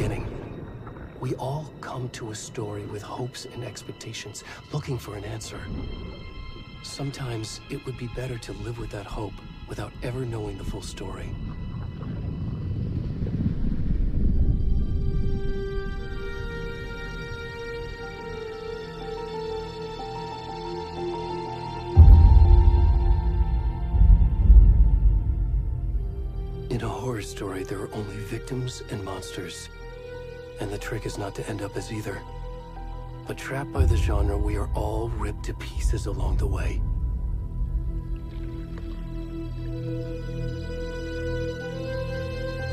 beginning. We all come to a story with hopes and expectations, looking for an answer. Sometimes it would be better to live with that hope without ever knowing the full story. In a horror story, there are only victims and monsters. And the trick is not to end up as either. But trapped by the genre, we are all ripped to pieces along the way.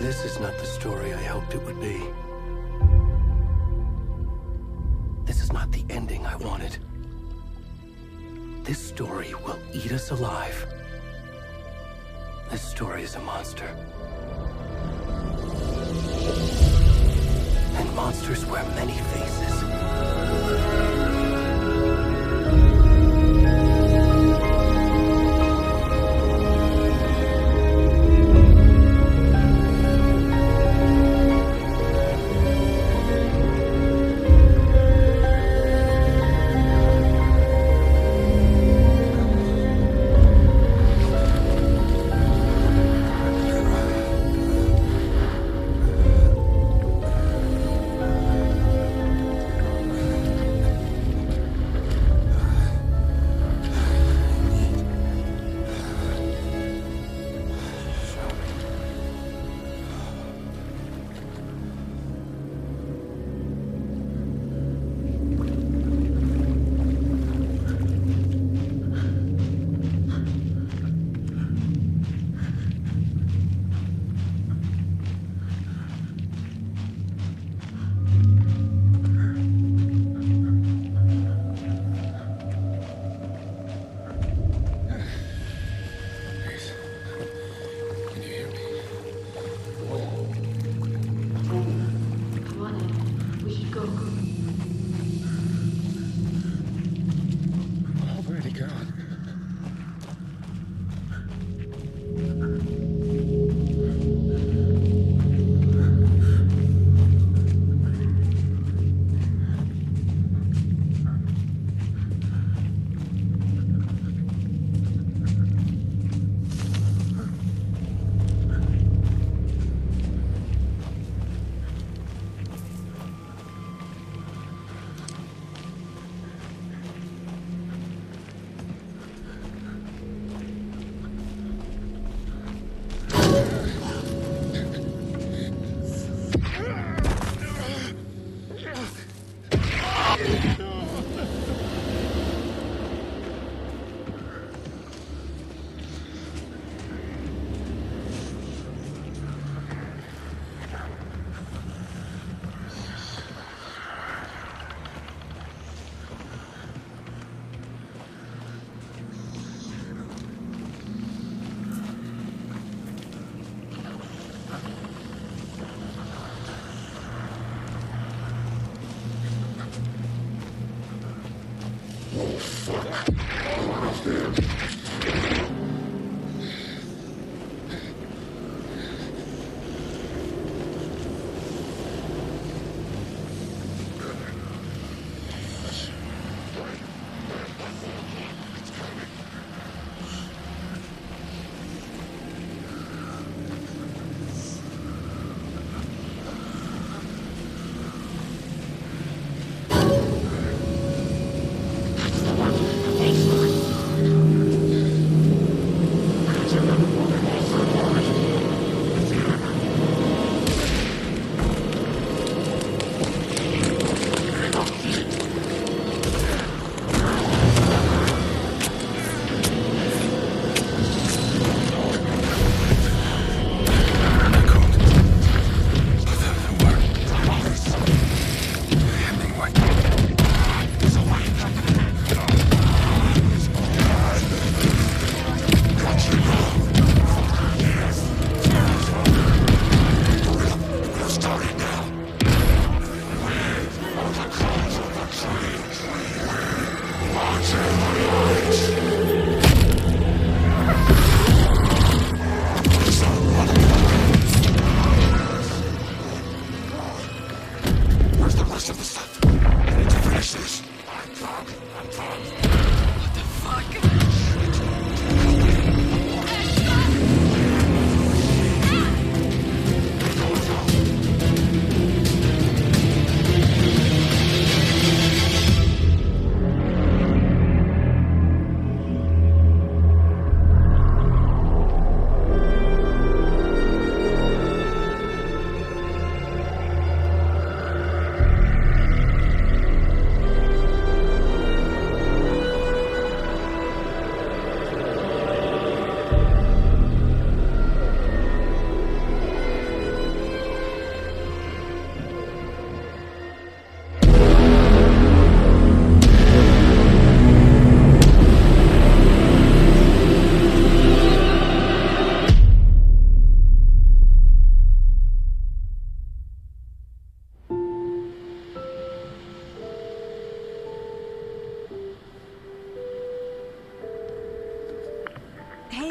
This is not the story I hoped it would be. This is not the ending I wanted. This story will eat us alive. This story is a monster. And monsters wear many faces.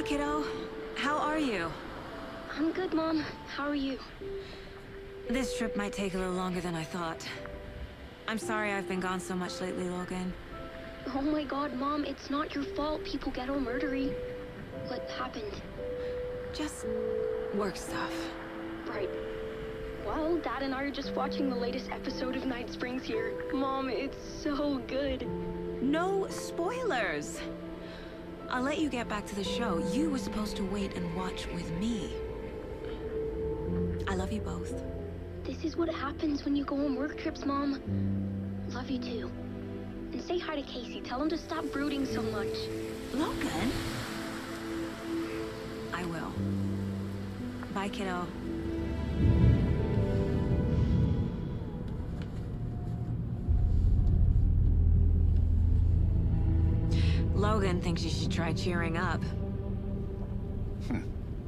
kiddo. How are you? I'm good, Mom. How are you? This trip might take a little longer than I thought. I'm sorry I've been gone so much lately, Logan. Oh my god, Mom, it's not your fault people get all murdery. What happened? Just work stuff. Right. Well, Dad and I are just watching the latest episode of Night Springs here. Mom, it's so good. No spoilers! I'll let you get back to the show. You were supposed to wait and watch with me. I love you both. This is what happens when you go on work trips, Mom. Love you too. And say hi to Casey. Tell him to stop brooding so much. Logan? I will. Bye, kiddo. Logan thinks you should try cheering up.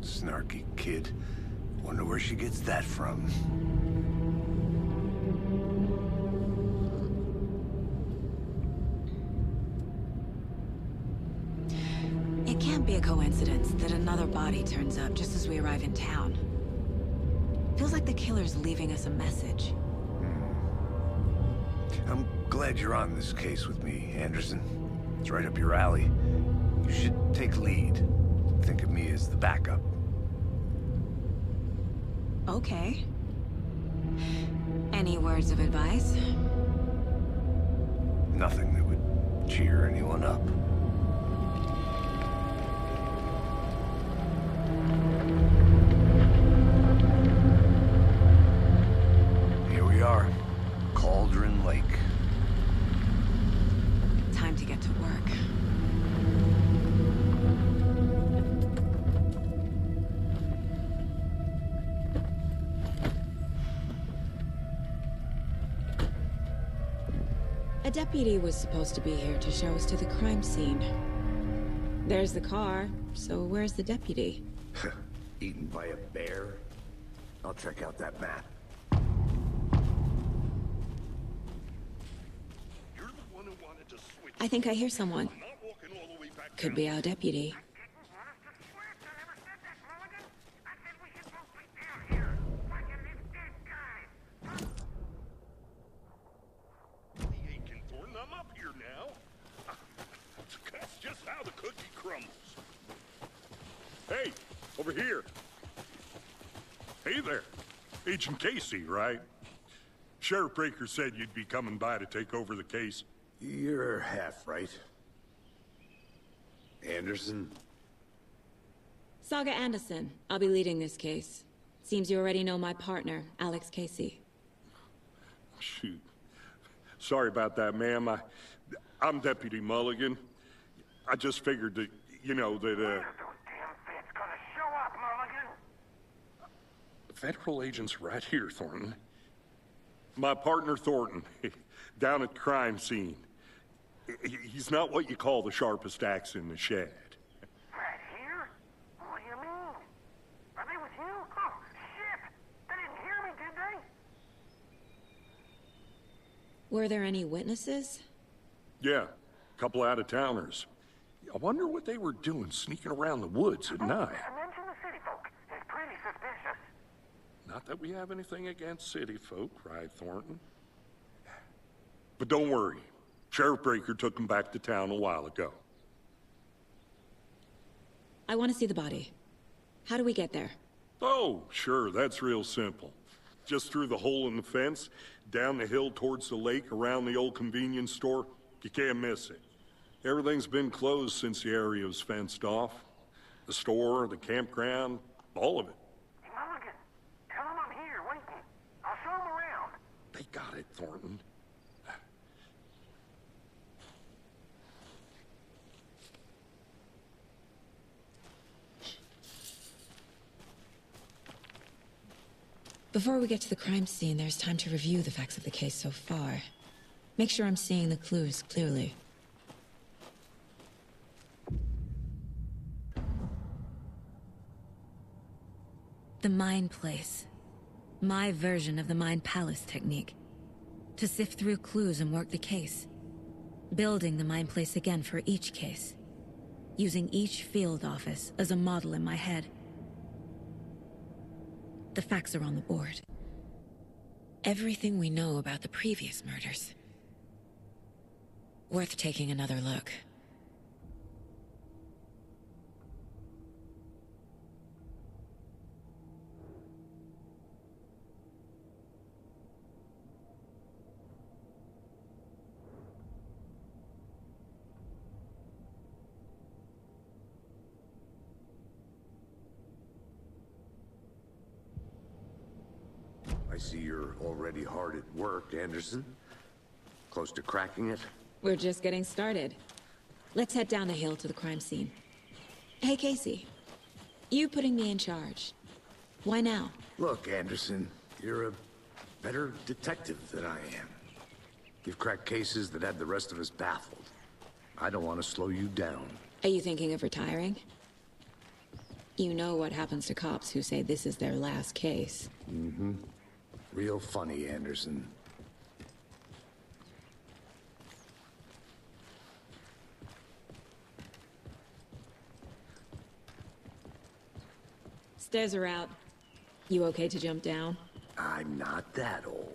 Snarky kid. Wonder where she gets that from. It can't be a coincidence that another body turns up just as we arrive in town. Feels like the killer's leaving us a message. I'm glad you're on this case with me, Anderson. It's right up your alley. You should take lead. Think of me as the backup. Okay. Any words of advice? Nothing that would cheer anyone up. Here we are. Cauldron Lake. Time to get to work. A deputy was supposed to be here to show us to the crime scene. There's the car, so where's the deputy? Eaten by a bear? I'll check out that map. You're the one who wanted to switch. I think I hear someone. I'm not walking all the way back Could down. be our deputy. The Aiken Thornton, I'm up here now. That's just how the cookie crumbles. Hey, over here. Hey there. Agent Casey, right? Sheriff Breaker said you'd be coming by to take over the case. You're half right. Anderson? Saga Anderson. I'll be leading this case. Seems you already know my partner, Alex Casey. Shoot. Sorry about that, ma'am. I'm Deputy Mulligan. I just figured that, you know, that, Those damn feds gonna show up, Mulligan. federal agent's right here, Thornton. My partner, Thornton, down at the crime scene. He's not what you call the sharpest axe in the shed. Right here? What do you mean? Are they with you? Oh, shit! They didn't hear me, did they? Were there any witnesses? Yeah, a couple out-of-towners. I wonder what they were doing sneaking around the woods at night. Mention the city folk. It's pretty suspicious. Not that we have anything against city folk, right, Thornton? But don't worry. Sheriff Breaker took them back to town a while ago. I want to see the body. How do we get there? Oh, sure, that's real simple. Just through the hole in the fence, down the hill towards the lake, around the old convenience store. You can't miss it. Everything's been closed since the area was fenced off. The store, the campground, all of it. Hey, Mulligan, tell them I'm here, waiting. I'll show them around. They got it, Thornton. Before we get to the crime scene, there's time to review the facts of the case so far. Make sure I'm seeing the clues clearly. The Mind Place. My version of the Mind Palace technique. To sift through clues and work the case. Building the Mind Place again for each case. using each field office as a model in my head. The facts are on the board. Everything we know about the previous murders. Worth taking another look. I see you're already hard at work, Anderson. Close to cracking it? We're just getting started. Let's head down the hill to the crime scene. Hey, Casey. You putting me in charge. Why now? Look, Anderson, you're a better detective than I am. You've cracked cases that had the rest of us baffled. I don't want to slow you down. Are you thinking of retiring? You know what happens to cops who say this is their last case. Mm-hmm. Real funny, Anderson. Stairs are out. You okay to jump down? I'm not that old.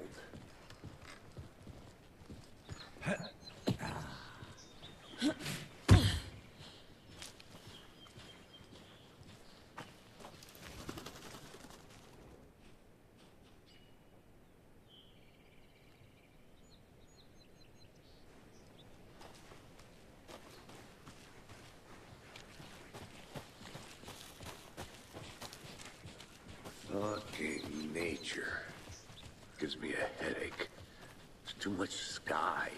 Fucking nature. Gives me a headache. There's too much sky.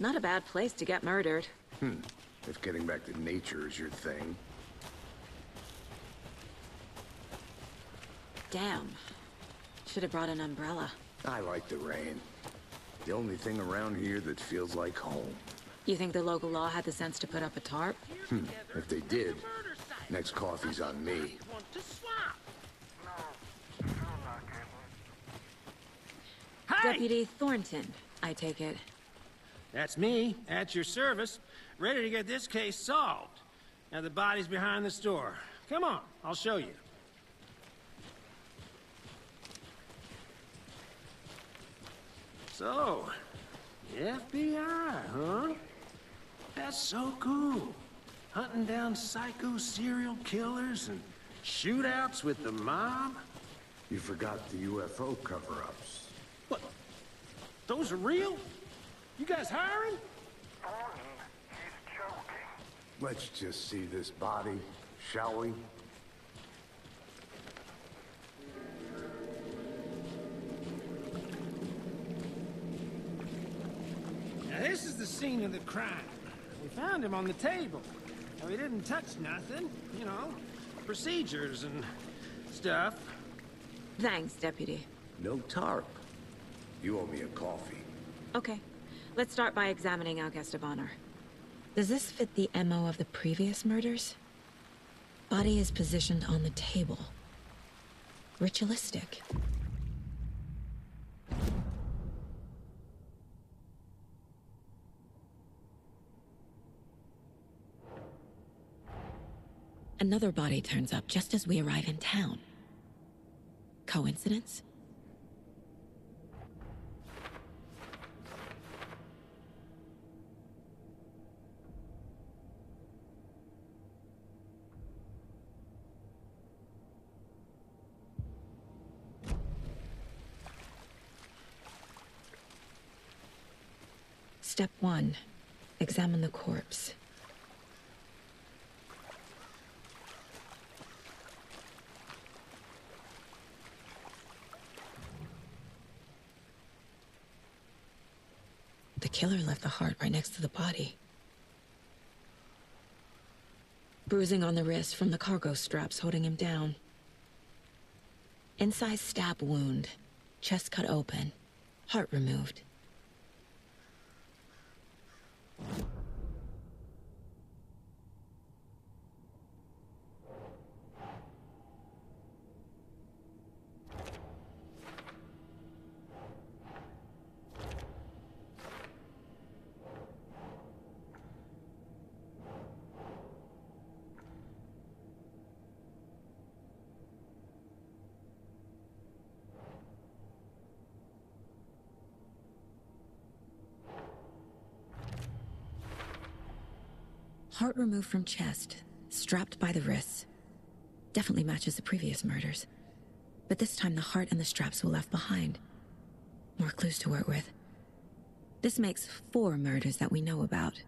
Not a bad place to get murdered. If getting back to nature is your thing. Damn. Should have brought an umbrella. I like the rain. The only thing around here that feels like home. You think the local law had the sense to put up a tarp? If they did, next coffee's on me. Hey! Deputy Thornton, I take it. That's me, at your service, ready to get this case solved. Now the body's behind the store. Come on, I'll show you. So, the FBI, huh? That's so cool. Hunting down psycho serial killers and shootouts with the mob. You forgot the UFO cover-ups. What? Those are real? You guys hiring? Thornton, he's joking. Let's just see this body, shall we? Now this is the scene of the crime. We found him on the table. Now, he didn't touch nothing, you know, procedures and stuff. Thanks, Deputy. No tarp. You owe me a coffee. Okay. Let's start by examining our guest of honor. Does this fit the MO of the previous murders? Body is positioned on the table. Ritualistic. Another body turns up just as we arrive in town. Coincidence? Step 1. Examine the corpse. The killer left the heart right next to the body. Bruising on the wrist from the cargo straps holding him down. Incised stab wound. Chest cut open. Heart removed. Heart removed from chest, strapped by the wrists. Definitely matches the previous murders. But this time the heart and the straps were left behind. More clues to work with. This makes 4 murders that we know about.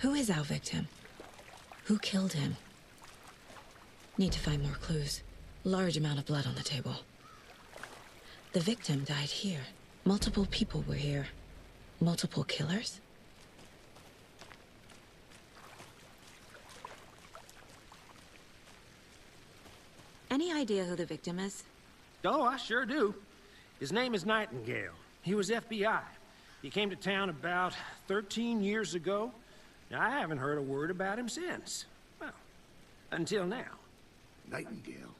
Who is our victim? Who killed him? Need to find more clues. Large amount of blood on the table. The victim died here. Multiple people were here. Multiple killers? Any idea who the victim is? Oh, I sure do. His name is Nightingale. He was FBI. He came to town about 13 years ago. Now, I haven't heard a word about him since. Well, until now. Nightingale?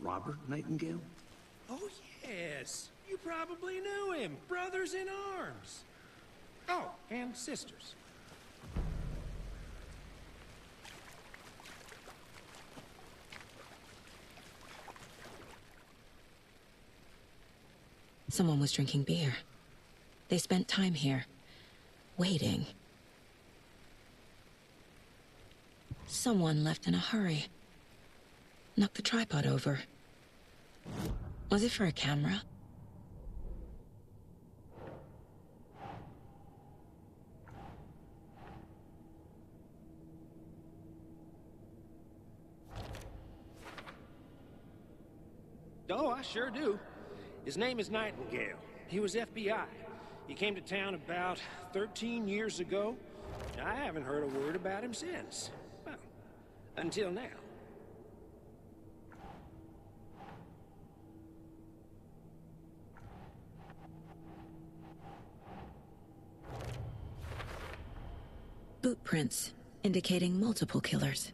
Robert Nightingale? Oh, yes. You probably knew him. Brothers in arms. Oh, and sisters. Someone was drinking beer. They spent time here, waiting. Someone left in a hurry. Knocked the tripod over. Was it for a camera? Oh, I sure do. His name is Nightingale. He was FBI. He came to town about 13 years ago. I haven't heard a word about him since. Well, until now. Boot prints, indicating multiple killers.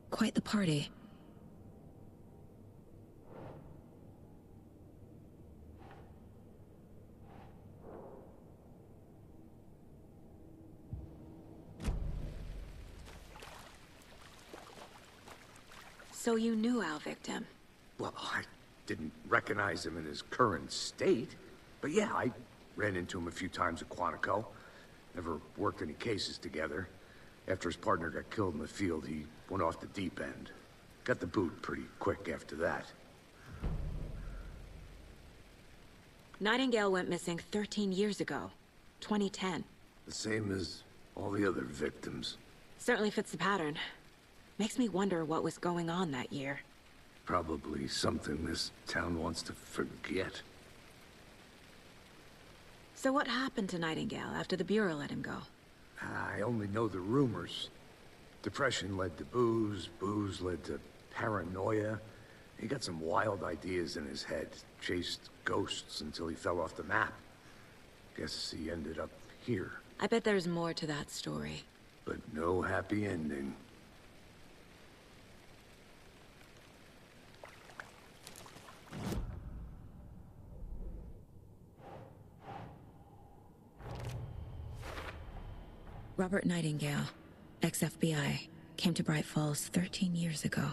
Quite the party. So you knew our victim? Well, I didn't recognize him in his current state. But yeah, I ran into him a few times at Quantico. Never worked any cases together. After his partner got killed in the field, he went off the deep end. Got the boot pretty quick after that. Nightingale went missing 13 years ago. 2010. The same as all the other victims. Certainly fits the pattern. Makes me wonder what was going on that year. Probably something this town wants to forget. So what happened to Nightingale after the Bureau let him go? I only know the rumors. Depression led to booze, booze led to paranoia. He got some wild ideas in his head, chased ghosts until he fell off the map. Guess he ended up here. I bet there's more to that story. But no happy ending. Robert Nightingale, ex-FBI, came to Bright Falls 13 years ago.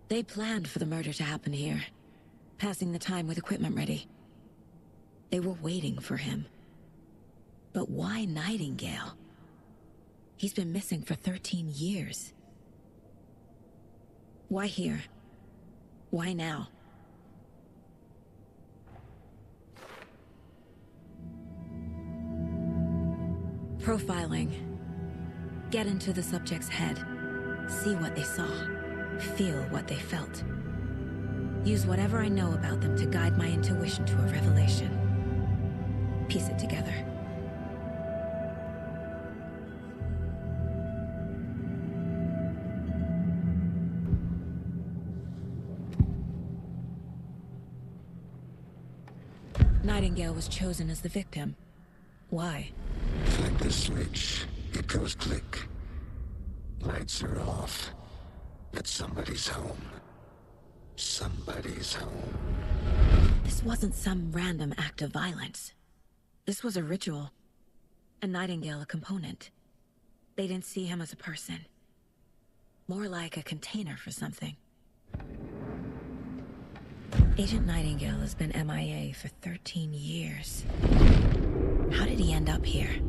They planned for the murder to happen here, passing the time with equipment ready. They were waiting for him. But why Nightingale? He's been missing for 13 years. Why here? Why now? Profiling. Get into the subject's head. See what they saw. Feel what they felt. Use whatever I know about them to guide my intuition to a revelation. Piece it together. Nightingale was chosen as the victim. Why? Flick the switch. It goes click. Lights are off. But somebody's home. Somebody's home. This wasn't some random act of violence. This was a ritual. A Nightingale a component. They didn't see him as a person. More like a container for something. Agent Nightingale has been MIA for 13 years. How did he end up here?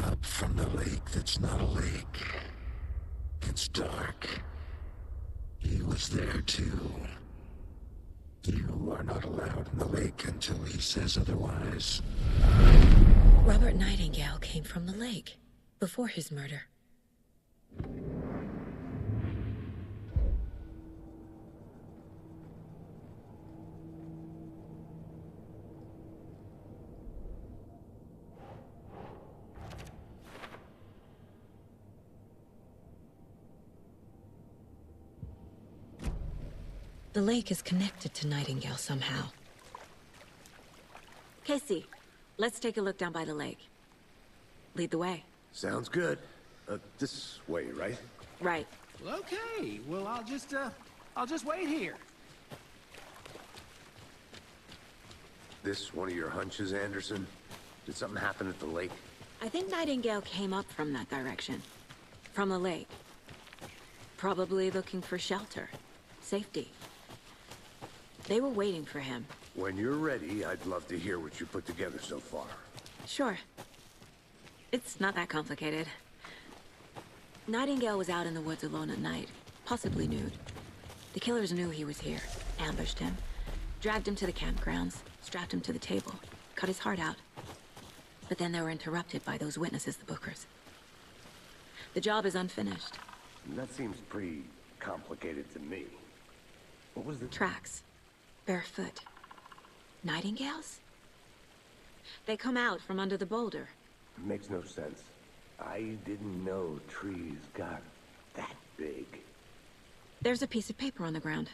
Up from the lake that's not a lake. It's dark. He was there too. You are not allowed in the lake until he says otherwise. Robert Nightingale came from the lake, before his murder. The lake is connected to Nightingale somehow. Casey, let's take a look down by the lake. Lead the way. Sounds good. This way, right? Right. Okay, well, I'll just wait here. This one of your hunches, Anderson? Did something happen at the lake? I think Nightingale came up from that direction. From the lake. Probably looking for shelter. Safety. They were waiting for him. When you're ready, I'd love to hear what you put together so far. Sure. It's not that complicated. Nightingale was out in the woods alone at night, possibly nude. The killers knew he was here, ambushed him, dragged him to the campgrounds, strapped him to the table, cut his heart out. But then they were interrupted by those witnesses, the Bookers. The job is unfinished. That seems pretty complicated to me. What was the... Tracks. Barefoot. Nightingales? They come out from under the boulder. Makes no sense. I didn't know trees got that big. There's a piece of paper on the ground.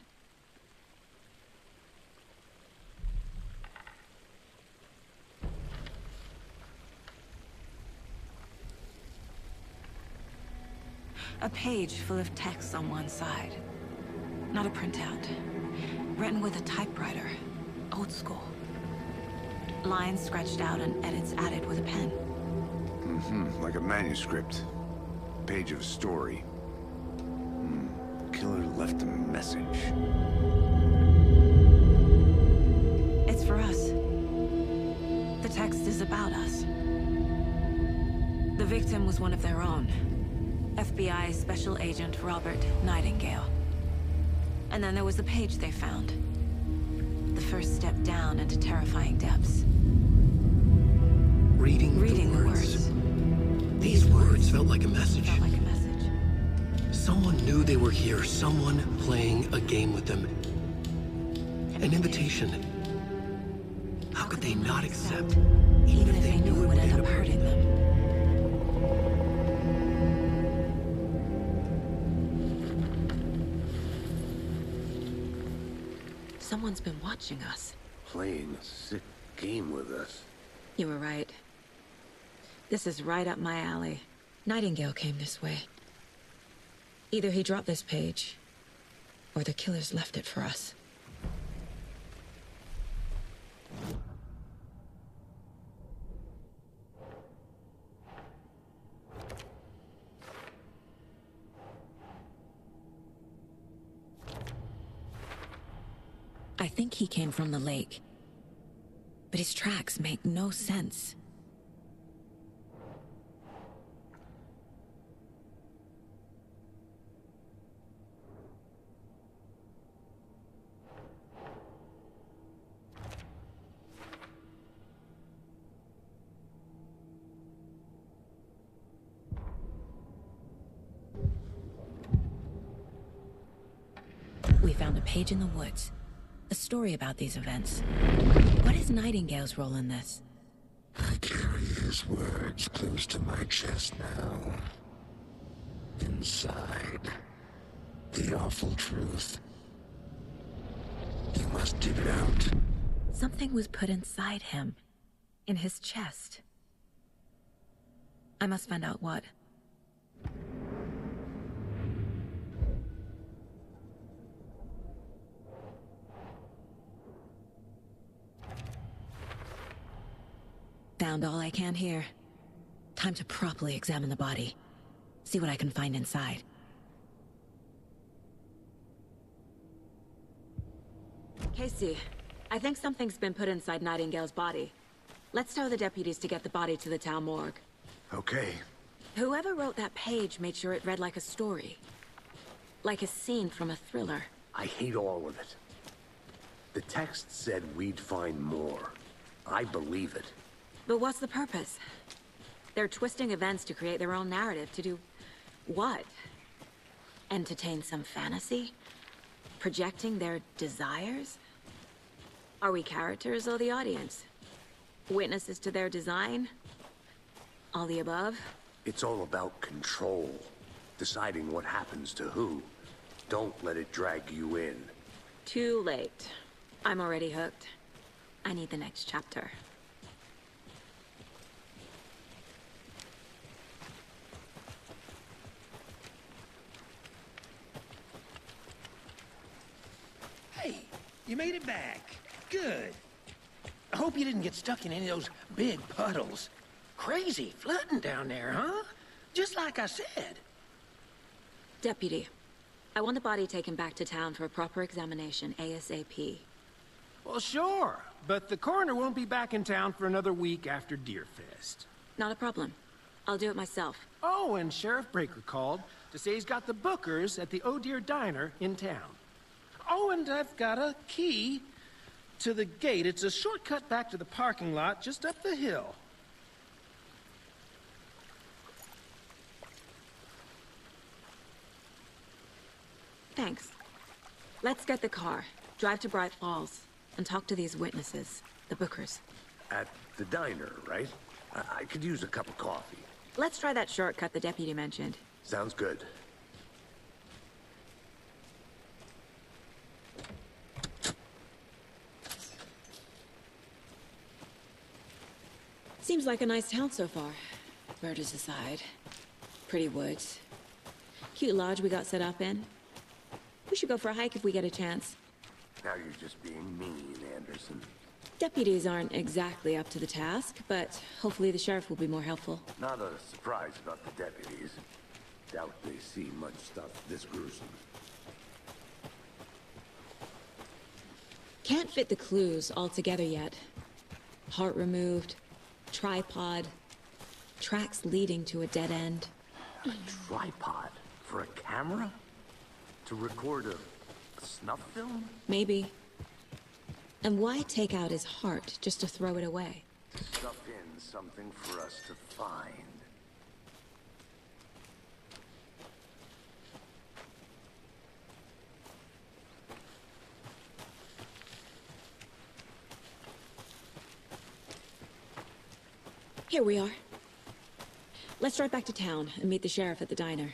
A page full of text on one side. Not a printout. Written with a typewriter. Old school. Lines scratched out and edits added with a pen. Like a manuscript. Page of a story. Killer left a message. It's for us. The text is about us. The victim was one of their own. FBI Special Agent Robert Nightingale. And then there was the page they found. The first step down into terrifying depths. Reading the words. These words felt like a message. Someone knew they were here. Someone playing a game with them. An invitation. How could they not accept, even if they knew it would end up hurting them? Someone's been watching us. Playing a sick game with us. You were right. This is right up my alley. Nightingale came this way. Either he dropped this page, or the killers left it for us. I think he came from the lake. But his tracks make no sense. We found a page in the woods. A story about these events. What is Nightingale's role in this? I carry his words close to my chest now. Inside, the awful truth. You must dig it out. Something was put inside him. In his chest. I must find out what. found all I can here. Time to properly examine the body. See what I can find inside. Casey, I think something's been put inside Nightingale's body. Let's tell the deputies to get the body to the town morgue. Okay. Whoever wrote that page made sure it read like a story. Like a scene from a thriller. I hate all of it. The text said we'd find more. I believe it. But what's the purpose? They're twisting events to create their own narrative. To do what? Entertain some fantasy? Projecting their desires? Are we characters or the audience? Witnesses to their design? All the above? It's all about control. Deciding what happens to who. Don't let it drag you in. Too late. I'm already hooked. I need the next chapter. Hey, you made it back. Good. I hope you didn't get stuck in any of those big puddles. Crazy flooding down there, huh? Just like I said. Deputy, I want the body taken back to town for a proper examination, ASAP. Well, sure, but the coroner won't be back in town for another week after Deerfest. Not a problem. I'll do it myself. Oh, and Sheriff Breaker called to say he's got the Bookers at the Oh Deer Diner in town. Oh, and I've got a key to the gate. It's a shortcut back to the parking lot just up the hill. Thanks. Let's get the car, drive to Bright Falls, and talk to these witnesses, the Bookers. At the diner, right? I could use a cup of coffee. Let's try that shortcut the deputy mentioned. Sounds good. Seems like a nice town so far. Murders aside. Pretty woods. Cute lodge we got set up in. We should go for a hike if we get a chance. Now you're just being mean, Anderson. Deputies aren't exactly up to the task, but hopefully the sheriff will be more helpful. Not a surprise about the deputies. Doubt they see much stuff this gruesome. Can't fit the clues all together yet. Heart removed, tripod, tracks leading to a dead end. A tripod? For a camera? To record a snuff film? Maybe. And why take out his heart just to throw it away? Stuff in something for us to find. Here we are. Let's drive back to town and meet the sheriff at the diner.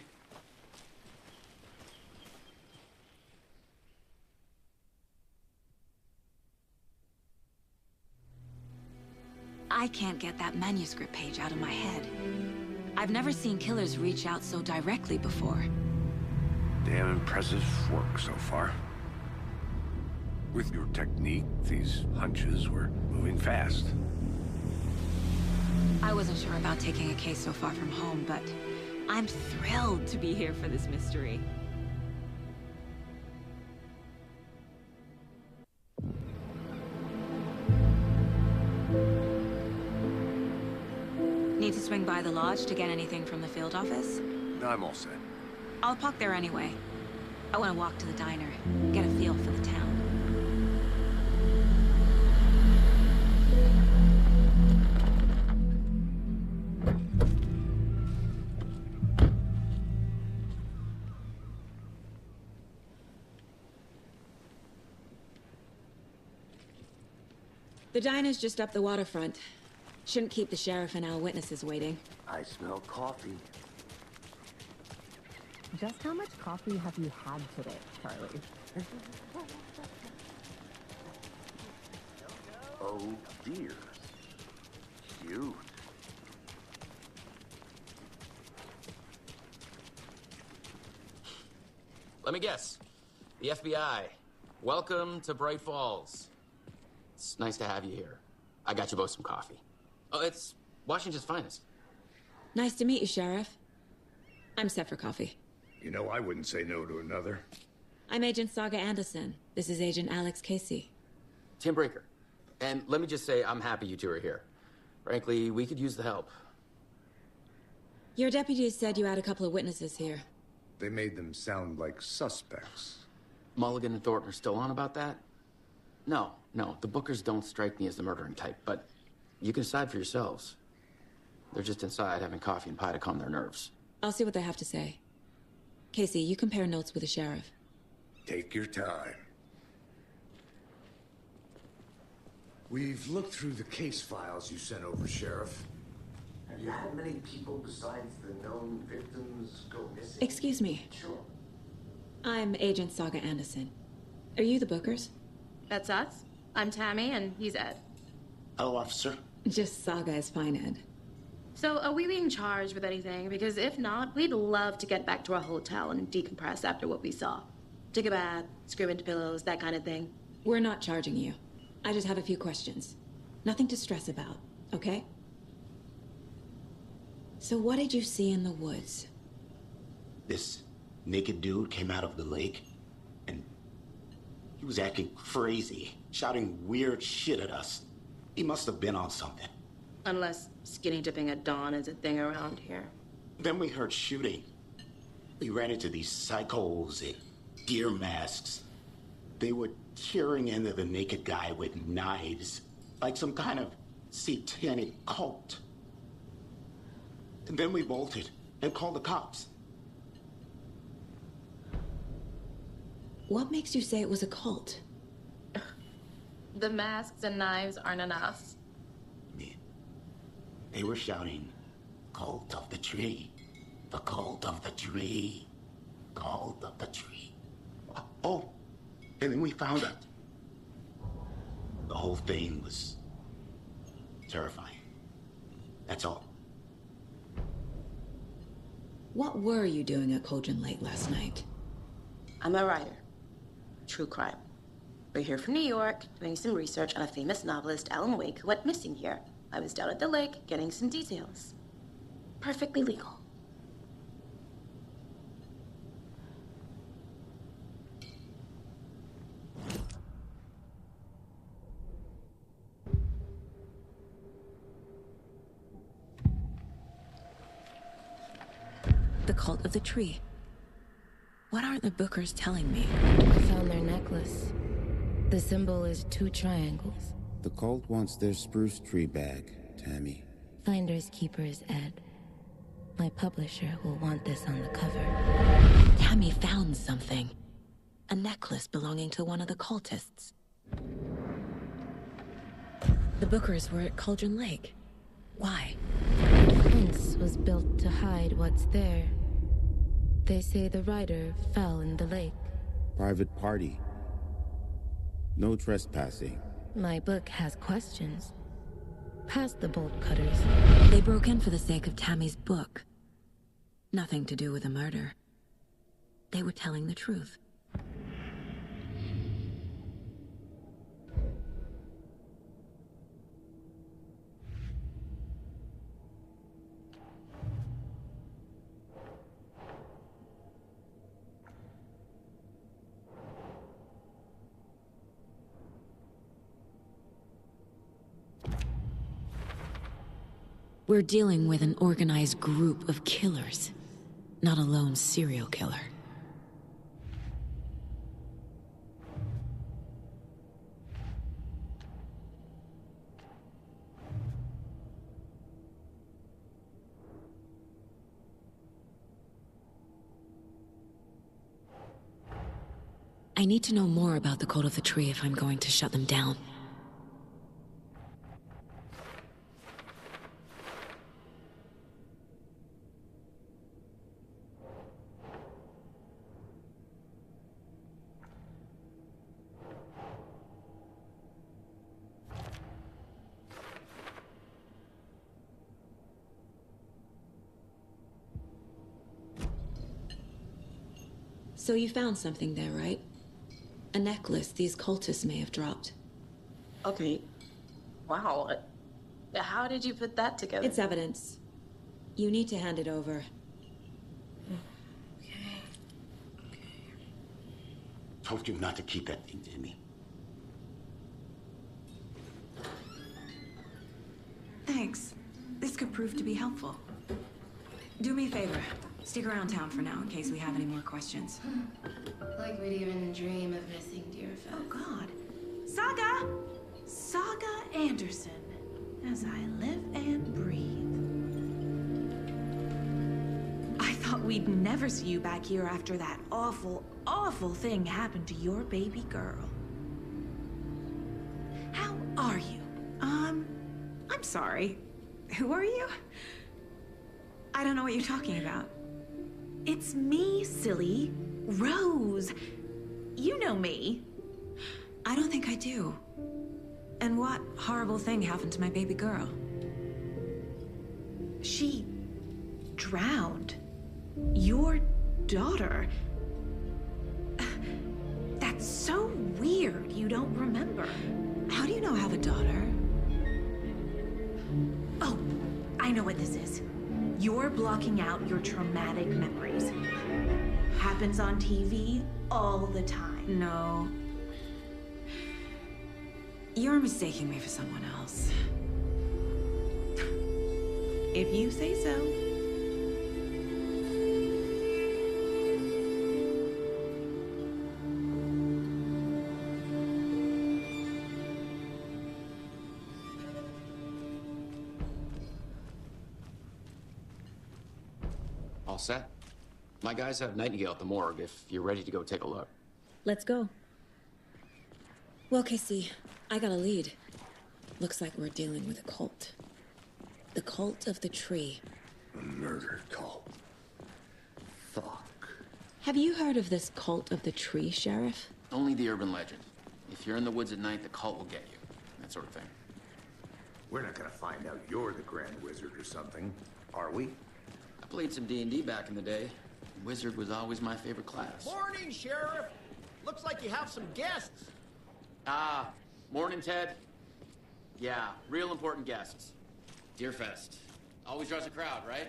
I can't get that manuscript page out of my head. I've never seen killers reach out so directly before. Damn impressive work so far. With your technique, these hunches were moving fast. I wasn't sure about taking a case so far from home, but I'm thrilled to be here for this mystery. Need to swing by the lodge to get anything from the field office? I'm all set. I'll park there anyway. I want to walk to the diner, get a feel for the town. The diner's just up the waterfront. Shouldn't keep the sheriff and our witnesses waiting. I smell coffee. Just how much coffee have you had today, Charlie? Oh dear. Cute. Let me guess. The FBI. Welcome to Bright Falls. It's nice to have you here. I got you both some coffee. Oh, it's Washington's finest. Nice to meet you, Sheriff. I'm set for coffee. You know, I wouldn't say no to another. I'm Agent Saga Anderson. This is Agent Alex Casey. Tim Breaker. And let me just say, I'm happy you two are here. Frankly, we could use the help. Your deputies said you had a couple of witnesses here. They made them sound like suspects. Mulligan and Thornton are still on about that? No, the Bookers don't strike me as the murdering type, but you can decide for yourselves. They're just inside having coffee and pie to calm their nerves. I'll see what they have to say. Casey, you compare notes with the sheriff. Take your time. We've looked through the case files you sent over, Sheriff. Have you had many people besides the known victims go missing? Excuse me. Sure. I'm Agent Saga Anderson. Are you the Bookers? That's us. I'm Tammy, and he's Ed. Hello, officer. Just Saga is fine, Ed. So, are we being charged with anything? Because if not, we'd love to get back to our hotel and decompress after what we saw. Take a bath, scream into pillows, that kind of thing. We're not charging you. I just have a few questions. Nothing to stress about, okay? So what did you see in the woods? This naked dude came out of the lake, and he was acting crazy, shouting weird shit at us. He must have been on something. Unless skinny dipping at dawn is a thing around here. Then we heard shooting. We ran into these psychos in deer masks. They were tearing into the naked guy with knives, like some kind of satanic cult. And then we bolted and called the cops. What makes you say it was a cult? The masks and knives aren't enough. They were shouting, "Cult of the tree, the cult of the tree, cult of the tree." Oh, and then we found out. The whole thing was terrifying. That's all. What were you doing at Cauldron Lake last night? I'm a writer. True crime. We're here from New York, doing some research on a famous novelist, Alan Wake, who went missing here. I was down at the lake, getting some details. Perfectly legal. The cult of the tree. What aren't the Bookers telling me? I found their necklace. The symbol is 2 triangles. The cult wants their spruce tree back, Tammy. Finders keepers, Ed. My publisher will want this on the cover. Tammy found something. A necklace belonging to one of the cultists. The Bookers were at Cauldron Lake. Why? The fence was built to hide what's there. They say the rider fell in the lake. Private party. No trespassing. My book has questions. Past the bolt cutters. They broke in for the sake of Tammy's book. Nothing to do with the murder. They were telling the truth. We're dealing with an organized group of killers, not a lone serial killer. I need to know more about the Cult of the Tree if I'm going to shut them down. So you found something there, right? A necklace these cultists may have dropped. Okay. Wow. How did you put that together? It's evidence. You need to hand it over. Told you not to keep that thing to me. Thanks. This could prove to be helpful. Do me a favor. Stick around town for now in case we have any more questions. Like we'd even dream of missing Deerfest. Oh, God. Saga! Saga Anderson. As I live and breathe. I thought we'd never see you back here after that awful, awful thing happened to your baby girl. How are you? I'm sorry. Who are you? I don't know what you're talking about. It's me, silly. Rose. You know me. I don't think I do. And what horrible thing happened to my baby girl? She drowned. Your daughter. That's so weird you don't remember. How do you know I have a daughter? Oh, I know what this is. You're blocking out your traumatic memories. Happens on TV all the time. No. You're mistaking me for someone else. If you say so. All set? My guys have Nightingale at the morgue if you're ready to go take a look. Let's go. Well, Casey, I got a lead. Looks like we're dealing with a cult. The cult of the tree. A murder cult. Fuck. Have you heard of this cult of the tree, Sheriff? Only the urban legend. If you're in the woods at night, the cult will get you. That sort of thing. We're not gonna find out you're the Grand Wizard or something, are we? I played some D&D back in the day. Wizard was always my favorite class. Morning, Sheriff. Looks like you have some guests. Ah, morning, Ted. Yeah, real important guests. Deerfest. Always draws a crowd, right?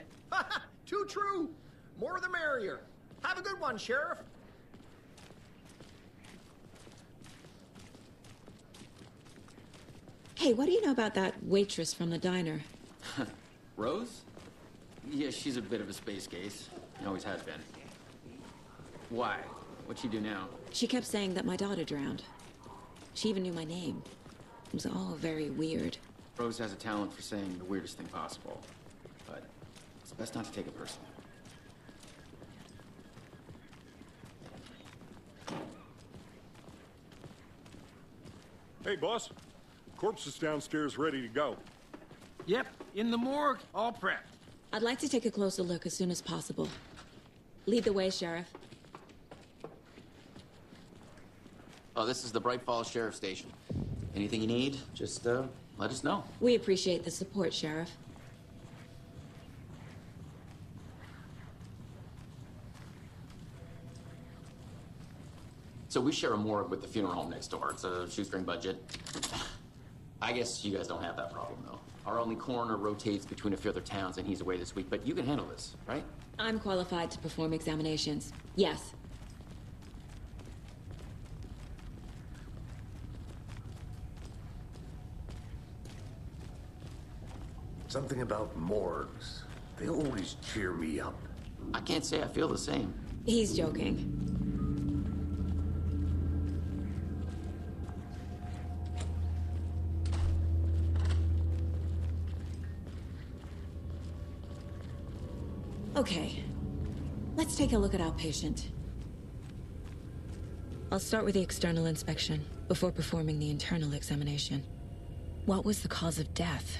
Too true. More the merrier. Have a good one, Sheriff. Hey, what do you know about that waitress from the diner? Rose? Yeah, she's a bit of a space case. Always has been. Why? What'd she do now? She kept saying that my daughter drowned. She even knew my name. It was all very weird. Rose has a talent for saying the weirdest thing possible. But it's best not to take it personally. Hey, boss. Corpse is downstairs ready to go. Yep, in the morgue, all prepped. I'd like to take a closer look as soon as possible. Lead the way, Sheriff. Oh, this is the Bright Falls Sheriff Station. Anything you need, just let us know. We appreciate the support, Sheriff. So we share a morgue with the funeral home next door. It's a shoestring budget. I guess you guys don't have that problem, though. Our only coroner rotates between a few other towns, and he's away this week. But you can handle this, right? I'm qualified to perform examinations. Yes. Something about morgues. They always cheer me up. I can't say I feel the same. He's joking. Okay, let's take a look at our patient. I'll start with the external inspection before performing the internal examination. What was the cause of death?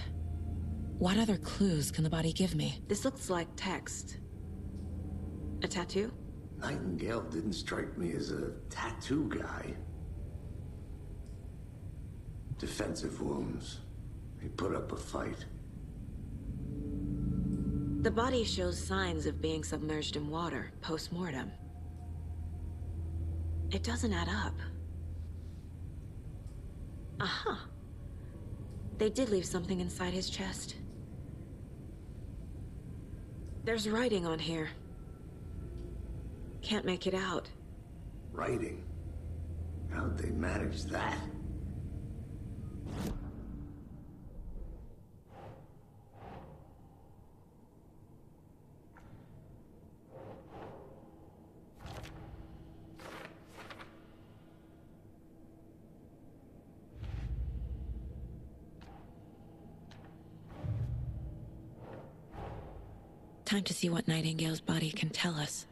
What other clues can the body give me? This looks like text. A tattoo? Nightingale didn't strike me as a tattoo guy. Defensive wounds. He put up a fight. The body shows signs of being submerged in water, post-mortem. It doesn't add up. Uh-huh. They did leave something inside his chest. There's writing on here. Can't make it out. Writing? How'd they manage that? Time to see what Nightingale's body can tell us.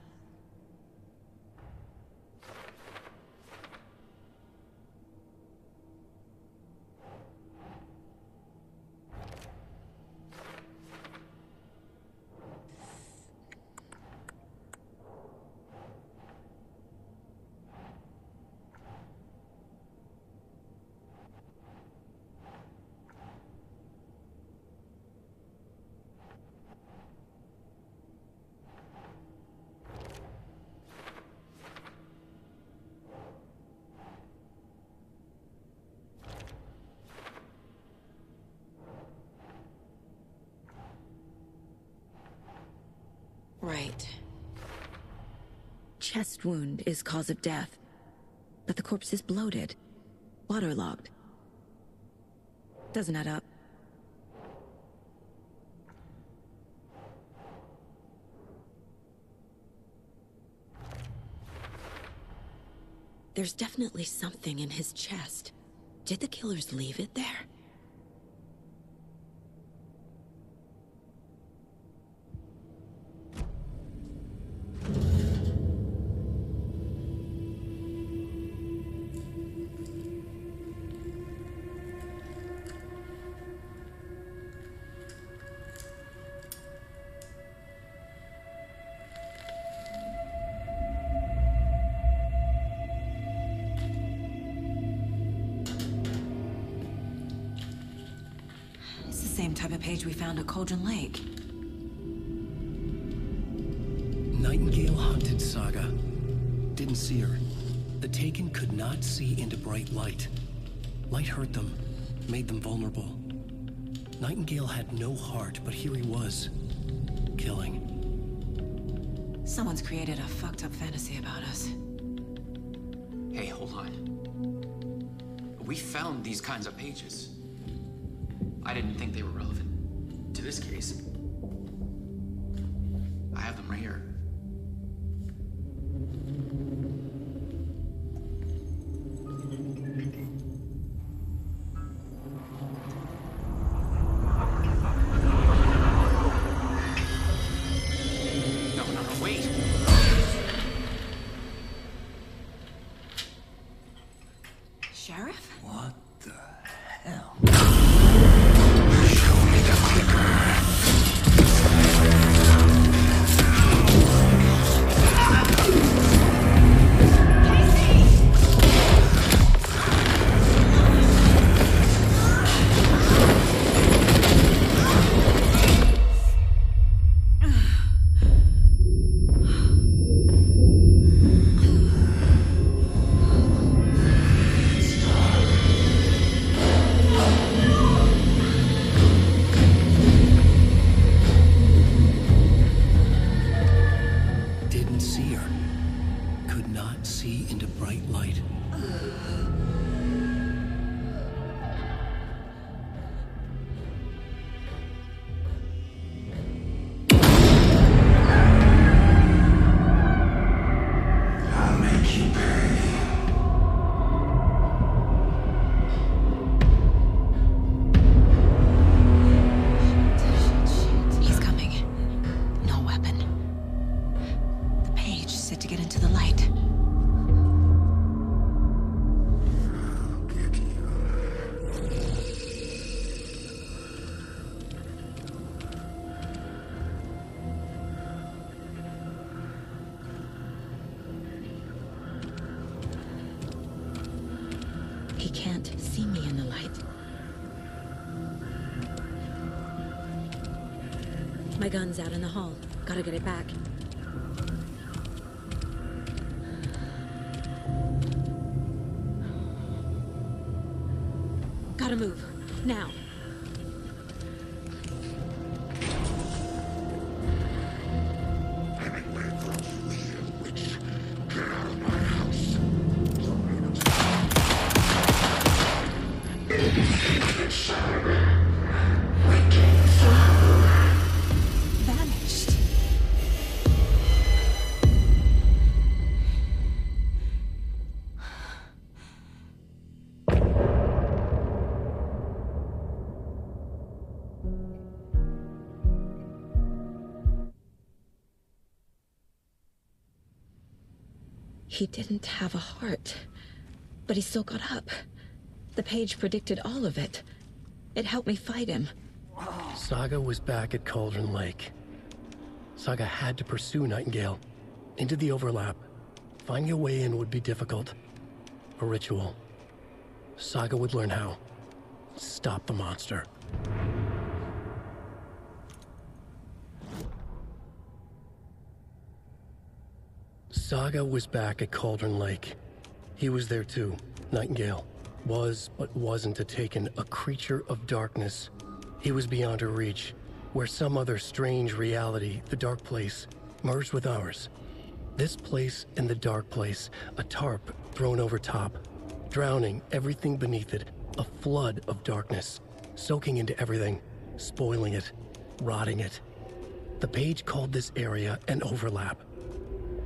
Right. Chest wound is cause of death, but the corpse is bloated, waterlogged. Doesn't add up. There's definitely something in his chest. Did the killers leave it there? Same type of page we found at Cauldron Lake. Nightingale hunted Saga. Didn't see her. The Taken could not see into bright light. Light hurt them, made them vulnerable. Nightingale had no heart, but here he was, killing. Someone's created a fucked up fantasy about us. Hey, hold on. We found these kinds of pages. I didn't think they were relevant to this case. I have them right here. No, wait! Sheriff? What the hell? He can't see me in the light. My gun's out in the hall. Gotta get it back. Gotta move. Now. He didn't have a heart, but he still got up. The page predicted all of it. It helped me fight him. Saga was back at Cauldron Lake. Saga had to pursue Nightingale. Into the overlap. Finding a way in would be difficult. A ritual. Saga would learn how. Stop the monster. Saga was back at Cauldron Lake. He was there too. Nightingale. Was, but wasn't a Taken, a creature of darkness. He was beyond her reach, where some other strange reality, the Dark Place, merged with ours. This place and the Dark Place, a tarp thrown over top, drowning everything beneath it, a flood of darkness, soaking into everything, spoiling it, rotting it. The page called this area an overlap.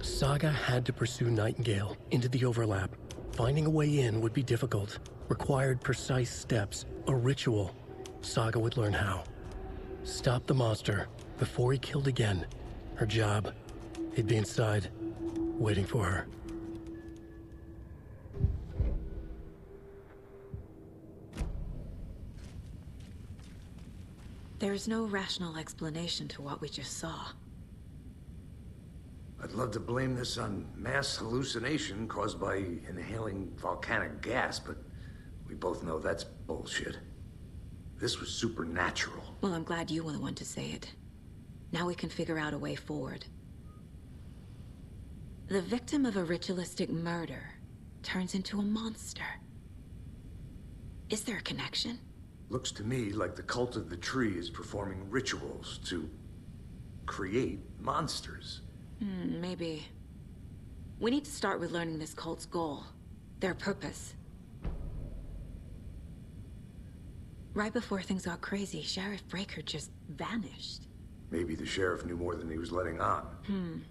Saga had to pursue Nightingale into the overlap. Finding a way in would be difficult, required precise steps, a ritual. Saga would learn how. Stop the monster before he killed again. Her job. He'd be inside, waiting for her. There's no rational explanation to what we just saw. I'd love to blame this on mass hallucination caused by inhaling volcanic gas, but we both know that's bullshit. This was supernatural. Well, I'm glad you were the one to say it. Now we can figure out a way forward. The victim of a ritualistic murder turns into a monster. Is there a connection? Looks to me like the cult of the tree is performing rituals to create monsters. Maybe. We need to start with learning this cult's goal. Their purpose. Right before things got crazy, Sheriff Breaker just vanished. Maybe the sheriff knew more than he was letting on.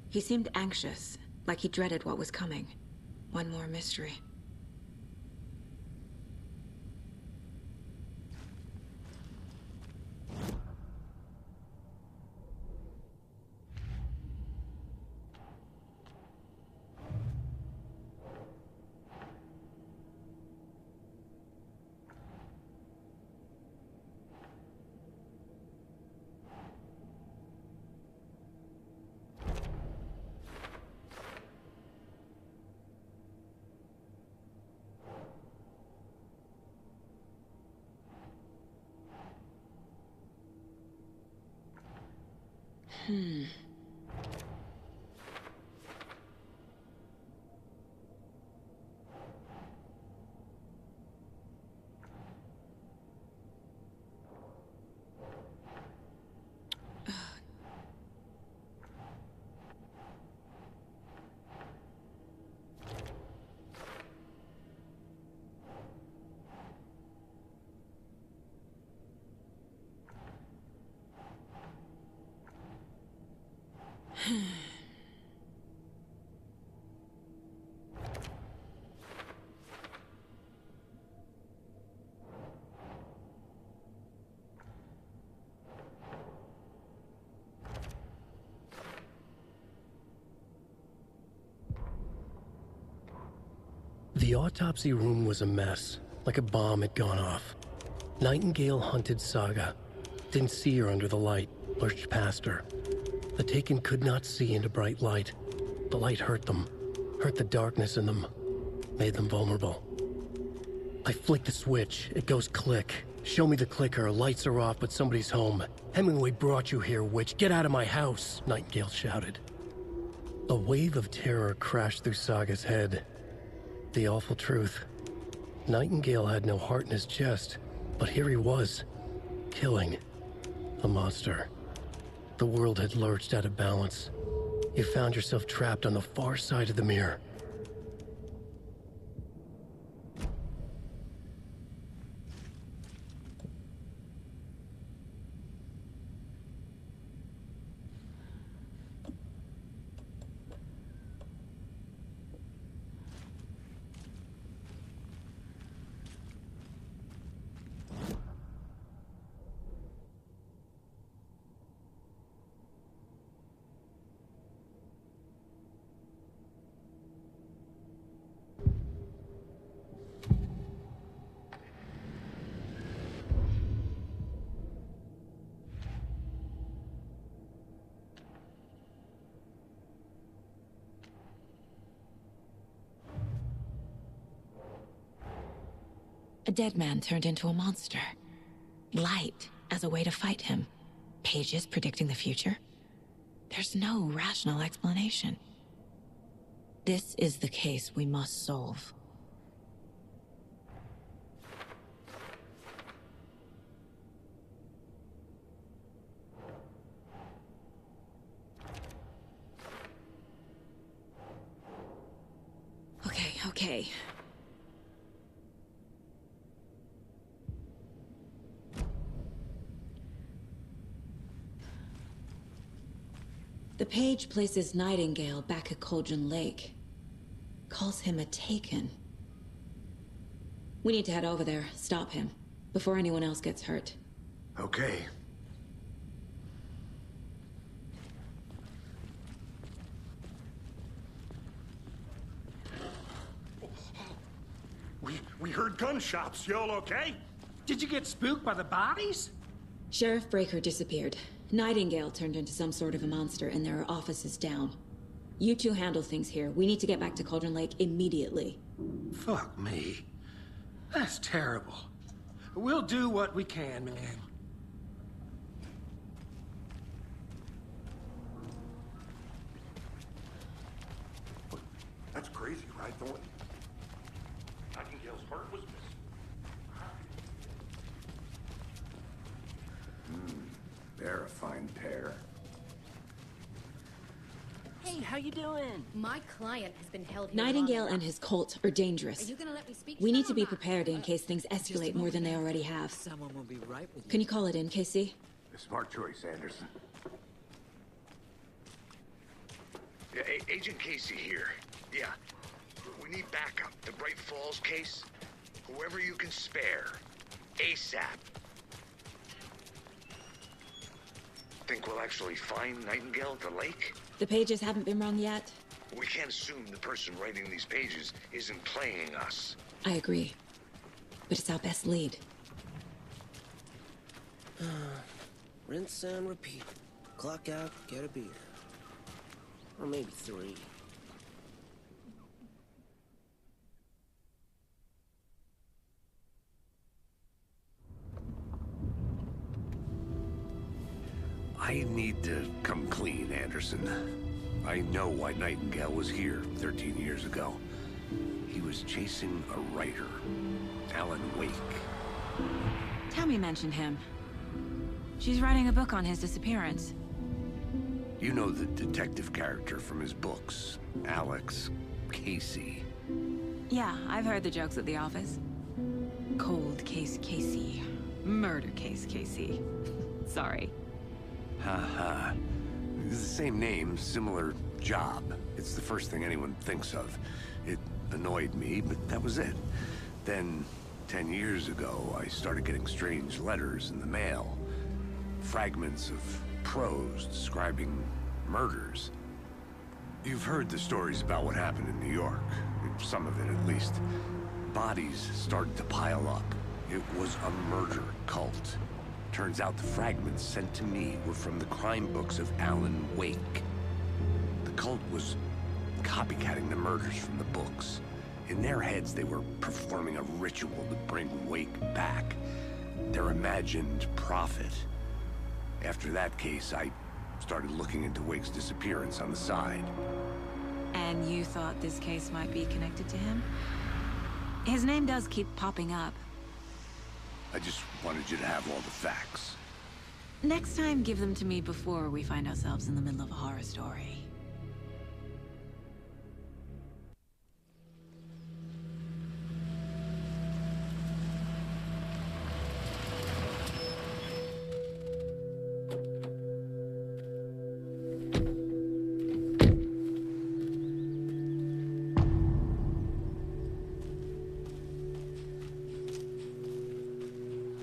He seemed anxious, like he dreaded what was coming. One more mystery. The autopsy room was a mess, like a bomb had gone off. Nightingale hunted Saga. Didn't see her under the light, lurched past her. The Taken could not see into bright light. The light hurt them, hurt the darkness in them, made them vulnerable. I flick the switch, it goes click. Show me the clicker, lights are off, but somebody's home. Hemingway brought you here, witch. Get out of my house, Nightingale shouted. A wave of terror crashed through Saga's head. The awful truth. Nightingale had no heart in his chest, but here he was, killing a monster. The world had lurched out of balance. You found yourself trapped on the far side of the mirror. A dead man turned into a monster. Light as a way to fight him. Pages predicting the future. There's no rational explanation. This is the case we must solve. Okay. The page places Nightingale back at Cauldron Lake. Calls him a Taken. We need to head over there, stop him, before anyone else gets hurt. Okay. We heard gunshots. Y'all okay? Did you get spooked by the bodies? Sheriff Breaker disappeared. Nightingale turned into some sort of a monster, and there are offices down. You two handle things here. We need to get back to Cauldron Lake immediately. Fuck me. That's terrible. We'll do what we can, man. That's crazy, right, Thornton? Nightingale's heart was missing. They're a fine pair. Hey, how you doing? My client has been held here. Nightingale and his cult are dangerous. Are you gonna let me speak? We need to be prepared in case things escalate more than they already have. Someone will be right with you. Can you call it in, Casey? A smart choice, Anderson. Yeah, Agent Casey here. Yeah. We need backup. The Bright Falls case. Whoever you can spare. ASAP. Think we'll actually find Nightingale at the lake? The pages haven't been wrong yet. We can't assume the person writing these pages isn't playing us. I agree. But it's our best lead. Rinse and repeat. Clock out, get a beer. Or maybe 3. I need to come clean, Anderson. I know why Nightingale was here 13 years ago. He was chasing a writer, Alan Wake. Tammy mentioned him. She's writing a book on his disappearance. You know the detective character from his books, Alex Casey. Yeah, I've heard the jokes at the office. Cold case Casey. Murder case Casey. Sorry. Ha. It's the same name, similar job. It's the first thing anyone thinks of. It annoyed me, but that was it. Then, 10 years ago, I started getting strange letters in the mail. Fragments of prose describing murders. You've heard the stories about what happened in New York. Some of it, at least. Bodies started to pile up. It was a murder cult. Turns out the fragments sent to me were from the crime books of Alan Wake. The cult was copycatting the murders from the books. In their heads, they were performing a ritual to bring Wake back. Their imagined prophet. After that case, I started looking into Wake's disappearance on the side. And you thought this case might be connected to him? His name does keep popping up. I just wanted you to have all the facts. Next time, give them to me before we find ourselves in the middle of a horror story.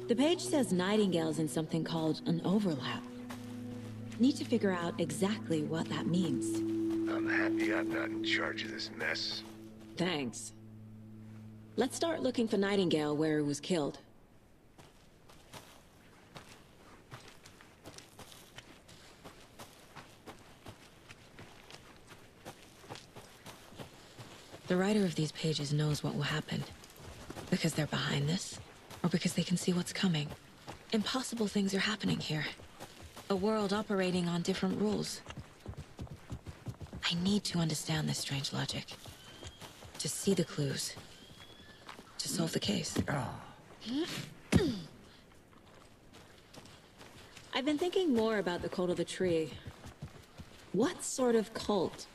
The page says Nightingale's in something called an overlap. Need to figure out exactly what that means. I'm happy I'm not in charge of this mess. Thanks. Let's start looking for Nightingale where he was killed. The writer of these pages knows what will happen. Because they're behind this? Or because they can see what's coming? Impossible things are happening here. A world operating on different rules. I need to understand this strange logic. To see the clues. To solve the case. I've been thinking more about the Cult of the Tree. What sort of cult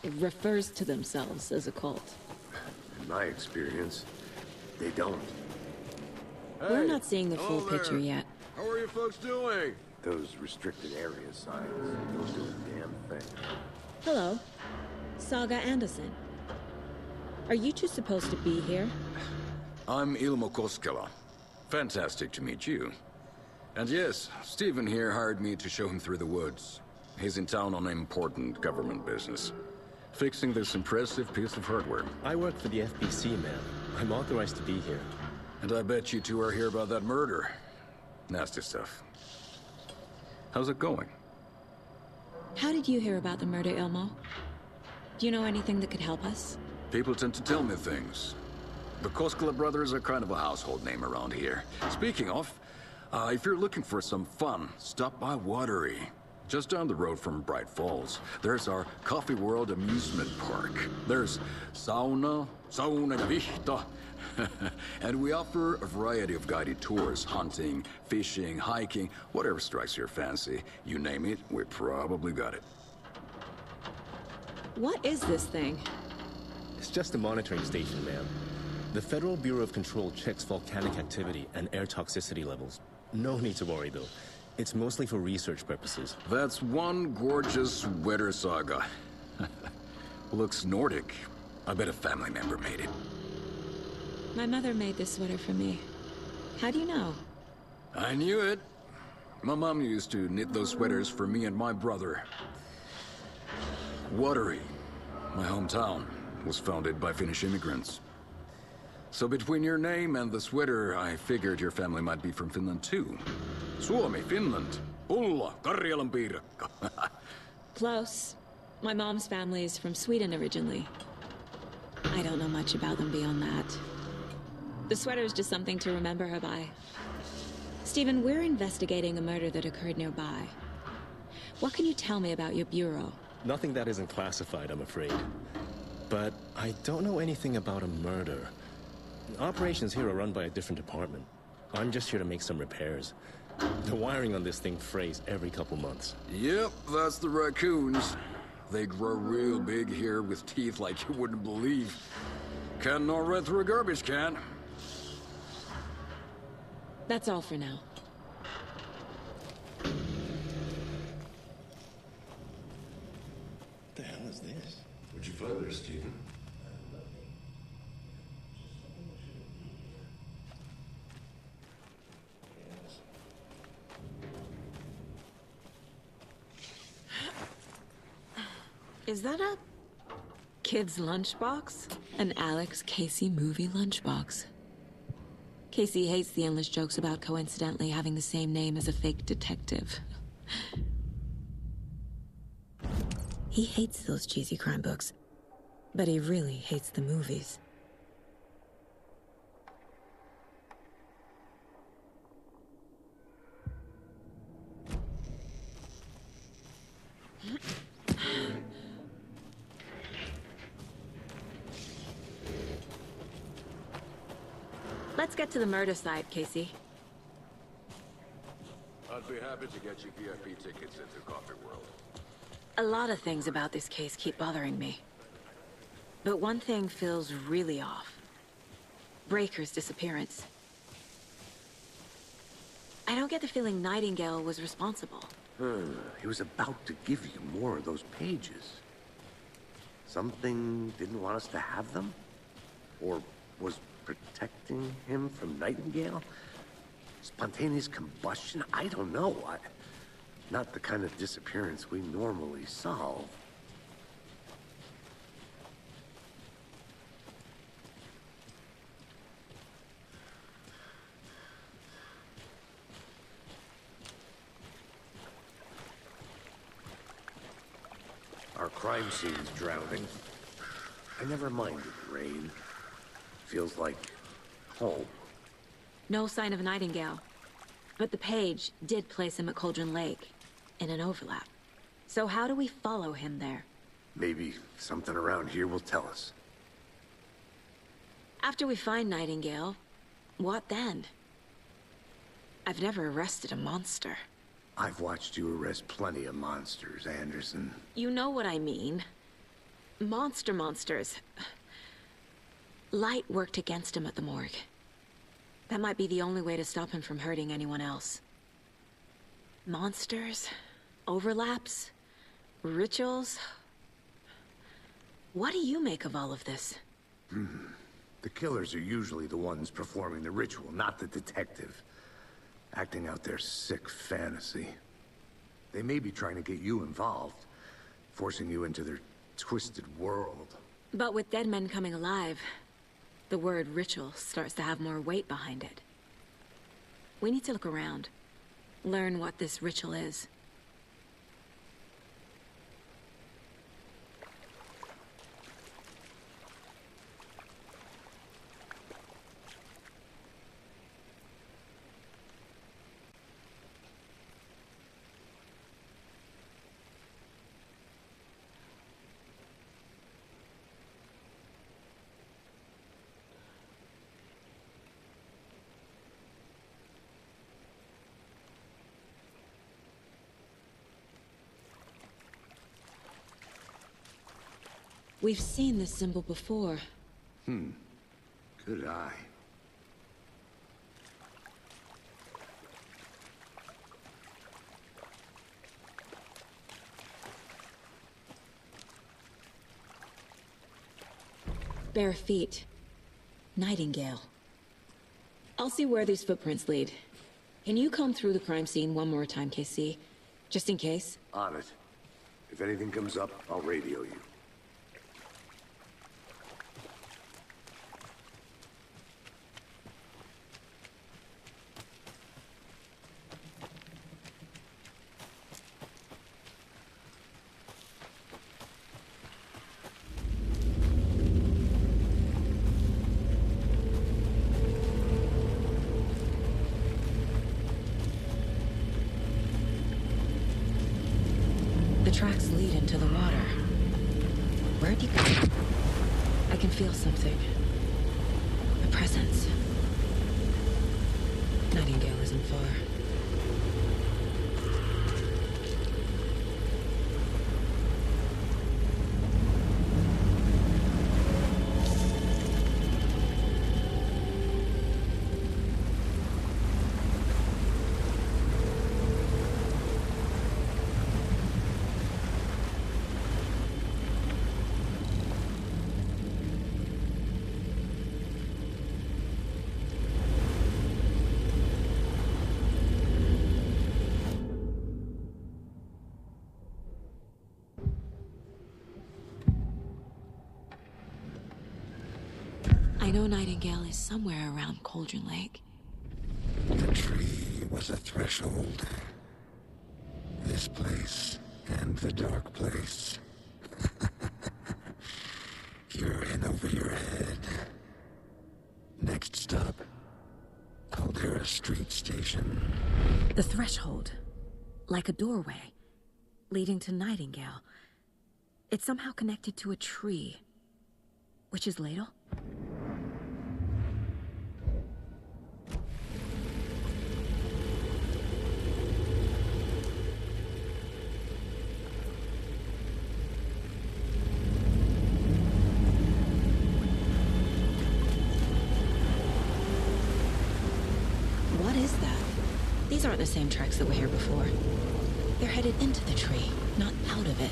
refers to themselves as a cult? In my experience, they don't. We're not seeing the full hello picture there. yet. How are you folks doing? Those restricted area signs don't do a damn thing. Hello. Saga Anderson. Are you two supposed to be here? I'm Ilmo Koskela. Fantastic to meet you. And yes, Stephen here hired me to show him through the woods. He's in town on important government business. Fixing this impressive piece of hardware. I work for the FBC, ma'am. I'm authorized to be here. And I bet you two are here about that murder. Nasty stuff. How's it going? How did you hear about the murder, Ilmo? Do you know anything that could help us? People tend to tell me things. The Koskela brothers are kind of a household name around here. Speaking of, if you're looking for some fun, stop by Watery. Just down the road from Bright Falls, there's our Coffee World amusement park. There's sauna vihta, and we offer a variety of guided tours, hunting, fishing, hiking, whatever strikes your fancy. You name it, we probably got it. What is this thing? It's just a monitoring station, ma'am. The Federal Bureau of Control checks volcanic activity and air toxicity levels. No need to worry, though. It's mostly for research purposes. That's one gorgeous weather saga. Looks Nordic. I bet a family member made it. My mother made this sweater for me. How do you know? I knew it. My mom used to knit those sweaters for me and my brother. Watery, my hometown, was founded by Finnish immigrants. So between your name and the sweater, I figured your family might be from Finland too. Suomi, Finland. Ulla, Karjalan piirakka. Close. My mom's family is from Sweden originally. I don't know much about them beyond that. The sweater is just something to remember her by. Stephen, we're investigating a murder that occurred nearby. What can you tell me about your bureau? Nothing that isn't classified, I'm afraid. But I don't know anything about a murder. Operations here are run by a different department. I'm just here to make some repairs. The wiring on this thing frays every couple months. Yep, that's the raccoons. They grow real big here with teeth like you wouldn't believe. Can't gnaw right through a garbage can. That's all for now. What the hell is this? What'd you find there, Stephen? Is that a kid's lunchbox? An Alex Casey movie lunchbox. Casey hates the endless jokes about coincidentally having the same name as a fake detective. He hates those cheesy crime books, but he really hates the movies. Let's get to the murder site, Casey. I'd be happy to get you VIP tickets into Coffee World. A lot of things about this case keep bothering me. But one thing feels really off. Breaker's disappearance. I don't get the feeling Nightingale was responsible. He was about to give you more of those pages. Something didn't want us to have them? Or was protecting him from Nightingale? Spontaneous combustion? I don't know. Not the kind of disappearance we normally solve. Our crime scene's drowning. I never minded rain. Feels like Oh. No sign of Nightingale. But the page did place him at Cauldron Lake, in an overlap. So how do we follow him there? Maybe something around here will tell us. After we find Nightingale, what then? I've never arrested a monster. I've watched you arrest plenty of monsters, Anderson. You know what I mean. Monsters. Light worked against him at the morgue. That might be the only way to stop him from hurting anyone else. Monsters? Overlaps? Rituals? What do you make of all of this? The killers are usually the ones performing the ritual, not the detective. Acting out their sick fantasy. They may be trying to get you involved, forcing you into their twisted world. But with dead men coming alive, the word ritual starts to have more weight behind it. We need to look around, learn what this ritual is. We've seen this symbol before. Good eye. Bare feet. Nightingale. I'll see where these footprints lead. Can you comb through the crime scene one more time, KC? Just in case? On it. If anything comes up, I'll radio you. The tracks lead into the water. Where'd you go? I can feel something. A presence. Nightingale isn't far. I know Nightingale is somewhere around Cauldron Lake. The tree was a threshold. This place and the dark place. You're in over your head. Next stop, Caldera Street Station. The threshold. Like a doorway. Leading to Nightingale. It's somehow connected to a tree. Witch's Ladle? What is that? These aren't the same tracks that were here before. They're headed into the tree, not out of it.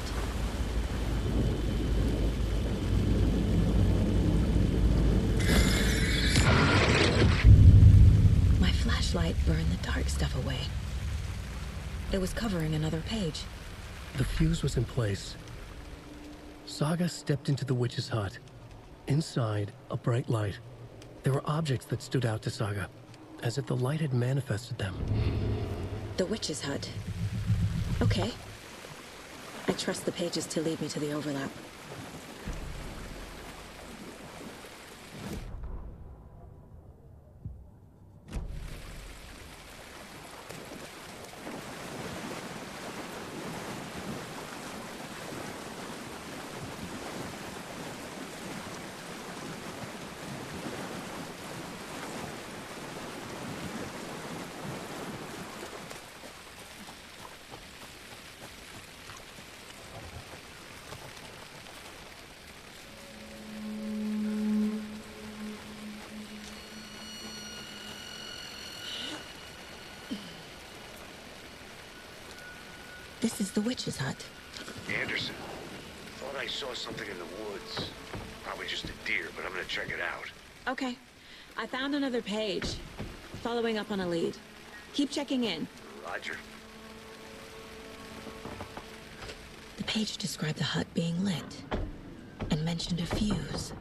My flashlight burned the dark stuff away. It was covering another page. The fuse was in place. Saga stepped into the witch's hut. Inside, a bright light. There were objects that stood out to Saga, as if the light had manifested them. The witch's hut. Okay. I trust the pages to lead me to the overlap. This is the witch's hut. Anderson, thought I saw something in the woods. Probably just a deer, but I'm gonna check it out. Okay. I found another page. Following up on a lead. Keep checking in. Roger. The page described the hut being lit and mentioned a fuse.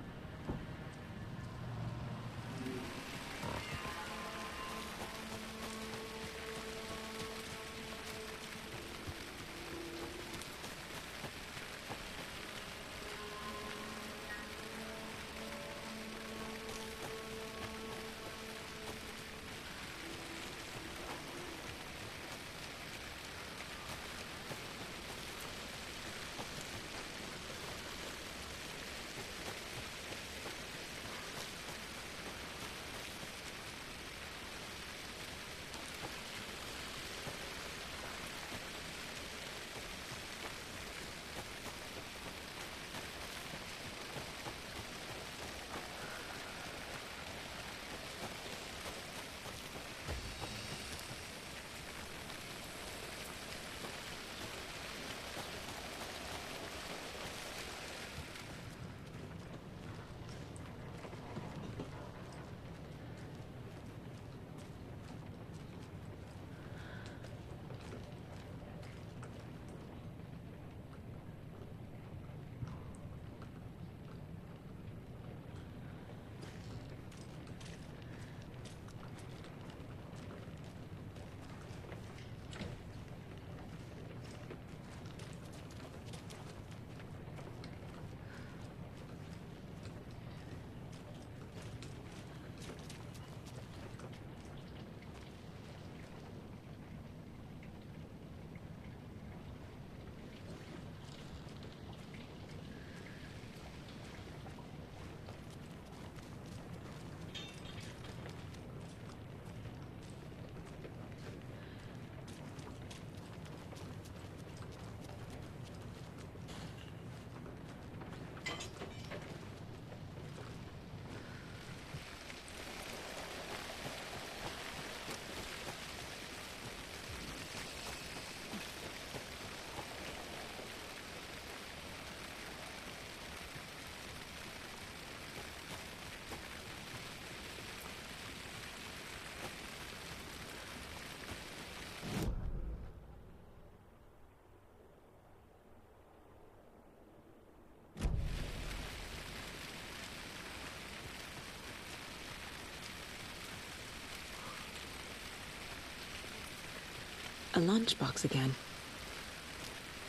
A lunchbox again.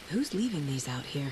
Who's leaving these out here?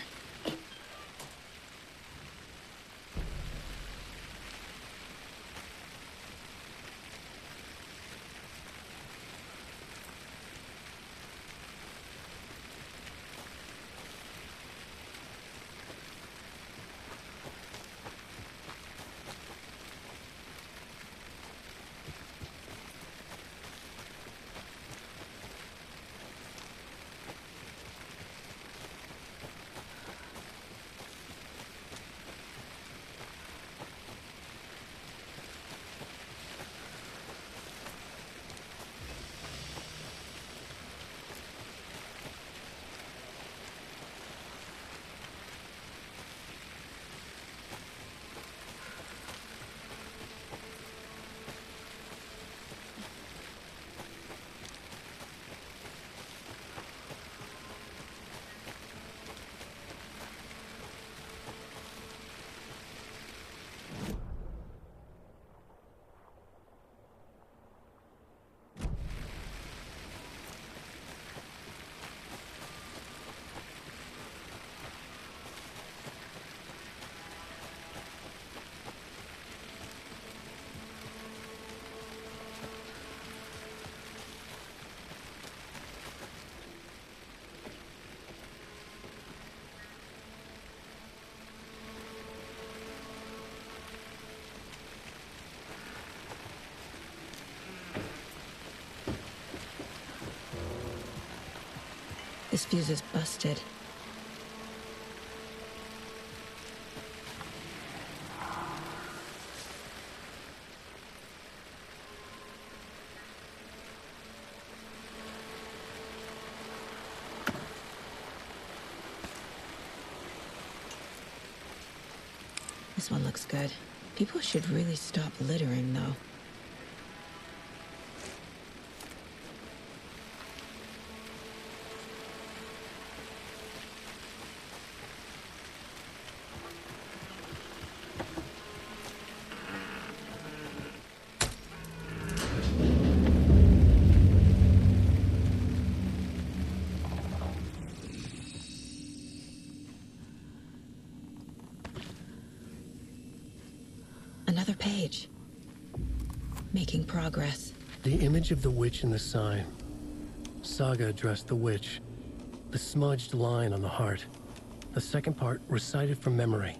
This fuse is busted. This one looks good. People should really stop littering, though. Another page. Making progress. The image of the witch in the sign. Saga addressed the witch. The smudged line on the heart. The second part recited from memory.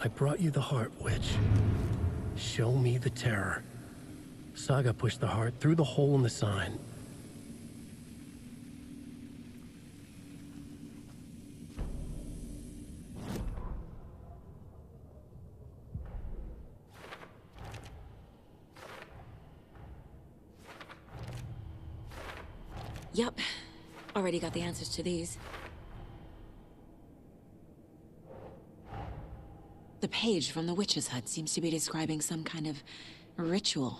I brought you the heart, witch. Show me the terror. Saga pushed the heart through the hole in the sign. Yup. Already got the answers to these. The page from the witch's hut seems to be describing some kind of ritual.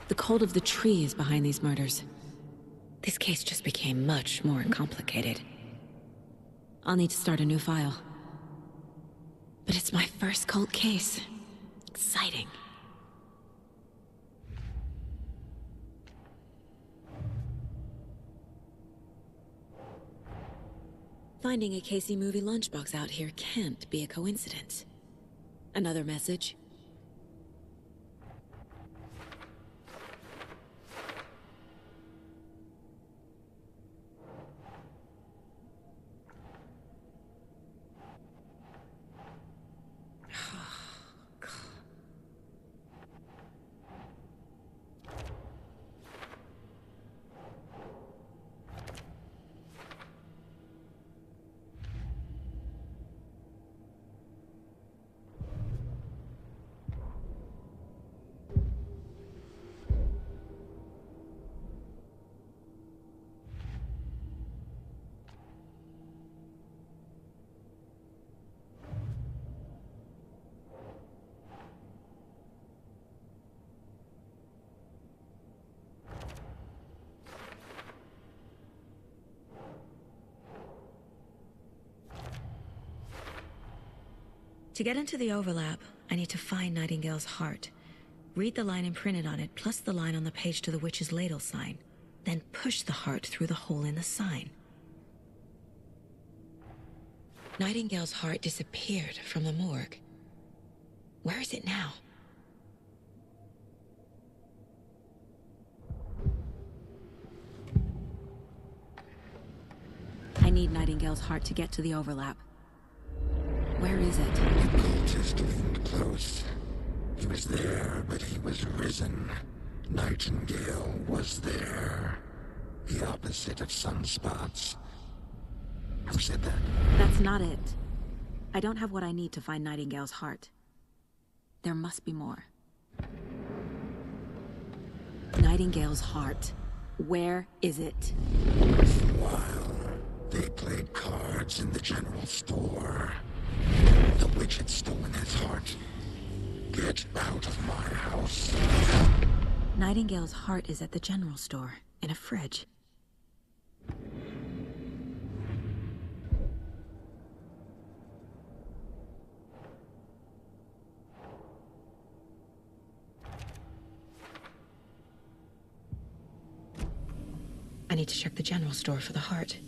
The cult of the tree is behind these murders. This case just became much more complicated. I'll need to start a new file. But it's my first cult case. Exciting. Finding a Casey movie lunchbox out here can't be a coincidence. Another message. To get into the overlap, I need to find Nightingale's heart. Read the line imprinted on it, plus the line on the page to the witch's ladle sign. Then push the heart through the hole in the sign. Nightingale's heart disappeared from the morgue. Where is it now? I need Nightingale's heart to get to the overlap. Where is it? The cultist leaned close. He was there, but he was risen. Nightingale was there. The opposite of sunspots. Who said that? That's not it. I don't have what I need to find Nightingale's heart. There must be more. Nightingale's heart. Where is it? While they played cards in the general store. The witch had stolen his heart. Get out of my house. Nightingale's heart is at the general store, in a fridge. I need to check the general store for the heart.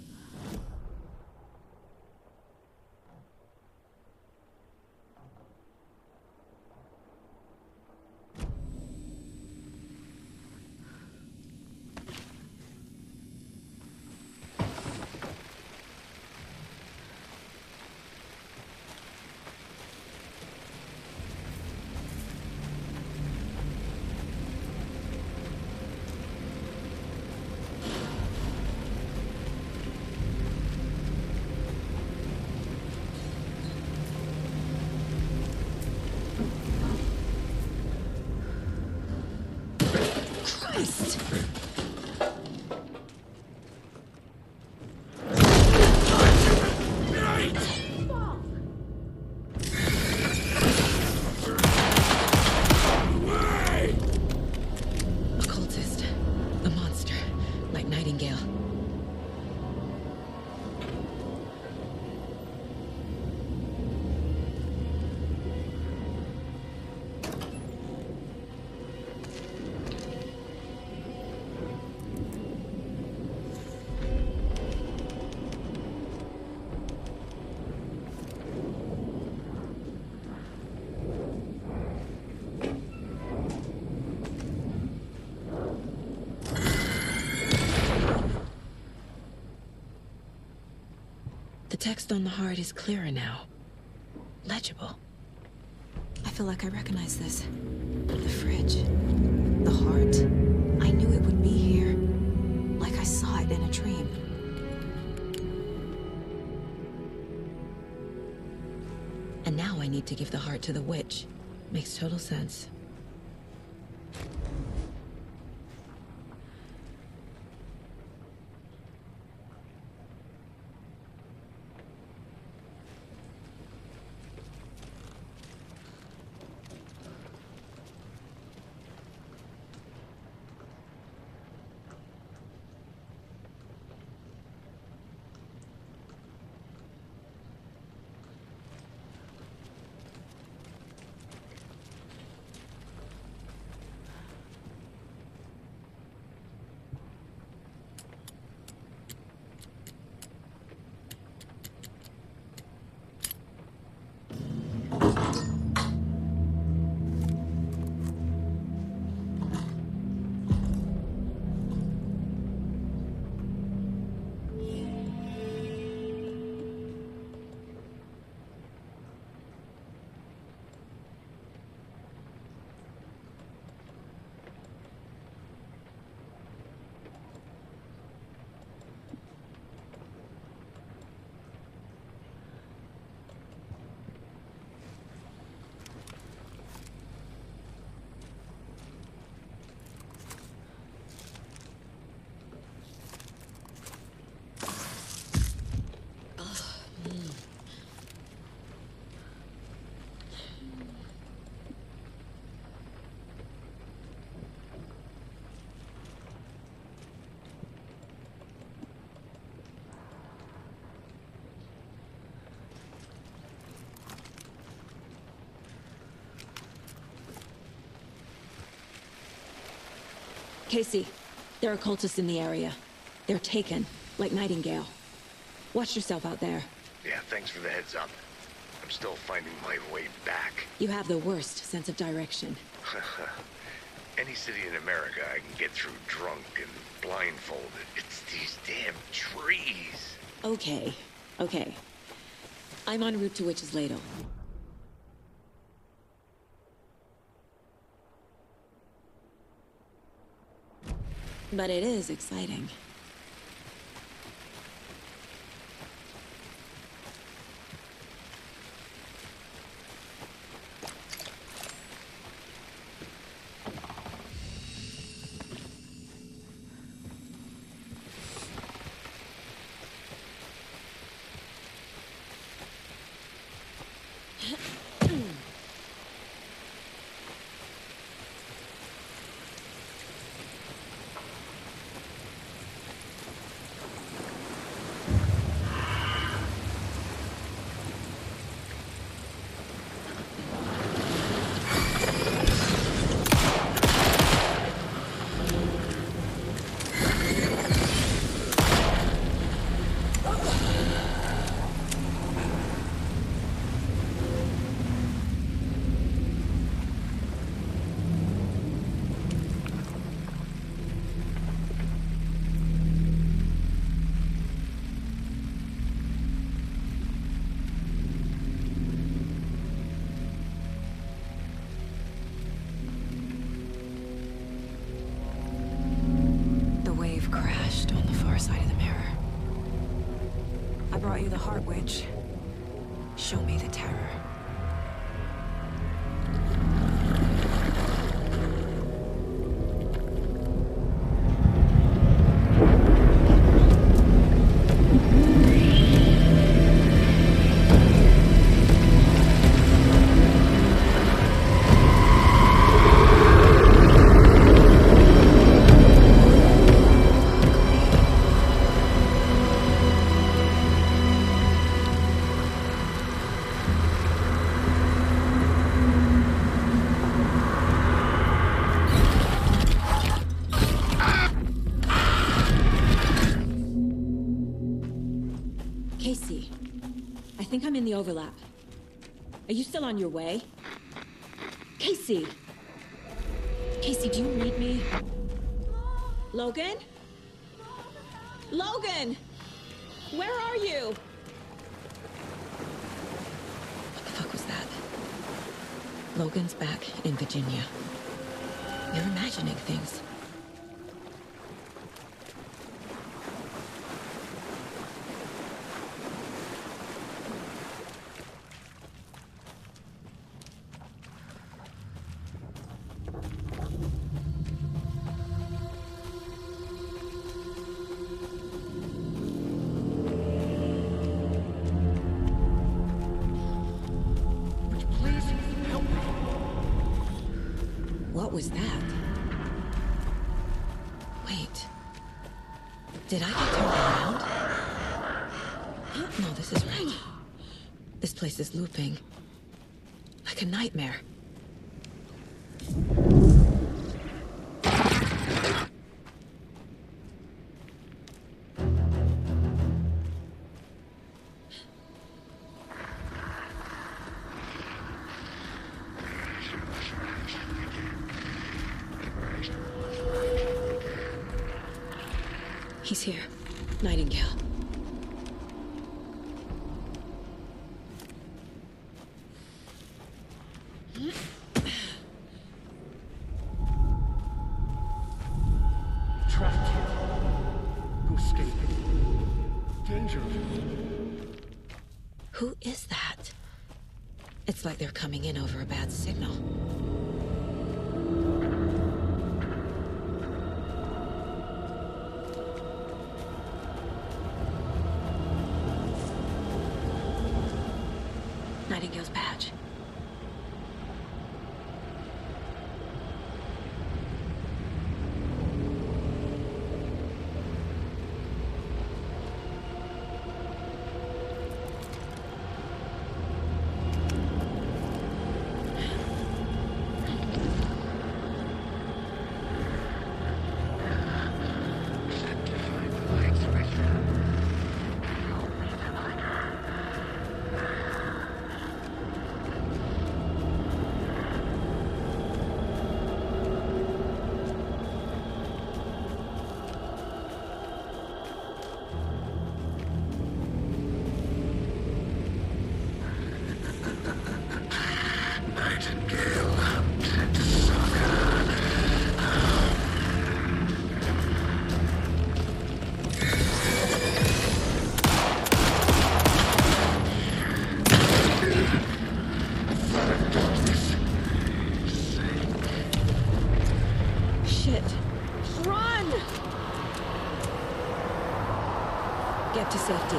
Christ! Occultist. A monster. Like Nightingale. The text on the heart is clearer now. Legible. I feel like I recognize this. The fridge. The heart. I knew it would be here. Like I saw it in a dream. And now I need to give the heart to the witch. Makes total sense. Casey, there are cultists in the area. They're taken, like Nightingale. Watch yourself out there. Yeah, thanks for the heads up. I'm still finding my way back. You have the worst sense of direction. Any city in America I can get through drunk and blindfolded. It's these damn trees. Okay, okay. I'm en route to Witch's Ladle. But it is exciting. Crashed on the far side of the mirror. I brought you the Heart Witch. Show me the terror. the overlap. Are you still on your way? Casey! Casey, do you read me? Logan? Logan! Where are you? What the fuck was that? Logan's back in Virginia. You're imagining things. What was that? Wait. Did I get turned around? No, this is right. This place is looping. Like a nightmare. He's here. Nightingale. Trapped here. No escaping. Danger. Who is that? It's like they're coming in over a bad signal. Nightingale's badge. Get to safety.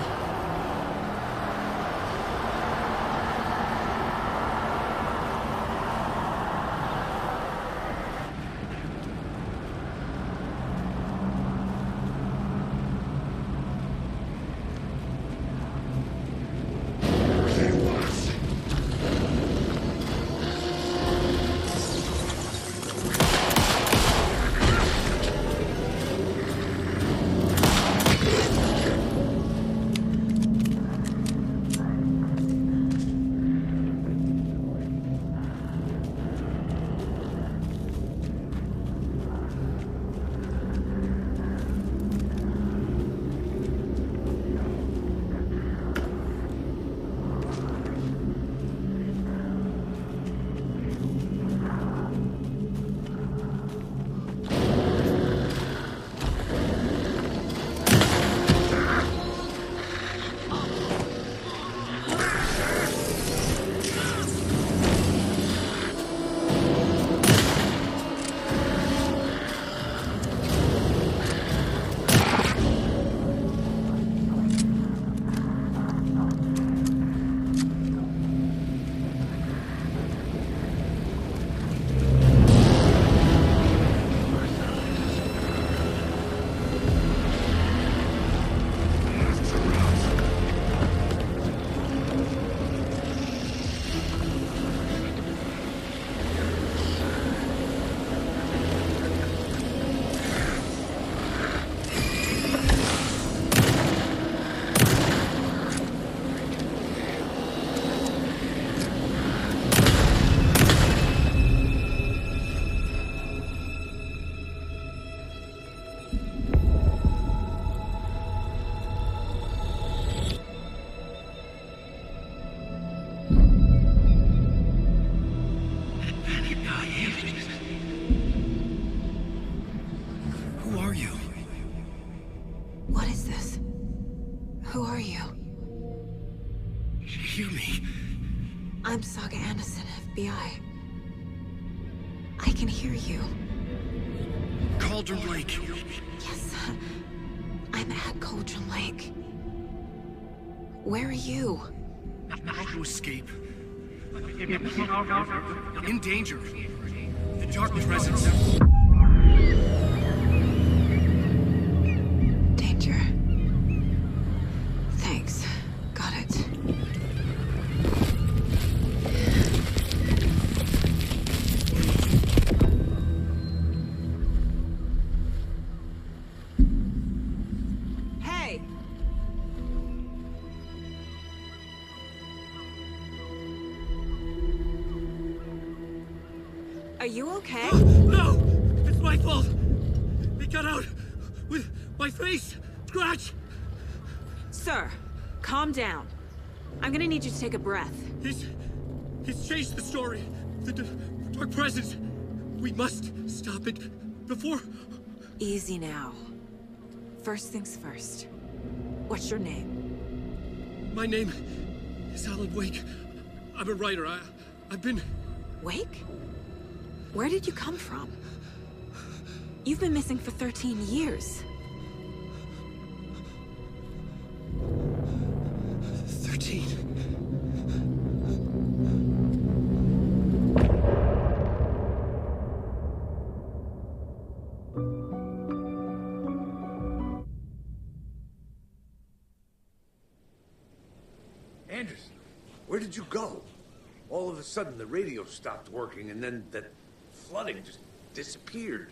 I'm Saga Anderson, FBI. I can hear you. Cauldron Lake. Yes, I'm at Cauldron Lake. Where are you? How to escape. In danger. The Dark Presence. Danger. Thanks. Got it. Hey! Are you okay? No! It's my fault! It got out with my face! Scratch! Sir, calm down. I'm gonna need you to take a breath. He's changed the story. The Dark Presence. We must stop it before... Easy now. First things first. What's your name? My name is Alan Wake. I'm a writer. I've been... Wake? Where did you come from? You've been missing for 13 years. 13. Anderson, where did you go? All of a sudden, the radio stopped working, and then that flooding just disappeared.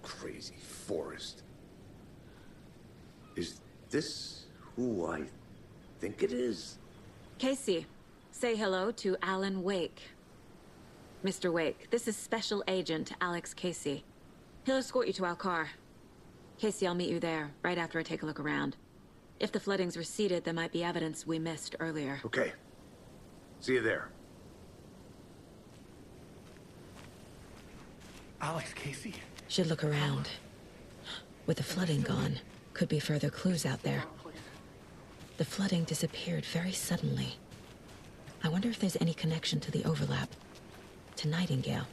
Crazy forest. Is this who I think it is? Casey, say hello to Alan Wake. Mr. Wake, this is Special Agent Alex Casey. He'll escort you to our car. Casey, I'll meet you there, right after I take a look around. If the flooding's receded, there might be evidence we missed earlier. Okay. See you there. Alex Casey? Should look around. With the flooding gone, could be further clues out there. The flooding disappeared very suddenly. I wonder if there's any connection to the overlap. To Nightingale.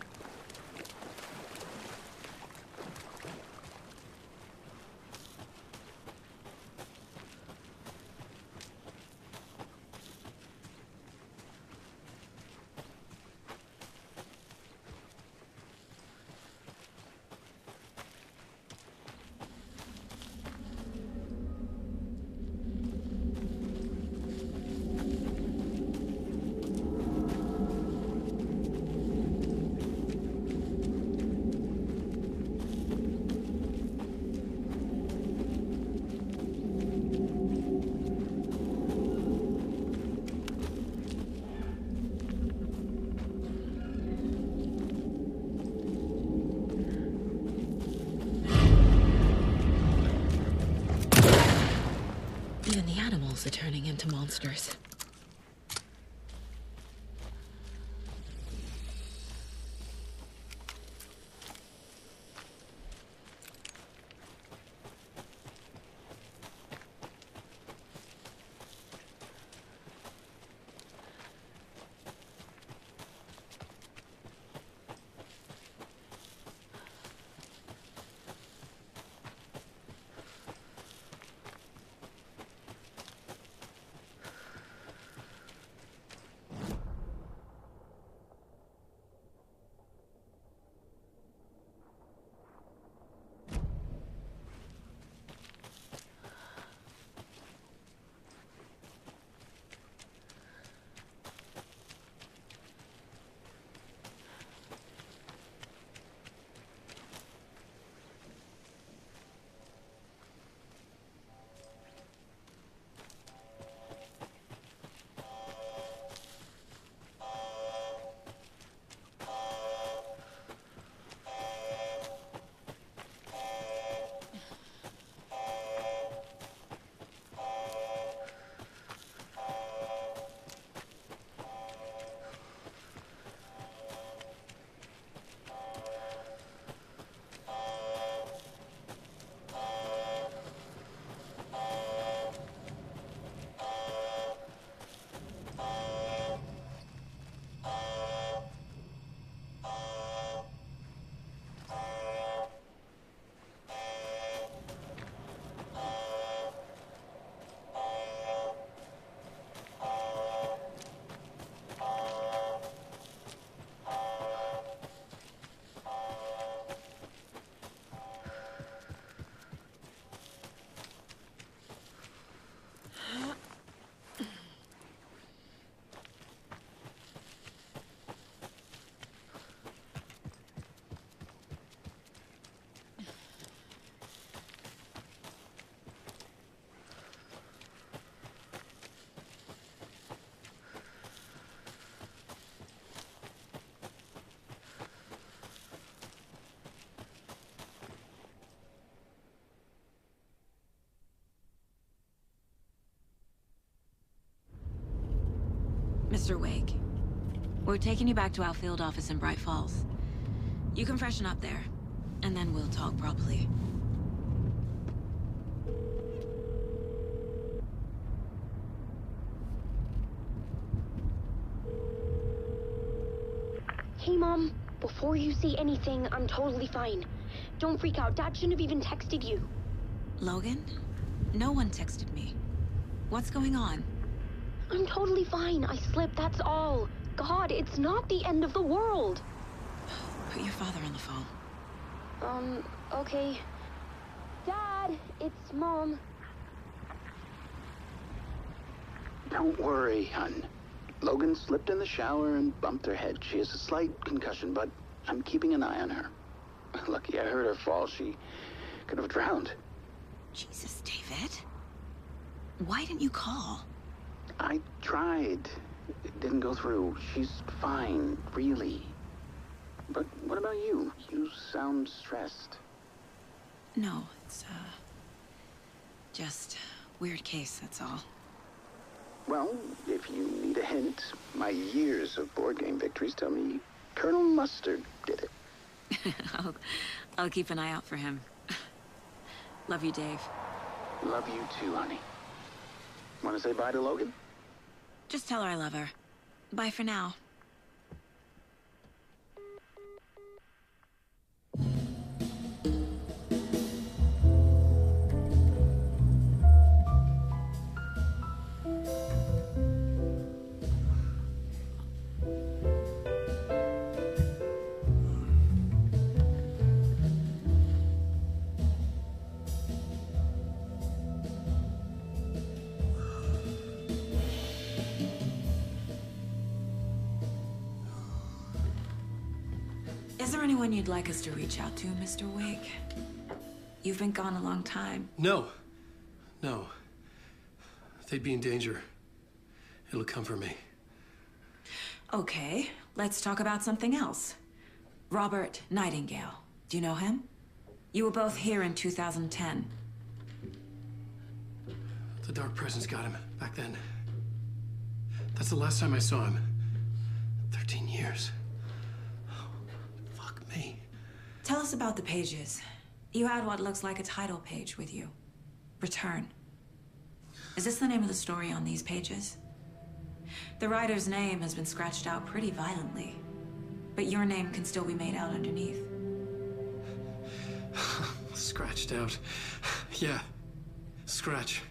Even the animals are turning into monsters. Mr. Wake, we're taking you back to our field office in Bright Falls. You can freshen up there, and then we'll talk properly. Hey, Mom. Before you say anything, I'm totally fine. Don't freak out. Dad shouldn't have even texted you. Logan? No one texted me. What's going on? I'm totally fine. I slipped, that's all. God, it's not the end of the world. Put your father on the phone. Okay. Dad, it's Mom. Don't worry, hon. Logan slipped in the shower and bumped her head. She has a slight concussion, but I'm keeping an eye on her. Lucky I heard her fall. She could have drowned. Jesus, David. Why didn't you call? I tried. It didn't go through. She's fine, really. But what about you? You sound stressed. No, it's, just weird case, that's all. Well, if you need a hint, my years of board game victories tell me Colonel Mustard did it. I'll keep an eye out for him. Love you, Dave. Love you too, honey. Want to say bye to Logan? Just tell her I love her. Bye for now. Is there anyone you'd like us to reach out to, Mr. Wake? You've been gone a long time. No. No. They'd be in danger. It'll come for me. Okay, let's talk about something else. Robert Nightingale. Do you know him? You were both here in 2010. The Dark Presence got him back then. That's the last time I saw him. 13 years. Me. Tell us about the pages. You had what looks like a title page with you. Return. Is this the name of the story on these pages? The writer's name has been scratched out pretty violently, but your name can still be made out underneath. Scratched out. Yeah. Scratch.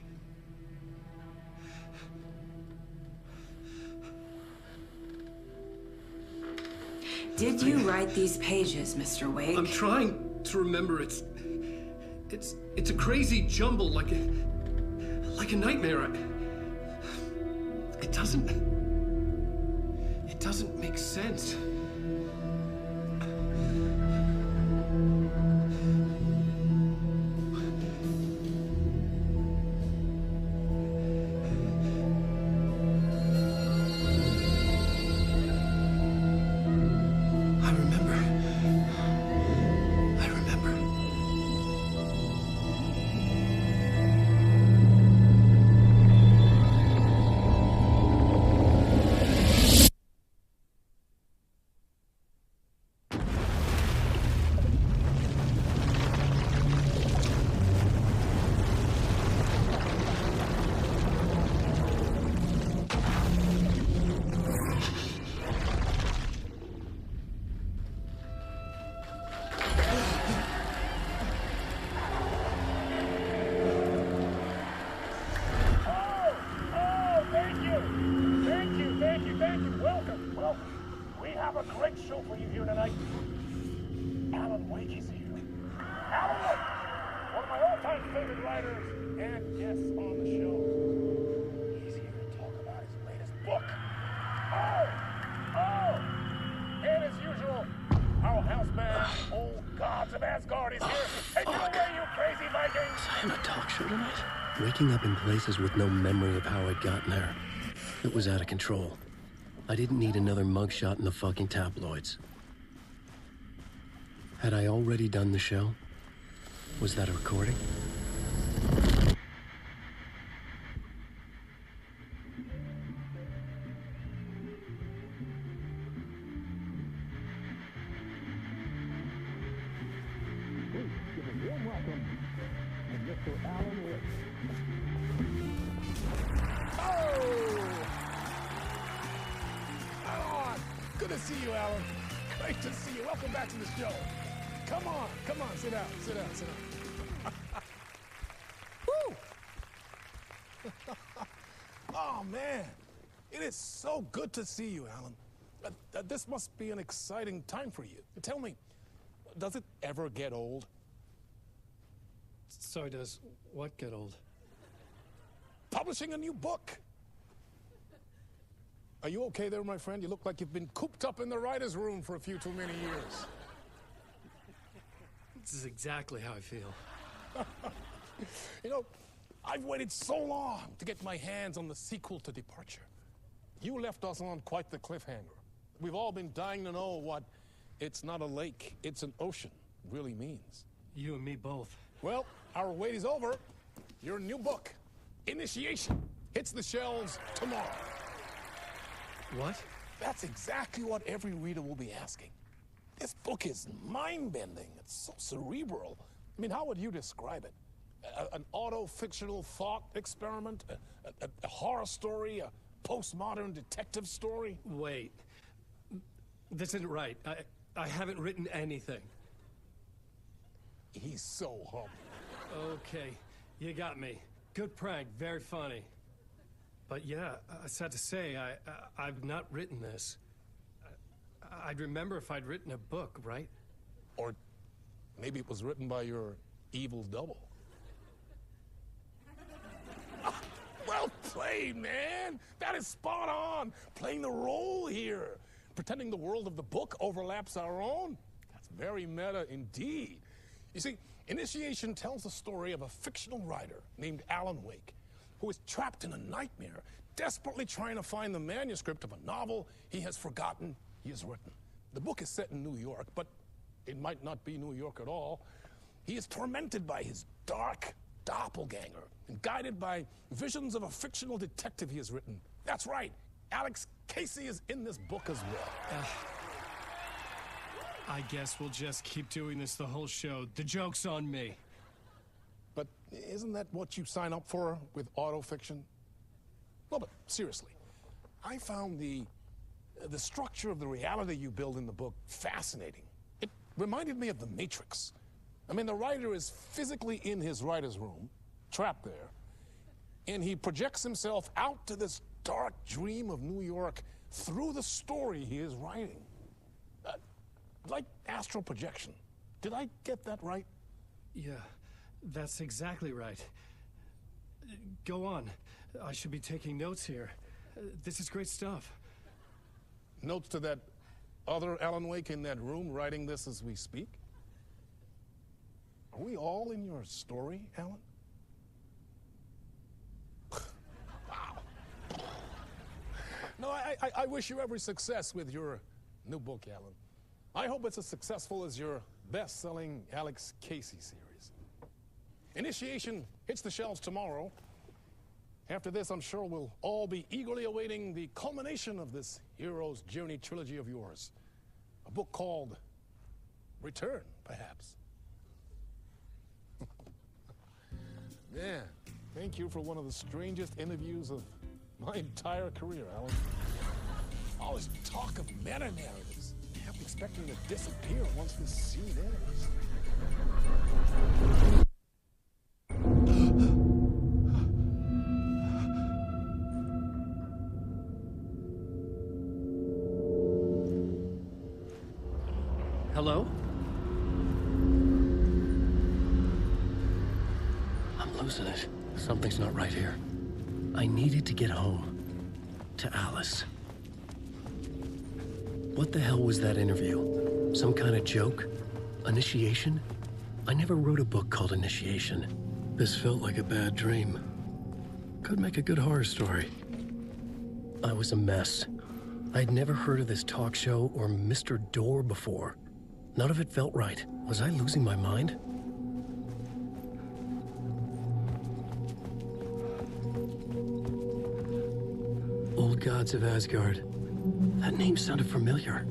Did you write these pages, Mr. Wake? I'm trying to remember. It's a crazy jumble, like a nightmare. It doesn't make sense. Waking up in places with no memory of how I'd gotten there. It was out of control. I didn't need another mugshot in the fucking tabloids. Had I already done the show? Was that a recording? a warm welcome to Mr. Alan Wake. Oh! Alan! Good to see you, Alan. Great to see you. Welcome back to the show. Come on, sit down, sit down. Woo! Oh, man. It is so good to see you, Alan. This must be an exciting time for you. Tell me, does it ever get old? So does what get old? Publishing a new book. Are you okay there, my friend? You look like you've been cooped up in the writer's room for a few too many years. This is exactly how I feel. You know, I've waited so long to get my hands on the sequel to Departure. You left us on quite the cliffhanger. We've all been dying to know what "it's not a lake, it's an ocean" really means. You and me both. Well, our wait is over. Your new book, Initiation, hits the shelves tomorrow. What? That's exactly what every reader will be asking. This book is mind-bending. It's so cerebral. I mean, how would you describe it? An auto-fictional thought experiment? A horror story? A postmodern detective story? Wait. This isn't right. I haven't written anything. He's so humble. Okay, you got me. Good prank, very funny. But yeah, sad to say, I've not written this. I'd remember if I'd written a book, right? Or maybe it was written by your evil double. Well played, man! That is spot on! Playing the role here. Pretending the world of the book overlaps our own. That's very meta indeed. You see, Initiation tells the story of a fictional writer named Alan Wake, who is trapped in a nightmare, desperately trying to find the manuscript of a novel he has forgotten he has written. The book is set in New York, but it might not be New York at all. He is tormented by his dark doppelganger and guided by visions of a fictional detective he has written. That's right, Alex Casey is in this book as well. I guess we'll just keep doing this the whole show. The joke's on me. But isn't that what you sign up for with autofiction? No, but seriously, I found the structure of the reality you build in the book fascinating. It reminded me of The Matrix. I mean, the writer is physically in his writer's room, trapped there, and he projects himself out to this dark dream of New York through the story he is writing. Like astral projection. Did I get that right? Yeah, that's exactly right. Go on. I should be taking notes here. This is great stuff. Notes to that other Alan Wake in that room writing this as we speak? Are we all in your story, Alan? Wow. No, I wish you every success with your new book, Alan. I hope it's as successful as your best-selling Alex Casey series. Initiation hits the shelves tomorrow. After this, I'm sure we'll all be eagerly awaiting the culmination of this hero's journey trilogy of yours. A book called Return, perhaps. Man, thank you for one of the strangest interviews of my entire career, Alan. All this talk of meta-narratives. I'm expecting to disappear once this scene ends. Hello? I'm losing it. Something's not right here. I needed to get home. To Alice. What the hell was that interview? Some kind of joke? Initiation? I never wrote a book called Initiation. This felt like a bad dream. Could make a good horror story. I was a mess. I'd never heard of this talk show or Mr. Door before. None of it felt right. Was I losing my mind? Old Gods of Asgard. That name sounded familiar.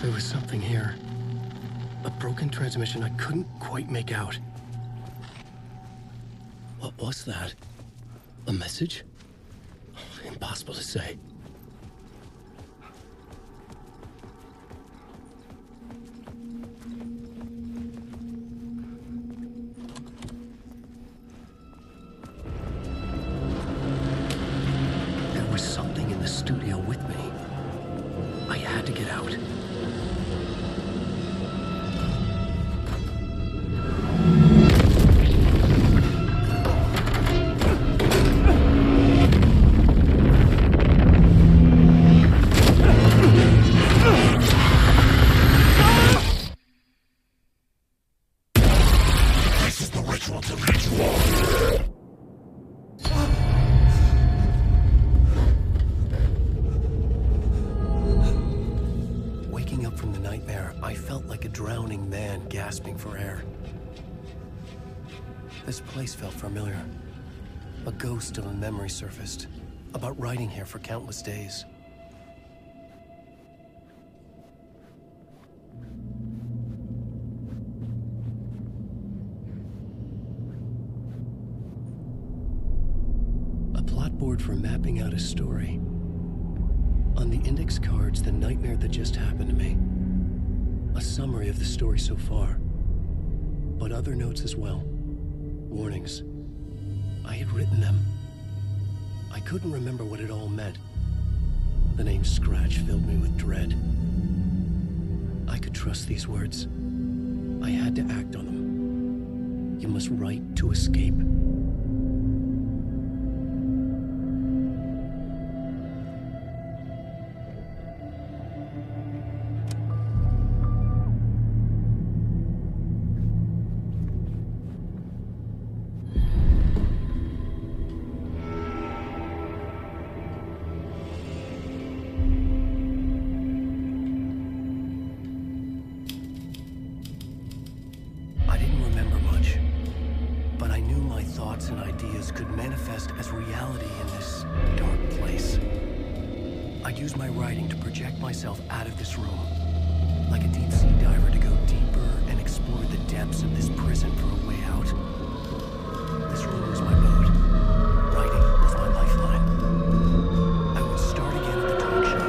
There was something here. A broken transmission I couldn't quite make out. What was that? A message? Impossible to say. There was something in the studio with me. I had to get out. Waking up from the nightmare, I felt like a drowning man gasping for air. This place felt familiar. A ghost of a memory surfaced, about riding here for countless days. A plot board for mapping out a story. On the index cards, the nightmare that just happened to me. A summary of the story so far. But other notes as well. Warnings. I had written them. I couldn't remember what it all meant. The name Scratch filled me with dread. I could trust these words. I had to act on them. You must write to escape. I didn't remember much, but I knew my thoughts and ideas could manifest as reality in this dark place. I'd use my writing to project myself out of this room, like a deep-sea diver to go deeper and explore the depths of this prison for a way out. This room was my boat. Writing was my lifeline. I would start again at the talk show.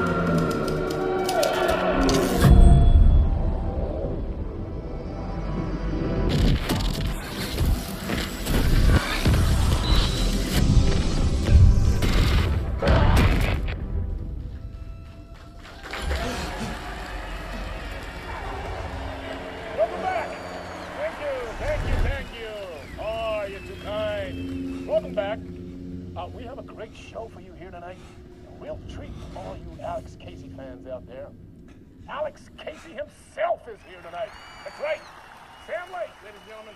Welcome back! Thank you! Oh, you're too kind. Welcome back. We have a great show for you here tonight. A real treat for all you Alex Casey fans out there. Alex Casey himself is here tonight. That's right. Sam Lake, ladies and gentlemen.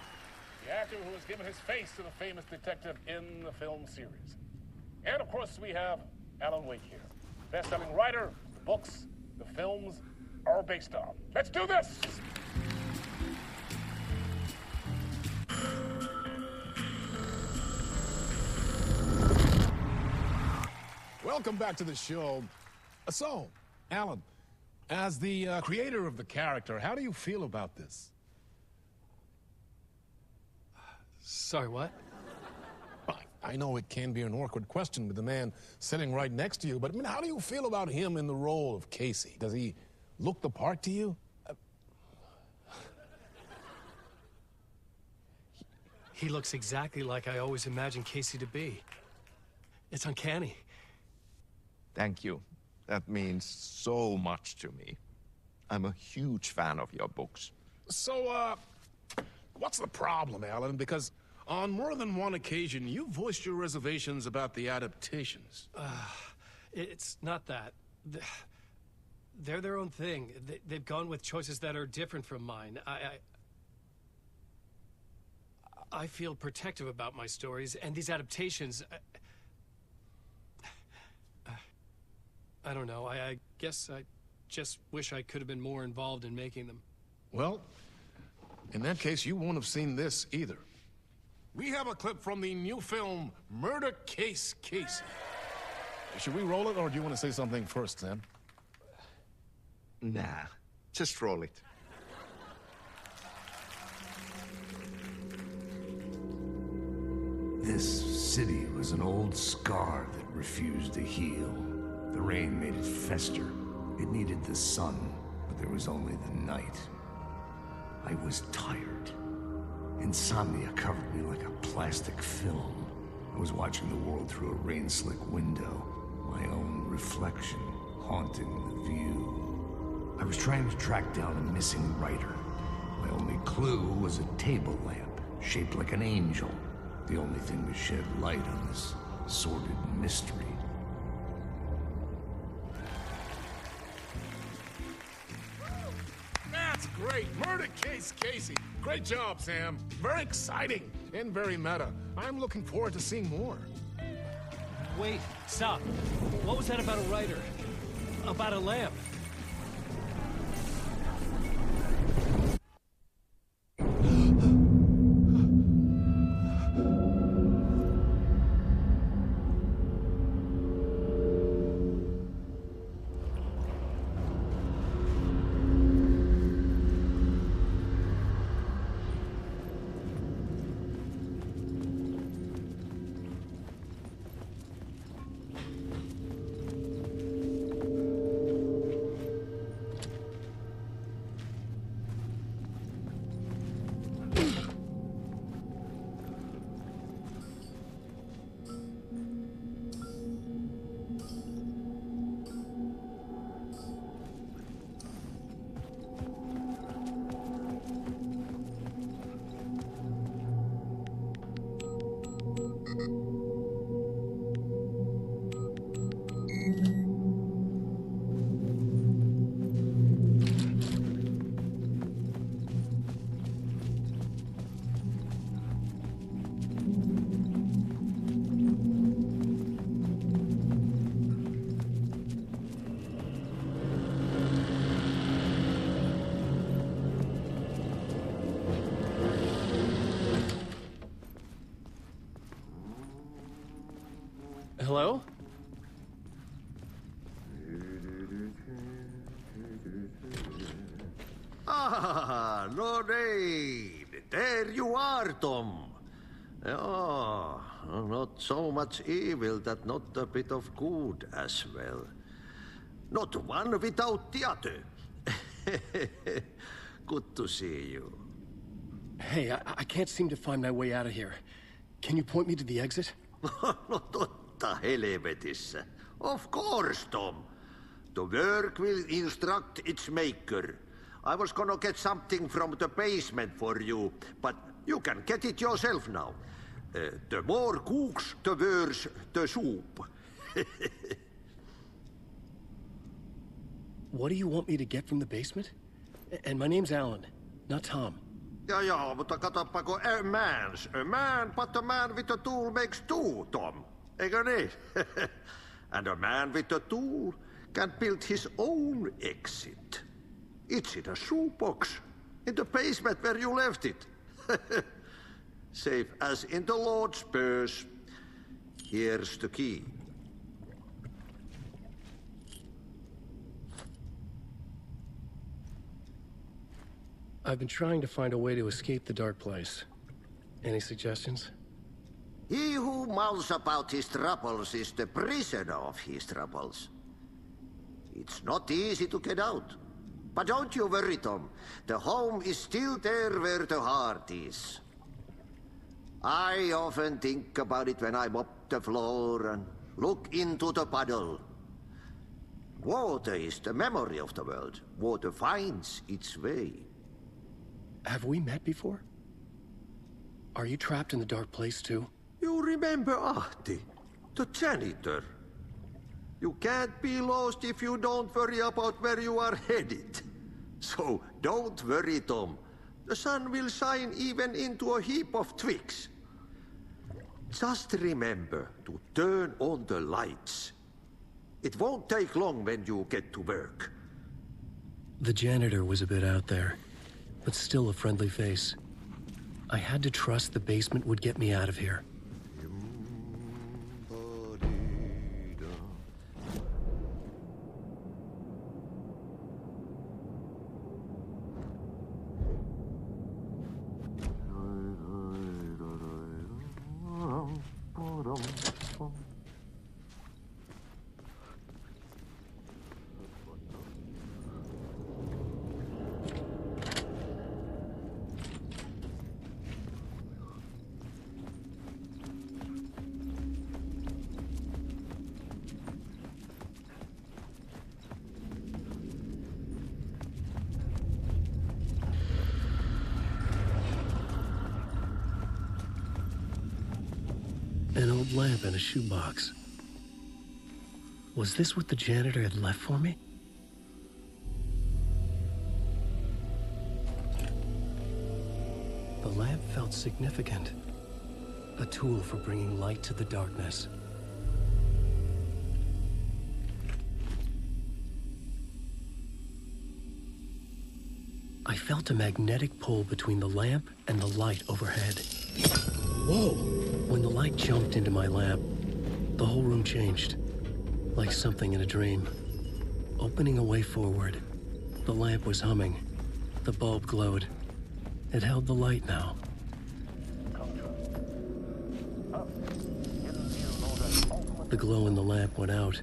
The actor who has given his face to the famous detective in the film series. And of course, we have Alan Wake here. Best-selling writer, the books, the films are based on. Let's do this! Welcome back to the show. So, Alan, as the creator of the character, how do you feel about this? Sorry, what? I know it can be an awkward question with the man sitting right next to you, but I mean, how do you feel about him in the role of Casey? Does he look the part to you? He looks exactly like I always imagined Casey to be. It's uncanny. Thank you. That means so much to me. I'm a huge fan of your books. So, what's the problem, Alan? Because on more than one occasion, you voiced your reservations about the adaptations. It's not that. They're their own thing. They've gone with choices that are different from mine. I feel protective about my stories, and these adaptations... I don't know. I guess I just wish I could have been more involved in making them. Well, in that case, you won't have seen this either. We have a clip from the new film, Murder Case Casey. Should we roll it, or do you want to say something first, Sam? Nah. Just roll it. This city was an old scar that refused to heal. The rain made it fester. It needed the sun, but there was only the night. I was tired. Insomnia covered me like a plastic film. I was watching the world through a rain-slick window, my own reflection haunting the view. I was trying to track down a missing writer. My only clue was a table lamp, shaped like an angel. The only thing to shed light on this sordid mystery. That's great. Murder case, Casey. Great job, Sam. Very exciting and very meta. I'm looking forward to seeing more. Wait, stop. What was that about a writer? About a lamp? Hello? Ah, Lorraine! There you are, Tom. Oh, not so much evil that not a bit of good as well. Not one without the other. Good to see you. Hey, I can't seem to find my way out of here. Can you point me to the exit? Totta helvetissä. Of course, Tom. The work will instruct its maker. I was gonna get something from the basement for you, but you can get it yourself now. The more cooks, the worse the soup. What do you want me to get from the basement? And my name's Alan, not Tom. Ja, mutta katoppa, a man, but a man with a tool makes two, Tom. Eikö niin? And a man with a tool can build his own exit. It's in a shoebox, in the basement where you left it. Safe as in the Lord's purse. Here's the key. I've been trying to find a way to escape the dark place. Any suggestions? He who mulls about his troubles is the prisoner of his troubles. It's not easy to get out. But don't you worry, Tom. The home is still there where the heart is. I often think about it when I mop the floor and look into the puddle. Water is the memory of the world. Water finds its way. Have we met before? Are you trapped in the dark place too? You remember Ahti, the janitor. You can't be lost if you don't worry about where you are headed. So don't worry, Tom. The sun will shine even into a heap of twigs. Just remember to turn on the lights. It won't take long when you get to work. The janitor was a bit out there, but still a friendly face. I had to trust the basement would get me out of here. An old lamp in a shoebox. Was this what the janitor had left for me? The lamp felt significant. A tool for bringing light to the darkness. I felt a magnetic pull between the lamp and the light overhead. Whoa! When the light jumped into my lamp, the whole room changed. Like something in a dream. Opening a way forward. The lamp was humming. The bulb glowed. It held the light now. The glow in the lamp went out,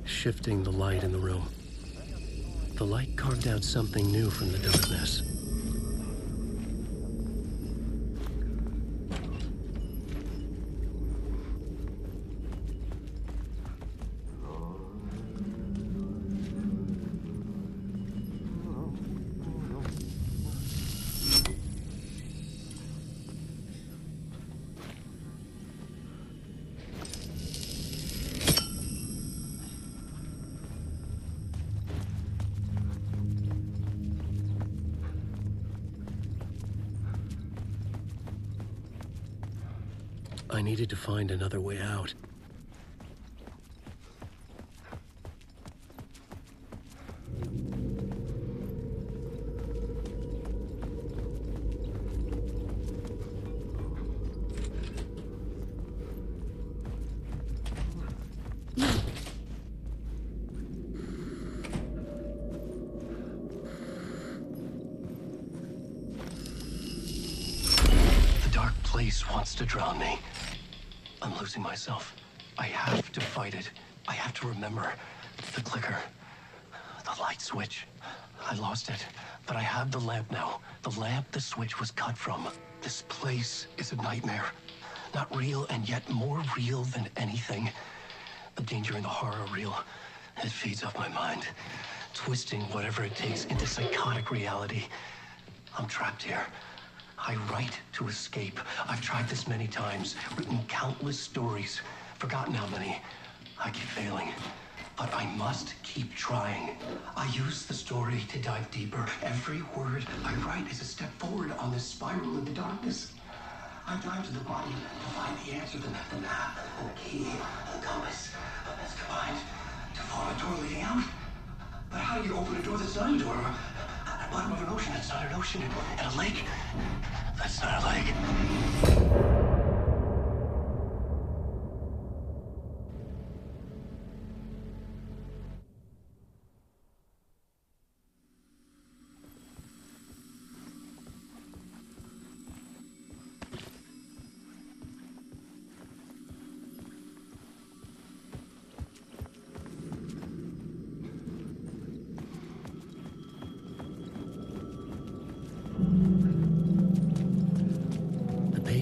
shifting the light in the room. The light carved out something new from the darkness. I needed to find another way out. The dark place wants to drown me. I'm losing myself. I have to fight it. I have to remember. The clicker. The light switch. I lost it. But I have the lamp now. The lamp the switch was cut from. This place is a nightmare. Not real, and yet more real than anything. The danger and the horror real. It feeds off my mind. Twisting whatever it takes into psychotic reality. I'm trapped here. I write to escape. I've tried this many times, written countless stories, forgotten how many. I keep failing, but I must keep trying. I use the story to dive deeper. Every word I write is a step forward on this spiral in the darkness. I dive to the body to find the answer, the map, and the key, the compass. That's combined to form a door leading out. But how do you open a door that's not a door? At the bottom of an ocean, that's not an ocean. And a lake, that's not a lake.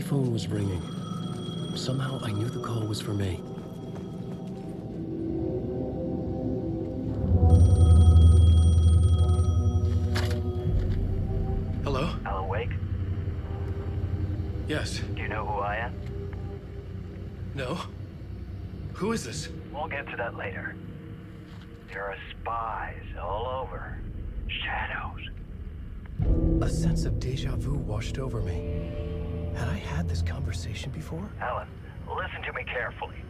Phone was ringing. Somehow I knew the call was for me. Hello? Alan Wake? Yes. Do you know who I am? No. Who is this? We'll get to that later. There are spies all over. Shadows. A sense of deja vu washed over me. Had I had this conversation before? Alan, listen to me carefully.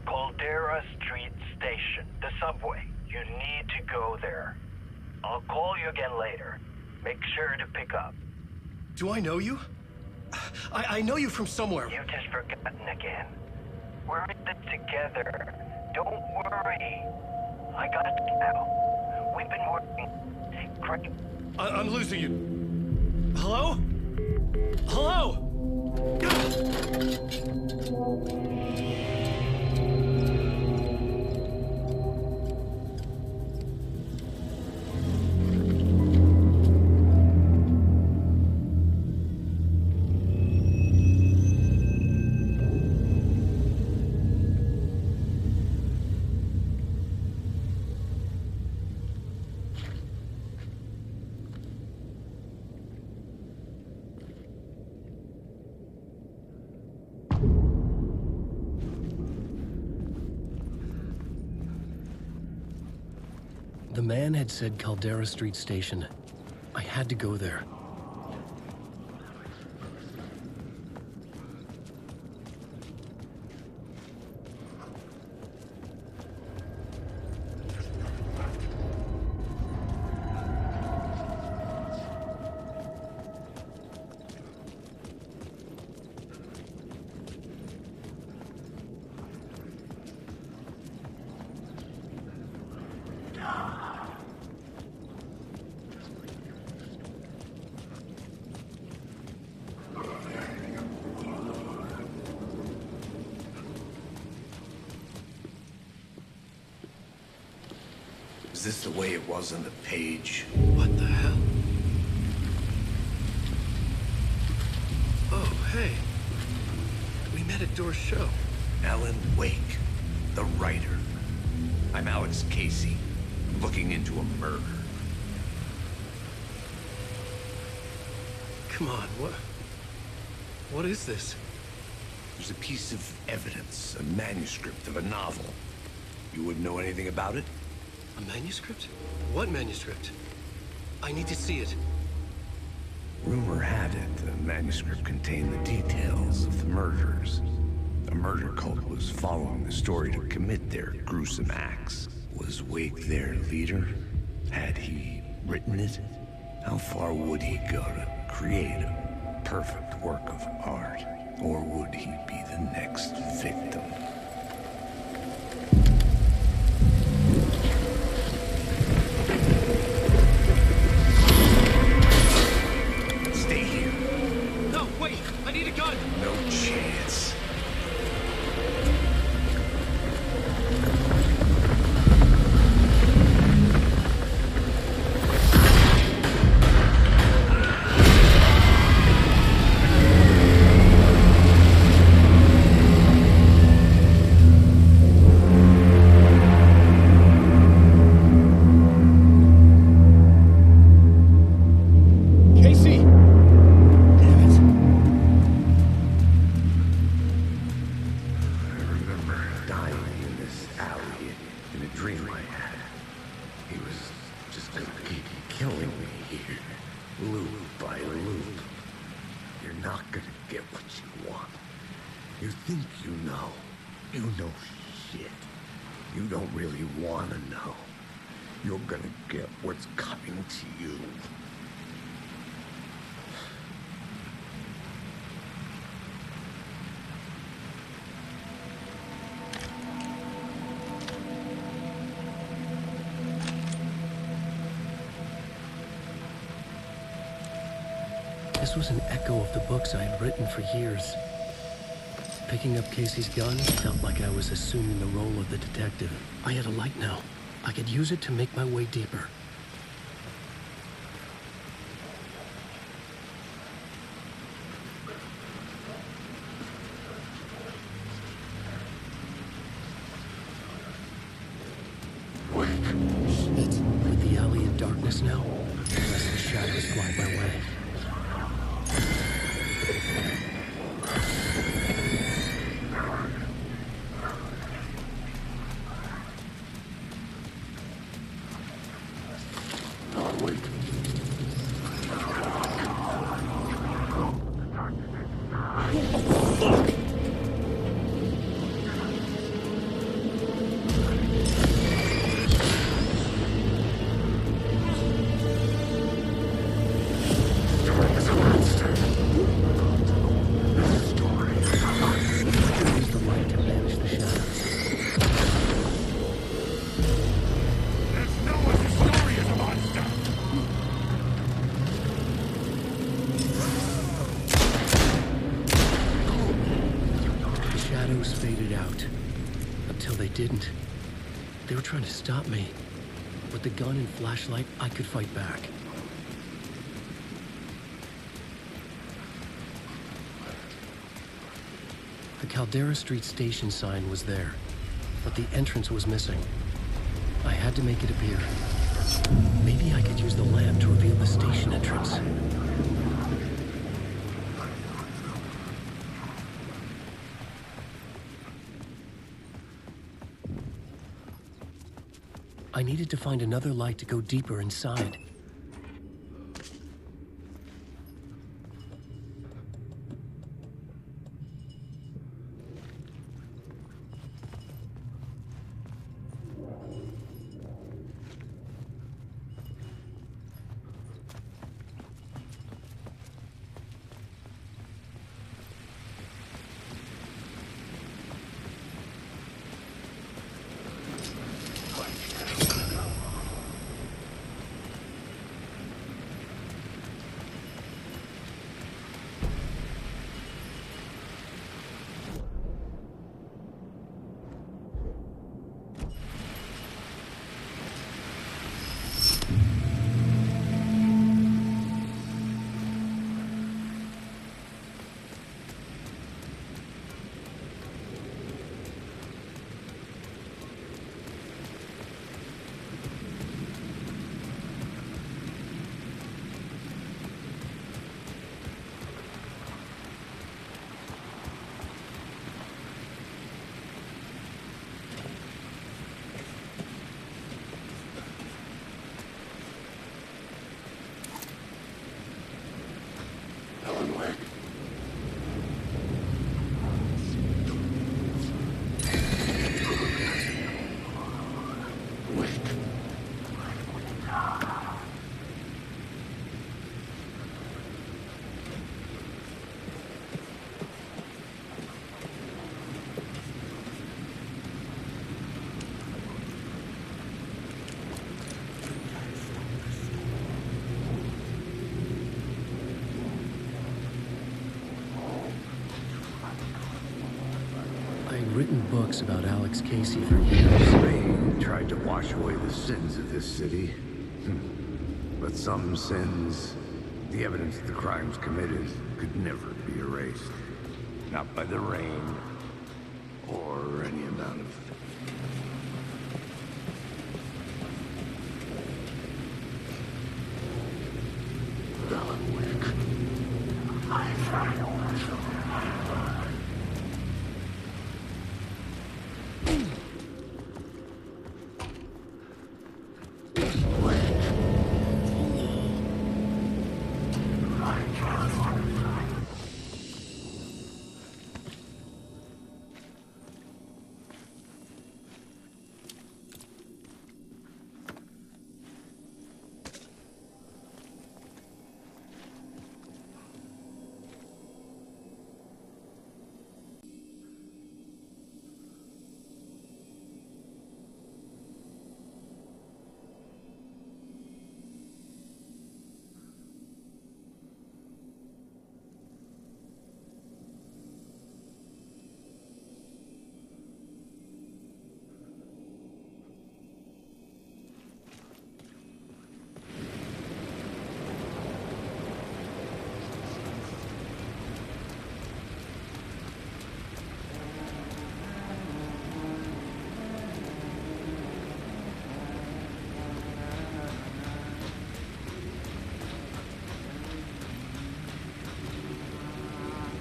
Caldera Street Station, the subway. You need to go there. I'll call you again later. Make sure to pick up. Do I know you? I know you from somewhere. You've just forgotten again. We're in it together. Don't worry. I got you now. We've been working great. I'm losing you. Hello? Hello? man had said Caldera Street Station. I had to go there. Is this the way it was on the page? What the hell? Oh, hey. We met at Door's show. Alan Wake, the writer. I'm Alex Casey, looking into a murder. Come on, what is this? There's a piece of evidence, a manuscript of a novel. You wouldn't know anything about it? A manuscript? What manuscript? I need to see it. Rumor had it the manuscript contained the details of the murders. A murder cult was following the story to commit their gruesome acts. Was Wake their leader? Had he written it? How far would he go to create a perfect work of art? Or would he be the next victim? Stay here. No, wait! I need a gun! No chance. This was an echo of the books I had written for years. Picking up Casey's gun felt like I was assuming the role of the detective. I had a light now. I could use it to make my way deeper. With the alley in darkness now, lest the shadows blind my way. Didn't. They were trying to stop me. With the gun and flashlight, I could fight back. The Caldera Street Station sign was there, but the entrance was missing. I had to make it appear. Maybe I could use the lamp to reveal the station entrance. I needed to find another light to go deeper inside. Written books about Alex Casey for years. Rain tried to wash away the sins of this city. But some sins, the evidence of the crimes committed, could never be erased. Not by the rain, or any amount of... Alan Wake. I found you.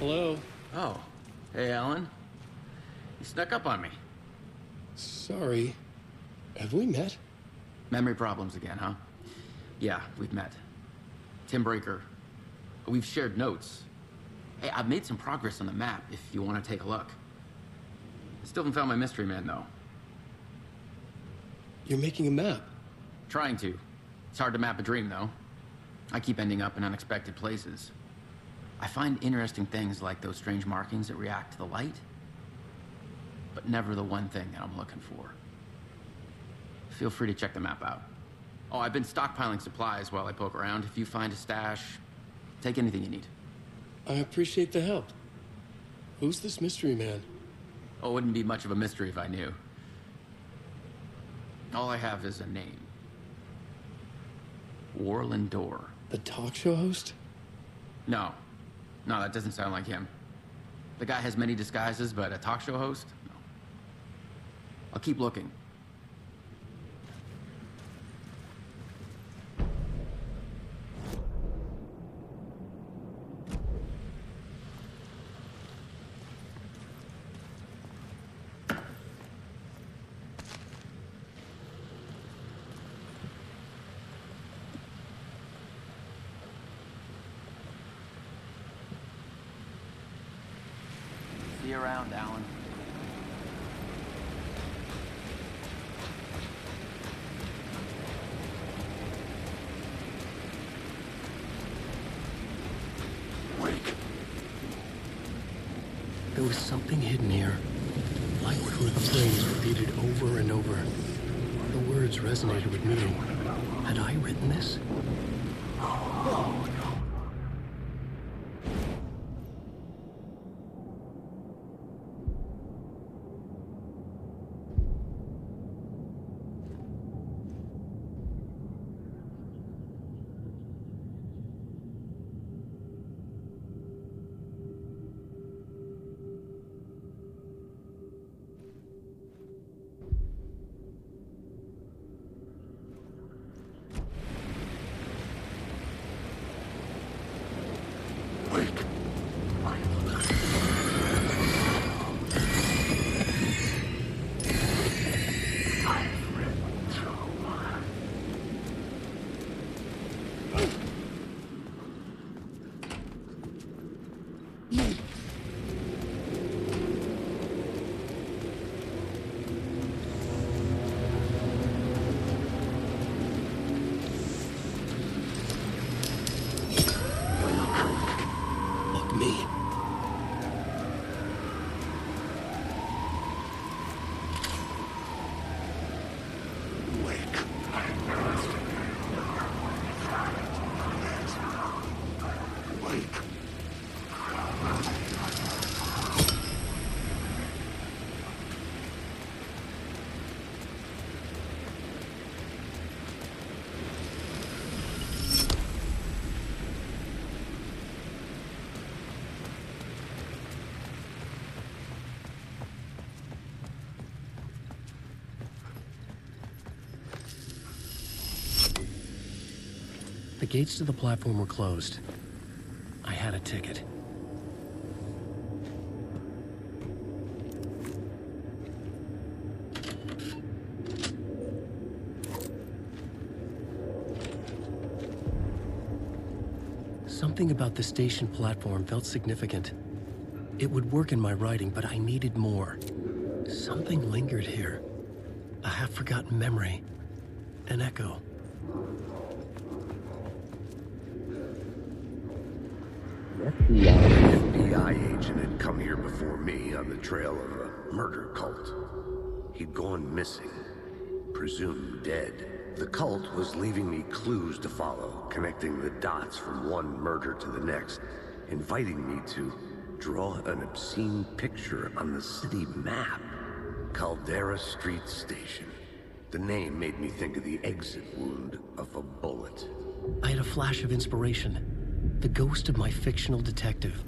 Hello? Oh. Hey, Alan. You snuck up on me. Sorry. Have we met? Memory problems again, huh? Yeah, we've met. Tim Breaker. We've shared notes. Hey, I've made some progress on the map if you want to take a look. I still haven't found my mystery man, though. You're making a map? Trying to. It's hard to map a dream, though. I keep ending up in unexpected places. I find interesting things like those strange markings that react to the light, but never the one thing that I'm looking for. Feel free to check the map out. Oh, I've been stockpiling supplies while I poke around. If you find a stash, take anything you need. I appreciate the help. Who's this mystery man? Oh, it wouldn't be much of a mystery if I knew. All I have is a name. Warlin Door. The talk show host? No. No, that doesn't sound like him. The guy has many disguises, but a talk show host? No. I'll keep looking. you around, Alan. There was something hidden here. Like through the phrase repeated over and over. The words resonated with me. Had I written this? The gates to the platform were closed. I had a ticket. Something about the station platform felt significant. It would work in my writing, but I needed more. Something lingered here. A half-forgotten memory. An echo. An FBI agent had come here before me on the trail of a murder cult. He'd gone missing, presumed dead. The cult was leaving me clues to follow, connecting the dots from one murder to the next, inviting me to draw an obscene picture on the city map. Caldera Street Station. The name made me think of the exit wound of a bullet. I had a flash of inspiration. The ghost of my fictional detective.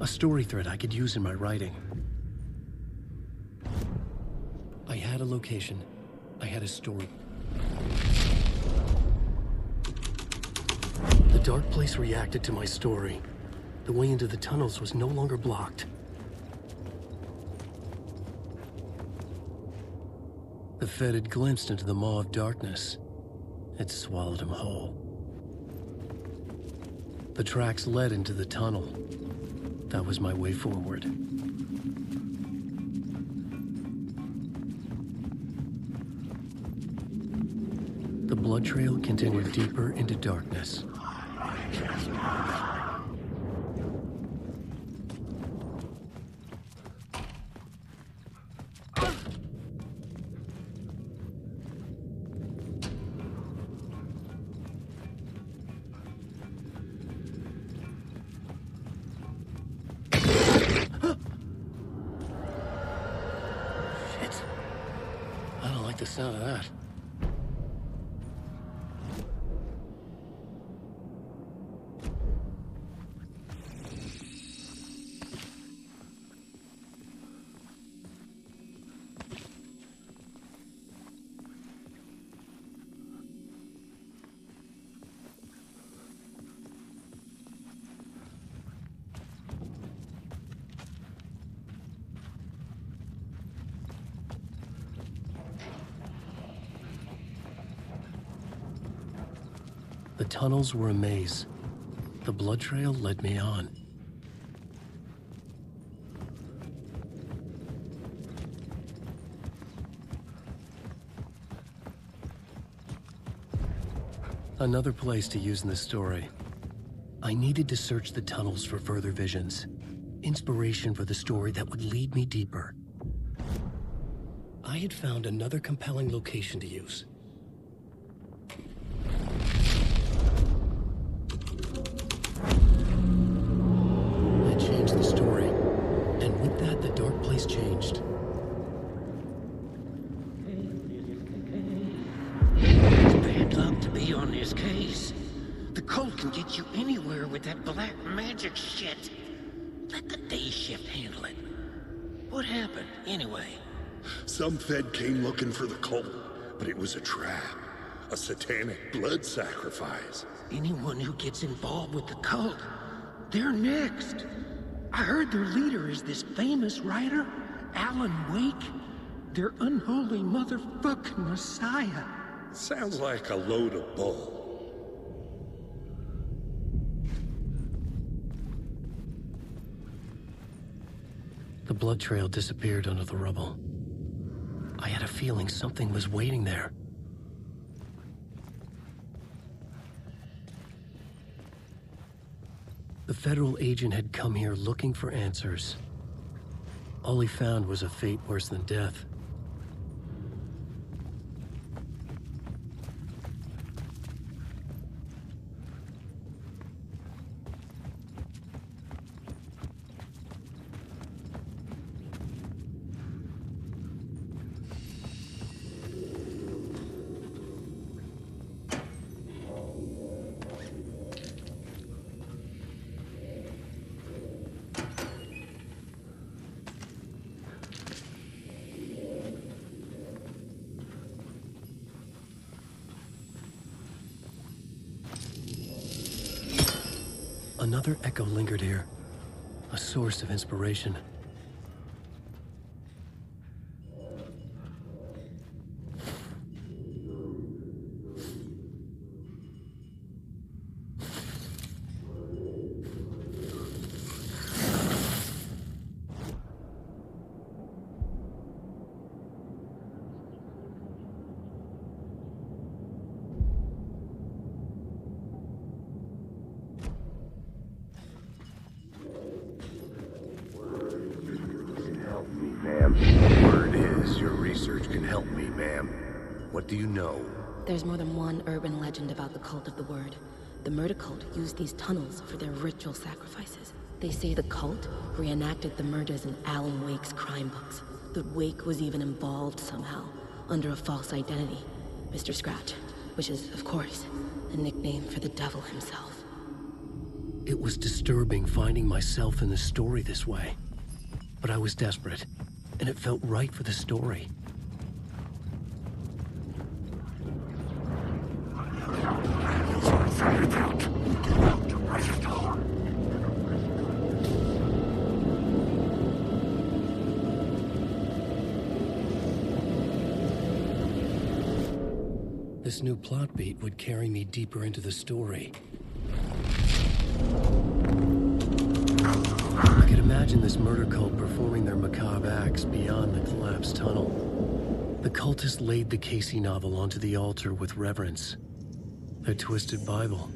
A story thread I could use in my writing. I had a location. I had a story. The dark place reacted to my story. The way into the tunnels was no longer blocked. The Fed had glimpsed into the maw of darkness. It swallowed him whole. The tracks led into the tunnel. That was my way forward. The blood trail continued deeper into darkness. The sound of that. The tunnels were a maze. The blood trail led me on. Another place to use in the story. I needed to search the tunnels for further visions. Inspiration for the story that would lead me deeper. I had found another compelling location to use. I changed the story, and with that, the dark place changed. It's bad luck to be on this case. The cult can get you anywhere with that black magic shit. Let the day shift handle it. What happened, anyway? Some Fed came looking for the cult, but it was a trap. A satanic blood sacrifice. Anyone who gets involved with the cult, they're next. I heard their leader is this famous writer, Alan Wake. Their unholy motherfucking messiah. Sounds like a load of bull. The blood trail disappeared under the rubble. I had a feeling something was waiting there. The federal agent had come here looking for answers. All he found was a fate worse than death. Another echo lingered here, a source of inspiration. Word is, your research can help me, ma'am. What do you know? There's more than one urban legend about the Cult of the Word. The murder cult used these tunnels for their ritual sacrifices. They say the cult reenacted the murders in Alan Wake's crime books. That Wake was even involved somehow, under a false identity. Mr. Scratch, which is, of course, a nickname for the devil himself. It was disturbing finding myself in the story this way. But I was desperate, and it felt right for the story. This new plot beat would carry me deeper into the story. I could imagine this murder cult performing their macabre acts beyond the collapsed tunnel. The cultists laid the Casey novel onto the altar with reverence. Their twisted Bible.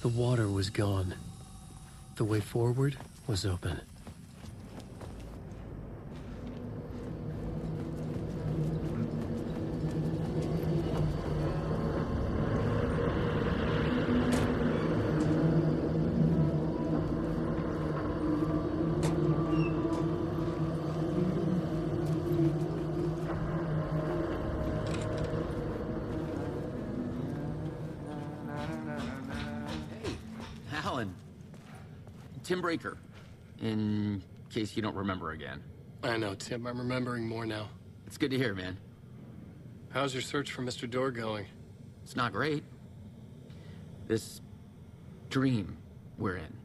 The water was gone. The way forward was open. Tim Breaker, in case you don't remember again. I know, Tim. I'm remembering more now. It's good to hear, man. How's your search for Mr. Door going? It's not great. This dream we're in.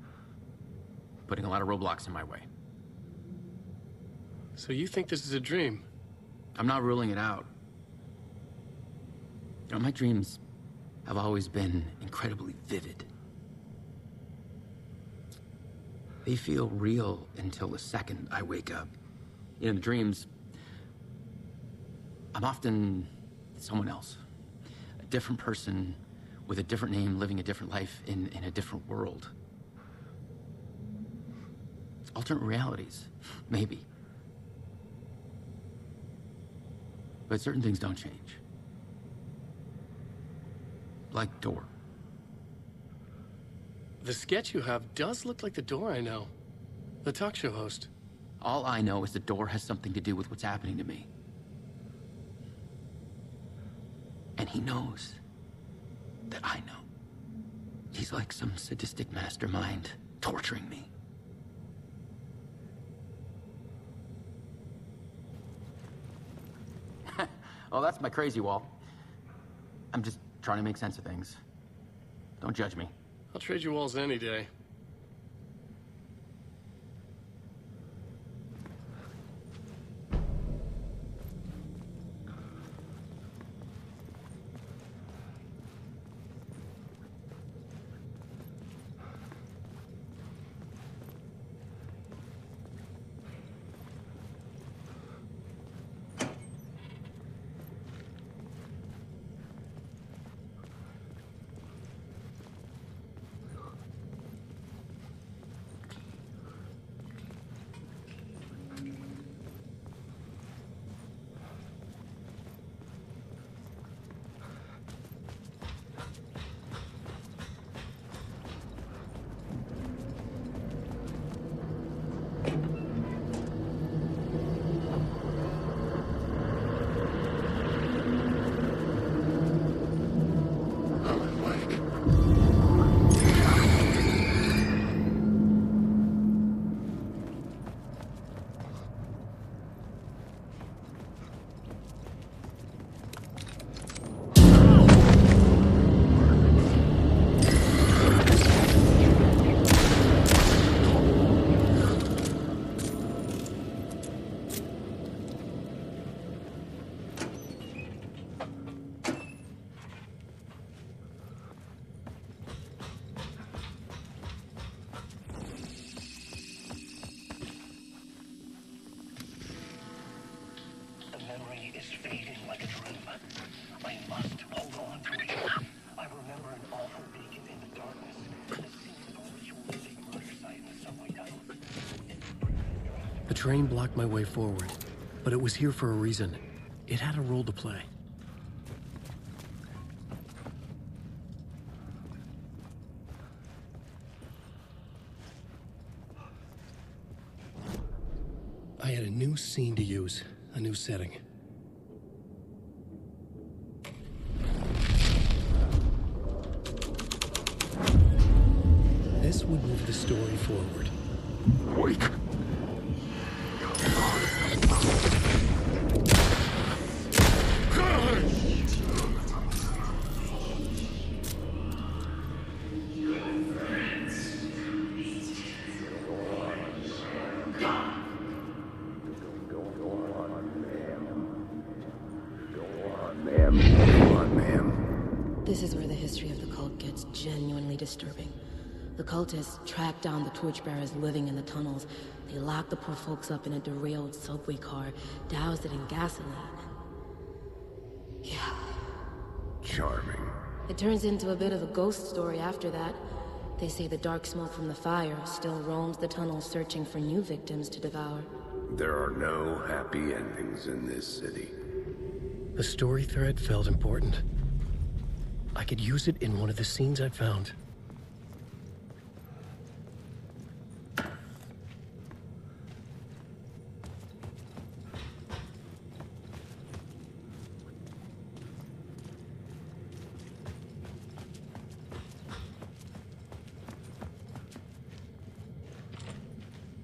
putting a lot of roadblocks in my way. So you think this is a dream? I'm not ruling it out. You know, my dreams have always been incredibly vivid. They feel real until the second I wake up. In the dreams, I'm often someone else. A different person with a different name, living a different life in a different world. Alternate realities, maybe. But certain things don't change. Like Door. The sketch you have does look like the Door I know. The talk show host. All I know is the Door has something to do with what's happening to me. And he knows that I know. He's like some sadistic mastermind torturing me. Oh, that's my crazy wall. I'm just trying to make sense of things. Don't judge me. I'll trade you walls any day. The train blocked my way forward, but it was here for a reason. It had a role to play. I had a new scene to use, a new setting. This would move the story forward. Wait. This is where the history of the cult gets genuinely disturbing. The cultists tracked down the torchbearers living in the tunnels. They locked the poor folks up in a derailed subway car, doused it in gasoline. Yeah. Charming. It turns into a bit of a ghost story after that. They say the dark smoke from the fire still roams the tunnels searching for new victims to devour. There are no happy endings in this city. The story thread felt important. I could use it in one of the scenes I found.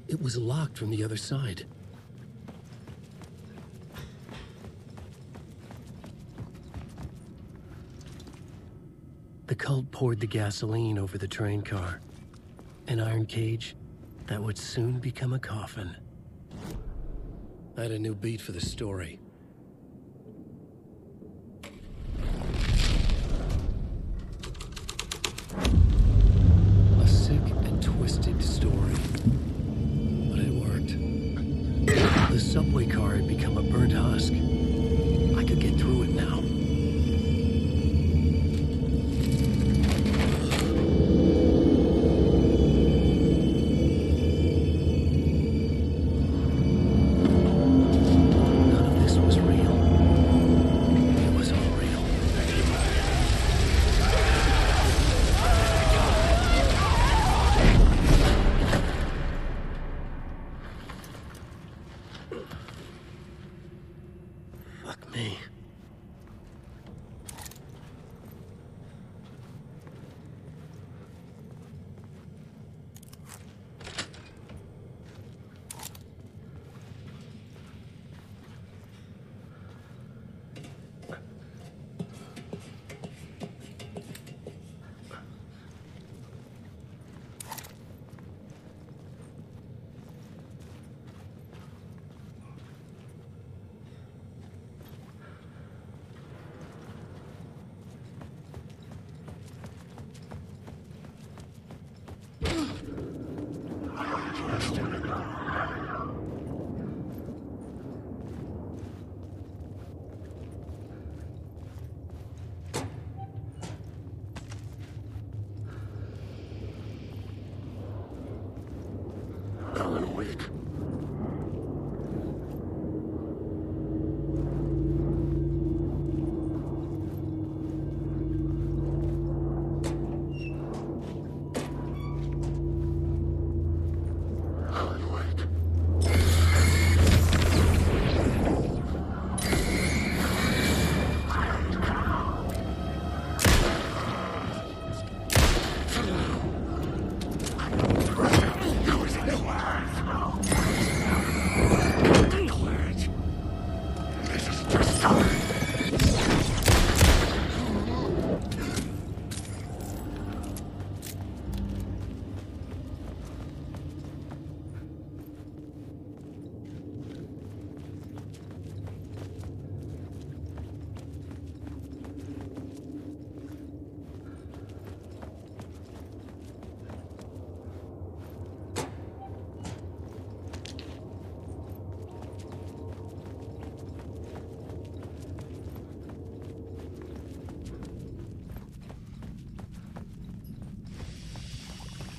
It was locked from the other side. The cult poured the gasoline over the train car. An iron cage, that would soon become a coffin. I had a new beat for the story. A sick and twisted story. But it worked. The subway car had become a burnt husk. I could get through it now. Alan Wake.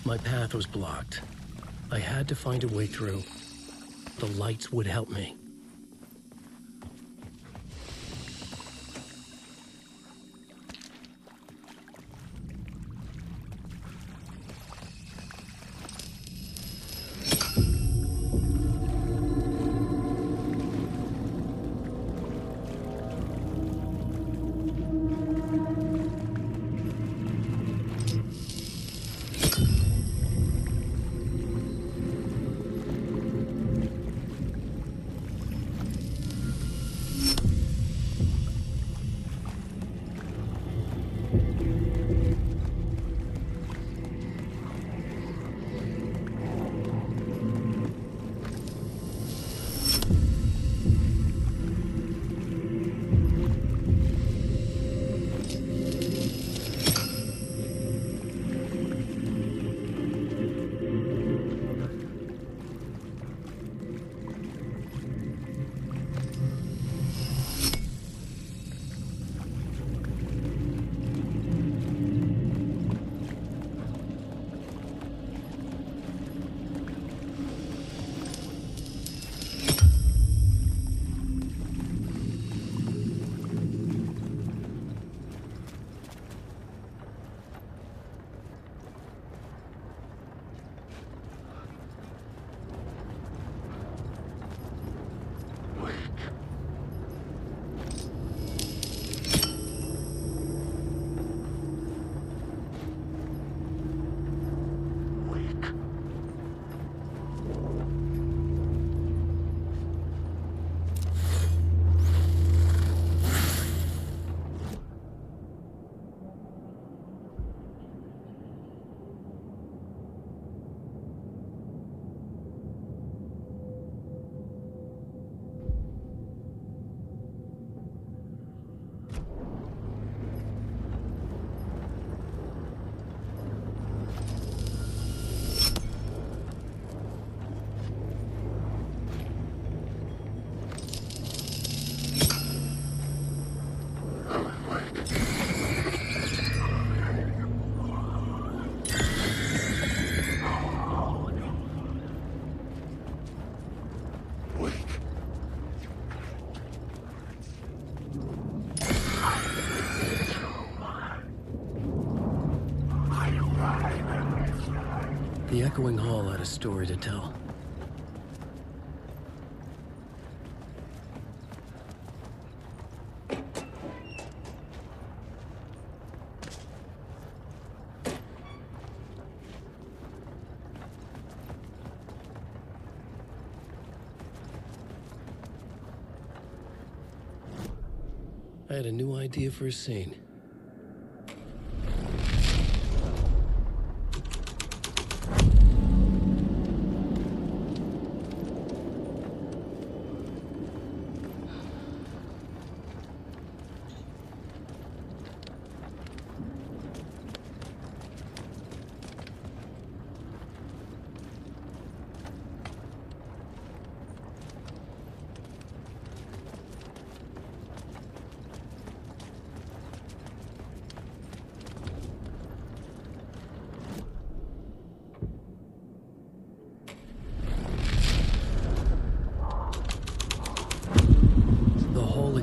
My path was blocked. I had to find a way through. The lights would help me. echoing hall had a story to tell. I had a new idea for a scene.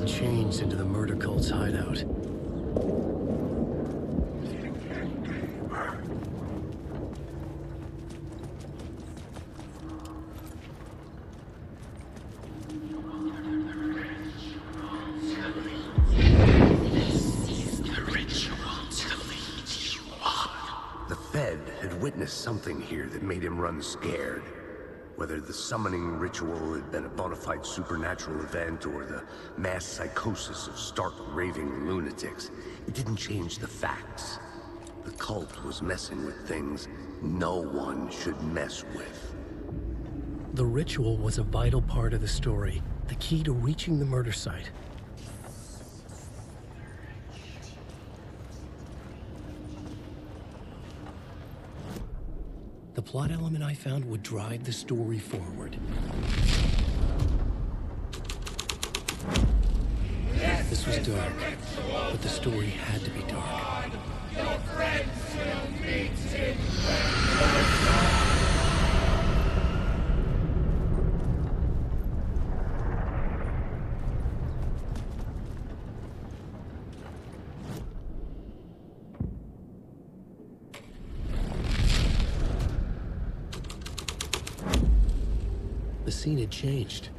Changed into the murder cult's hideout. The Fed had witnessed something here that made him run scared. Whether the summoning ritual had been a bona fide supernatural event or the mass psychosis of stark raving lunatics, it didn't change the facts. The cult was messing with things no one should mess with. The ritual was a vital part of the story, the key to reaching the murder site. The plot element I found would drive the story forward. This was dark, but the story had to be dark. Your friends will meet in The scene had changed.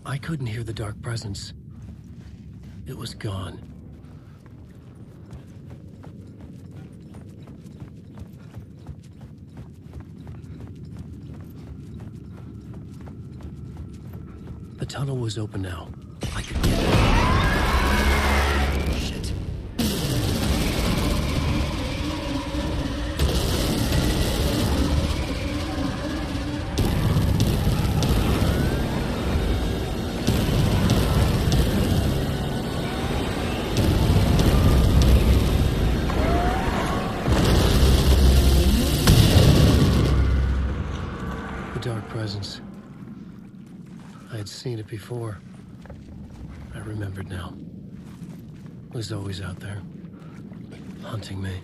I couldn't hear the dark presence. It was gone. The tunnel was open now. I could get it. Shit. The dark presence. I had seen it before. I remembered now. It was always out there, hunting me.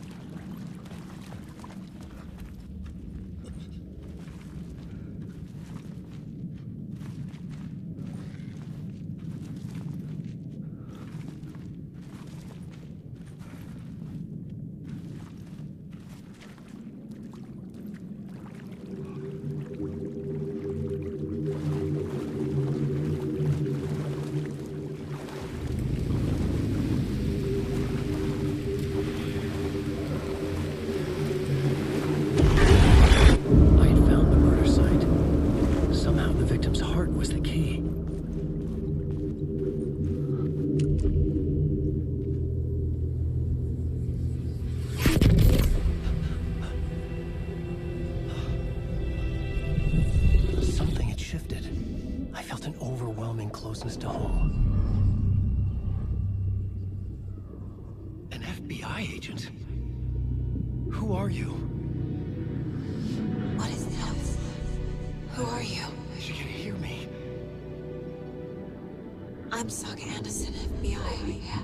Closeness to home. An FBI agent? Who are you? What is this? Who are you? She can hear me. I'm Saga Anderson, FBI.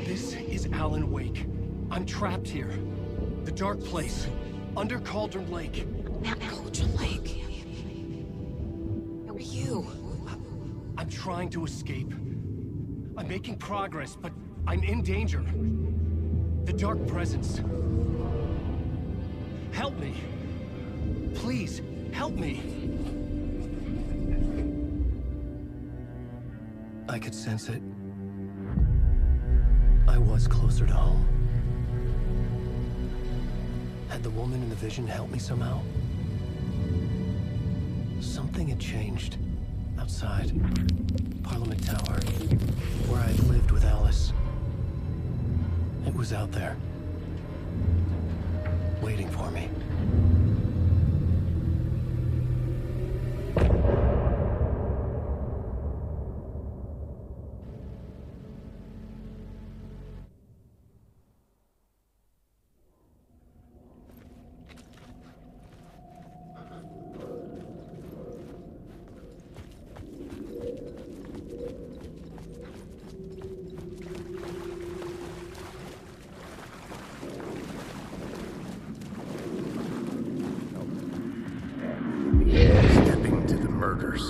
This is Alan Wake. I'm trapped here. The dark place. Under Cauldron Lake. Cauldron Lake? Who are you? I'm trying to escape. I'm making progress, but I'm in danger. The dark presence. Help me. Please, help me. I could sense it. I was closer to home. Had the woman in the vision helped me somehow? Something had changed. Outside. Parliament Tower. Where I had lived with Alice. It was out there. Waiting for me.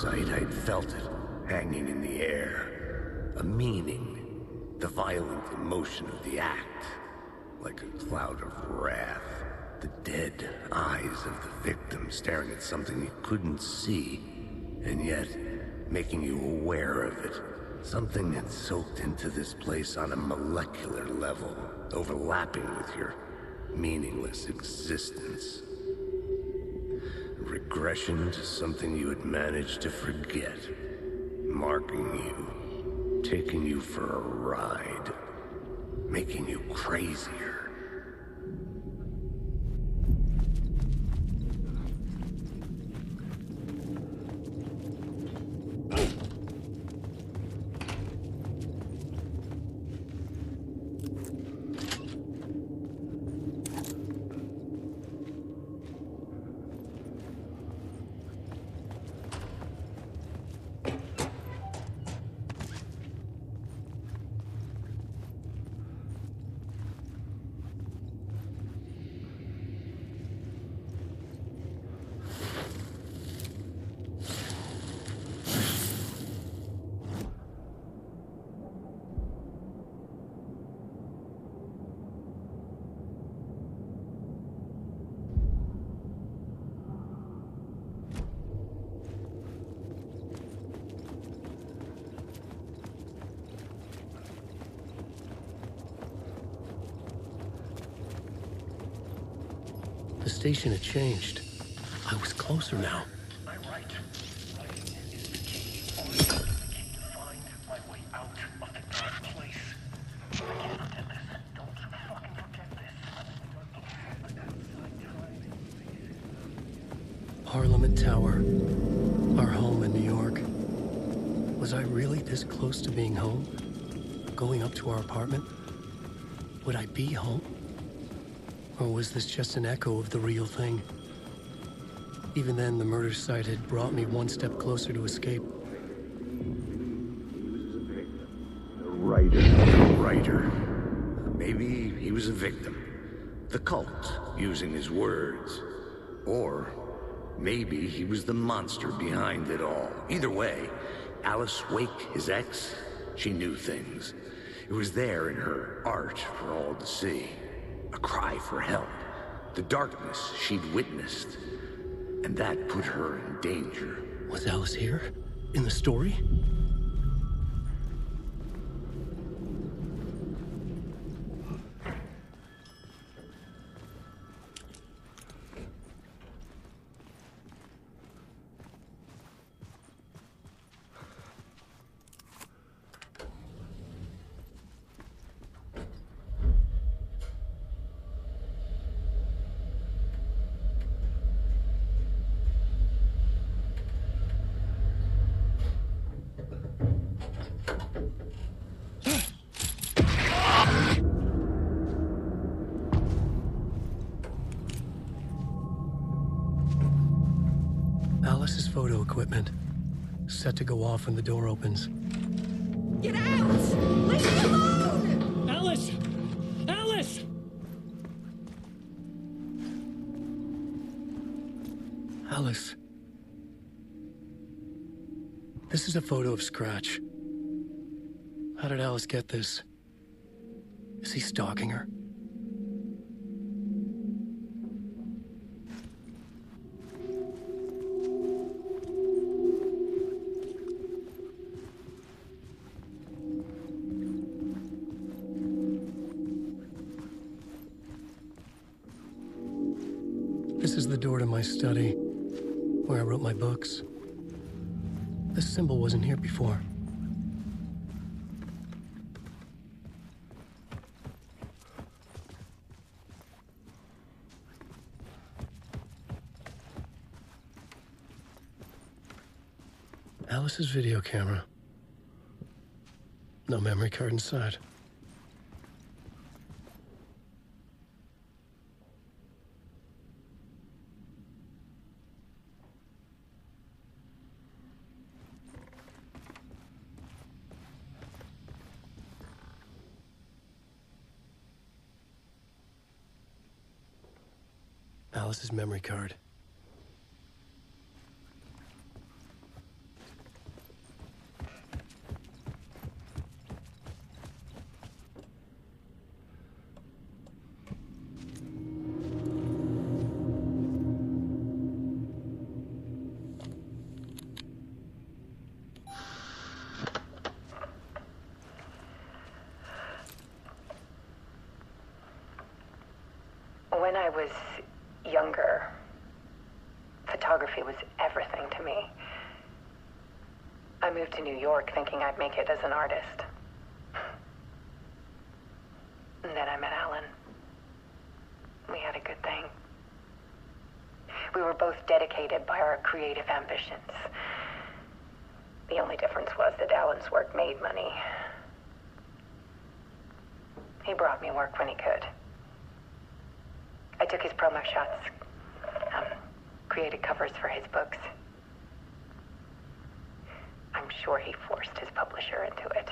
Site, I'd felt it, hanging in the air. A meaning, the violent emotion of the act. Like a cloud of wrath. The dead eyes of the victim staring at something you couldn't see, and yet making you aware of it. Something that soaked into this place on a molecular level, overlapping with your meaningless existence. Regression to something you had managed to forget. Marking you. Taking you for a ride. Making you crazier. The station had changed. I was closer now. I'm right. Writing is the key. Only the key to find my way out of the dark place. I can't forget this. Don't fucking forget this. Parliament Tower. Our home in New York. Was I really this close to being home? Going up to our apartment? Would I be home? Or was this just an echo of the real thing? Even then, the murder site had brought me one step closer to escape. The writer. Maybe he was a victim. The cult, using his words. Or maybe he was the monster behind it all. Either way, Alice Wake, his ex, she knew things. It was there in her art for all to see. A cry for help. The darkness she'd witnessed. And that put her in danger. Was Alice here? In the story? Alice's photo equipment. Set to go off when the door opens. Get out! Leave me alone! Alice! Alice! Alice. This is a photo of Scratch. How did Alice get this? Is he stalking her? This is the door to my study, where I wrote my books. This symbol wasn't here before. Alice's video camera. No memory card inside. Alice's memory card. When I was younger, photography was everything to me. I moved to New York thinking I'd make it as an artist. And then I met Alan. We had a good thing. We were both dedicated by our creative ambitions. The only difference was that Alan's work made money. He brought me work when he could. I took his promo shots, created covers for his books. I'm sure he forced his publisher into it.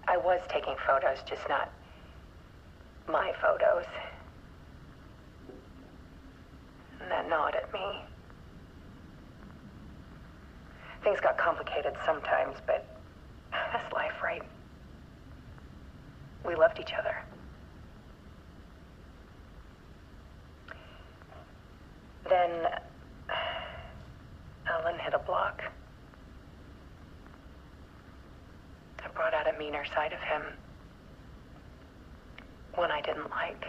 I was taking photos, just not my photos. And that gnawed at me. Things got complicated sometimes, but that's life, right? We loved each other. Then Alan hit a block. I brought out a meaner side of him. One I didn't like.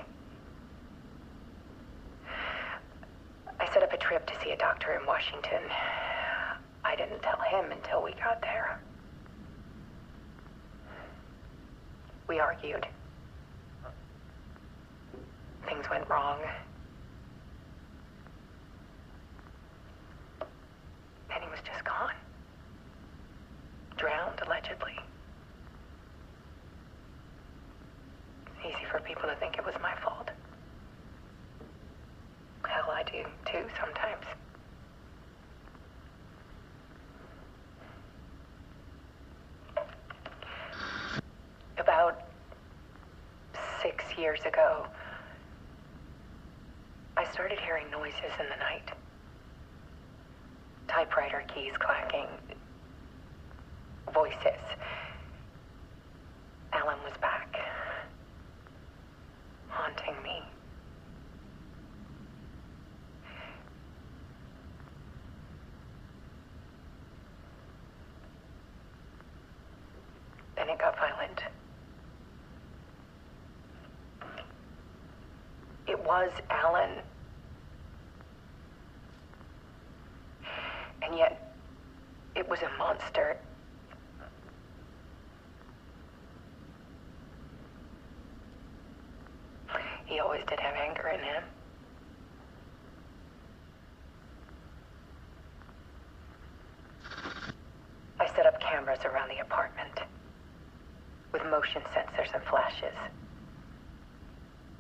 set up a trip to see a doctor in Washington. I didn't tell him until we got there. We argued. Things went wrong. Then he was just gone. Drowned, allegedly. It's easy for people to think it was my fault. Hell, I do, too, sometimes. About 6 years ago, I started hearing noises in the night. Typewriter keys clacking. Voices. Alan was back. Haunting me. Then it got violent. It was Alan. And yet, it was a monster. He always did have anger in him. I set up cameras around the apartment with motion sensors and flashes.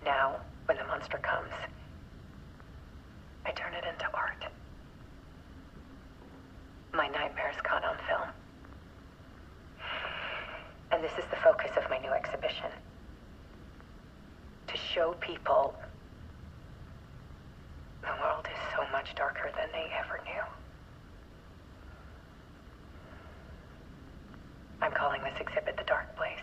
Now, when the monster comes, I turn it into art. My nightmares caught on film. And this is the focus of my new exhibition. To show people the world is so much darker than they ever knew. I'm calling this exhibit The Dark Place.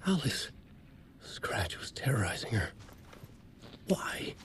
Alice. Scratch was terrorizing her. Why?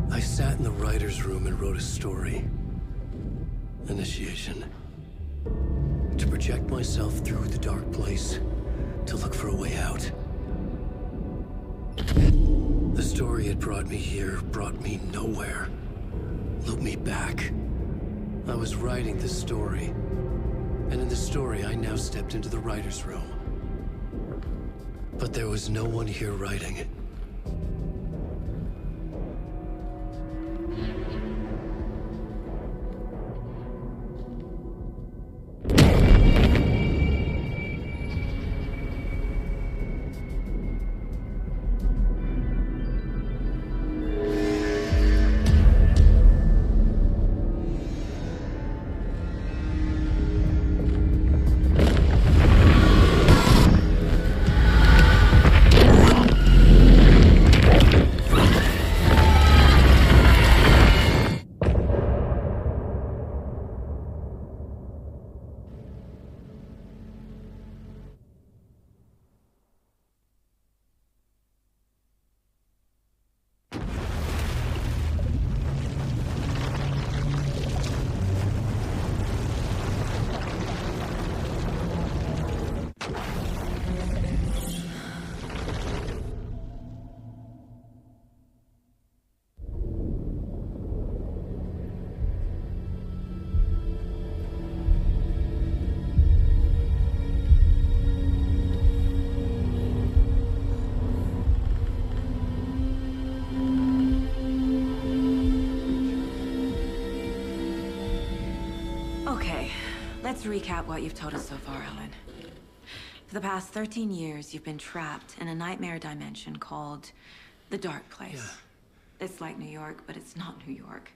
I sat in the writer's room and wrote a story. Initiation. To project myself through the dark place, to look for a way out. The story had brought me here, brought me nowhere. Looped me back. I was writing the story. And in the story, I now stepped into the writer's room. But there was no one here writing it. Let's recap what you've told us so far, Alan. For the past 13 years, you've been trapped in a nightmare dimension called the Dark Place. Yeah. It's like New York, but it's not New York.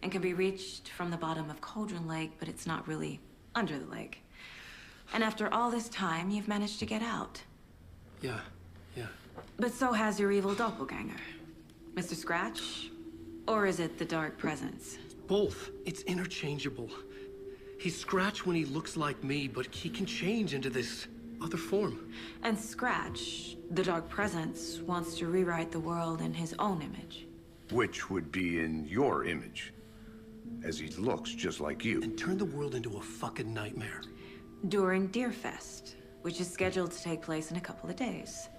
And can be reached from the bottom of Cauldron Lake, but it's not really under the lake. And after all this time, you've managed to get out. Yeah. But so has your evil doppelganger. Mr. Scratch, Or is it the Dark Presence? Both. It's interchangeable. He's Scratch when he looks like me, but he can change into this other form. And Scratch, the Dark Presence, wants to rewrite the world in his own image. Which would be in your image, as he looks just like you. And turn the world into a fucking nightmare. During Deerfest, which is scheduled to take place in a couple of days.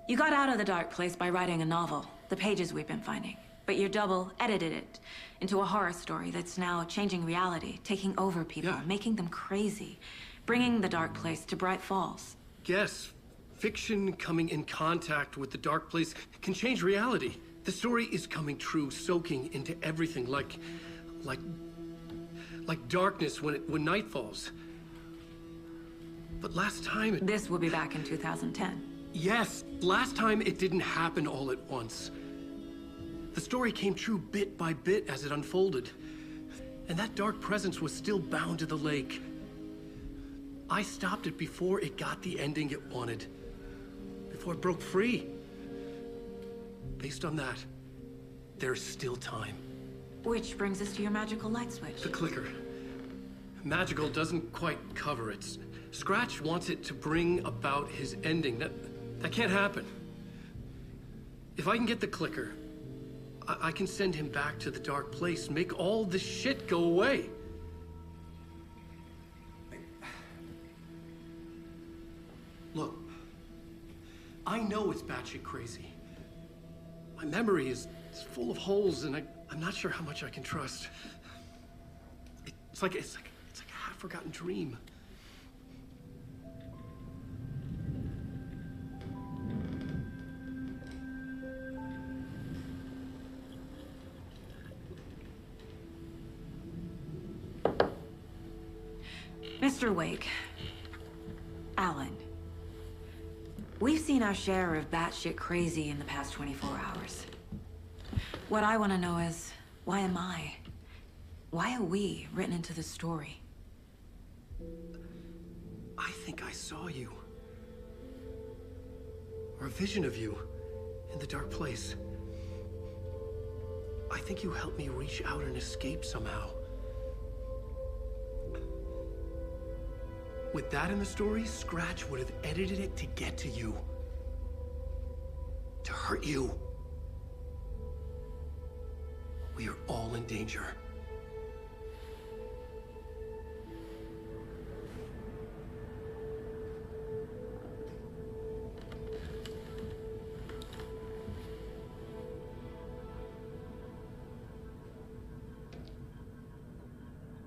You got out of the dark place by writing a novel, the pages we've been finding. But your double edited it into a horror story that's now changing reality, taking over people, making them crazy, bringing the dark place to Bright Falls. Yes, fiction coming in contact with the dark place can change reality. The story is coming true, soaking into everything like darkness when night falls. But last time This will be back in 2010. Yes, last time it didn't happen all at once. The story came true bit by bit as it unfolded. And that dark presence was still bound to the lake. I stopped it before it got the ending it wanted. Before it broke free. Based on that, there's still time. Which brings us to your magical light switch. The clicker. Magical doesn't quite cover it. Scratch wants it to bring about his ending. That can't happen. If I can get the clicker, I can send him back to the dark place, make all this shit go away. Look, I know it's batshit crazy. My memory is full of holes, and I'm not sure how much I can trust. It's like a half-forgotten dream. Mr. Wake, Alan, we've seen our share of batshit crazy in the past 24 hours. What I want to know is, why am I? Why are we written into the story? I think I saw you. Or a vision of you in the dark place. I think you helped me reach out and escape somehow. With that in the story, Scratch would have edited it to get to you. To hurt you. We are all in danger.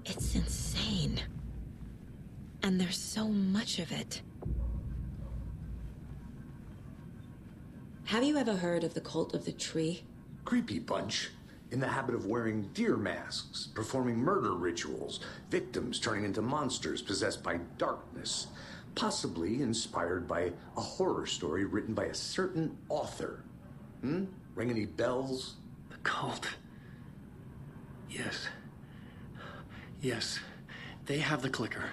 It's insane. And there's so much of it. Have you ever heard of the Cult of the Tree? Creepy bunch. In the habit of wearing deer masks, performing murder rituals, victims turning into monsters possessed by darkness. Possibly inspired by a horror story written by a certain author. Ring any bells? The cult. Yes. Yes. They have the clicker.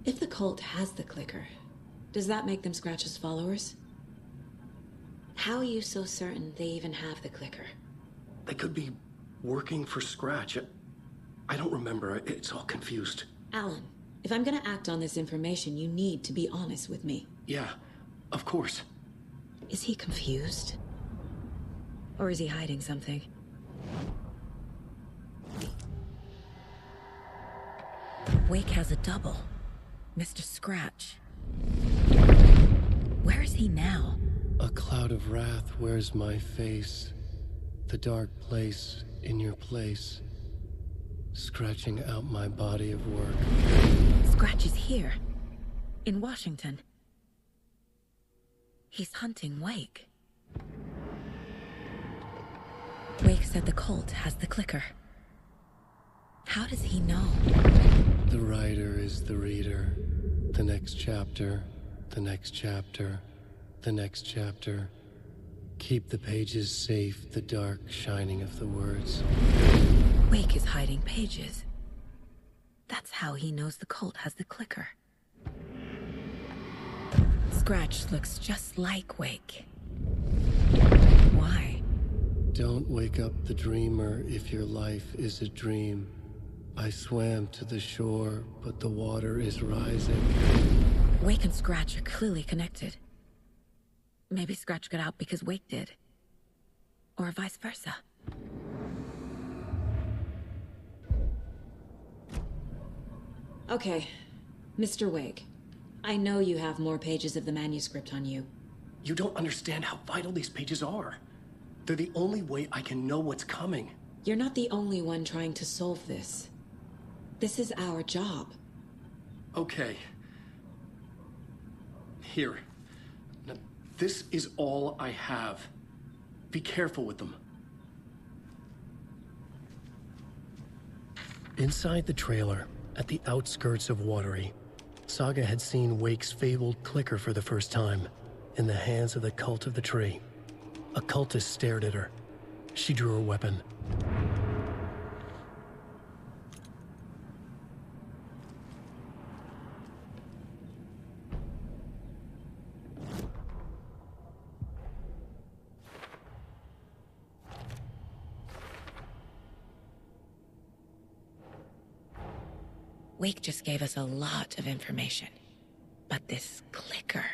If the cult has the clicker, does that make them Scratch's followers? How are you so certain they even have the clicker? They could be working for Scratch. I don't remember. It's all confused. Alan, if I'm gonna act on this information, you need to be honest with me. Yeah, of course. Is he confused? Or is he hiding something? Wake has a double. Mr. Scratch. Where is he now? A cloud of wrath wears my face. The dark place in your place. Scratching out my body of work. Scratch is here. In Washington. He's hunting Wake. Wake said the cult has the clicker. How does he know? The writer is the reader. The next chapter, the next chapter, the next chapter. Keep the pages safe, the dark shining of the words. Wake is hiding pages. That's how he knows the cult has the clicker. Scratch looks just like Wake. Don't wake up the dreamer if your life is a dream. I swam to the shore, but the water is rising. Wake and Scratch are clearly connected. Maybe Scratch got out because Wake did. Or vice versa. Okay, Mr. Wake. I know you have more pages of the manuscript on you. You don't understand how vital these pages are. They're the only way I can know what's coming. You're not the only one trying to solve this. This is our job. Okay. Here. Now, this is all I have. Be careful with them. Inside the trailer, at the outskirts of Watery, Saga had seen Wake's fabled clicker for the first time, in the hands of the Cult of the Tree. A cultist stared at her. She drew her weapon. Wake just gave us a lot of information. But this clicker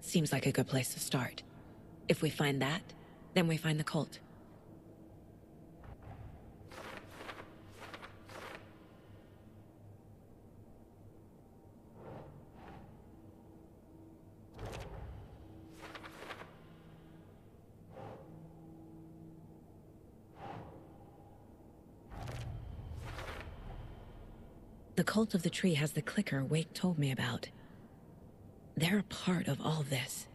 seems like a good place to start. If we find that, then we find the cult. The Cult of the Tree has the clicker Wake told me about. They're a part of all this.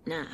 Nah.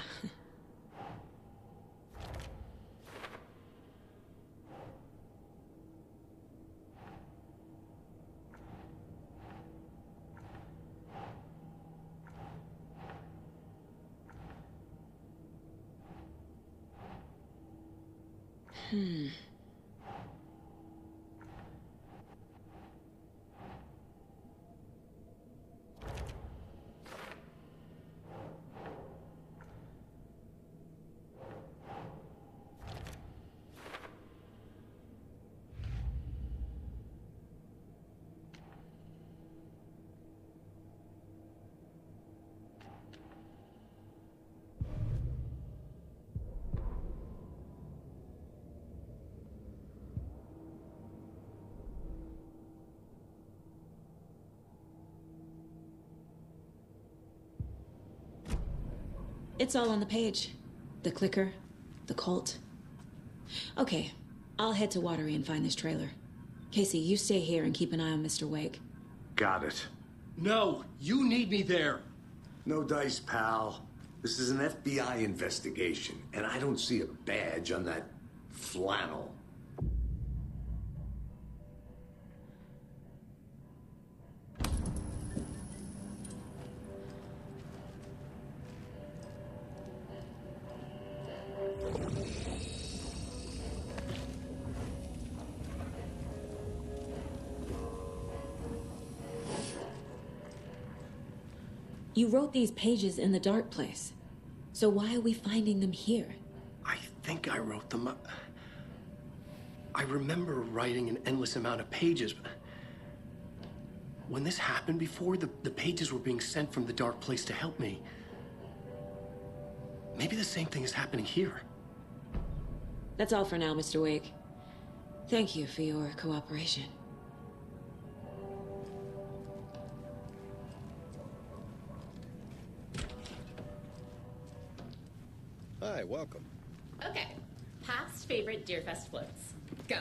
It's all on the page. The clicker, the cult. Okay, I'll head to Watery and find this trailer. Casey, you stay here and keep an eye on Mr. Wake. Got it. No, you need me there. No dice, pal. This is an FBI investigation, and I don't see a badge on that flannel. You wrote these pages in the dark place. So why are we finding them here? I think I wrote them. I remember writing an endless amount of pages. When this happened before, the pages were being sent from the dark place to help me. Maybe the same thing is happening here. That's all for now, Mr. Wake. Thank you for your cooperation. Hi, welcome. Okay. Past favorite Deerfest floats. Go.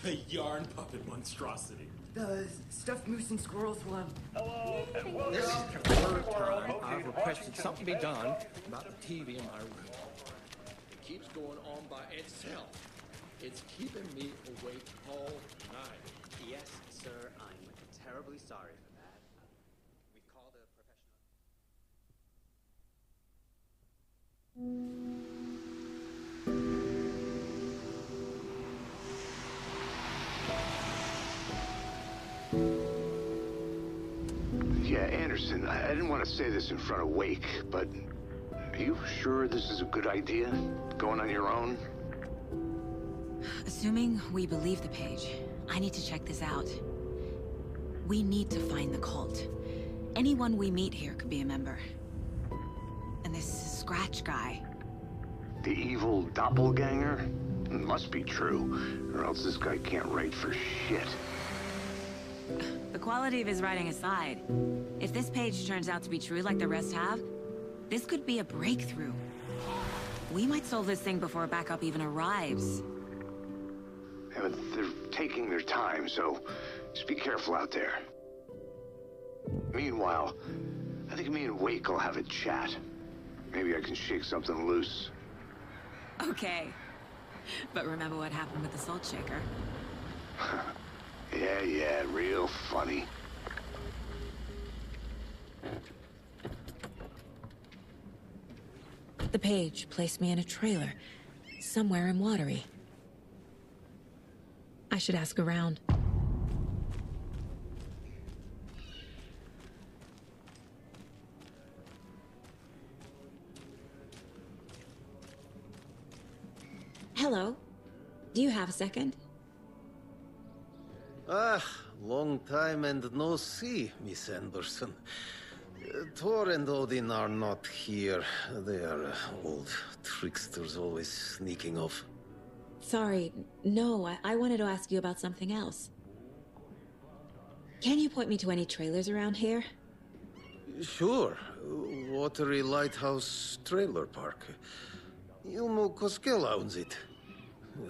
A yarn puppet monstrosity. The stuffed moose and squirrels one. Hello, and welcome This is to the third World time Hosting I've requested Washington. something be done about the TV in my room. It keeps going on by itself. It's keeping me awake all night. Yes, sir, I'm terribly sorry for that. We called a professional. Yeah, Anderson, I didn't want to say this in front of Wake, but are you sure this is a good idea? Going on your own? Assuming we believe the page, I need to check this out. We need to find the cult. Anyone we meet here could be a member. And this Scratch guy. The evil doppelganger? Must be true, or else this guy can't write for shit. The quality of his writing aside, if this page turns out to be true like the rest have, this could be a breakthrough. We might solve this thing before backup even arrives. Yeah, but they're taking their time, so just be careful out there. Meanwhile, I think me and Wake will have a chat. Maybe I can shake something loose. Okay. But remember what happened with the Salt Shaker? Yeah, real funny. The page placed me in a trailer, somewhere in Watery. I should ask around. Hello. Do you have a second? Ah, long time and no see, Miss Anderson. Thor and Odin are not here. They are old tricksters always sneaking off. Sorry, no, I wanted to ask you about something else. Can you point me to any trailers around here? Sure. Watery Lighthouse Trailer Park. Ilmo Koskela owns it.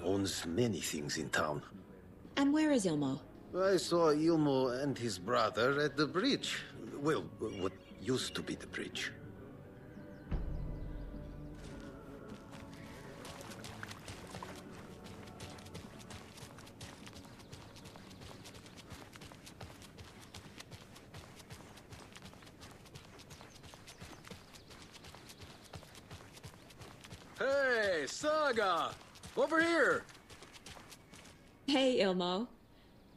Owns many things in town. And where is Ilmo? I saw Ilmo and his brother at the bridge. Well, what used to be the bridge. Hey, Saga! Over here! Hey, Ilmo.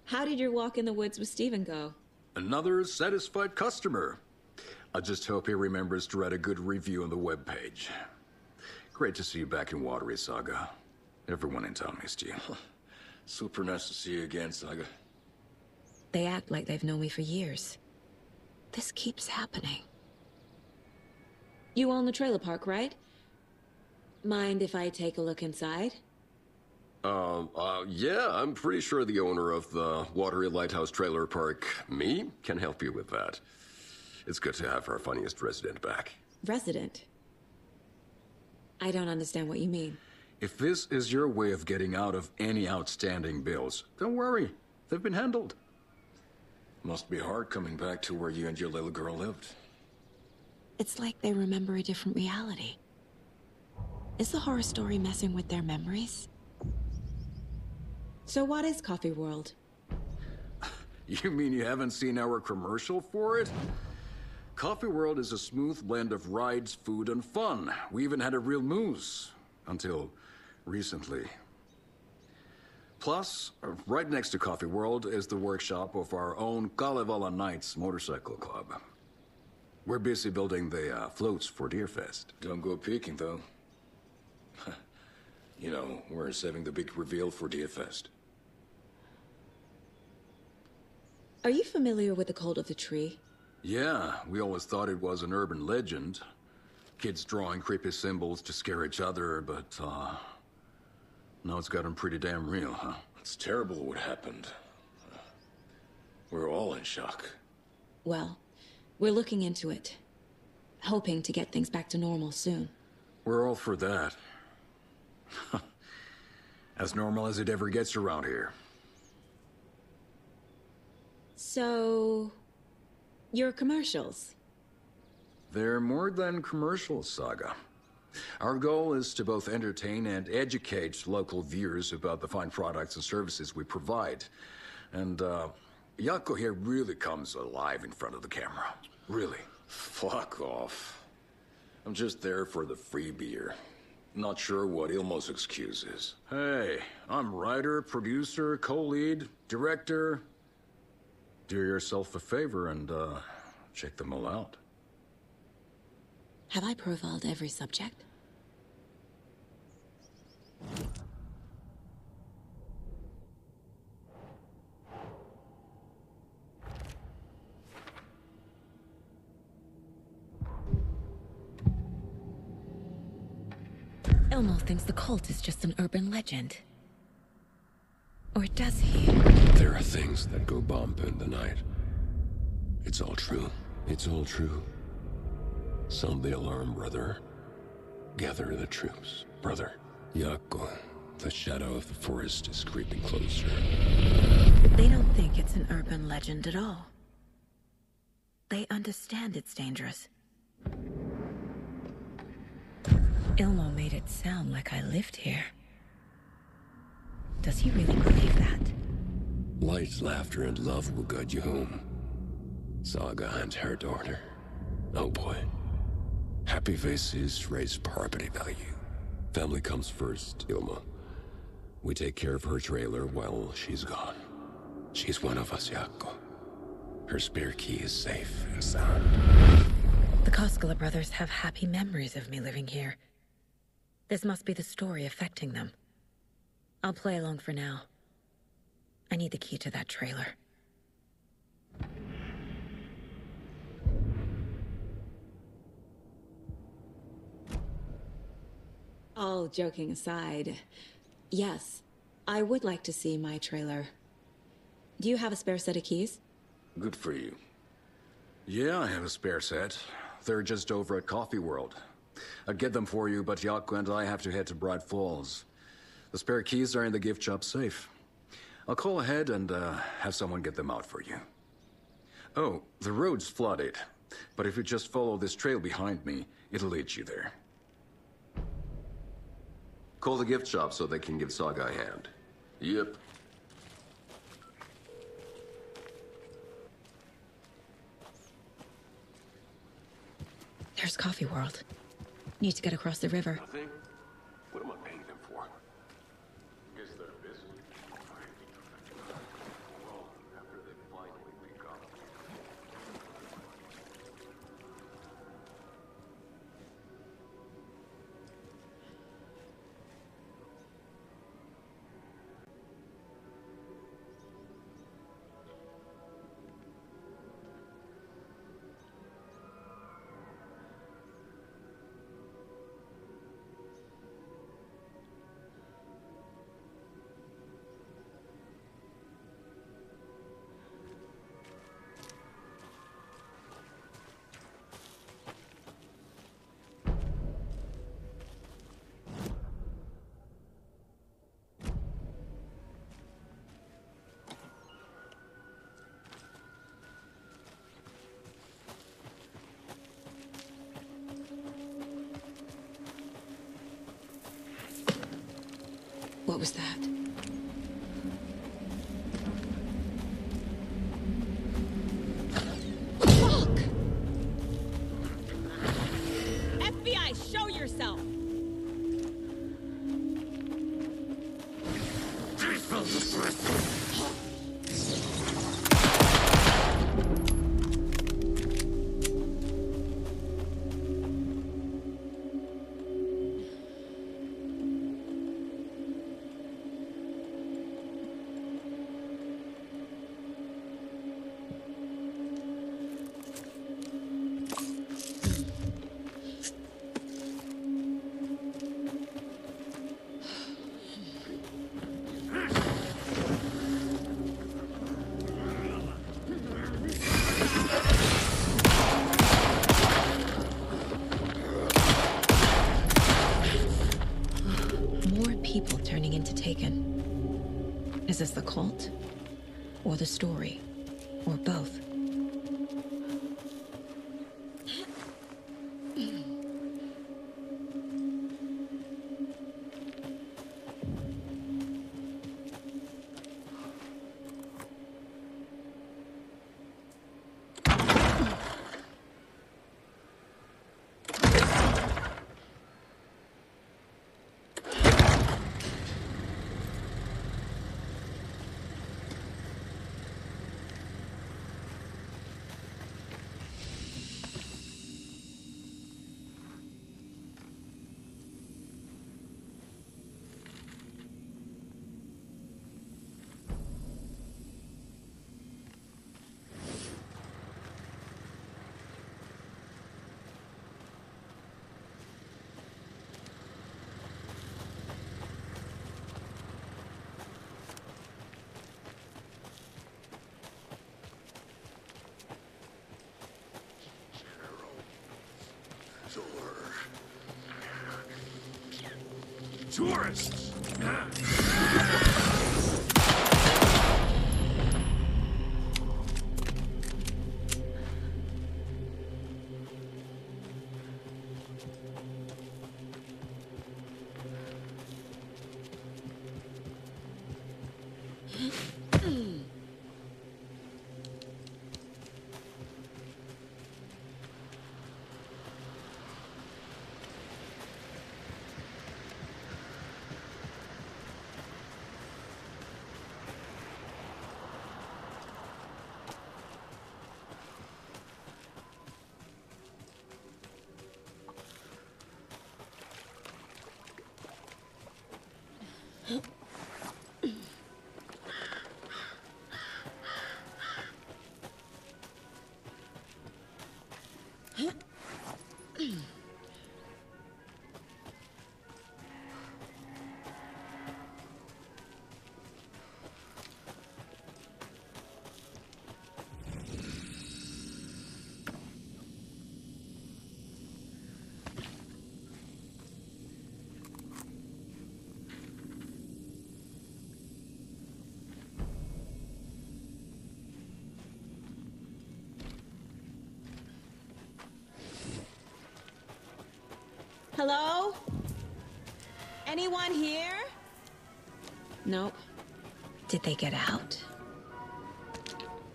How did your walk in the woods with Steven go? Another satisfied customer. I just hope he remembers to write a good review on the webpage. Great to see you back in Watery, Saga. Everyone in town missed you. Super nice to see you again, Saga. They act like they've known me for years. This keeps happening. You own the trailer park, right? Mind if I take a look inside? Yeah, I'm pretty sure the owner of the Watery Lighthouse Trailer Park, me, can help you with that. It's good to have our funniest resident back. Resident? I don't understand what you mean. If this is your way of getting out of any outstanding bills, don't worry. They've been handled. Must be hard coming back to where you and your little girl lived. It's like they remember a different reality. Is the horror story messing with their memories? So what is Coffee World? You mean you haven't seen our commercial for it? Coffee World is a smooth blend of rides, food, and fun. We even had a real moose. Until recently. Plus, right next to Coffee World is the workshop of our own Kalevala Knights Motorcycle Club. We're busy building the floats for Deerfest. Don't go peeking, though. You know, we're saving the big reveal for Deerfest. Are you familiar with the Cult of the Tree? Yeah, we always thought it was an urban legend. Kids drawing creepy symbols to scare each other, but, now it's gotten pretty damn real, huh? It's terrible what happened. We're all in shock. Well, we're looking into it. Hoping to get things back to normal soon. We're all for that. As normal as it ever gets around here. So... your commercials? They're more than commercials, Saga. Our goal is to both entertain and educate local viewers about the fine products and services we provide. And, Yako here really comes alive in front of the camera. Really. Fuck off. I'm just there for the free beer. Not sure what Ilmo's excuse is. Hey, I'm writer, producer, co-lead, director. Do yourself a favor and, check them all out. Have I profiled every subject? Ilmo thinks the cult is just an urban legend. Or does he? There are things that go bump in the night. It's all true. It's all true. Sound the alarm, brother. Gather the troops, brother. Yako, the shadow of the forest is creeping closer. They don't think it's an urban legend at all. They understand it's dangerous. Ilmo made it sound like I lived here. Does he really believe that? Light, laughter, and love will guide you home. Saga and her daughter. Oh boy. Happy faces raise property value. Family comes first, Ilma. We take care of her trailer while she's gone. She's one of us, Yako. Her spare key is safe and sound. The Koskela brothers have happy memories of me living here. This must be the story affecting them. I'll play along for now. I need the key to that trailer. All joking aside, yes, I would like to see my trailer. Do you have a spare set of keys? Good for you. Yeah, I have a spare set. They're just over at Coffee World. I'd get them for you, but Yako and I have to head to Bright Falls. The spare keys are in the gift shop safe. I'll call ahead and have someone get them out for you. Oh, the road's flooded, but if you just follow this trail behind me, it'll lead you there. Call the gift shop so they can give Saga a hand. Yep. There's Coffee World. Need to get across the river. Nothing? What am I paying them for? Guess they're busy. Well, after they finally pick up. What was that? Fuck! FBI, show yourself! People turning into Taken. Is this the cult? Or the story? Or both. Tourists! Hello? Anyone here? Nope. Did they get out?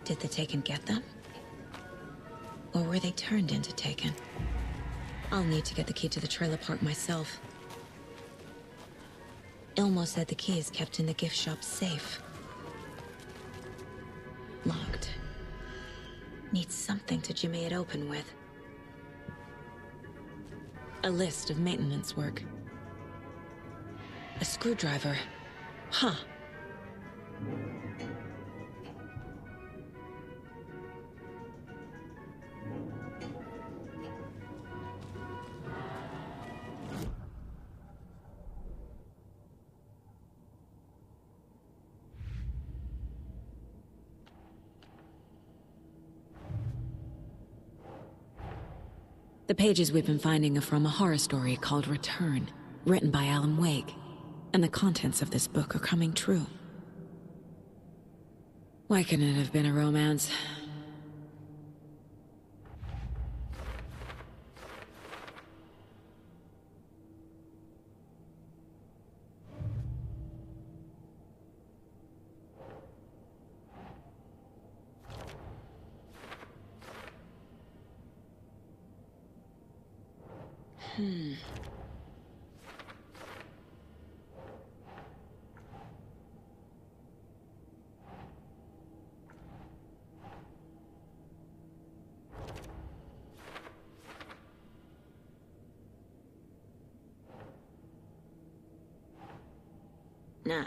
Did the Taken get them? Or were they turned into Taken? I'll need to get the key to the trailer park myself. Ilmo said the key is kept in the gift shop's safe. Locked. Needs something to jimmy it open with. A list of maintenance work. A screwdriver. Huh. The pages we've been finding are from a horror story called Return, written by Alan Wake, and the contents of this book are coming true. Why couldn't it have been a romance? Nah.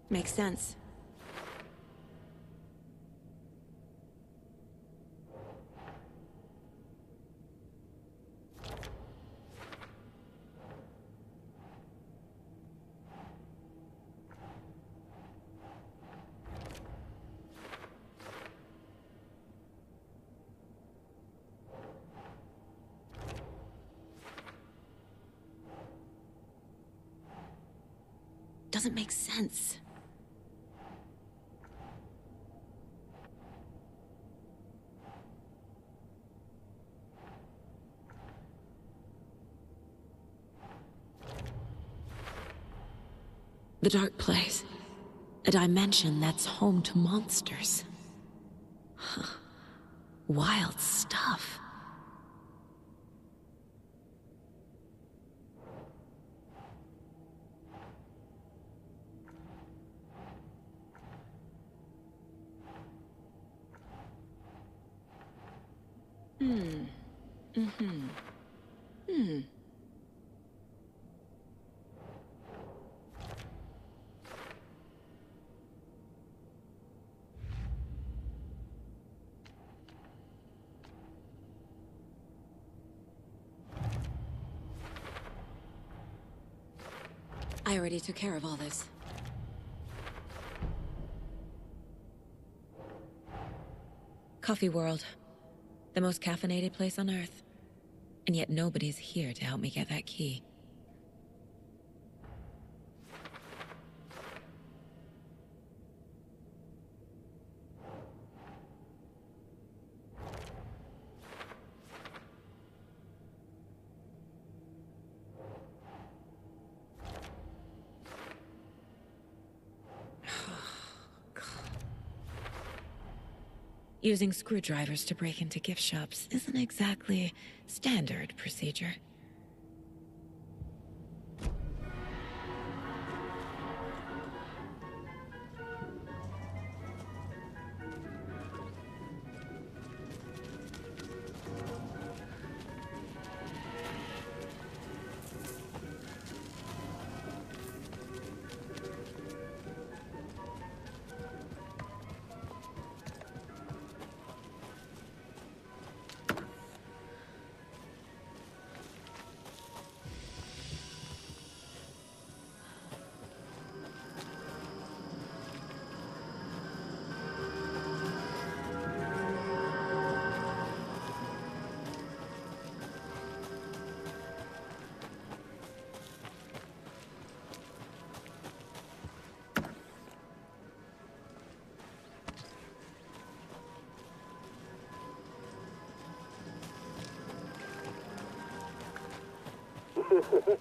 Makes sense. Doesn't make sense. The Dark Place. A dimension that's home to monsters. Huh. Wild stuff. I already took care of all this. Coffee World. The most caffeinated place on Earth. And yet nobody's here to help me get that key. Using screwdrivers to break into gift shops isn't exactly standard procedure.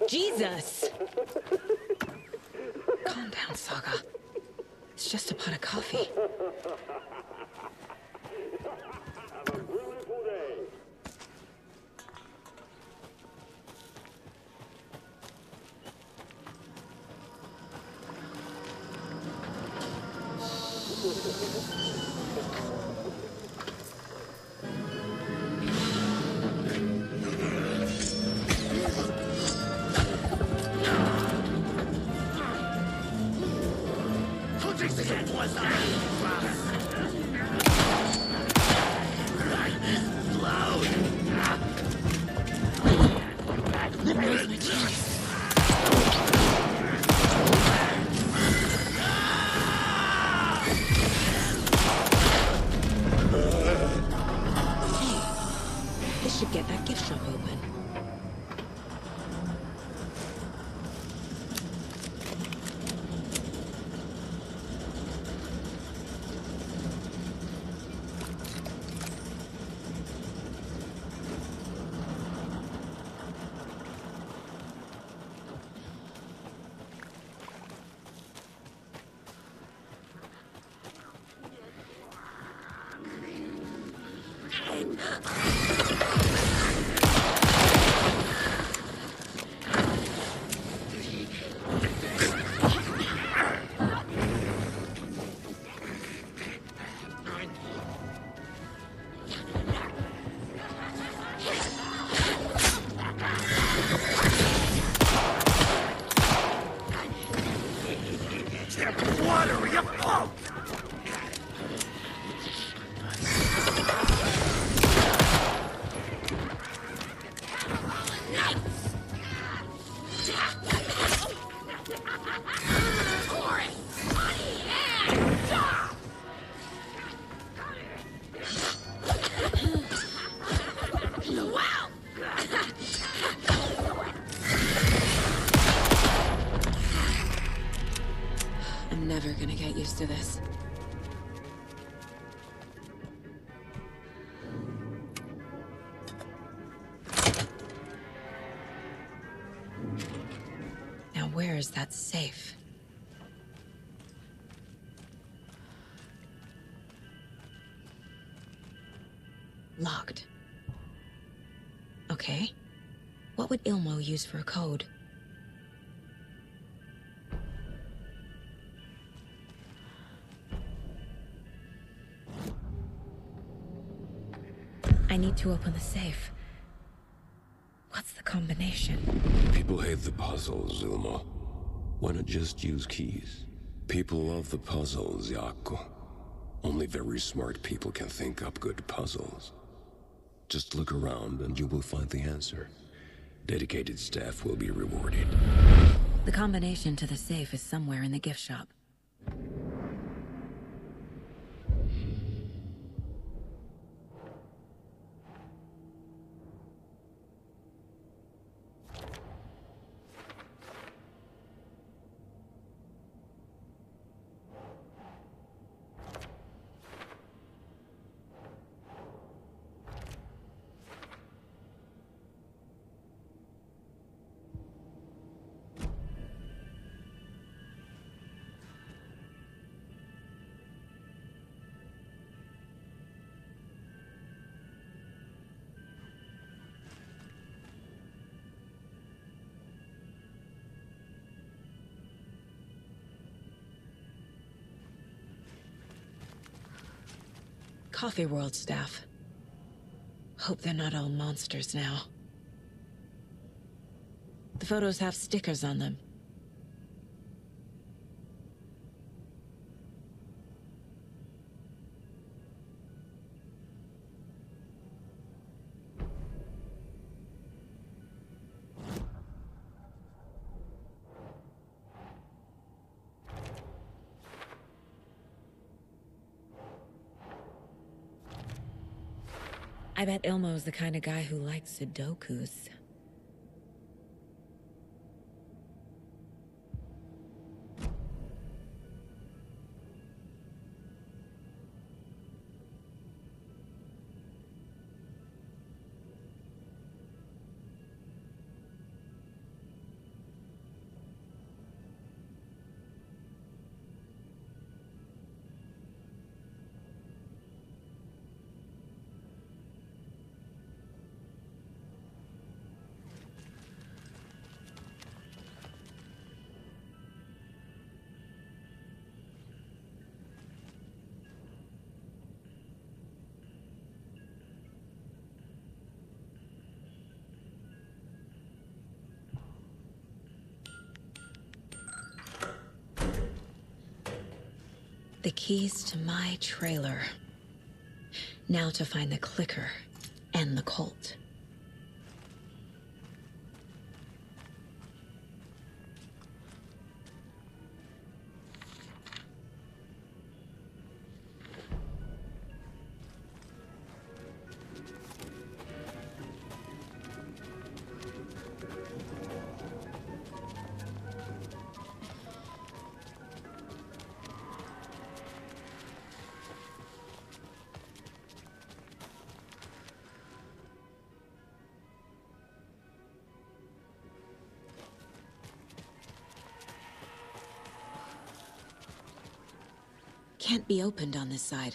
Jesus! Calm down, Saga. It's just a pot of coffee. This should get that gift shop open. used to this. Now where is that safe? Locked. Okay. What would Ilmo use for a code? I need to open the safe. What's the combination? People hate the puzzles, Ilmo. Why not just use keys? People love the puzzles, Jaakko. Only very smart people can think up good puzzles. Just look around and you will find the answer. Dedicated staff will be rewarded. The combination to the safe is somewhere in the gift shop. Coffee World staff. Hope they're not all monsters now. The photos have stickers on them. I bet Ilmo's the kind of guy who likes Sudokus. The keys to my trailer. Now to find the clicker and the Colt. Can't be opened on this side.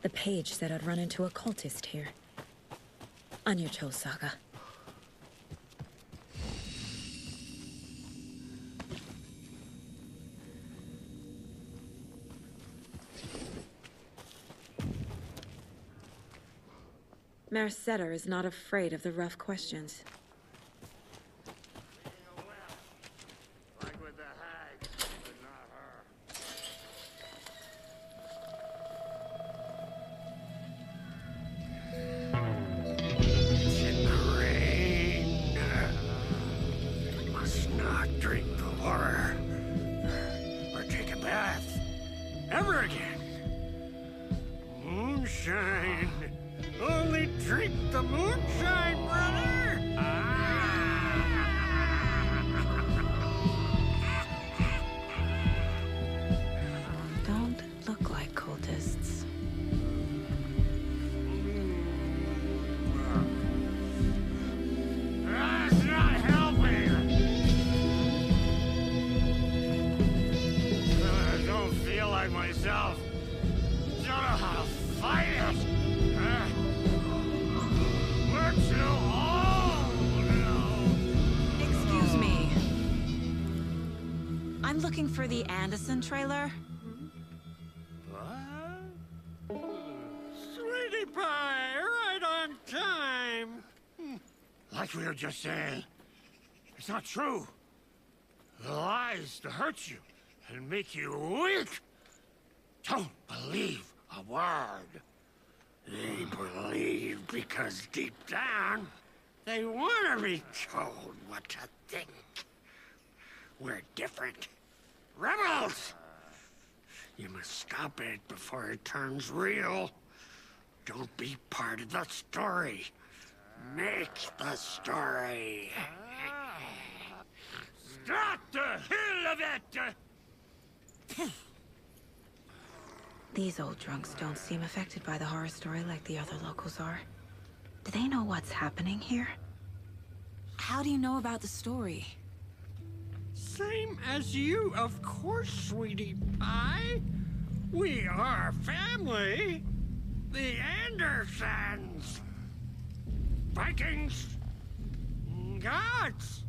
The page said I'd run into a cultist here. On your toes, Saga. Mercetter is not afraid of the rough questions. Looking for the Anderson trailer? What? Sweetie pie, right on time. Like we were just saying, it's not true. The lies to hurt you and make you weak. Don't believe a word. They believe because deep down, they want to be told what to think. We're different. Rebels! You must stop it before it turns real. Don't be part of the story. Make the story. Stop the hell of it! These old drunks don't seem affected by the horror story like the other locals are. Do they know what's happening here? How do you know about the story? Same as you, of course, sweetie pie. We are family. The Andersons. Vikings. Gods.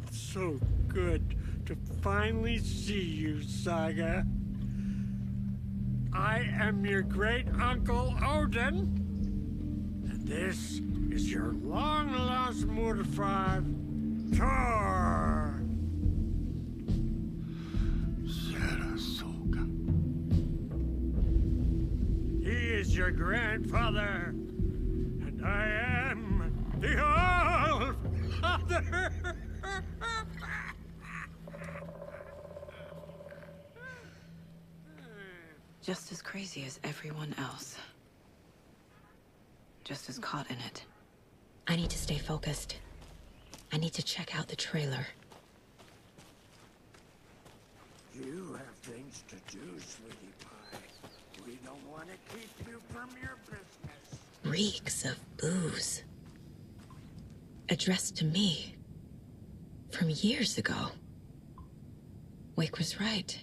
It's so good to finally see you, Saga. I am your great-uncle Odin. And this is your long-lost Murfar, Thor! Sarasota. He is your grandfather, and I am the All-Father! Just as crazy as everyone else. Just as caught in it. I need to stay focused. I need to check out the trailer. You have things to do, sweetie pie. We don't want to keep you from your business. Reeks of booze. Addressed to me. From years ago. Wake was right.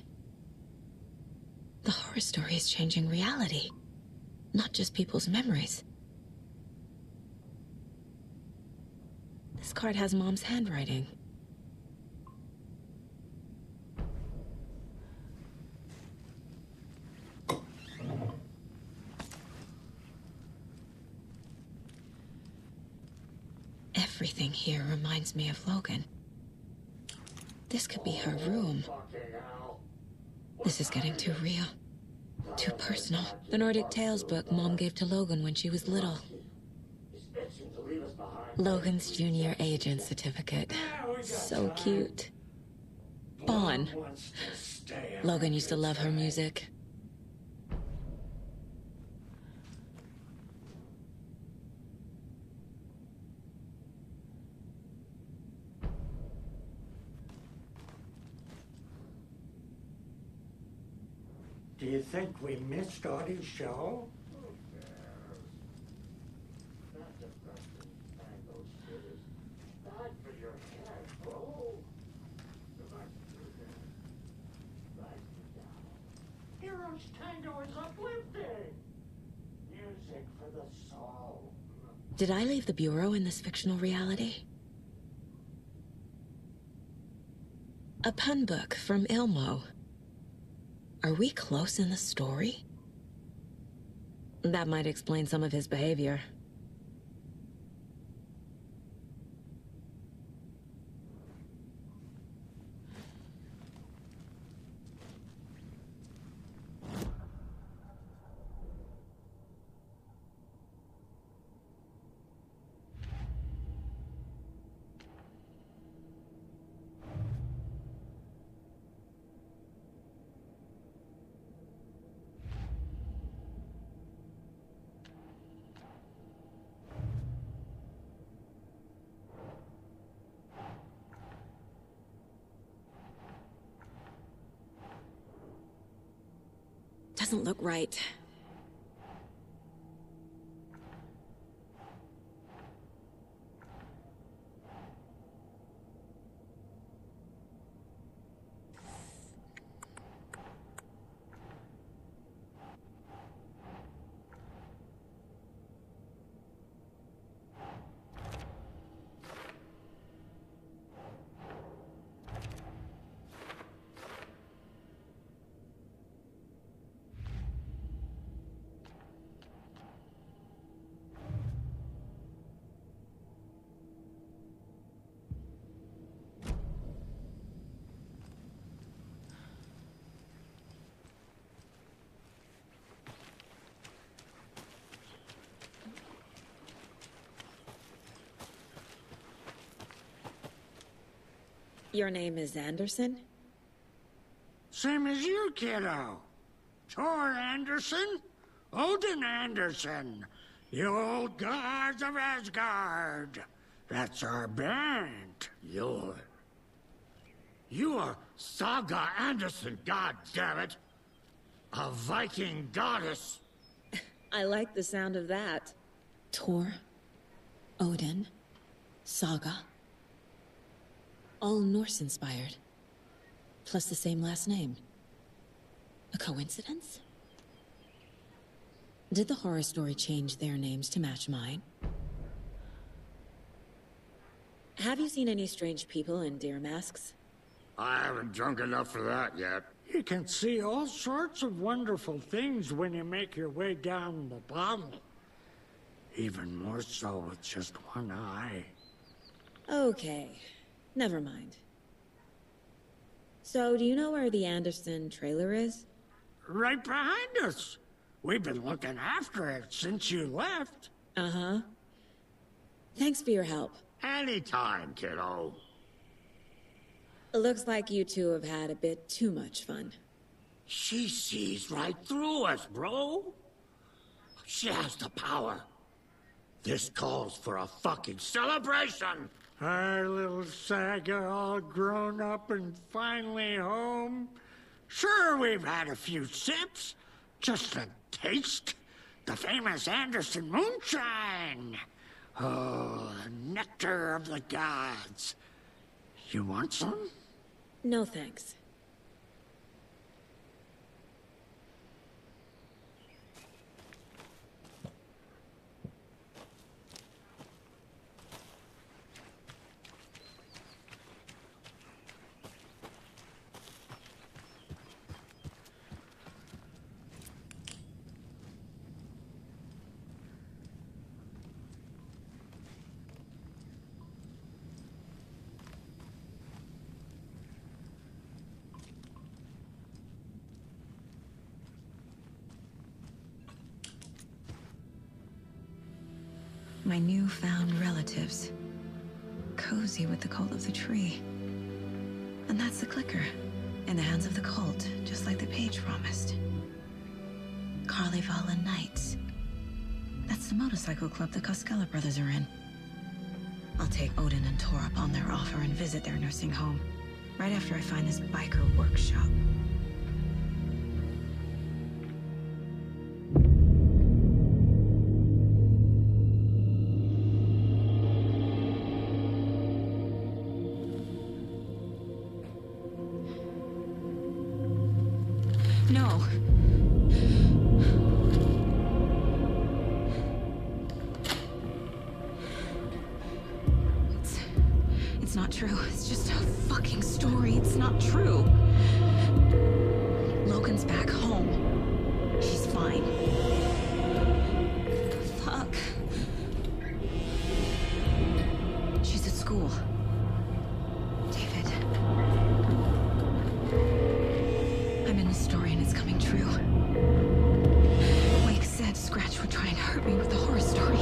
The horror story is changing reality. Not just people's memories. This card has Mom's handwriting. Everything here reminds me of Logan. This could be her room. This is getting too real. Too personal. The Nordic Tales book Mom gave to Logan when she was little. Logan's junior agent certificate. So cute. Bon. Logan used to love her music. Do you think we missed Audie's show? Heroes Did I leave the Bureau in this fictional reality? A pun book from Ilmo. Are we close in the story? That might explain some of his behavior. Doesn't look right. Your name is Anderson? Same as you, kiddo. Tor Anderson, Odin Anderson, the old gods of Asgard. That's our band. You are Saga Anderson, goddammit. A Viking goddess. I like the sound of that. Tor, Odin, Saga. All Norse-inspired. Plus the same last name. A coincidence? Did the horror story change their names to match mine? Have you seen any strange people in deer masks? I haven't drunk enough for that yet. You can see all sorts of wonderful things when you make your way down the bottle. Even more so with just one eye. Okay. Never mind. So, do you know where the Anderson trailer is? Right behind us. We've been looking after it since you left. Uh-huh. Thanks for your help. Anytime, kiddo. It looks like you two have had a bit too much fun. She sees right through us, bro. She has the power. This calls for a fucking celebration. Our little Saga all grown up and finally home. Sure, we've had a few sips. Just a taste. The famous Anderson moonshine. Oh, the nectar of the gods. You want some? No thanks. My newfound relatives. Cozy with the cult of the tree. And that's the clicker. In the hands of the cult, just like the page promised. Carlyvala Knights. That's the motorcycle club the Koskela brothers are in. I'll take Odin and Tor up on their offer and visit their nursing home. Right after I find this biker workshop. No. It's not true. It's just a fucking story. It's not true. Logan's back home. She's fine. Fuck. She's at school. David. I'm in the story and it's coming true. Wake said Scratch would try and hurt me with the horror story.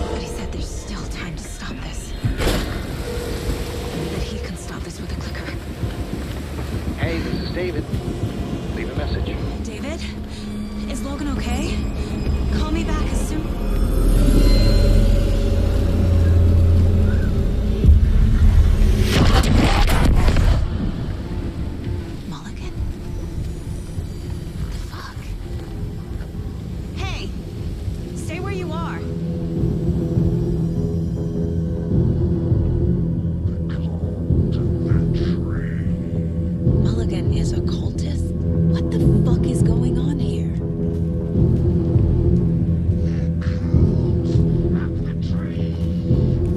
But he said there's still time to stop this. That he can stop this with a clicker. Hey, this is David. Leave a message. David? Is Logan okay? Call me back as soon... Mulligan? The fuck? Hey! Stay where you are. Mulligan is a cultist? What the fuck is going on here?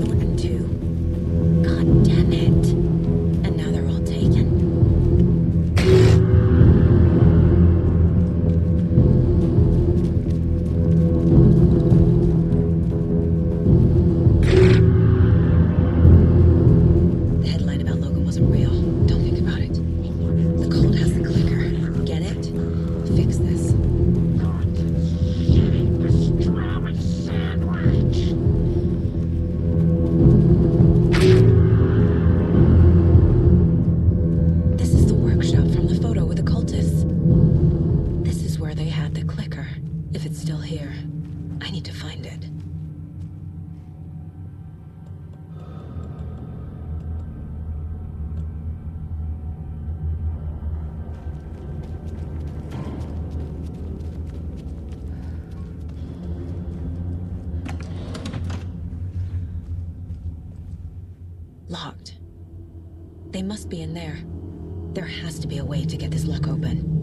Thornton too. God damn it. And now they're all taken. The headline about Logan wasn't real. Don't think about it. The cult has the clicker. Get it? Fix this. This is the workshop from the photo with the cultists. This is where they had the clicker. If it's still here, I need to find it. Locked. They must be in there. There has to be a way to get this lock open.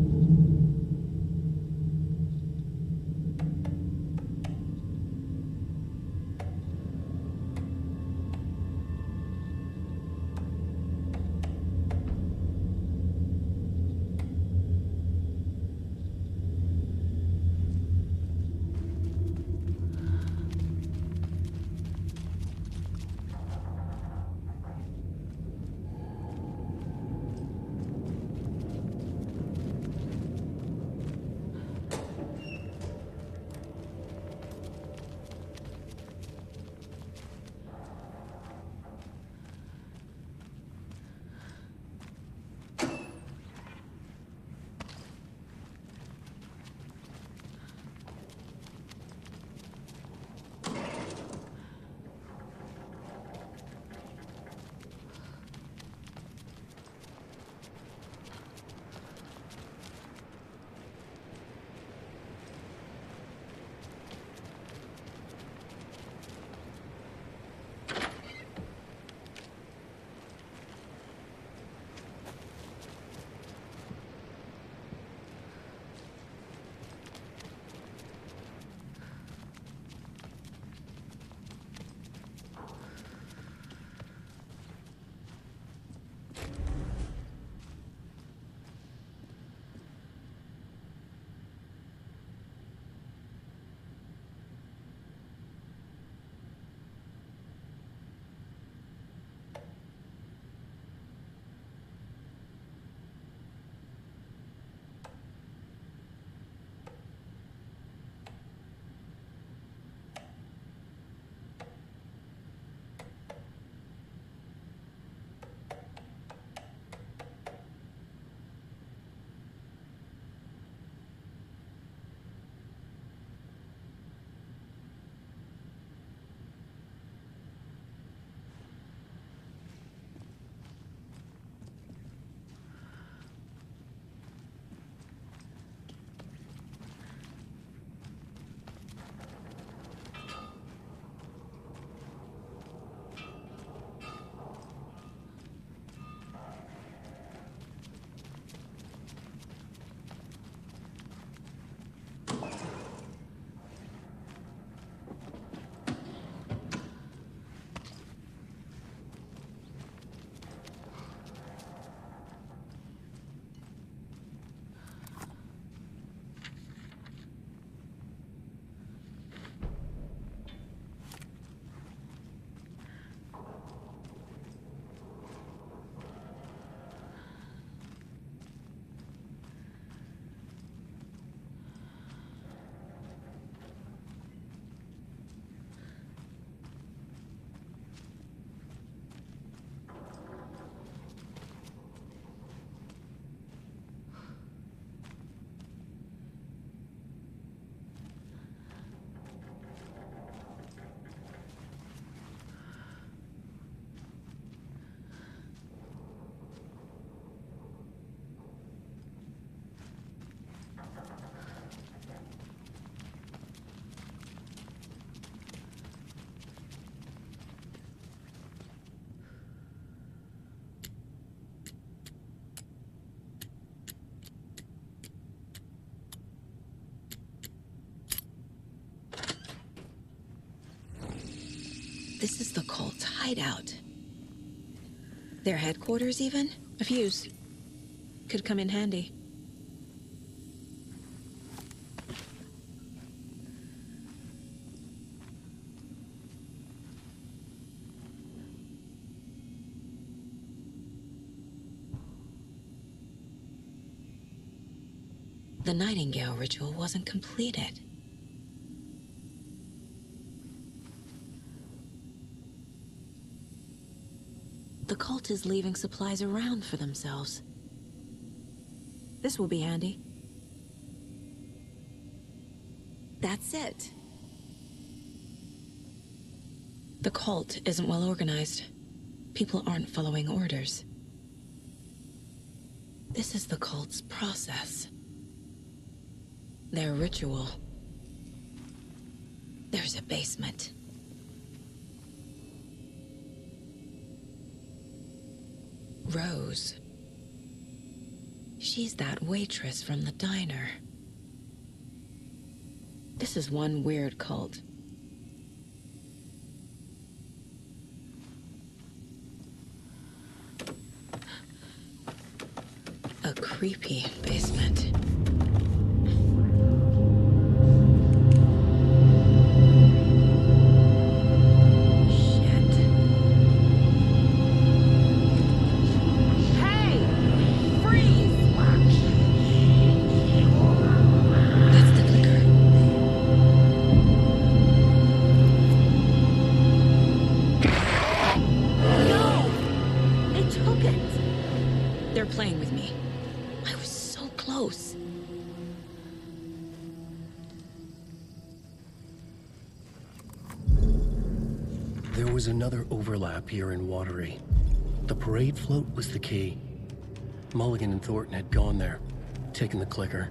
This is the cult's hideout. Their headquarters, even? A fuse. Could come in handy. The Nightingale ritual wasn't completed. The cult is leaving supplies around for themselves. This will be handy. That's it. The cult isn't well organized. People aren't following orders. This is the cult's process. Their ritual. There's a basement. Rose. She's that waitress from the diner. This is one weird cult. A creepy basement. Playing with me. I was so close. There was another overlap here in Watery. The parade float was the key. Mulligan and Thornton had gone there, taken the clicker,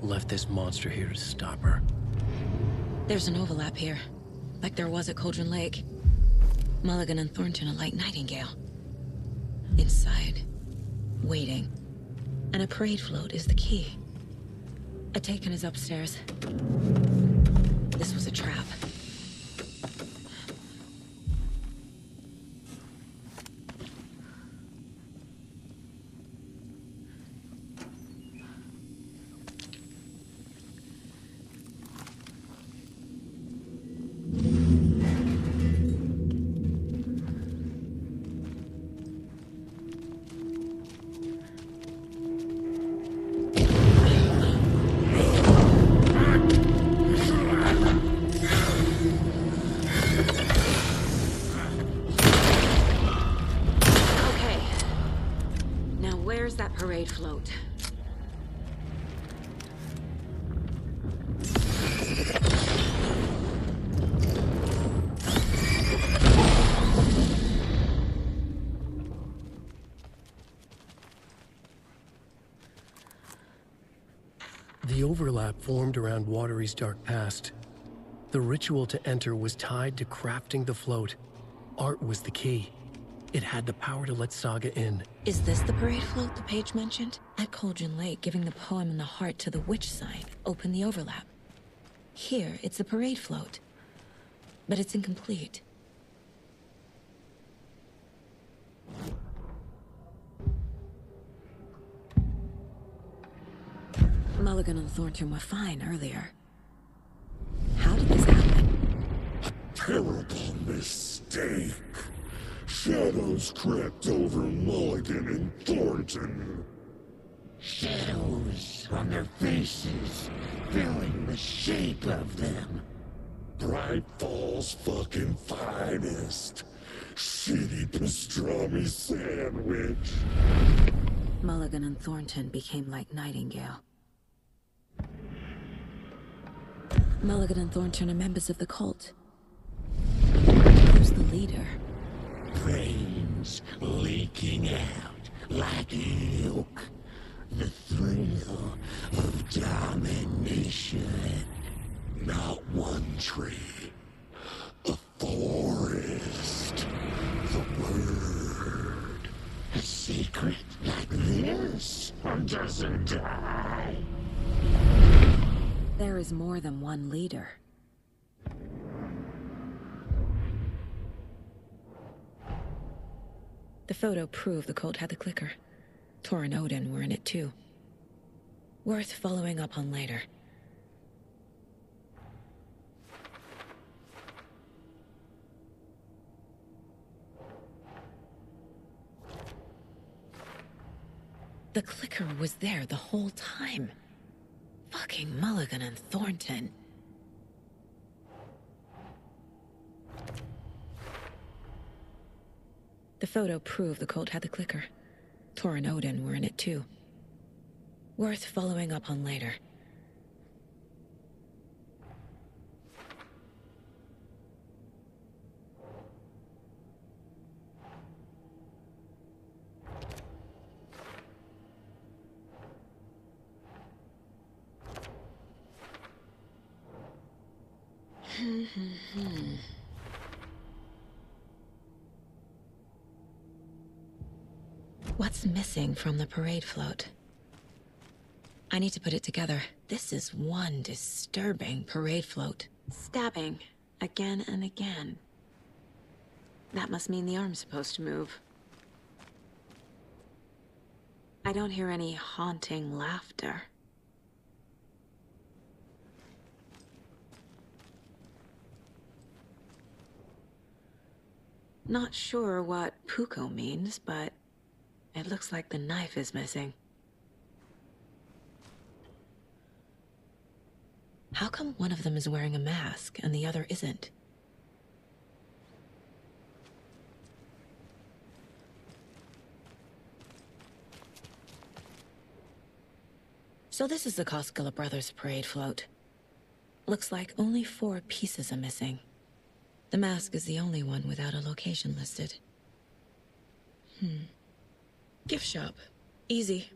left this monster here to stop her. There's an overlap here, like there was at Cauldron Lake. Mulligan and Thornton are like Nightingale. Inside. Waiting. And a parade float is the key. Atakan is upstairs. This was a trap. Parade float. The overlap formed around Watery's dark past. The ritual to enter was tied to crafting the float. Art was the key. It had the power to let Saga in. Is this the parade float the page mentioned? At Cauldron Lake, giving the poem and the heart to the witch sign opened the overlap. Here, it's the parade float. But it's incomplete. Mulligan and Thornton were fine earlier. How did this happen? A terrible mistake. Shadows crept over Mulligan and Thornton. Shadows on their faces, filling the shape of them. Bright Falls fucking finest. Shitty pastrami sandwich. Mulligan and Thornton became like Nightingale. Mulligan and Thornton are members of the cult. Who's the leader? Brains leaking out like milk. The thrill of domination. Not one tree. A forest. The word. A secret like this doesn't die. There is more than one leader. The photo proved the cult had the clicker. Tor and Odin were in it too. Worth following up on later. The clicker was there the whole time. Fucking Mulligan and Thornton. The photo proved the cult had the clicker. Tor and Odin were in it too. Worth following up on later. What's missing from the parade float? I need to put it together. This is one disturbing parade float. Stabbing, again and again. That must mean the arm's supposed to move. I don't hear any haunting laughter. Not sure what Puko means, but it looks like the knife is missing. How come one of them is wearing a mask and the other isn't? So this is the Koskela Brothers parade float. Looks like only 4 pieces are missing. The mask is the only one without a location listed. Gift shop. Easy.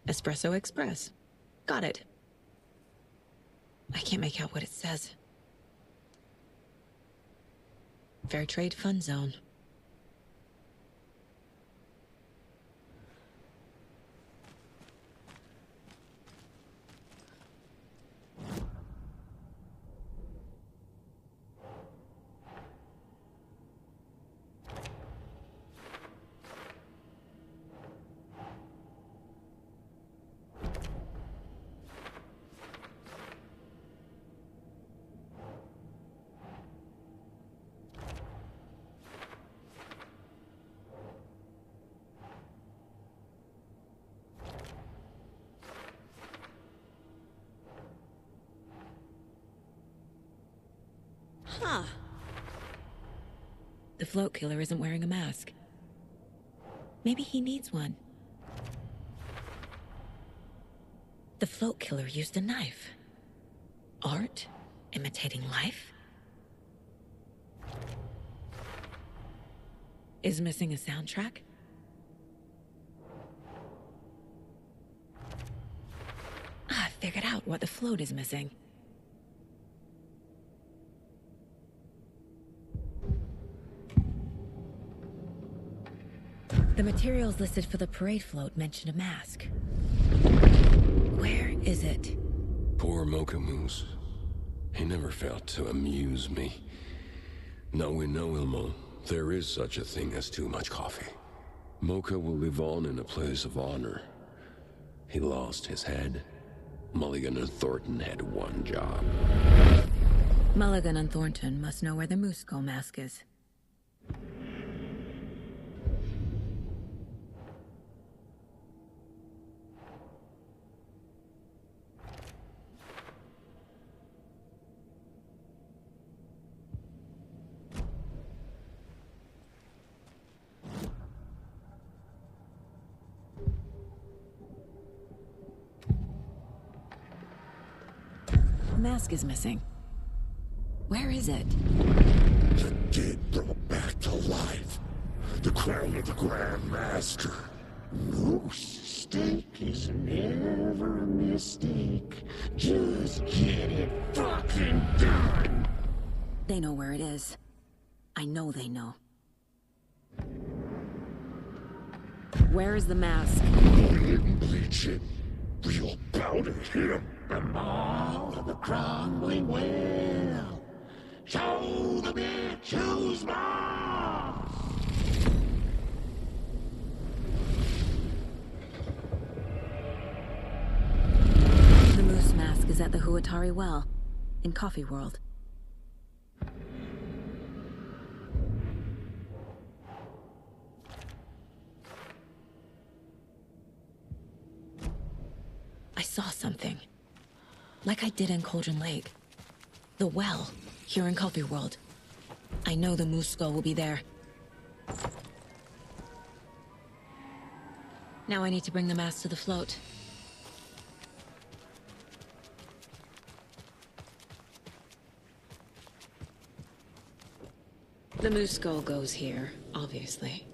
Espresso Express. Got it. I can't make out what it says. Fair Trade Fun Zone. Huh. The float killer isn't wearing a mask. Maybe he needs one. The float killer used a knife. Art? Imitating life? Is missing a soundtrack? I figured out what the float is missing. The materials listed for the parade float mention a mask. Where is it? Poor Mocha Moose. He never failed to amuse me. Now we know, Ilmo, there is such a thing as too much coffee. Mocha will live on in a place of honor. He lost his head. Mulligan and Thornton had one job. Mulligan and Thornton must know where the Moose Skull mask is. Mask is missing. Where is it? The dead brought back to life. The crown of the Grand Master. Moose steak is never a mistake. Just get it fucking done. They know where it is. I know they know. Where is the mask? Didn't bleach it. Real powder him. The mall of the crumbling well. Show the bitch who's boss. Atari Well, in Coffee World. I saw something. Like I did in Cauldron Lake. The well, here in Coffee World. I know the moose skull will be there. Now I need to bring the mast to the float. The moose skull goes here, obviously.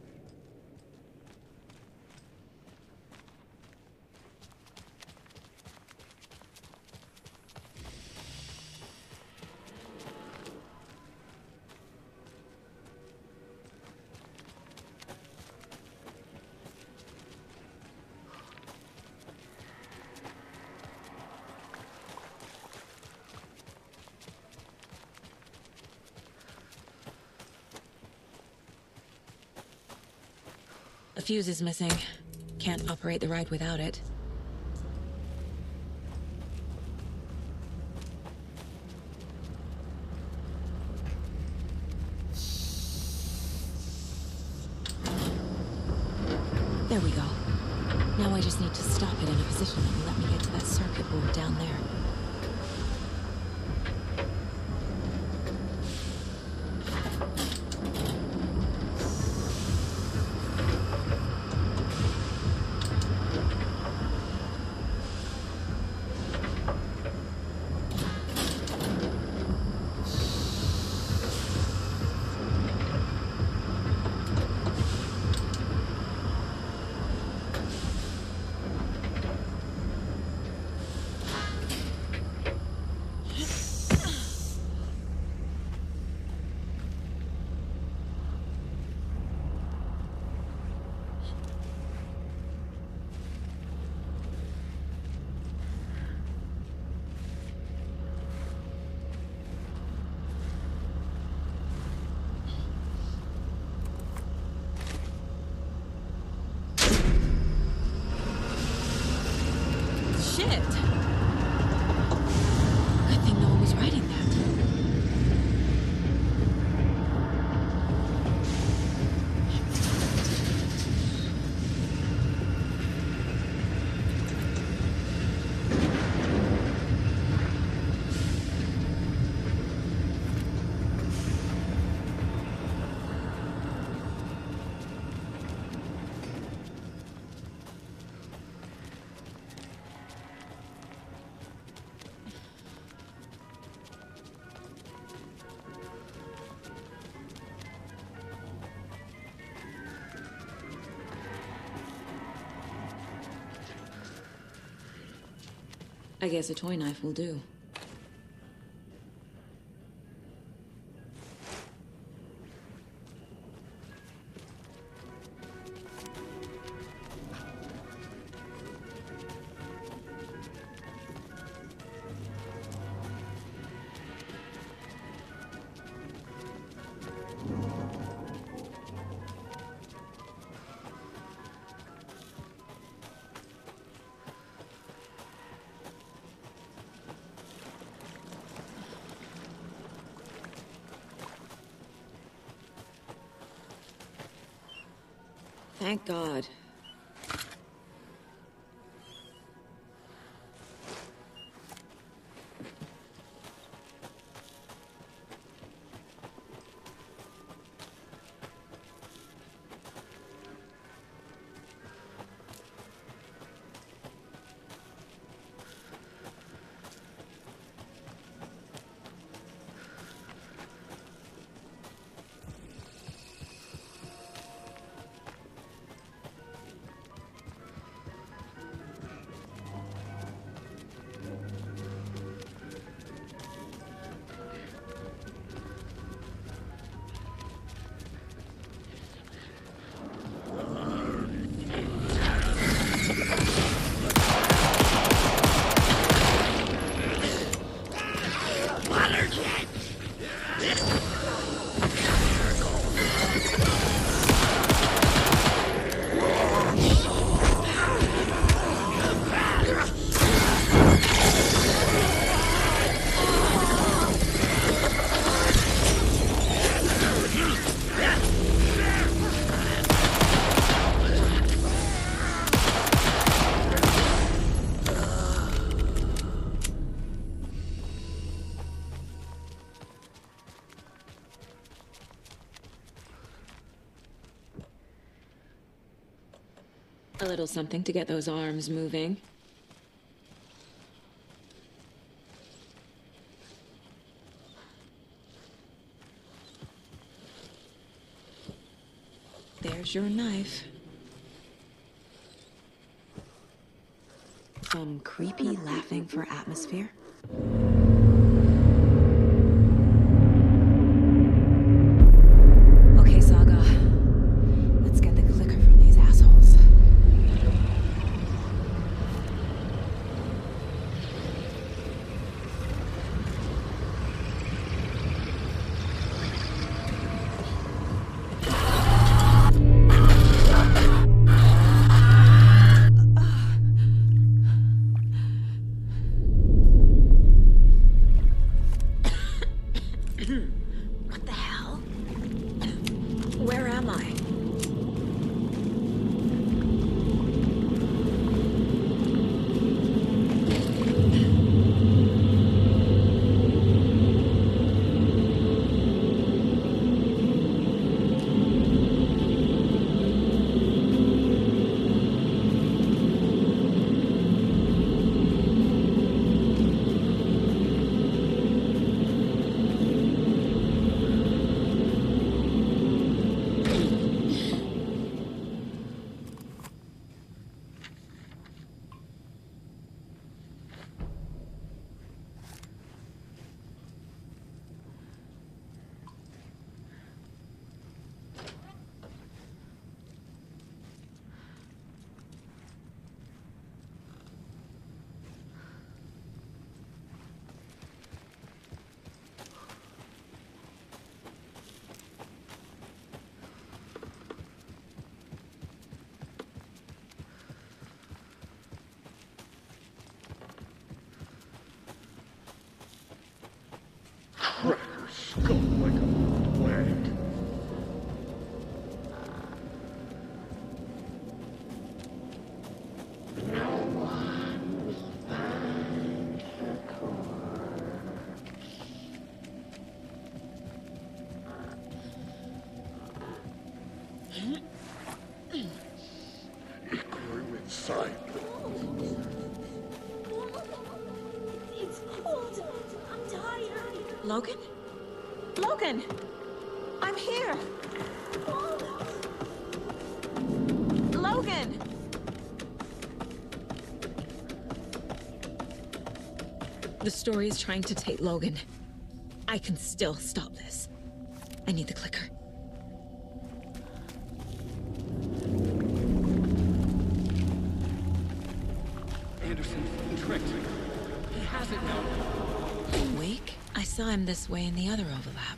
A fuse is missing. Can't operate the ride without it. There we go. Now I just need to stop it in a position that will let me get to that circuit board down there. I guess a toy knife will do. Thank God. A little something to get those arms moving. There's your knife. Some creepy laughing for atmosphere. Okay, Saga. Let's get the clicker from these assholes. What the hell? Where am I? Crack her skull like a plague. It grew inside. It's cold. I'm tired. Logan? Logan! I'm here! Logan! The story is trying to take Logan. I can still stop this. I need the clicker. Anderson, tricked. He has it now. Wake? I saw him this way in the other overlap.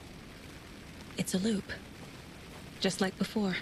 It's a loop. Just like before.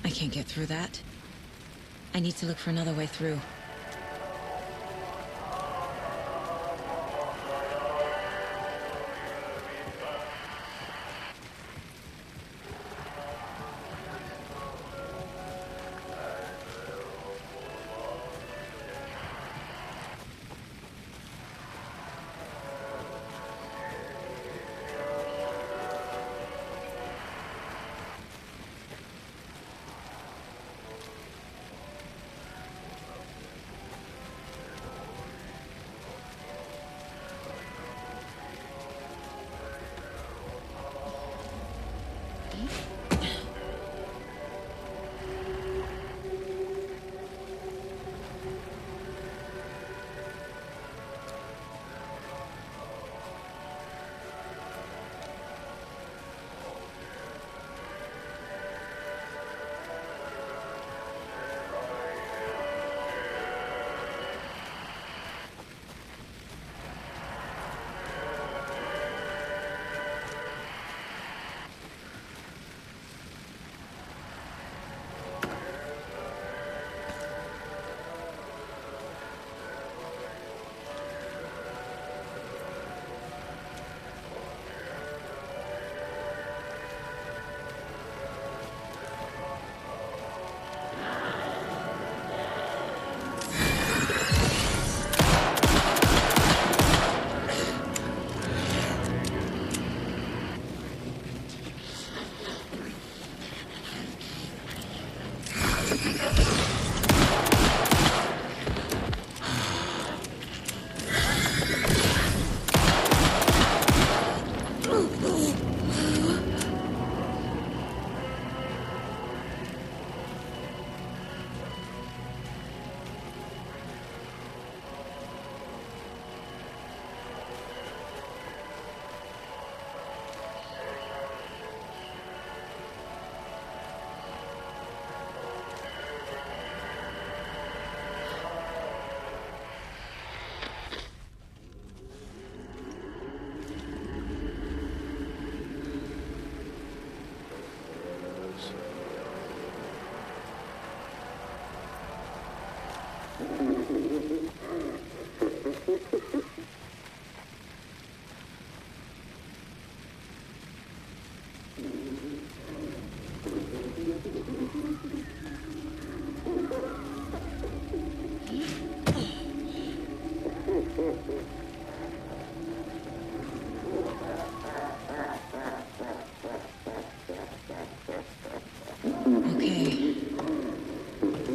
I can't get through that. I need to look for another way through. Okay.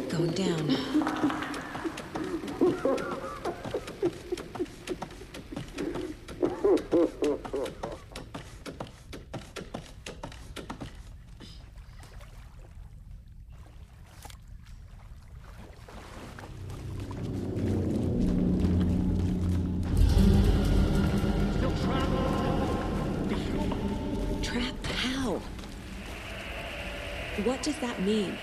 Going down. Trapped how? What does that mean?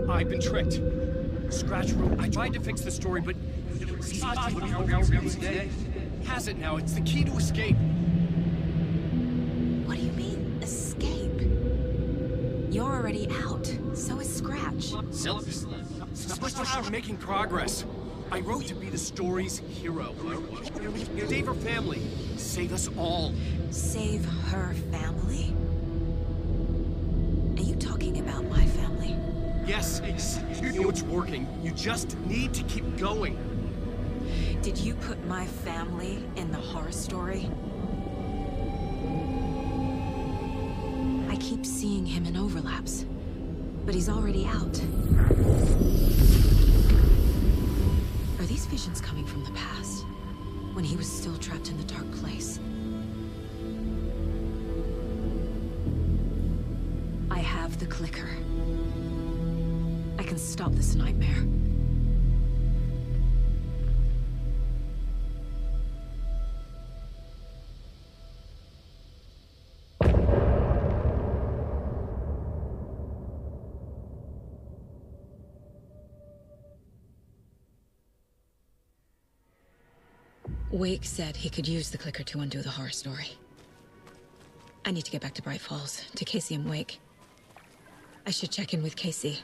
I've been tricked. Scratch Room, I tried to fix the story, but... has it now. It's the key to escape. What do you mean, escape? You're already out. So is Scratch. We're making progress. I wrote to be the story's hero. Save her family. Save us all. Save her family? Are you talking about my family? Yes, you know it's working. You just need to keep going. Did you put my family in the horror story? I keep seeing him in overlaps, but he's already out. Are these visions coming from the past, when he was still trapped in the dark place? I have the clicker. I can stop this nightmare. Wake said he could use the clicker to undo the horror story. I need to get back to Bright Falls, to Casey and Wake. I should check in with Casey.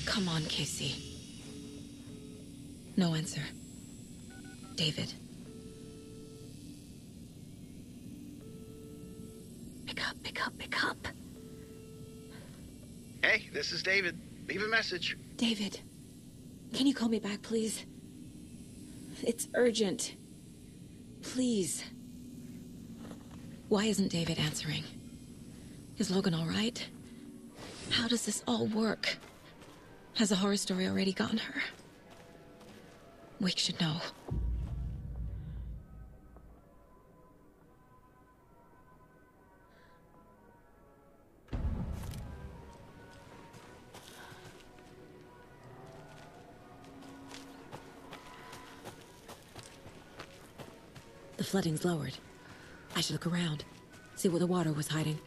Come on, Casey. No answer. David. Pick up. Hey, this is David. Leave a message. David, can you call me back, please? It's urgent. Please. Why isn't David answering? Is Logan all right? How does this all work? Has the horror story already gotten her? Wake should know. The flooding's lowered. I should look around, see where the water was hiding.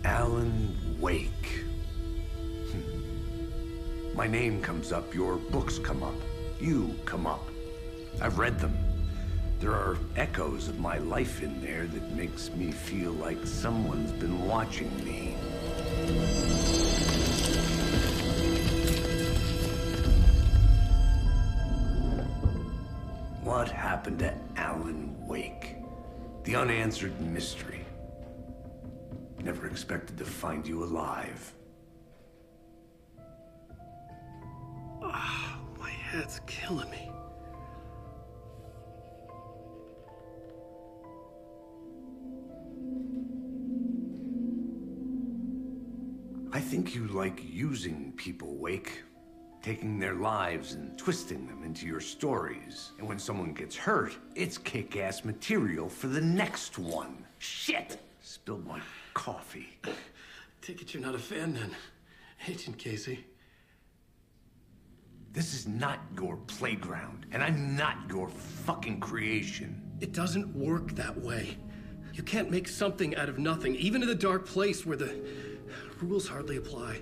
Alan Wake. My name comes up, your books come up, you come up. I've read them. There are echoes of my life in there that makes me feel like someone's been watching me. What happened to Alan Wake? The unanswered mystery. Never expected to find you alive. My head's killing me. I think you like using people, Wake. Taking their lives and twisting them into your stories. And when someone gets hurt, it's kick-ass material for the next one. Shit! Spilled my coffee. Take it you're not a fan then, Agent Casey. This is not your playground, and I'm not your fucking creation. It doesn't work that way. You can't make something out of nothing, even in the dark place where the rules hardly apply.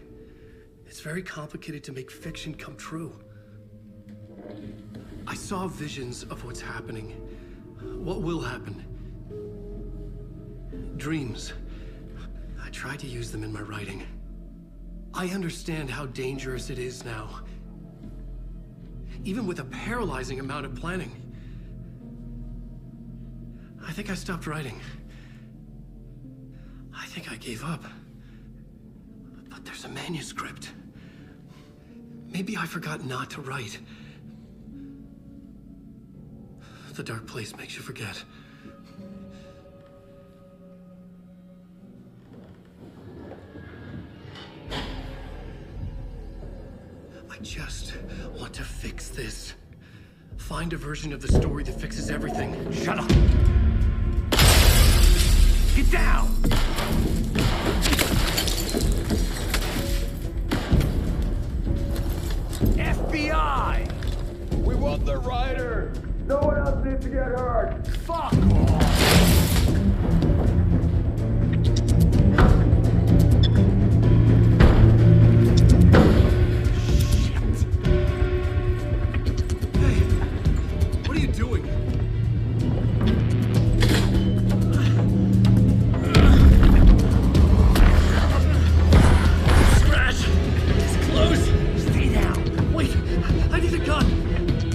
It's very complicated to make fiction come true. I saw visions of what's happening, what will happen. Dreams. I tried to use them in my writing. I understand how dangerous it is now. Even with a paralyzing amount of planning. I think I stopped writing. I think I gave up. But there's a manuscript. Maybe I forgot not to write. The dark place makes you forget. I just want to fix this. Find a version of the story that fixes everything. Shut up! Get down! FBI! We want the rider! No one else needs to get hurt! Fuck off! What are you doing? Scratch! It's close! Stay down! Wait! I need a gun!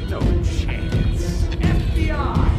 No chance. FBI!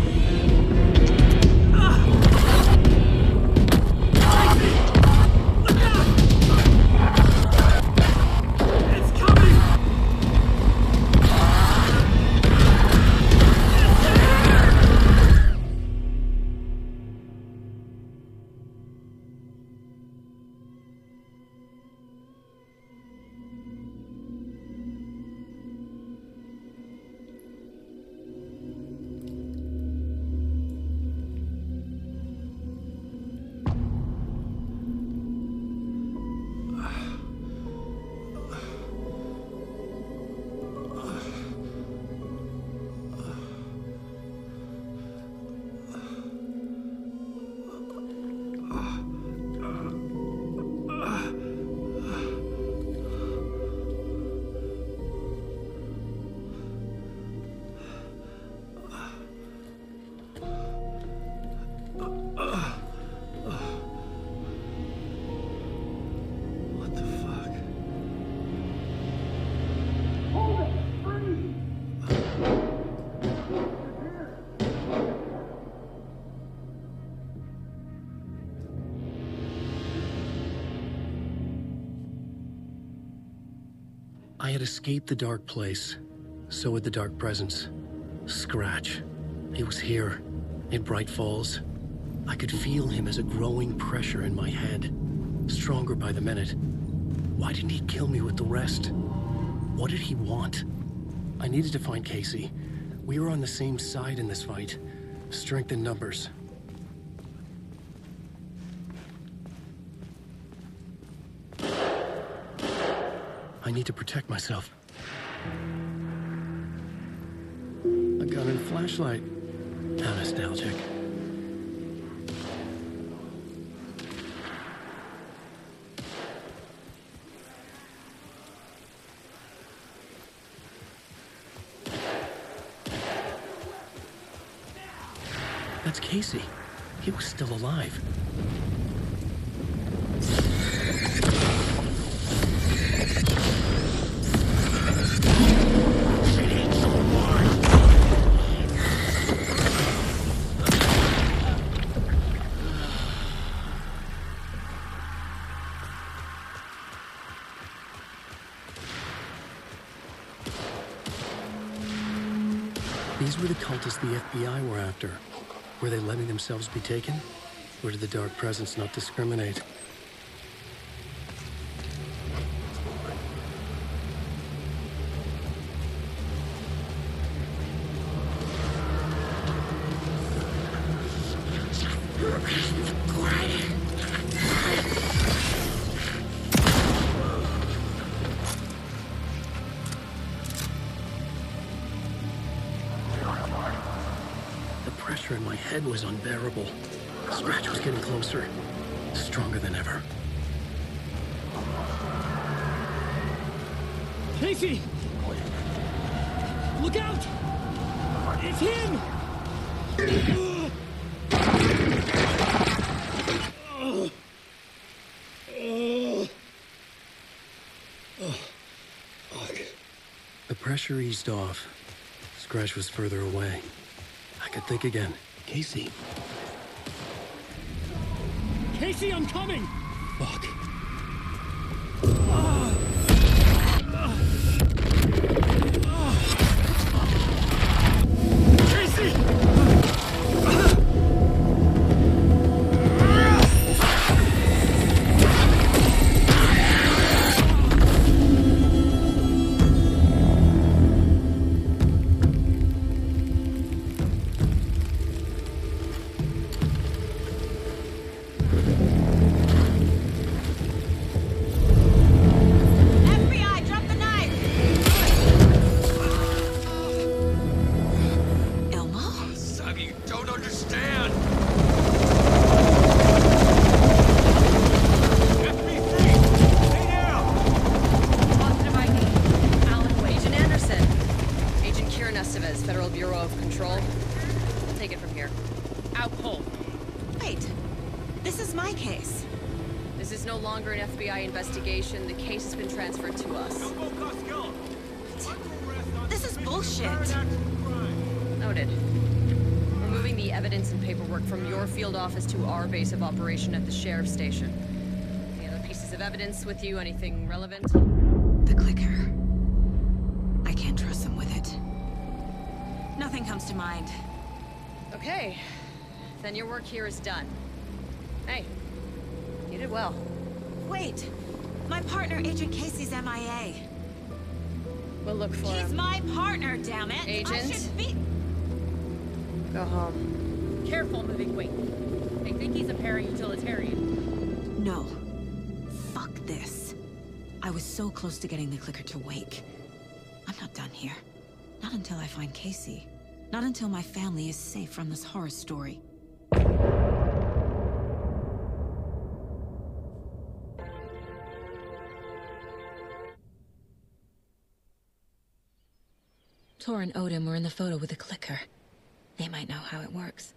I had escaped the dark place. So had the dark presence. Scratch. He was here, in Bright Falls. I could feel him as a growing pressure in my head. Stronger by the minute. Why didn't he kill me with the rest? What did he want? I needed to find Casey. We were on the same side in this fight. Strength in numbers. I need to protect myself. A gun and flashlight. How nostalgic. That's Casey. He was still alive. These were the cultists the FBI were after. Were they letting themselves be taken? Or did the Dark Presence not discriminate? Pressure in my head was unbearable. Scratch was getting closer, stronger than ever. Casey! Look out! It's him! The pressure eased off. Scratch was further away. I could think again. Casey. Casey, I'm coming! Fuck. Casey! Investigation. The case has been transferred to us. This is bullshit. Noted. We're moving the evidence and paperwork from your field office to our base of operation at the sheriff's station. Any other pieces of evidence with you? Anything relevant? The clicker. I can't trust them with it. Nothing comes to mind. Okay. Then your work here is done. Hey, you did well. Wait! My partner, Agent Casey's MIA. We'll look for him. He's my partner, damn it! Agent? I should be... Go home. Careful moving weight. They think he's a para-utilitarian. No. Fuck this. I was so close to getting the clicker to wake. I'm not done here. Not until I find Casey. Not until my family is safe from this horror story. Tor and Odin were in the photo with a clicker. They might know how it works.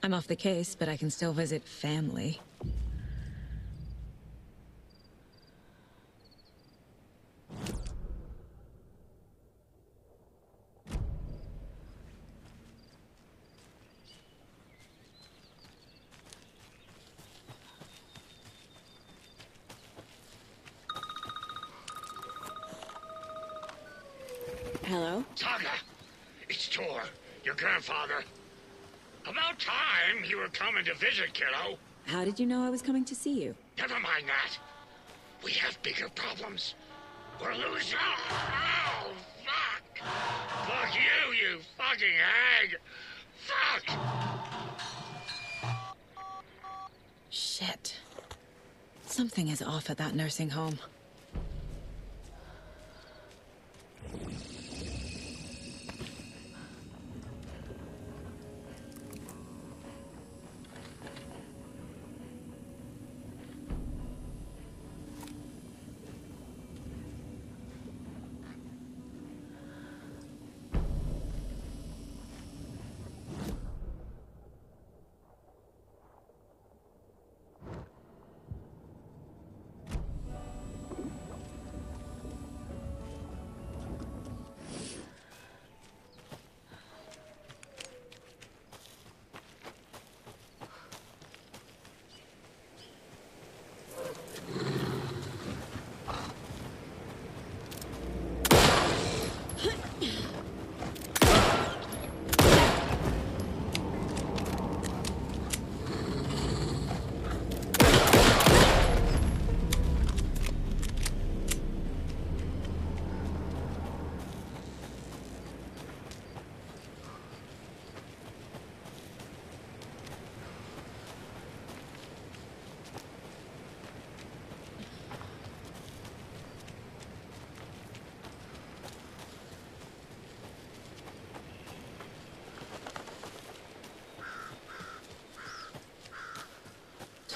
I'm off the case, but I can still visit family. Hello? Saga! It's Tor, your grandfather. About time you were coming to visit, kiddo. How did you know I was coming to see you? Never mind that. We have bigger problems. We're losing... Oh, fuck! Fuck you, you fucking hag! Fuck! Shit. Something is off at that nursing home.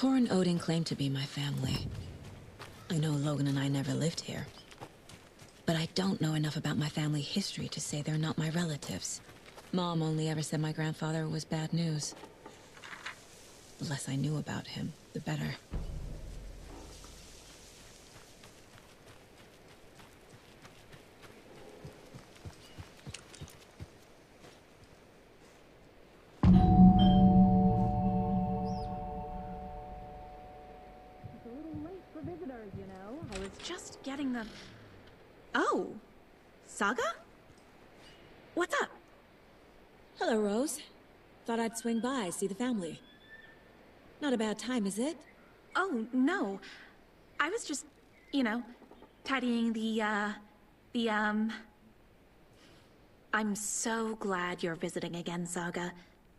Tor and Odin claim to be my family. I know Logan and I never lived here. But I don't know enough about my family history to say they're not my relatives. Mom only ever said my grandfather was bad news. The less I knew about him, the better. I was just getting the... Oh! Saga? What's up? Hello, Rose. Thought I'd swing by, see the family. Not a bad time, is it? Oh, no. I was just, tidying I'm so glad you're visiting again, Saga.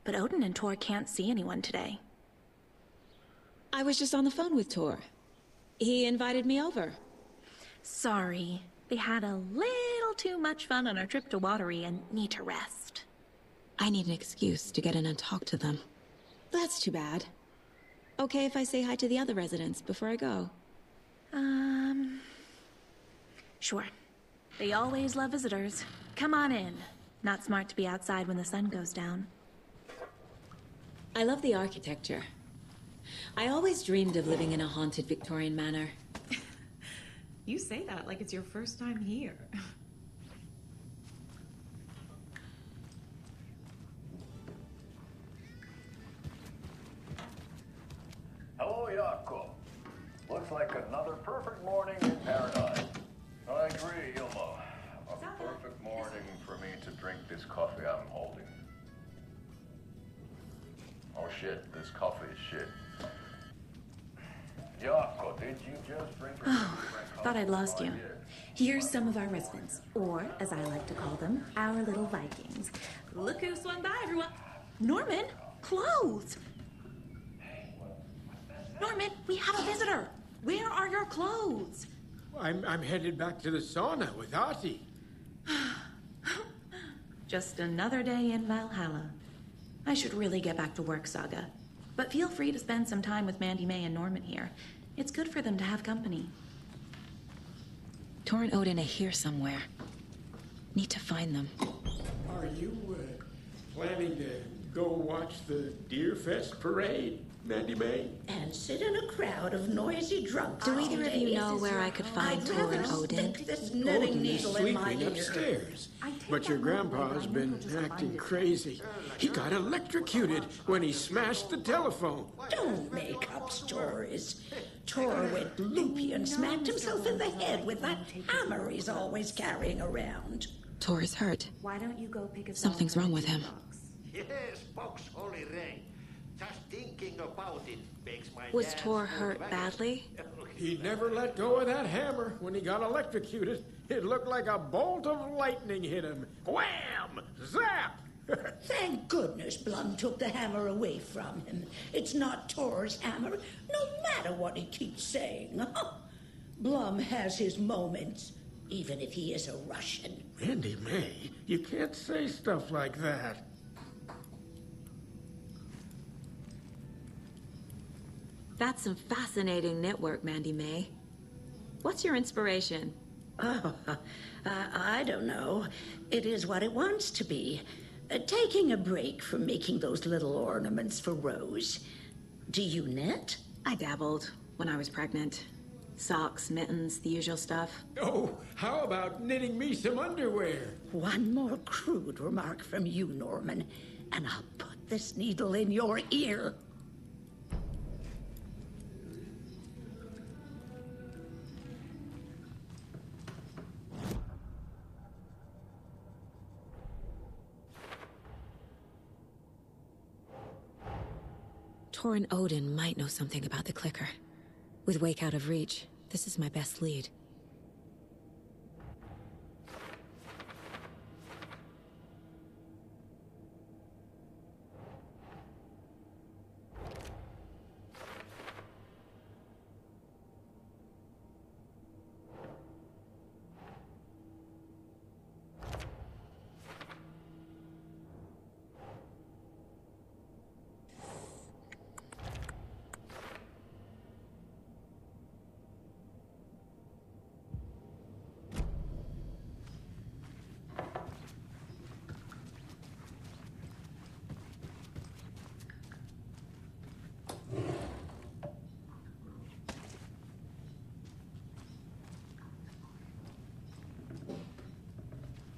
But Odin and Tor can't see anyone today. I was just on the phone with Tor. He invited me over. Sorry. They had a little too much fun on our trip to Watery and need to rest. I need an excuse to get in and talk to them. That's too bad. Okay if I say hi to the other residents before I go? Sure. They always love visitors. Come on in. Not smart to be outside when the sun goes down. I love the architecture. I always dreamed of living in a haunted Victorian manor. You say that like it's your first time here. Hello, Jaakko. Looks like another perfect morning in paradise. I agree, Ilmo. A perfect morning for me to drink this coffee I'm holding. Oh shit, this coffee is shit. Jaakko, did you just drink Thought I'd lost you. Here's some of our residents, or as I like to call them, our little Vikings. Look who swung by, everyone. Norman, clothes. Norman, we have a visitor. Where are your clothes? I'm headed back to the sauna with Ahti. Just another day in Valhalla. I should really get back to work, Saga. But feel free to spend some time with Mandy May and Norman here. It's good for them to have company. Tor and Odin are here somewhere. Need to find them. Are you planning to go watch the Deerfest parade, Mandy May? And sit in a crowd of noisy drunks. Do either of you know where I could find Tor and Odin? Odin is sleeping upstairs. But your grandpa's been acting crazy. He got electrocuted when he smashed the telephone. Don't make up stories. Tor went loopy and smacked himself in the head with that hammer he's always carrying around. Tor is hurt. Why don't you go pick a Something's wrong with him. Yes, box holy rain. Just thinking about it makes my Was dance Tor go hurt right. badly? He never let go of that hammer when he got electrocuted. It looked like a bolt of lightning hit him. Wham! Zap! Thank goodness Blum took the hammer away from him. It's not Tor's hammer, no matter what he keeps saying. Blum has his moments, even if he is a Russian. Mandy May, you can't say stuff like that. That's some fascinating network, Mandy May. What's your inspiration? Oh, I don't know. It is what it wants to be. Taking a break from making those little ornaments for Rose. Do you knit? I dabbled when I was pregnant. Socks, mittens, the usual stuff. Oh, how about knitting me some underwear? One more crude remark from you, Norman, and I'll put this needle in your ear. Tor and Odin might know something about the clicker. With Wake out of reach, this is my best lead.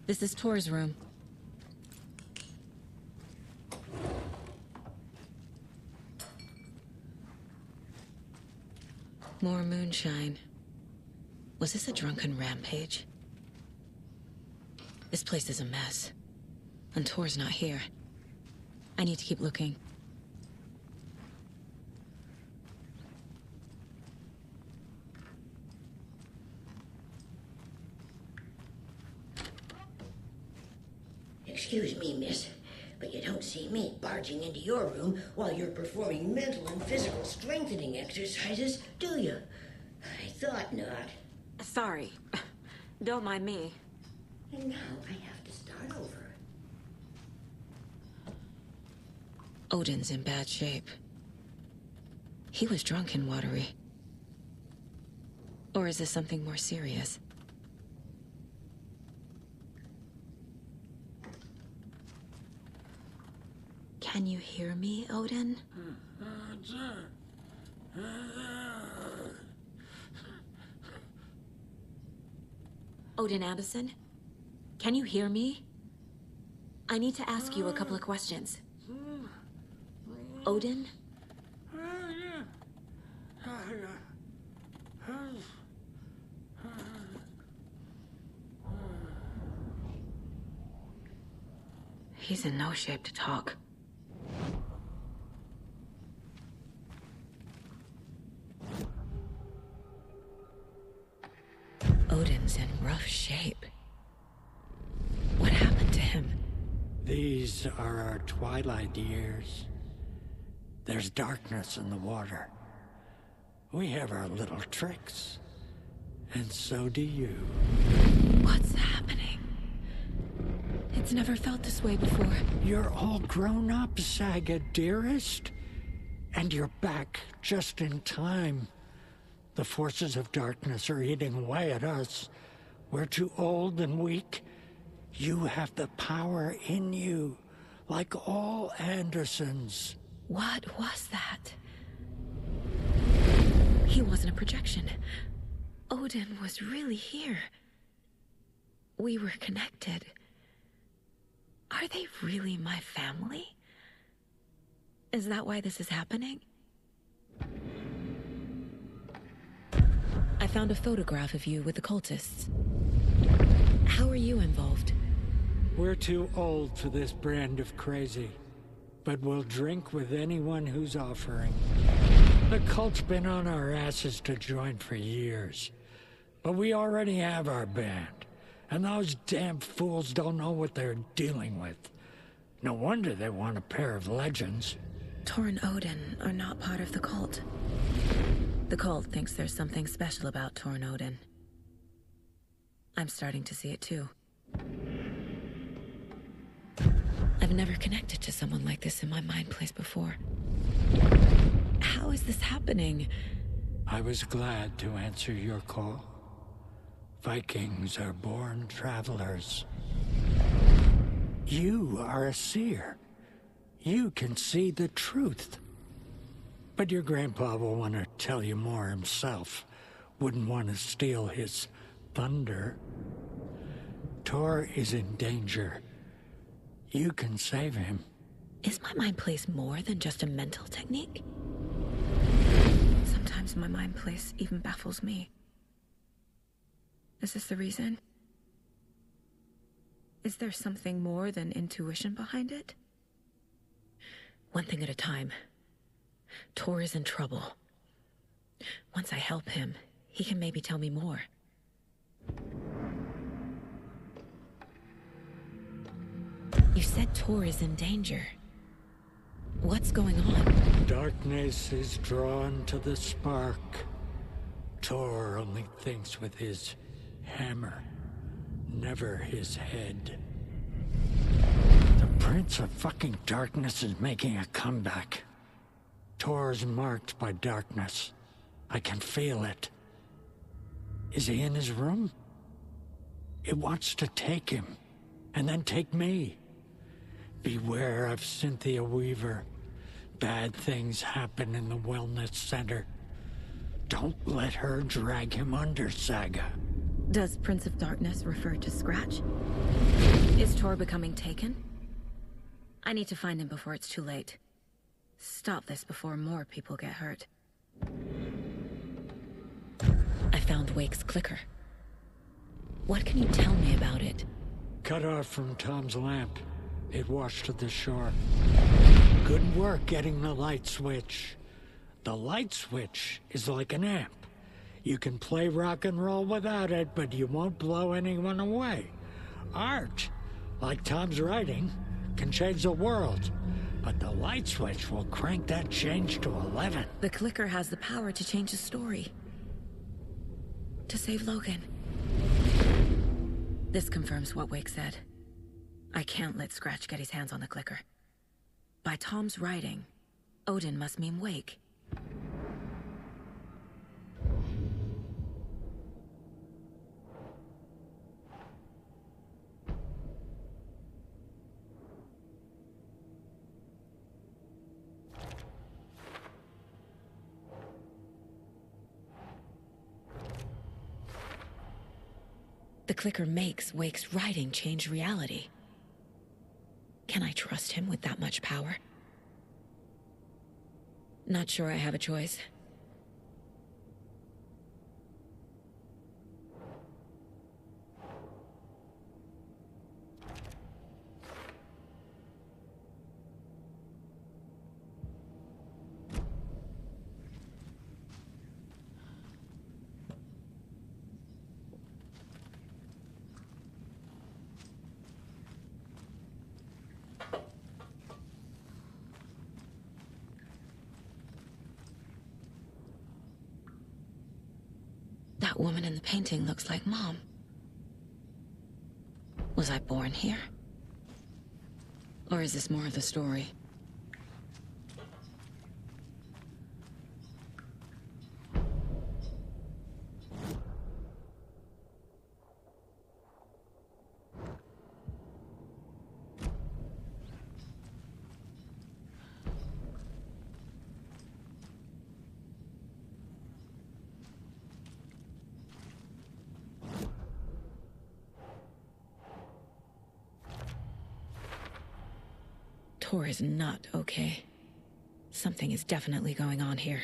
This is Tor's room. More moonshine. Was this a drunken rampage? This place is a mess. And Tor's not here. I need to keep looking. Excuse me, miss, but you don't see me barging into your room while you're performing mental and physical strengthening exercises, do you? I thought not. Sorry. Don't mind me. And now I have to start over. Odin's in bad shape. He was drunk and watery. Or is this something more serious? Can you hear me, Odin? Odin Abbison? Can you hear me? I need to ask you a couple of questions. Odin? He's in no shape to talk. Odin's in rough shape. What happened to him? These are our twilight years. There's darkness in the water. We have our little tricks. And so do you. What's happening? It's never felt this way before. You're all grown up, Saga, dearest. And you're back just in time. The forces of darkness are eating away at us. We're too old and weak. You have the power in you, like all Andersons. What was that? He wasn't a projection. Odin was really here. We were connected. Are they really my family? Is that why this is happening? I found a photograph of you with the cultists. How are you involved? We're too old for this brand of crazy, but we'll drink with anyone who's offering. The cult's been on our asses to join for years, but we already have our band, and those damn fools don't know what they're dealing with. No wonder they want a pair of legends. Tor and Odin are not part of the cult. The cult thinks there's something special about Tor and Odin. I'm starting to see it too. I've never connected to someone like this in my mind place before. How is this happening? I was glad to answer your call. Vikings are born travelers. You are a seer. You can see the truth. But your grandpa will want to tell you more himself. Wouldn't want to steal his thunder. Tor is in danger. You can save him. Is my mind place more than just a mental technique? Sometimes my mind place even baffles me. Is this the reason? Is there something more than intuition behind it? One thing at a time. Tor is in trouble. Once I help him, he can maybe tell me more. You said Tor is in danger. What's going on? Darkness is drawn to the spark. Tor only thinks with his hammer, never his head. The Prince of fucking Darkness is making a comeback. Tor's marked by darkness. I can feel it. Is he in his room? It wants to take him, and then take me. Beware of Cynthia Weaver. Bad things happen in the wellness center. Don't let her drag him under, Saga. Does Prince of Darkness refer to Scratch? Is Tor becoming taken? I need to find him before it's too late. Stop this before more people get hurt. I found Wake's clicker. What can you tell me about it? Cut off from Tom's lamp. It washed to the shore. Good work getting the light switch. The light switch is like an amp. You can play rock and roll without it, but you won't blow anyone away. Art, like Tom's writing, can change the world. But the light switch will crank that change to 11. The clicker has the power to change the story. To save Logan. This confirms what Wake said. I can't let Scratch get his hands on the clicker. By Tom's writing, Odin must mean Wake. The clicker makes Wake's writing change reality. Can I trust him with that much power? Not sure I have a choice. That woman in the painting looks like Mom. Was I born here? Or is this more of the story? Tor is not okay. Something is definitely going on here.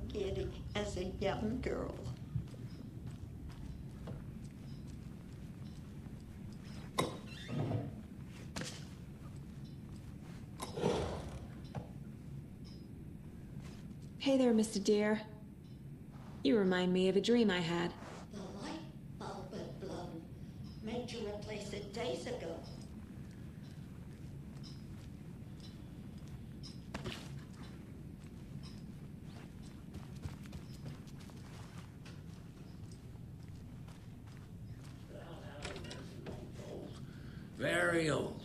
Getting as a young girl. Hey there, Mr. Deer. You remind me of a dream I had. The light bulb had blown. Made you replace it days ago. Very old.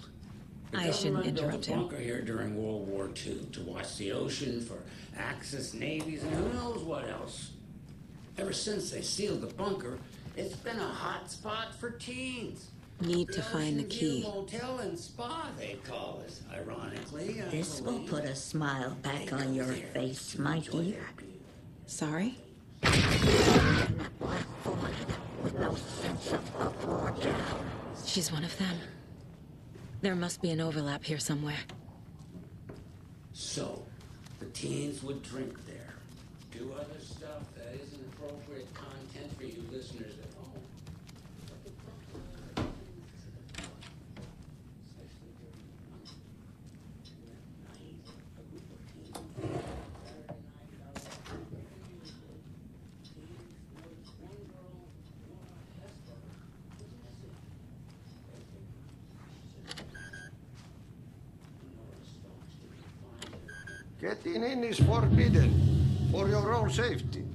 I shouldn't interrupt him. Built a bunker here during World War II to watch the ocean for Axis navies and who knows what else. Ever since they sealed the bunker, it's been a hot spot for teens. Need to find the key. Motel and spa, they call it, ironically. This will put a smile back on your face, my dear. Sorry? She's one of them. There must be an overlap here somewhere. So, the teens would drink there. Do other stuff that isn't appropriate content for you listeners at home. Getting in is forbidden, for your own safety.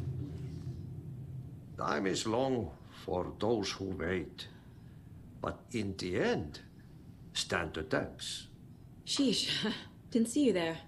Time is long for those who wait. But in the end, stand the thanks. Sheesh. Didn't see you there.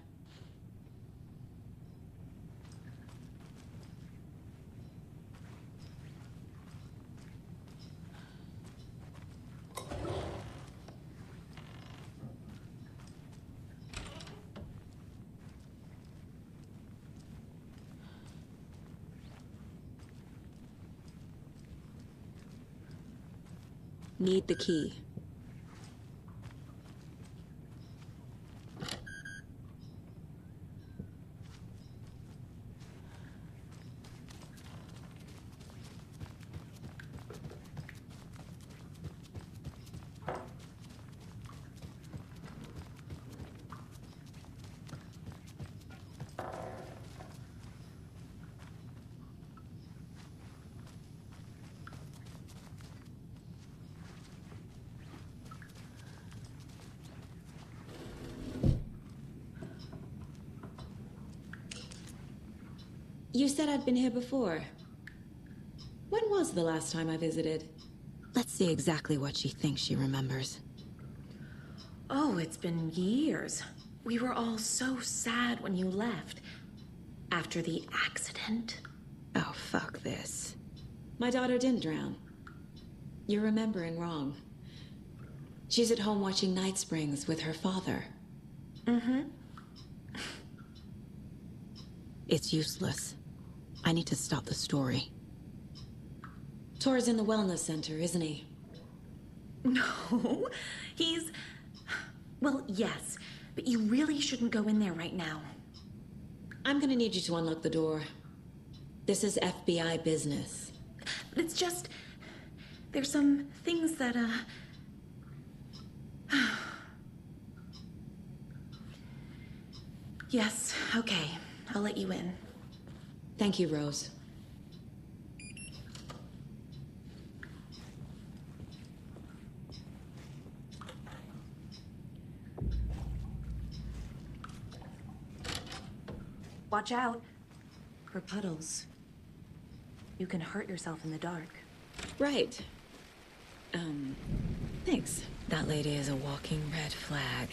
Need the key. You said I'd been here before. When was the last time I visited? Let's see exactly what she thinks she remembers. Oh, it's been years. We were all so sad when you left. After the accident. Oh, fuck this. My daughter didn't drown. You're remembering wrong. She's at home watching Night Springs with her father. Mm-hmm. It's useless. I need to stop the story. Tor's in the wellness center, isn't he? No, he's... Well, yes, but you really shouldn't go in there right now. I'm gonna need you to unlock the door. This is FBI business. It's just... There's some things that, Yes, okay. I'll let you in. Thank you, Rose. Watch out for puddles. You can hurt yourself in the dark. Right. Thanks. That lady is a walking red flag.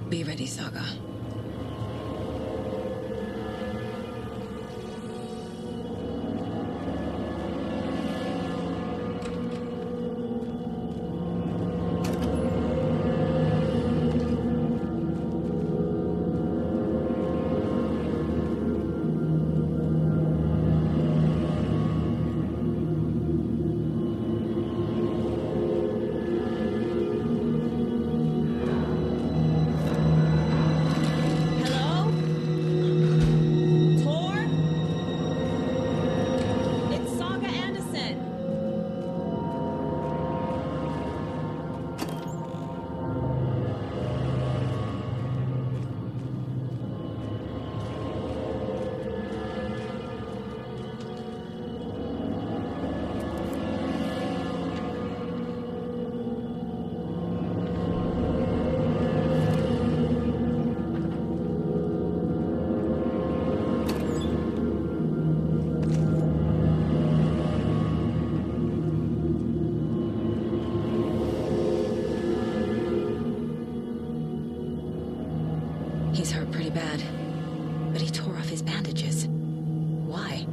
Be ready, Saga. He's hurt pretty bad, but he tore off his bandages. Why?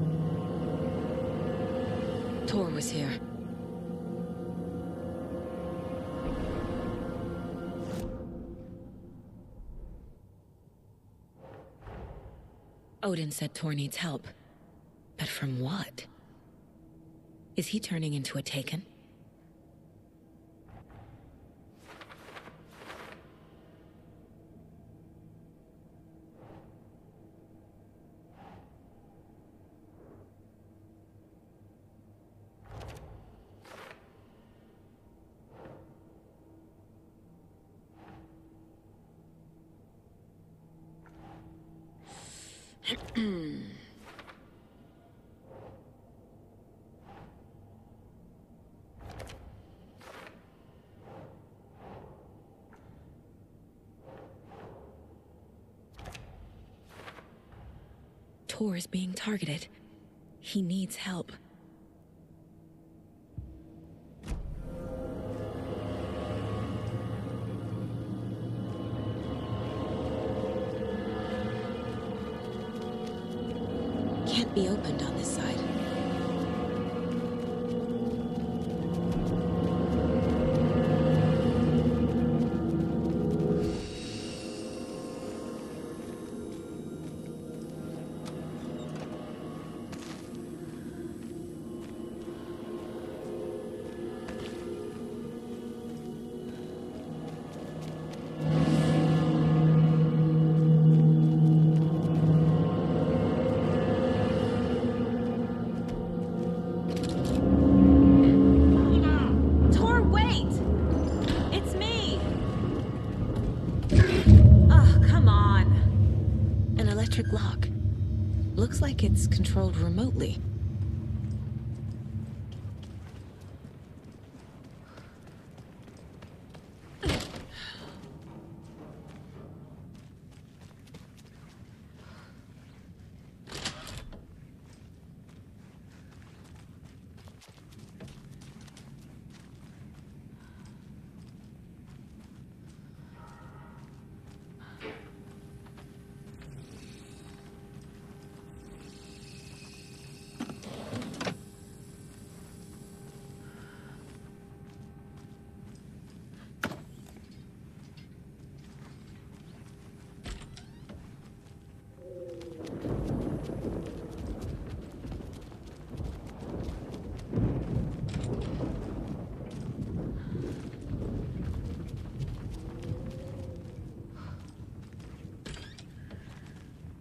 Tor was here. Odin said Tor needs help. But from what? Is he turning into a Taken? Tor is being targeted. He needs help. can't be opened on this side. Lock. Looks like it's controlled remotely.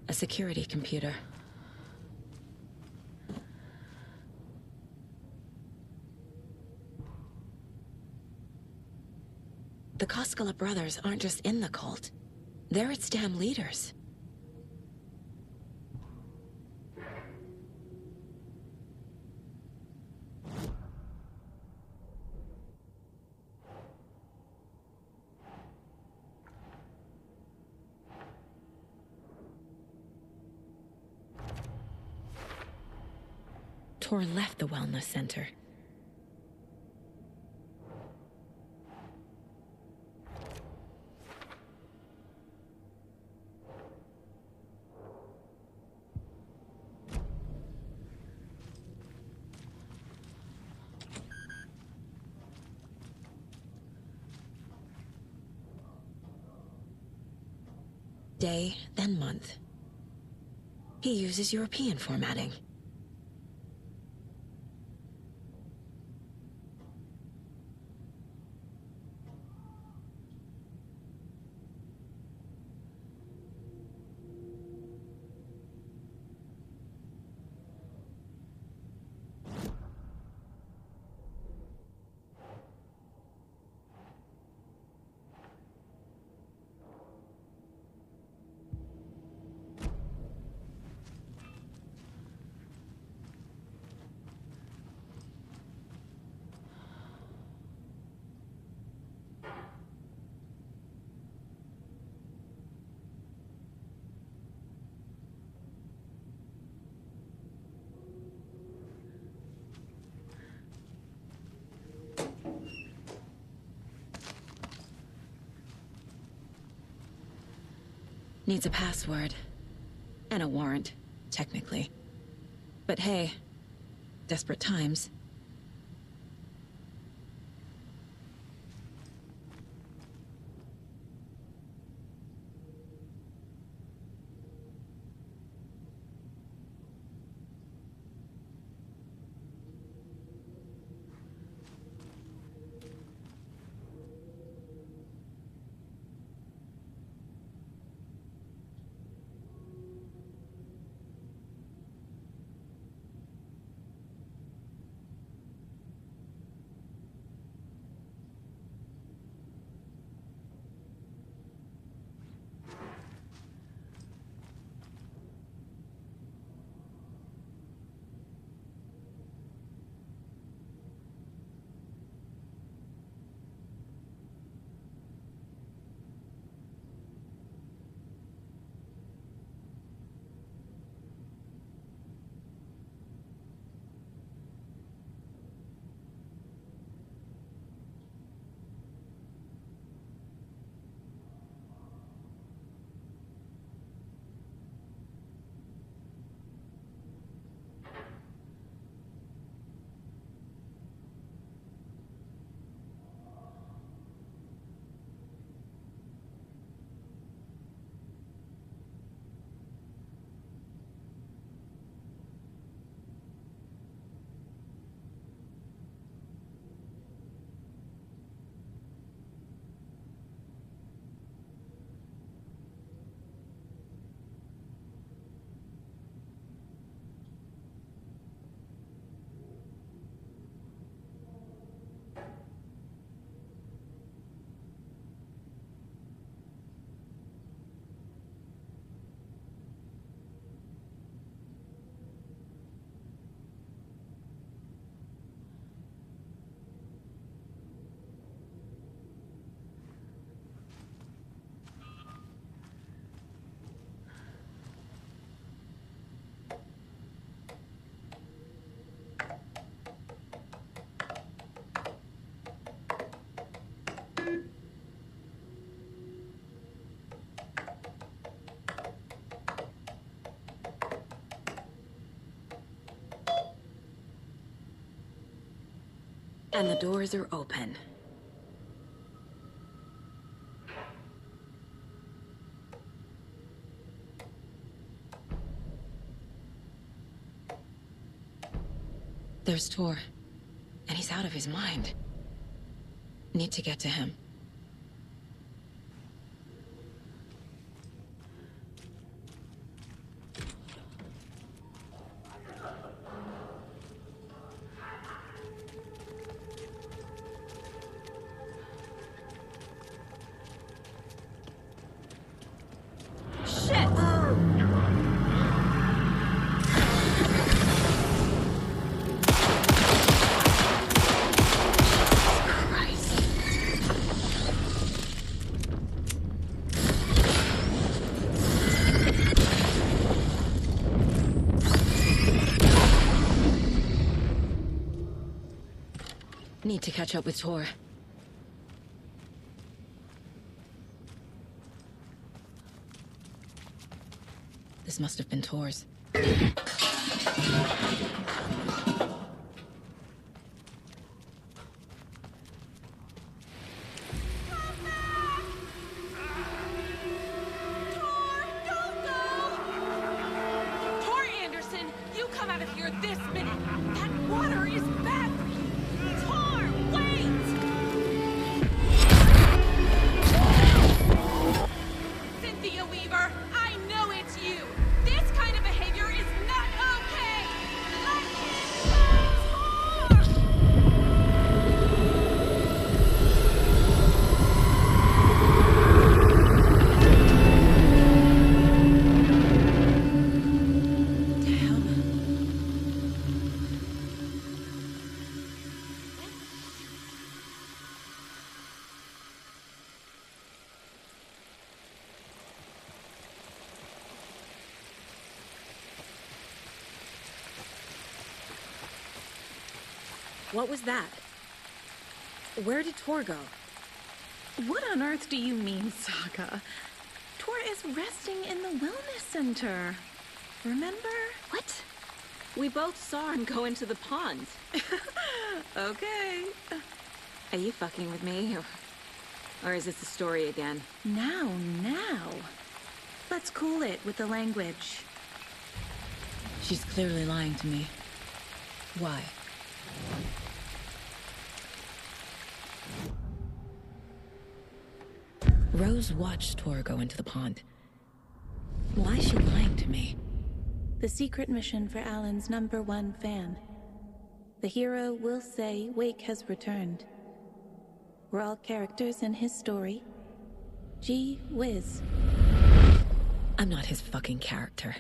A security computer. The Koskela brothers aren't just in the cult. They're its damn leaders. Tor left the wellness center. Day, then month. He uses European formatting. Needs a password. And a warrant, technically. But hey, desperate times. And the doors are open. There's Tor. And he's out of his mind. Need to get to him. Need to catch up with Tor. This must have been Tor's. What was that? Where did Tor go? What on earth do you mean, Saga? Tor is resting in the wellness center. Remember? What? We both saw him go into the pond. Okay. Are you fucking with me? Or is this a story again? Now. Let's cool it with the language. She's clearly lying to me. Why? Rose watched Tor go into the pond. Why is she lying to me? The secret mission for Alan's #1 fan. The hero will say Wake has returned. We're all characters in his story. Gee whiz. I'm not his fucking character.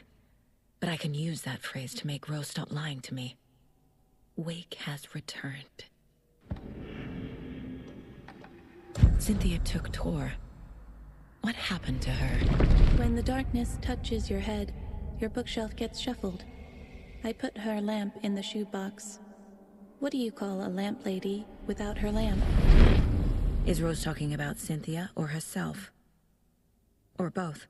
But I can use that phrase to make Rose stop lying to me. Wake has returned. Cynthia took Tor. What happened to her? When the darkness touches your head, your bookshelf gets shuffled. I put her lamp in the shoebox. What do you call a lamp lady without her lamp? Is Rose talking about Cynthia or herself? Or both?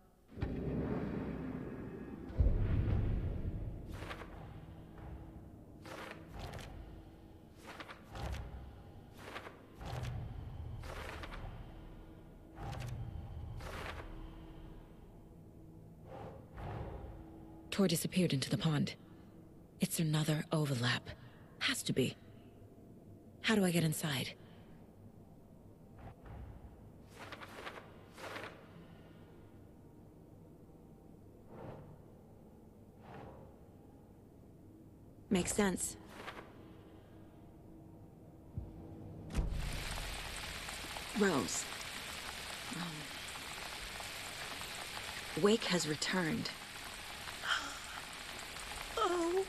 Tor disappeared into the pond. It's another overlap. Has to be. How do I get inside? Makes sense. Rose. Wake has returned. Oh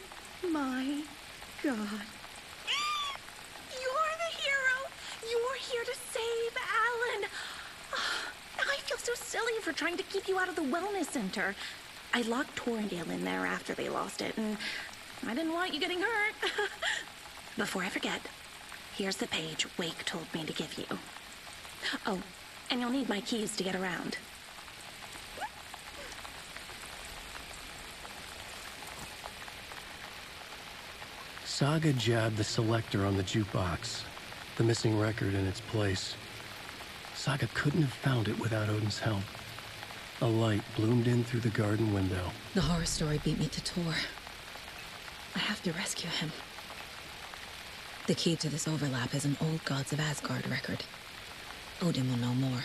my God. You're the hero! You're here to save Alan! I feel so silly for trying to keep you out of the wellness center. I locked Torndale in there after they lost it, and I didn't want you getting hurt. Before I forget, here's the page Wake told me to give you. Oh, and you'll need my keys to get around. Saga jabbed the selector on the jukebox. The missing record in its place. Saga couldn't have found it without Odin's help. A light bloomed in through the garden window. The horror story beat me to Tor. I have to rescue him. The key to this overlap is an old Gods of Asgard record. Odin will know more.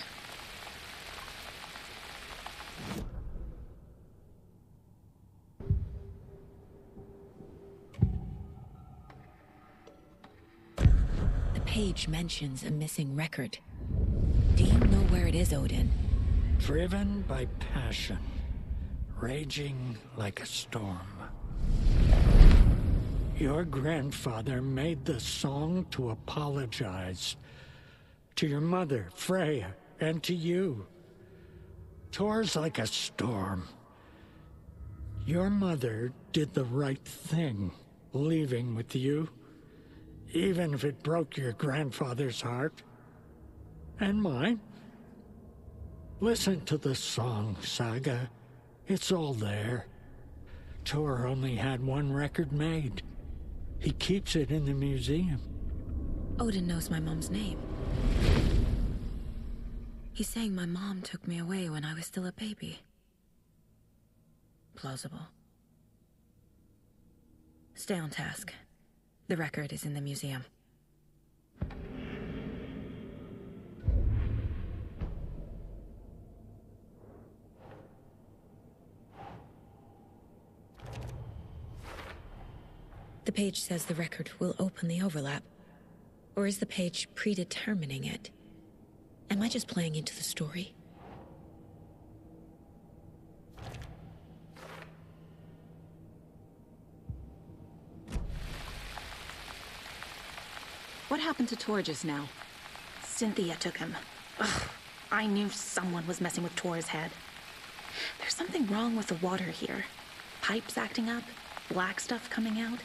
The page mentions a missing record. Do you know where it is, Odin? Driven by passion, raging like a storm. Your grandfather made the song to apologize. To your mother, Freya, and to you. Tor's like a storm. Your mother did the right thing, leaving with you, even if it broke your grandfather's heart. And mine. Listen to the song, Saga. It's all there. Tor only had one record made. He keeps it in the museum. Odin knows my mom's name. He's saying my mom took me away when I was still a baby. Plausible. Stay on task. The record is in the museum. The page says the record will open the overlap. Or is the page predetermining it? Am I just playing into the story? What happened to Tor just now? Cynthia took him. Ugh, I knew someone was messing with Tor's head. There's something wrong with the water here. Pipes acting up, black stuff coming out.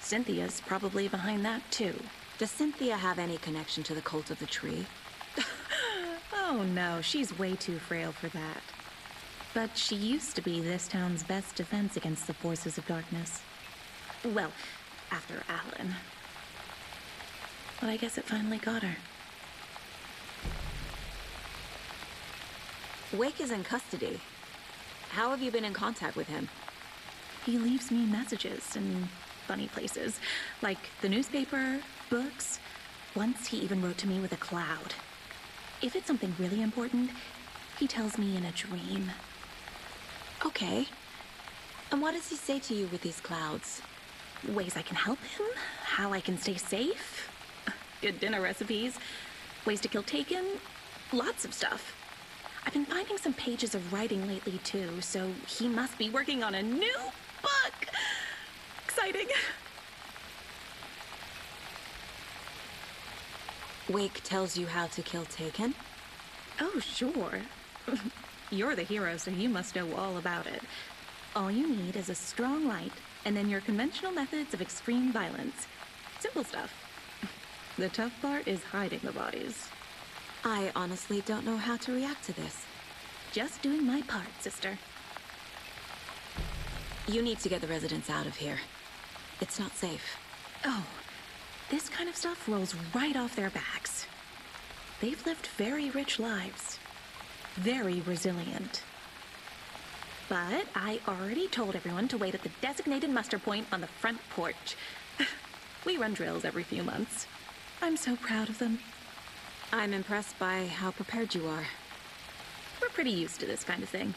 Cynthia's probably behind that, too. Does Cynthia have any connection to the Cult of the Tree? Oh no, she's way too frail for that. But she used to be this town's best defense against the forces of darkness. Well, after Alan. But I guess it finally got her. Wake is in custody. How have you been in contact with him? He leaves me messages in funny places, like the newspaper, books. Once he even wrote to me with a cloud. If it's something really important, he tells me in a dream. Okay. And what does he say to you with these clouds? Ways I can help him, how I can stay safe, good dinner recipes, ways to kill Taken, lots of stuff. I've been finding some pages of writing lately too, so he must be working on a new book. Exciting. Wake tells you how to kill Taken? Oh, sure. You're the hero, so you must know all about it. All you need is a strong light, and then your conventional methods of extreme violence. Simple stuff. The tough part is hiding the bodies. I honestly don't know how to react to this. Just doing my part, sister. You need to get the residents out of here. It's not safe. Oh, this kind of stuff rolls right off their backs. They've lived very rich lives. Very resilient. But I already told everyone to wait at the designated muster point on the front porch. We run drills every few months. I'm so proud of them. I'm impressed by how prepared you are. We're pretty used to this kind of thing.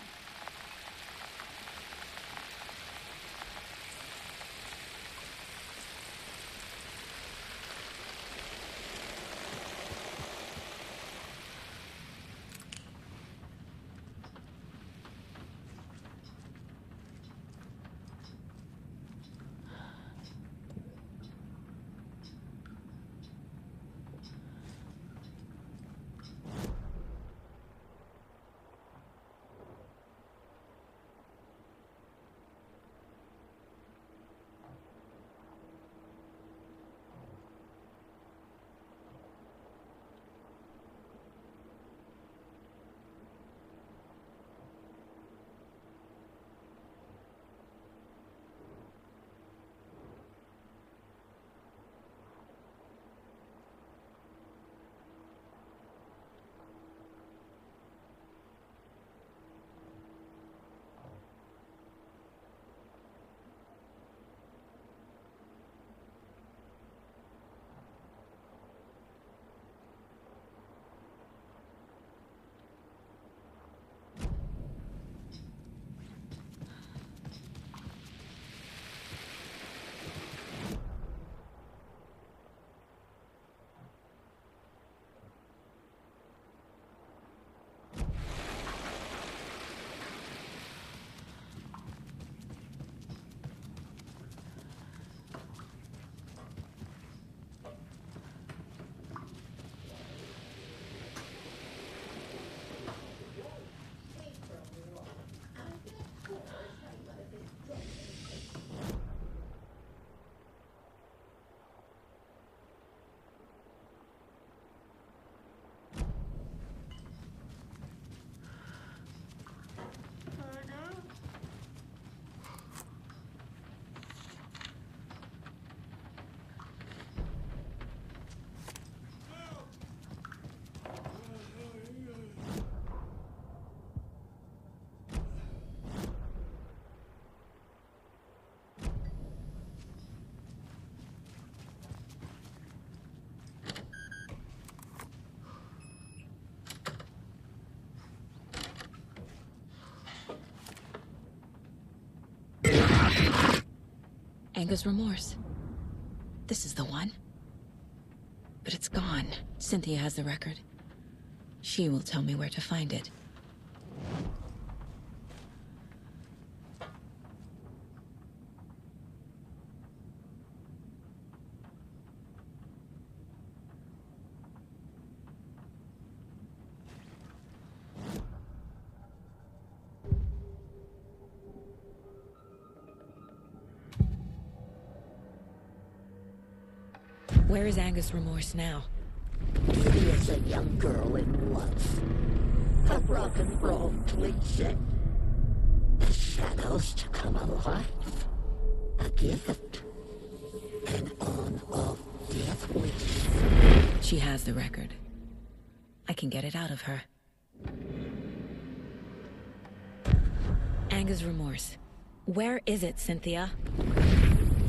Anger's Remorse. This is the one. But it's gone. Cynthia has the record. She will tell me where to find it. Where is Anger's Remorse now? She is a young girl in love. A rock and roll cliche. The shadows to come alive. A gift. An on-off death wish. She has the record. I can get it out of her. Anger's Remorse. Where is it, Cynthia?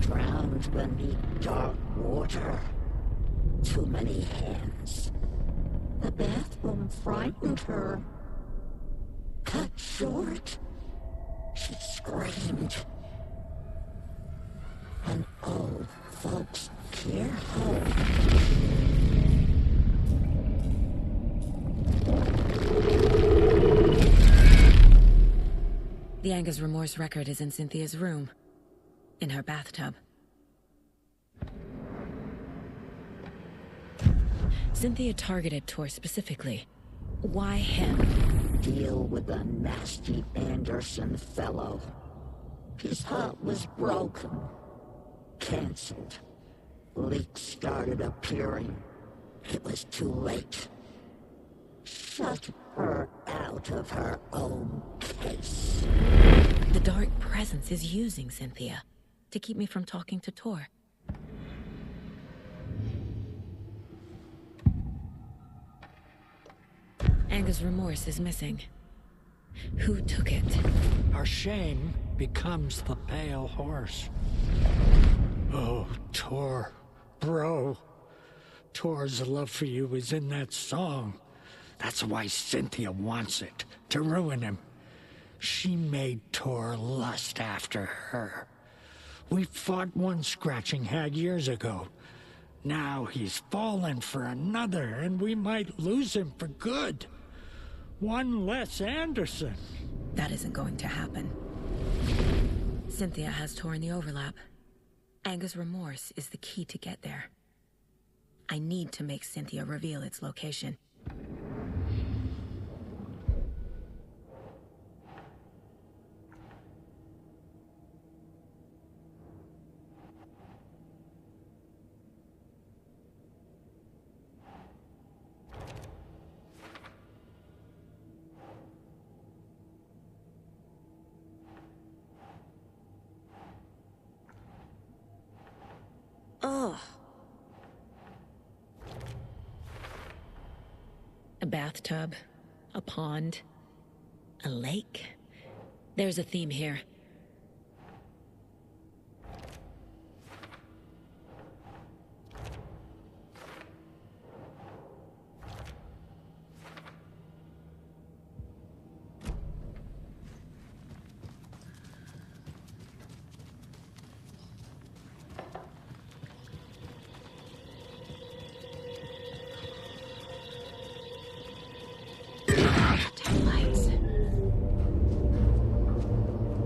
Drowned beneath dark water. Too many hands. The bathroom frightened her. Cut short. She screamed. An old folks' care home. The Anger's Remorse record is in Cynthia's room. In her bathtub. Cynthia targeted Tor specifically. Why him? Deal with the nasty Anderson fellow. His heart was broken. Cancelled. Leaks started appearing. It was too late. Shut her out of her own case. The Dark Presence is using Cynthia to keep me from talking to Tor. Anger's Remorse is missing. Who took it? Our shame becomes the pale horse. Oh, Tor. Bro. Tor's love for you is in that song. That's why Cynthia wants it. To ruin him. She made Tor lust after her. We fought one scratching hag years ago. Now he's fallen for another, and we might lose him for good. One less Anderson. That isn't going to happen. Cynthia has Tor in the overlap. Anger's Remorse is the key to get there. I need to make Cynthia reveal its location. Ugh. A bathtub, a pond, a lake. There's a theme here.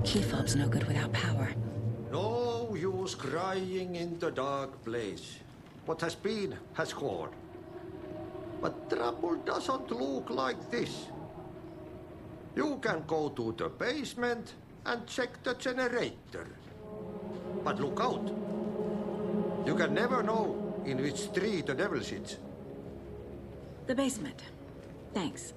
Key fob's no good without power. No use crying in the dark place. What has been has gone. But trouble doesn't look like this. You can go to the basement and check the generator. But look out. You can never know in which tree the devil sits. The basement. Thanks.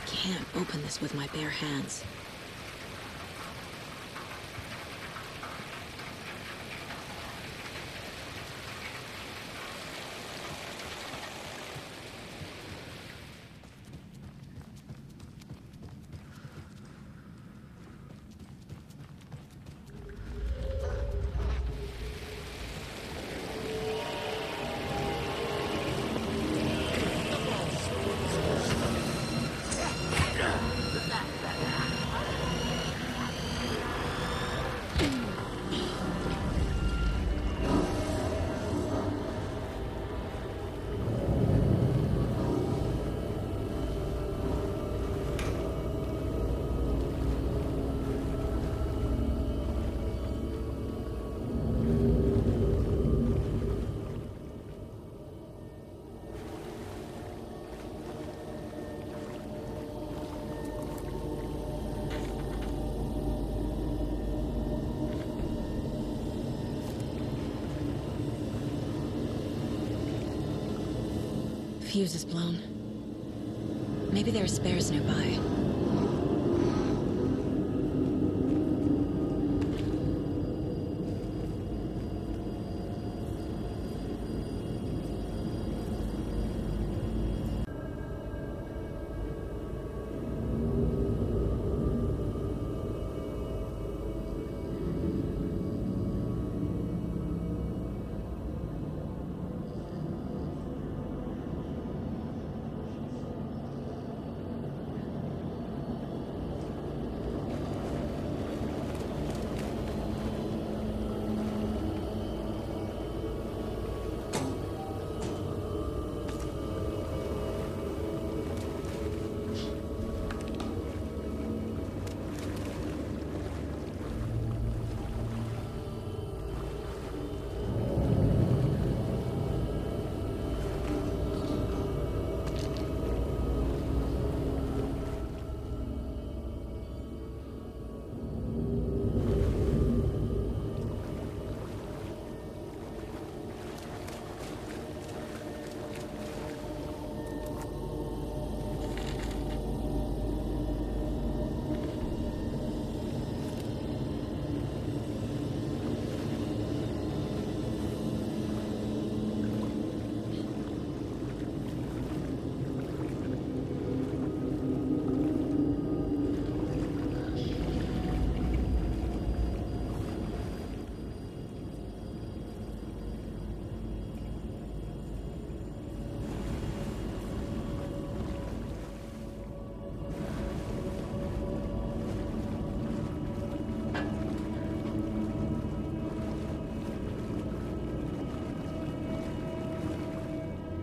Can't open this with my bare hands. fuse is blown. Maybe there are spares nearby.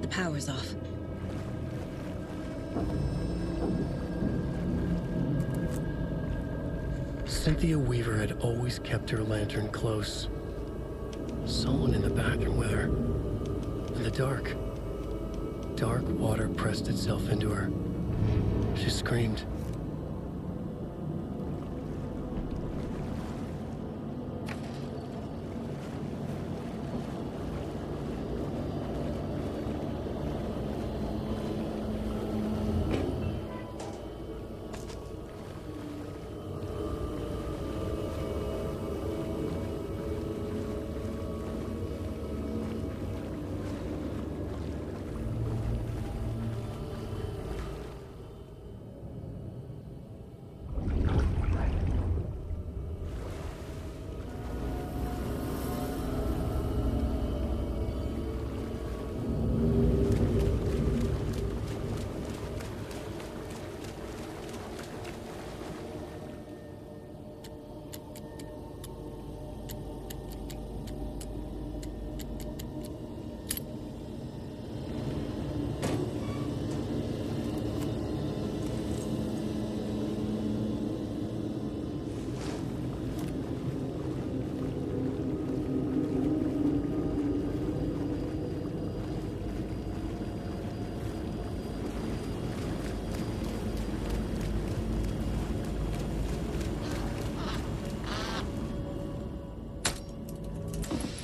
Power's off. Cynthia Weaver had always kept her lantern close. Someone in the bathroom with her. In the dark. Dark water pressed itself into her. She screamed.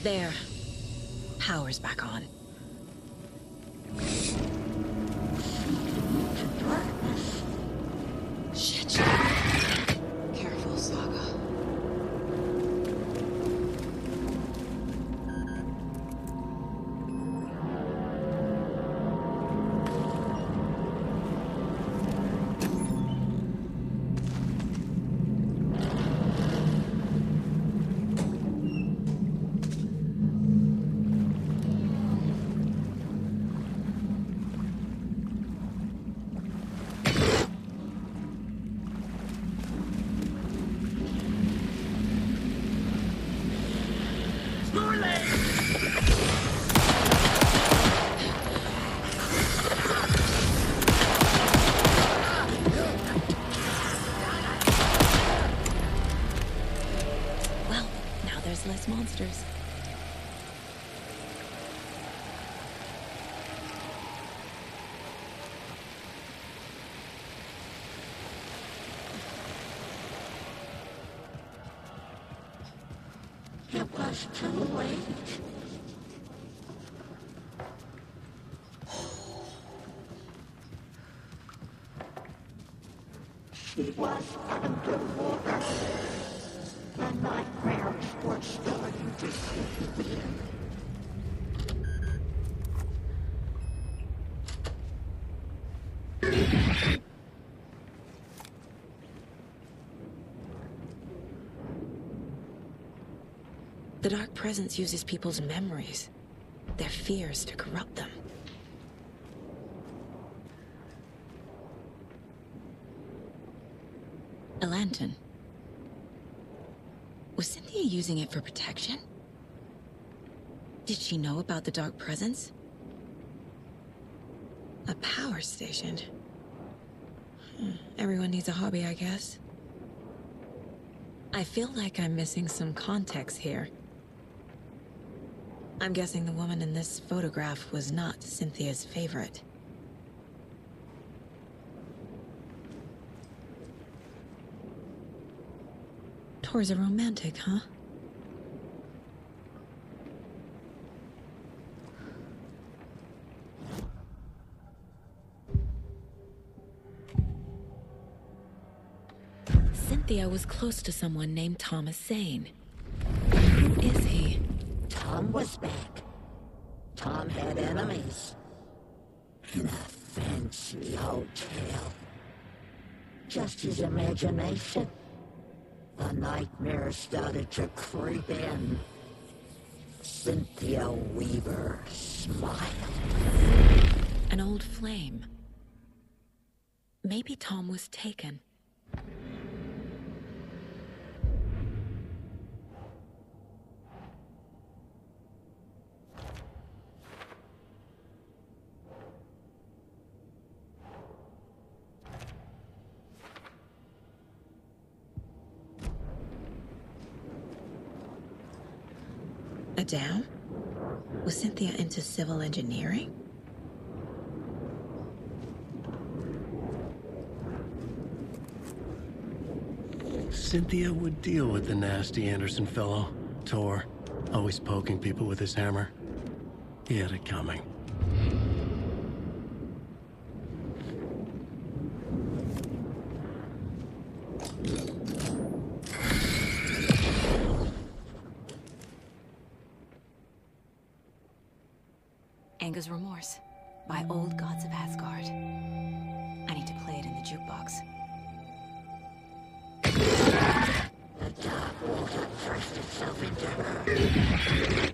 There. Power's back on. Shit. Careful, Saga. Less monsters. It was too late. was underwater. The nightmares were starting to seep in. The Dark Presence uses people's memories, their fears to corrupt them. A lantern. Was Cynthia using it for protection? Did she know about the Dark Presence? A power station. Everyone needs a hobby, I guess. I feel like I'm missing some context here. I'm guessing the woman in this photograph was not Cynthia's favorite. Tor's a romantic, huh? Cynthia was close to someone named Thomas Zane. Who is he? Tom was back. Tom had enemies. In a fancy hotel. Just his imagination. The nightmare started to creep in. Cynthia Weaver smiled. An old flame. Maybe Tom was taken. A dam? Was Cynthia into civil engineering? Cynthia would deal with the nasty Anderson fellow, Tor, always poking people with his hammer. He had it coming. Anger's Remorse by Old Gods of Asgard. I need to play it in the jukebox. The dark water thrust itself into her.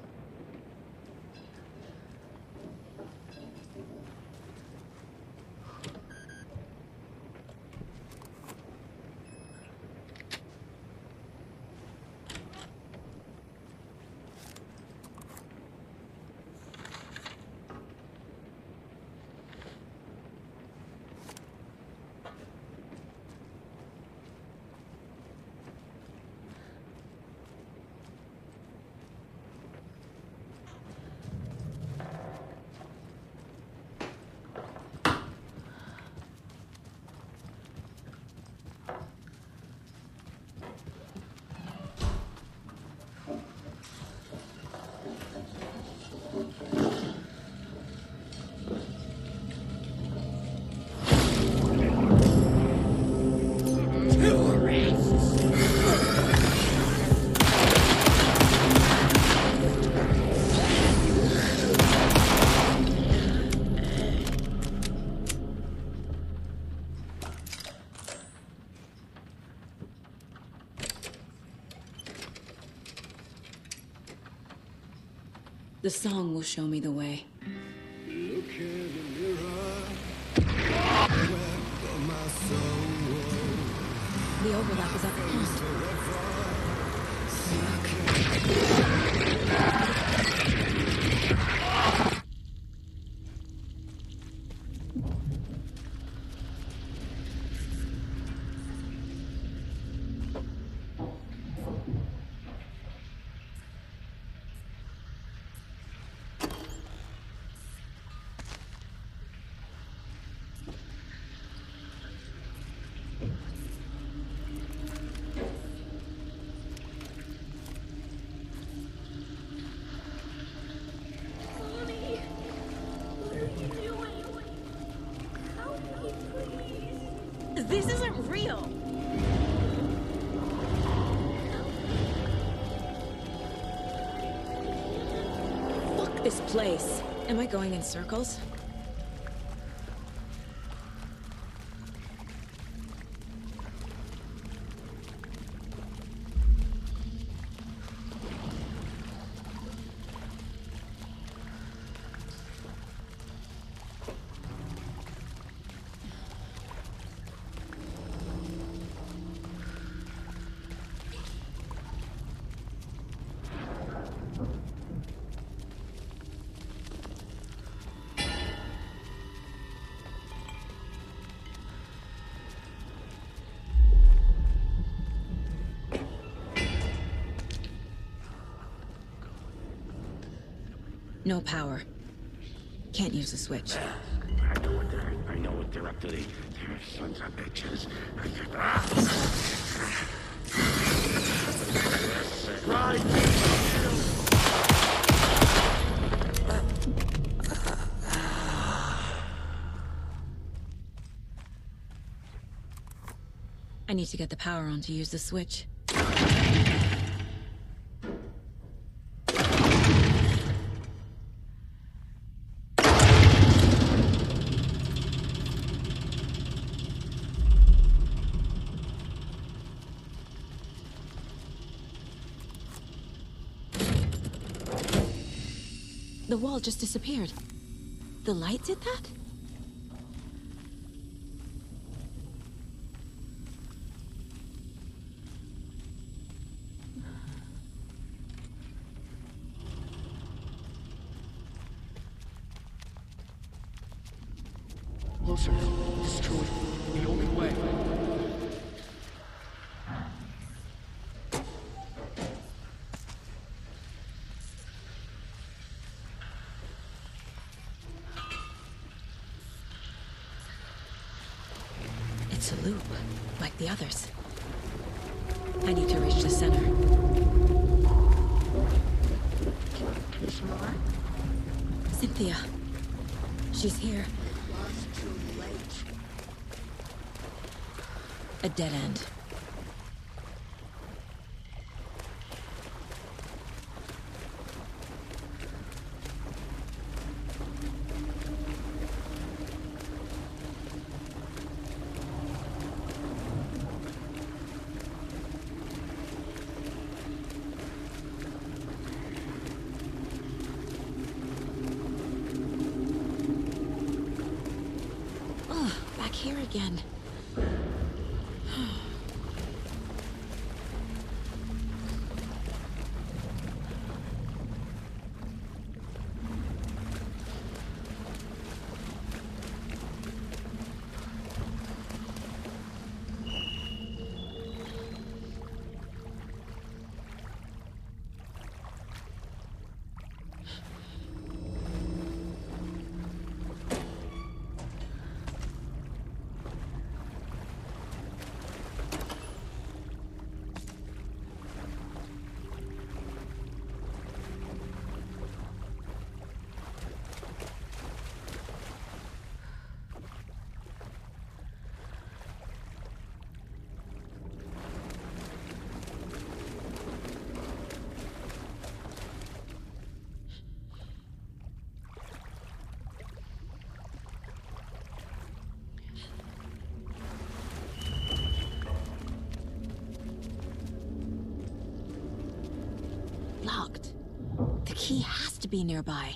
The song will show me the way. Look in the mirror, where my soul. The overlap is up This isn't real. This place. Am I going in circles? No power. Can't use the switch. I know what they're up to. They're sons of bitches. I need to get the power on to use the switch. The wall just disappeared. The light did that? Closer. It's truly the only way. It's a loop, like the others. I need to reach the center. Cynthia. She's here. A dead end. Oh, back here again. Locked. The key has to be nearby.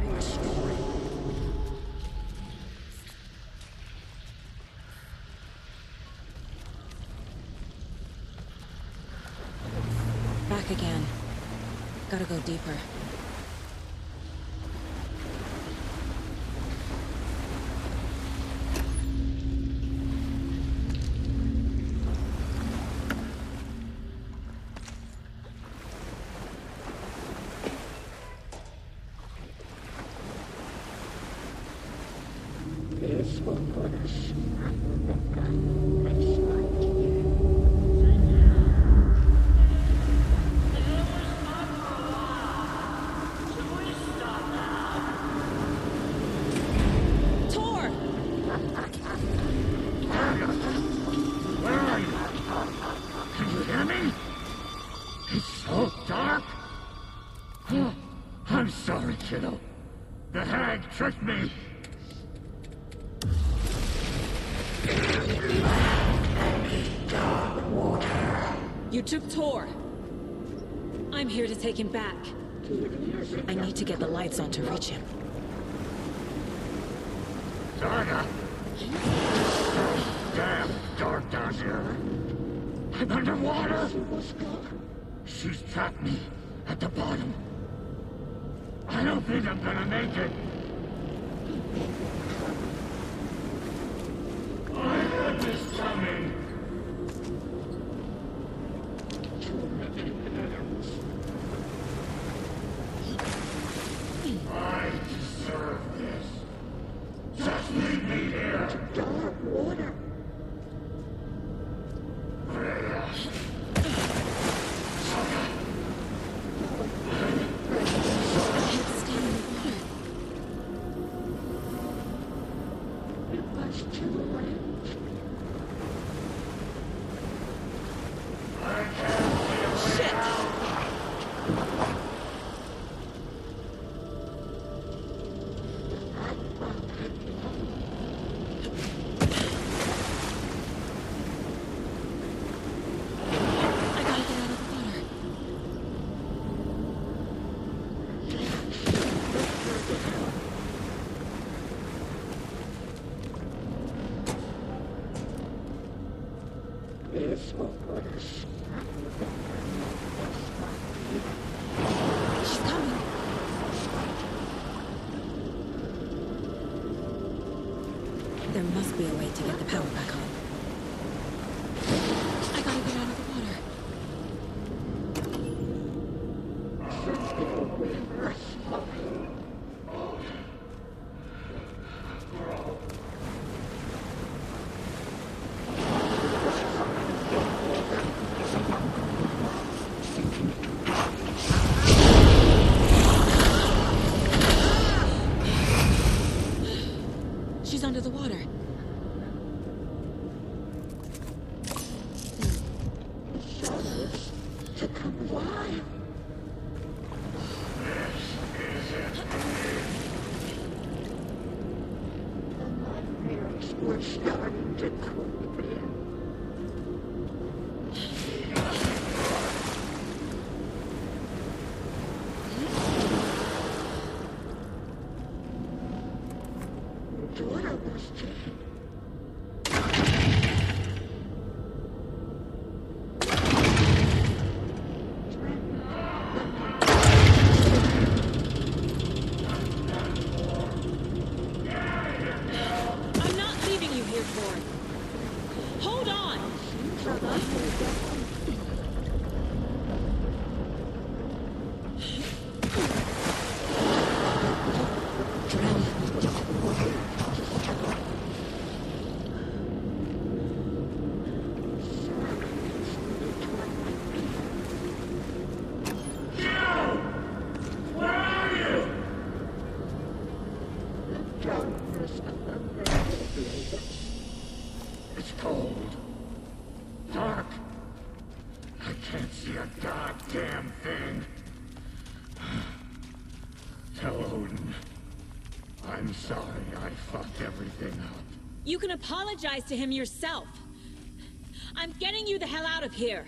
telling the story. Back again. Gotta go deeper. This will put us. Tor! Where are you? Can you hear me? It's so dark. Oh, I'm sorry, kiddo. The hag tricked me. Dark water. You took Tor. I'm here to take him back. I need to get the lights on to reach him. Zarya! Damn dark down here. I'm underwater. She's trapped me at the bottom. I don't think I'm gonna make it. I had this coming. I deserve this. Just leave me here. Dark water. Freya. It was too late. I can't see a way out. This will put us. She's coming. There must be a way to get the power back on. I gotta get out of the water. She's under the water. To come alive. This is it. The nightmares were starting to creep in. Daughter was taken. I'm not leaving you here, Tor. Hold on! Where are you? The darkness of the night. It's cold. Dark. I can't see a goddamn thing. Tell Odin. I'm sorry I fucked everything up. You can apologize to him yourself. I'm getting you the hell out of here.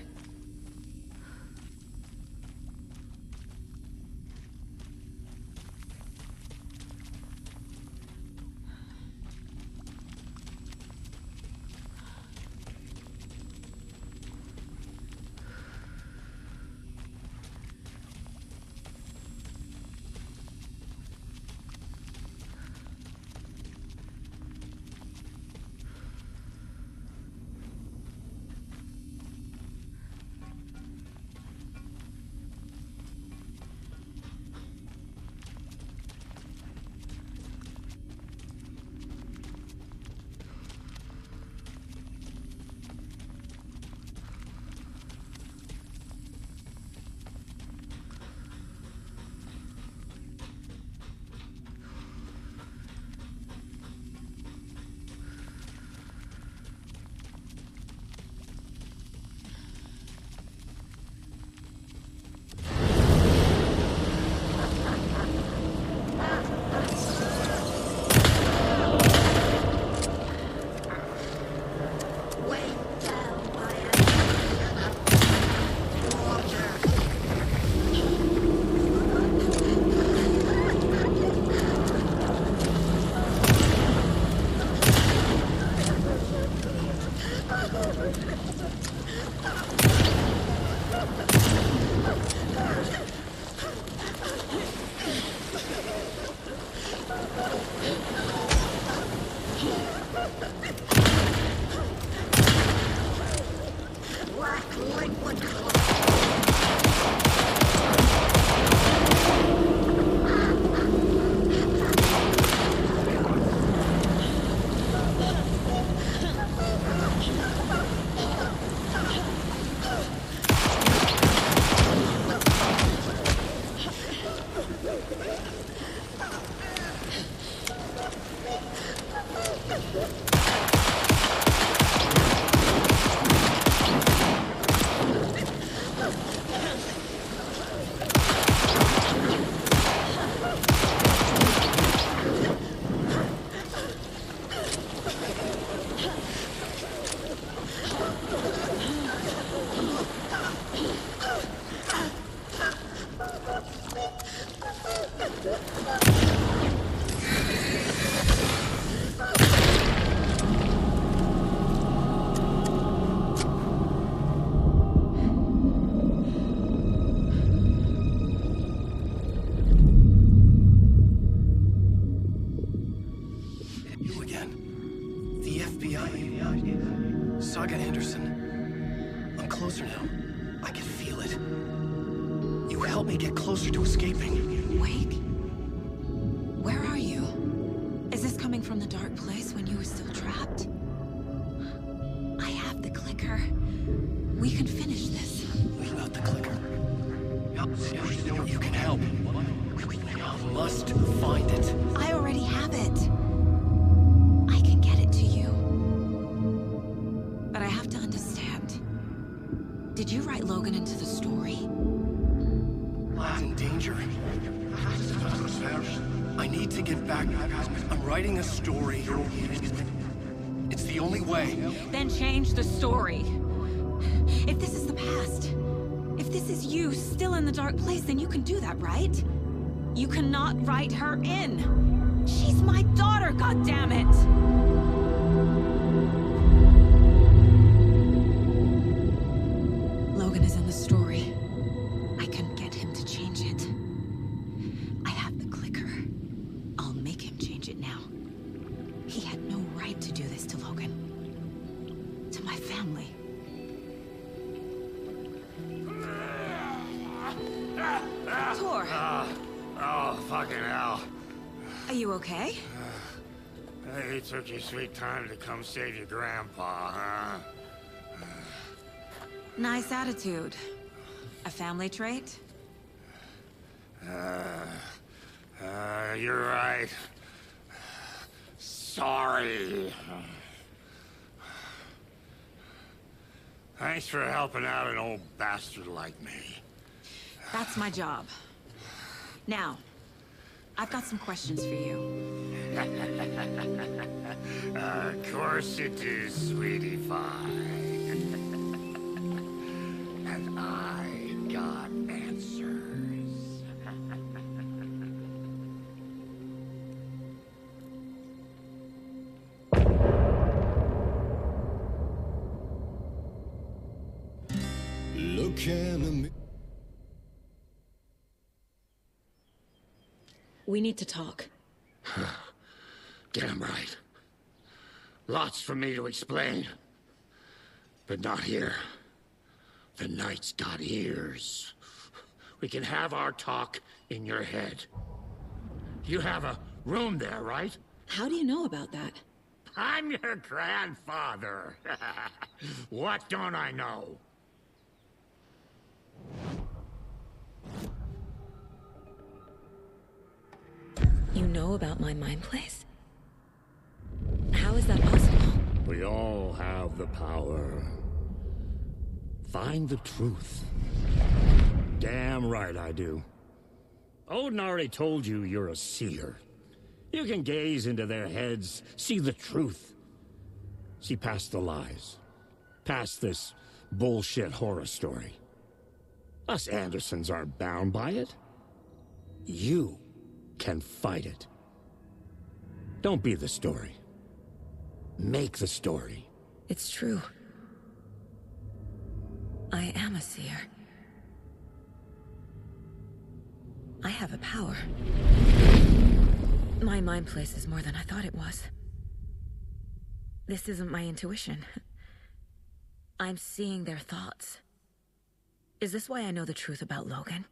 Saga Anderson. I'm closer now. I can feel it. You helped me get closer to escaping. Wake? Where are you? Is this coming from the dark place when you were still trapped? I have the clicker. We can finish this. Without the clicker, you can help. We must find it. I already have it. I can get it to you. But I have to understand. Did you write Logan into the story? I'm in danger. I need to get back. I'm writing a story. It's the only way. Then change the story. If this is the past, if this is you still in the dark place, then you can do that, right? You cannot write her in. She's my daughter, goddammit! Logan is in the story. I can get him to change it. I have the clicker. I'll make him change it now. He had no right to do this to Logan. To my family. Tor! Oh, fucking hell. Are you okay? You took your sweet time to come save your grandpa, huh? Nice attitude. A family trait? You're right. Sorry. Thanks for helping out an old bastard like me. That's my job. Now, I've got some questions for you. Of course you do, sweetie pie. And I got answers. Look at me. We need to talk. Damn right. Lots for me to explain. But not here. The night's got ears. We can have our talk in your head. You have a room there, right? How do you know about that? I'm your grandfather. What don't I know? You know about my mind place? How is that possible? We all have the power. Find the truth. Damn right I do. Odin already told you you're a seer. You can gaze into their heads, see the truth. See past the lies. Past this bullshit horror story. Us Andersons aren't bound by it. You can fight it. Don't be the story. Make the story. It's true. I am a seer. I have a power. My mind place is more than I thought it was. This isn't my intuition. I'm seeing their thoughts. Is this why I know the truth about Logan?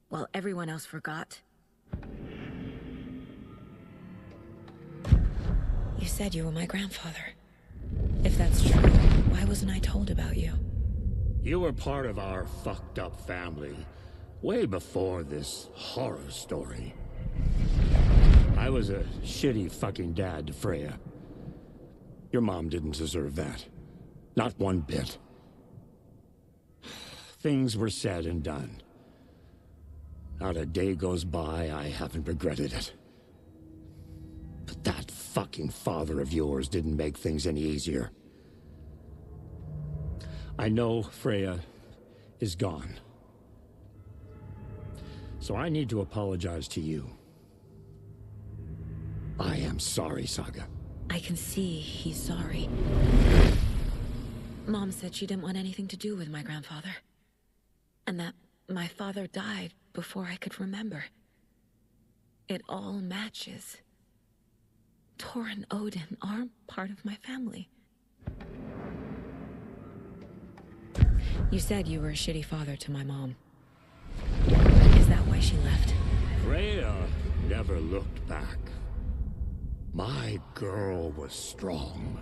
While everyone else forgot? You said you were my grandfather. If that's true, why wasn't I told about you? You were part of our fucked up family, way before this horror story. I was a shitty fucking dad to Freya. Your mom didn't deserve that. Not one bit. Things were said and done. Not a day goes by I haven't regretted it. But that fucking father of yours didn't make things any easier. I know Freya is gone. So I need to apologize to you. I am sorry, Saga. I can see he's sorry. Mom said she didn't want anything to do with my grandfather. And that my father died before I could remember. It all matches. Tor and Odin aren't part of my family. You said you were a shitty father to my mom. Is that why she left? Freya never looked back. My girl was strong.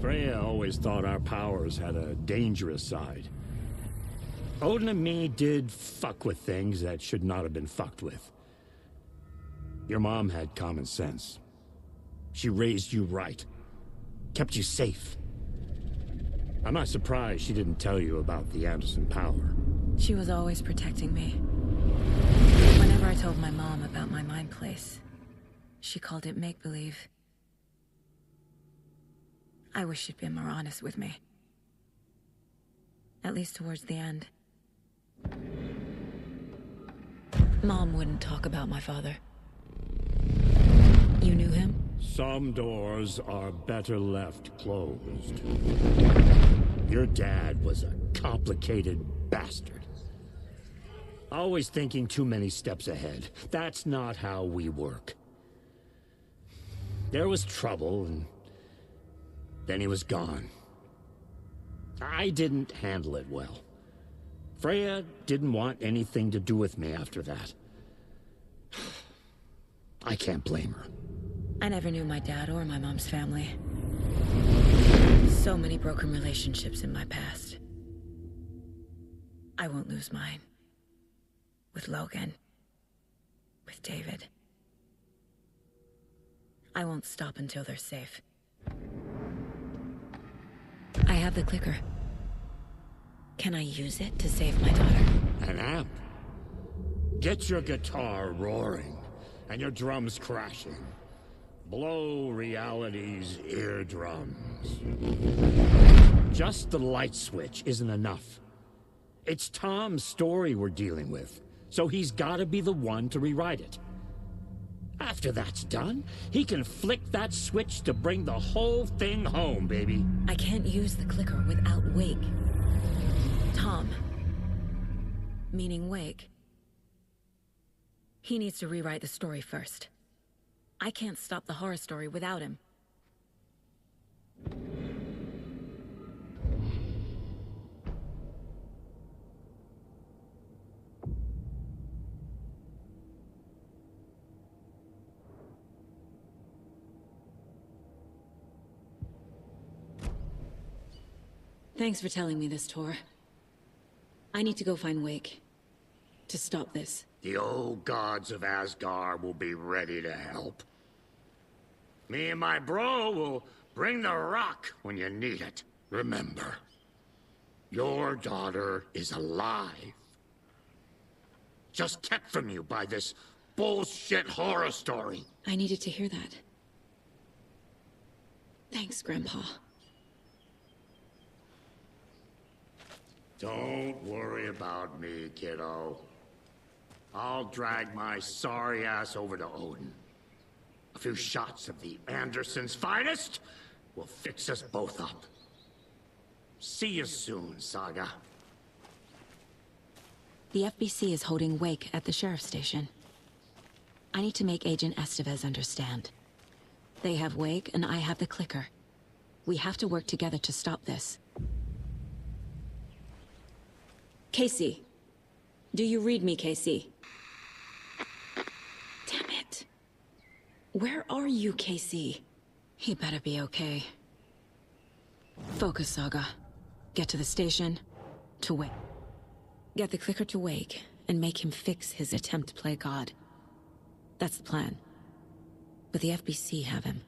Freya always thought our powers had a dangerous side. Odin and me did fuck with things that should not have been fucked with. Your mom had common sense. She raised you right. Kept you safe. I'm not surprised she didn't tell you about the Anderson power. She was always protecting me. Whenever I told my mom about my mind place, she called it make-believe. I wish she'd been more honest with me. At least towards the end. Mom wouldn't talk about my father. You knew him? Some doors are better left closed. Your dad was a complicated bastard. Always thinking too many steps ahead. That's not how we work. There was trouble, and then he was gone. I didn't handle it well. Freya didn't want anything to do with me after that. I can't blame her. I never knew my dad or my mom's family. So many broken relationships in my past. I won't lose mine. With Logan. With David. I won't stop until they're safe. I have the clicker. Can I use it to save my daughter? An amp? Get your guitar roaring, and your drums crashing. Blow reality's eardrums. Just the light switch isn't enough. It's Tom's story we're dealing with, so he's gotta be the one to rewrite it. After that's done, he can flick that switch to bring the whole thing home, baby. I can't use the clicker without Wake. Tom. Meaning Wake. He needs to rewrite the story first. I can't stop the horror story without him. Thanks for telling me this, Tor. I need to go find Wake. To stop this. The old gods of Asgard will be ready to help. Me and my bro will bring the rock when you need it. Remember, your daughter is alive. Just kept from you by this bullshit horror story. I needed to hear that. Thanks, Grandpa. Don't worry about me, kiddo. I'll drag my sorry ass over to Odin. A few shots of the Andersons' finest will fix us both up. See you soon, Saga. The FBC is holding Wake at the sheriff's station. I need to make Agent Estevez understand. They have Wake, and I have the clicker. We have to work together to stop this. Casey. Do you read me, Casey? Damn it. Where are you, Casey? He better be okay. Focus, Saga. Get to the station, to Wake. Get the clicker to Wake, and make him fix his attempt to play God. That's the plan. But the FBC have him.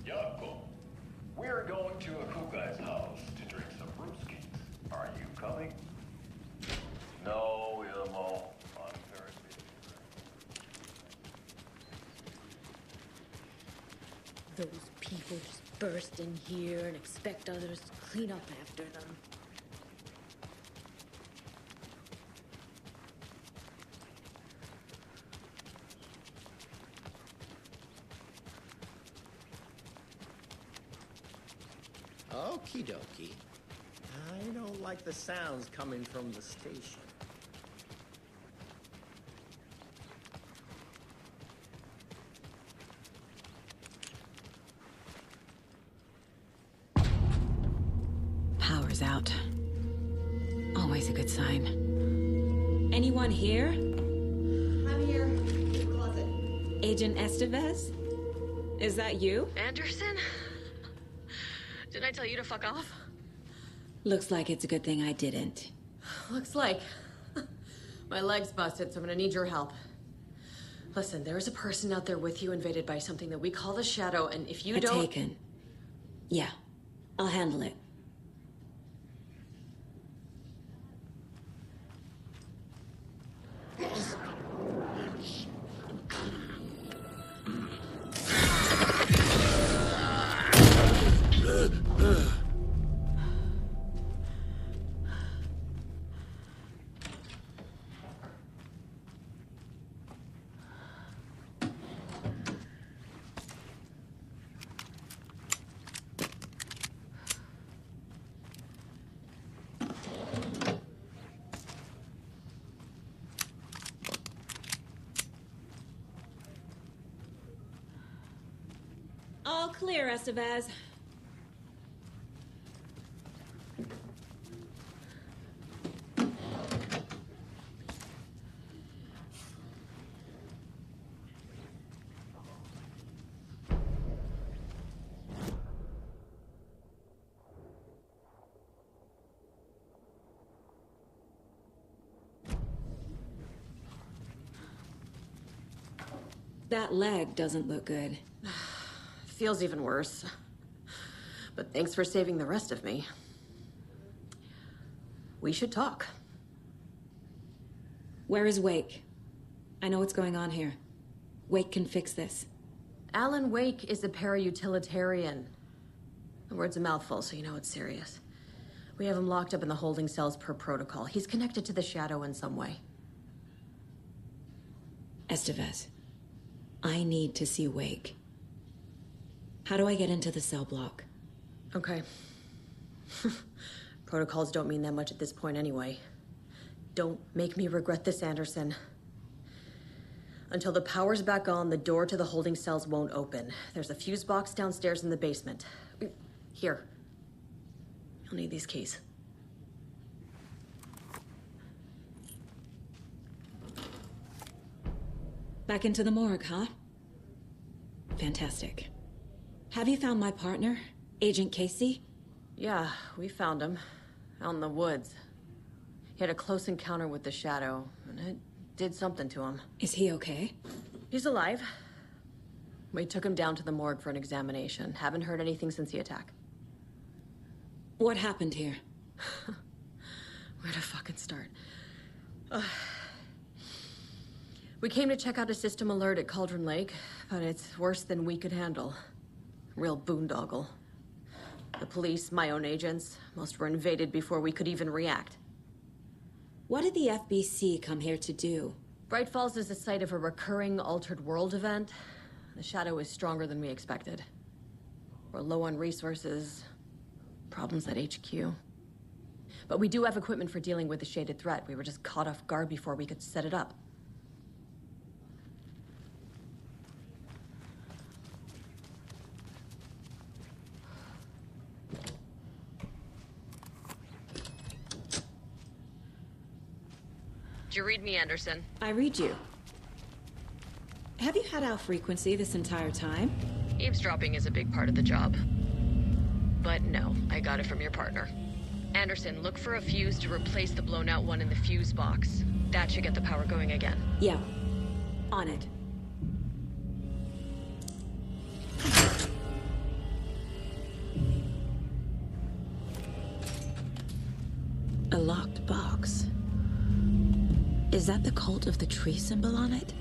Yakko, we're going to Akugai's house to drink some brewskis. Are you coming? No, Ilmo. I'm very busy. Those people just burst in here and expect others to clean up after them. Okie dokie. I don't like the sounds coming from the station. Power's out. Always a good sign. Anyone here? I'm here. In the closet. Agent Estevez? Is that you? Anderson? Did I tell you to fuck off? Looks like it's a good thing I didn't. Looks like. My leg's busted, so I'm gonna need your help. Listen, there is a person out there with you invaded by something that we call the Shadow, and if you don't... Taken. Yeah, I'll handle it. All clear, Estevez. That leg doesn't look good. Feels even worse. But thanks for saving the rest of me. We should talk. Where is Wake? I know what's going on here. Wake can fix this. Alan Wake is a para-utilitarian. The word's a mouthful, so you know it's serious. We have him locked up in the holding cells per protocol. He's connected to the Shadow in some way. Estevez, I need to see Wake. How do I get into the cell block? Okay. Protocols don't mean that much at this point anyway. Don't make me regret this, Anderson. Until the power's back on, the door to the holding cells won't open. There's a fuse box downstairs in the basement. Here. You'll need these keys. Back into the morgue, huh? Fantastic. Have you found my partner, Agent Casey? Yeah, we found him. Out in the woods. He had a close encounter with the Shadow, and it did something to him. Is he okay? He's alive. We took him down to the morgue for an examination. Haven't heard anything since the attack. What happened here? Where to fucking start? We came to check out a system alert at Cauldron Lake, but it's worse than we could handle. Real boondoggle. The police, my own agents, most were invaded before we could even react. What did the FBC come here to do? Bright Falls is the site of a recurring Altered World event. The Shadow is stronger than we expected. We're low on resources, problems at HQ. But we do have equipment for dealing with the shaded threat. We were just caught off guard before we could set it up. Did you read me, Anderson? I read you. Have you had our frequency this entire time? Eavesdropping is a big part of the job. But no, I got it from your partner. Anderson, look for a fuse to replace the blown out one in the fuse box. That should get the power going again. Yeah. On it. A locked box. Is that the Cult of the Tree symbol on it?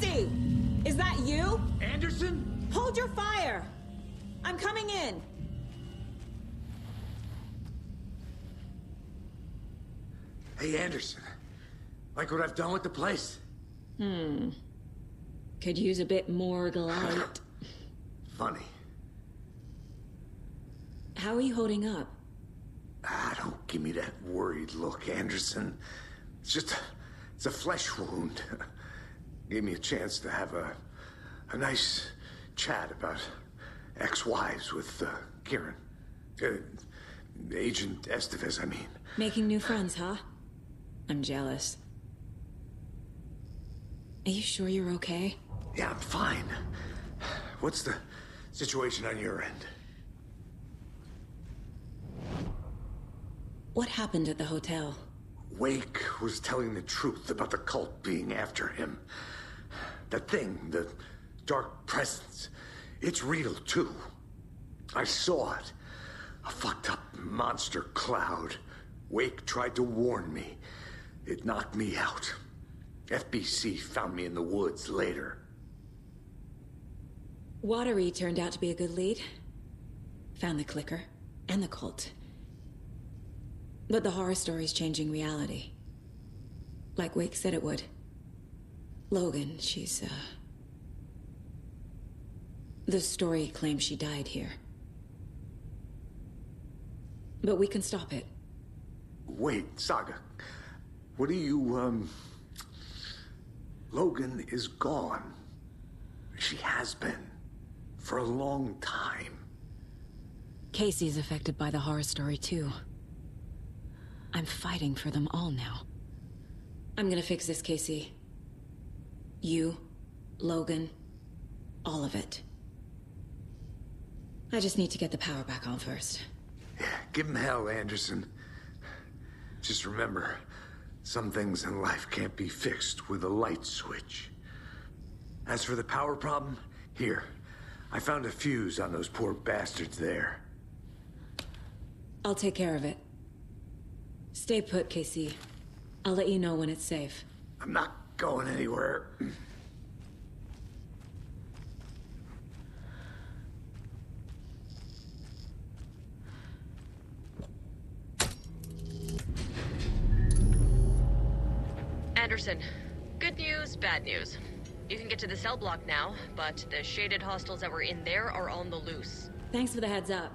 Casey! Is that you? Anderson? Hold your fire! I'm coming in. Hey, Anderson. Like what I've done with the place? Could use a bit more light. Funny. How are you holding up? Don't give me that worried look, Anderson. It's a flesh wound. Gave me a chance to have a nice chat about ex-wives with Kieran. Agent Estevez, I mean. Making new friends, huh? I'm jealous. Are you sure you're okay? Yeah, I'm fine. What's the situation on your end? What happened at the hotel? Wake was telling the truth about the cult being after him. That thing, the dark presence, it's real too. I saw it. A fucked up monster cloud. Wake tried to warn me. It knocked me out. FBC found me in the woods later. Watery turned out to be a good lead. Found the clicker and the cult. But the horror story's changing reality. Like Wake said it would. Logan, she's, the story claims she died here. But we can stop it. Wait, Saga. What do you, Logan is gone. She has been. For a long time. Casey's affected by the horror story, too. I'm fighting for them all now. I'm gonna fix this, Casey. You, Logan, all of it. I just need to get the power back on first. Yeah, give him hell, Anderson. Just remember, some things in life can't be fixed with a light switch. As for the power problem, here. I found a fuse on those poor bastards there. I'll take care of it. Stay put, Casey. I'll let you know when it's safe. I'm not going anywhere. Anderson, good news, bad news. You can get to the cell block now, but the shaded hostiles that were in there are on the loose. Thanks for the heads up.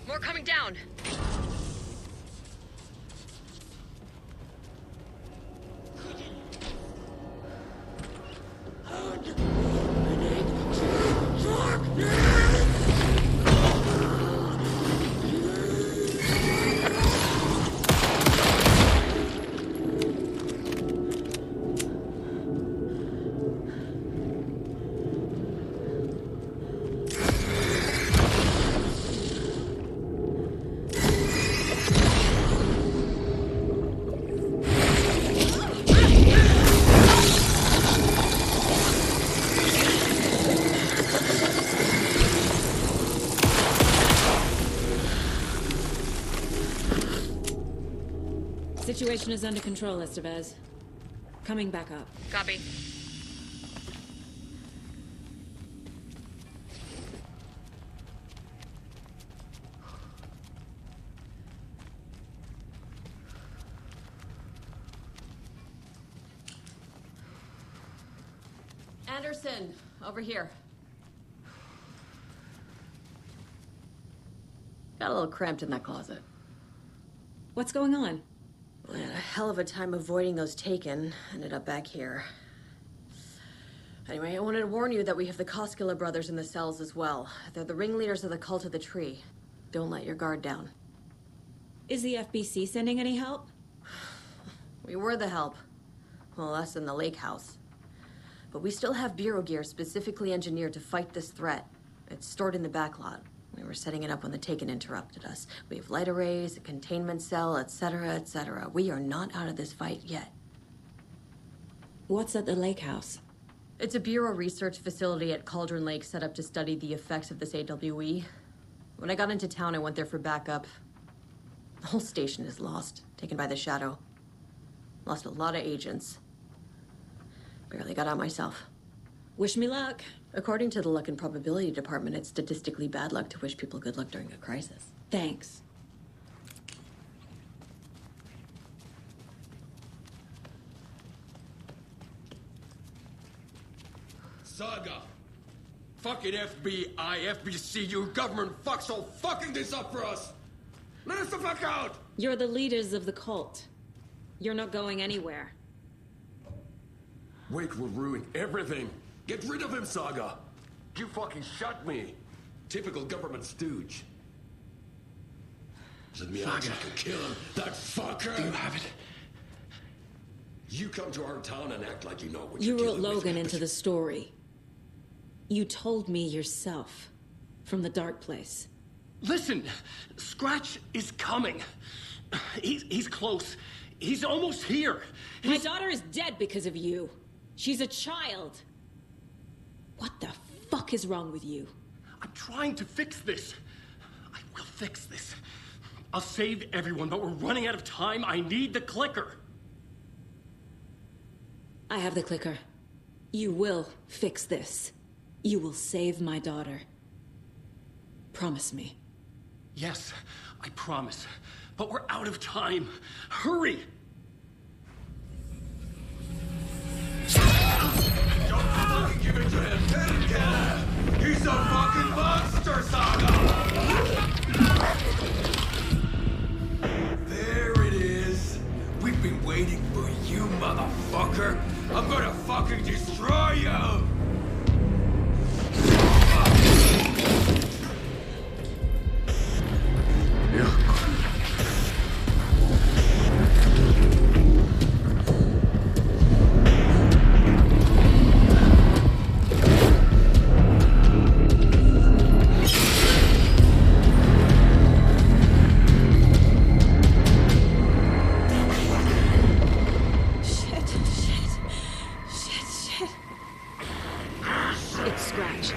More coming down. Situation is under control, Estevez. Coming back up. Copy. Anderson, over here. Got a little cramped in that closet. What's going on? I had a hell of a time avoiding those taken. Ended up back here. Anyway, I wanted to warn you that we have the Koskela brothers in the cells as well. They're the ringleaders of the Cult of the Tree. Don't let your guard down. Is the FBC sending any help? We were the help. Well, us in the lake house. But we still have Bureau gear specifically engineered to fight this threat. It's stored in the backlot. We were setting it up when the Taken interrupted us. We have light arrays, a containment cell, etc., etc. We are not out of this fight yet. What's at the lake house? It's a Bureau research facility at Cauldron Lake set up to study the effects of this AWE. When I got into town, I went there for backup. The whole station is lost, taken by the Shadow. Lost a lot of agents. Barely got out myself. Wish me luck. According to the Luck and Probability Department, it's statistically bad luck to wish people good luck during a crisis. Thanks. Saga! Fucking FBI, FBC, you government fucks all fucking this up for us! Let us the fuck out! You're the leaders of the cult. You're not going anywhere. Wake will ruin everything. Get rid of him, Saga! You fucking shot me! Typical government stooge. Let me out, you can kill him, that fucker! Do you have it? You come to our town and act like you know what You you're wrote dealing with, Logan into the story. You told me yourself. From the dark place. Listen, Scratch is coming. He's close. He's almost here. My daughter is dead because of you. She's a child. What the fuck is wrong with you? I'm trying to fix this. I will fix this. I'll save everyone, but we're running out of time. I need the clicker. I have the clicker. You will fix this. You will save my daughter. Promise me. Yes, I promise. But we're out of time. Hurry! Don't fucking give it to him! Let him get him! He's a fucking monster, Saga! There it is! We've been waiting for you, motherfucker! I'm gonna fucking destroy you! It's Scratch.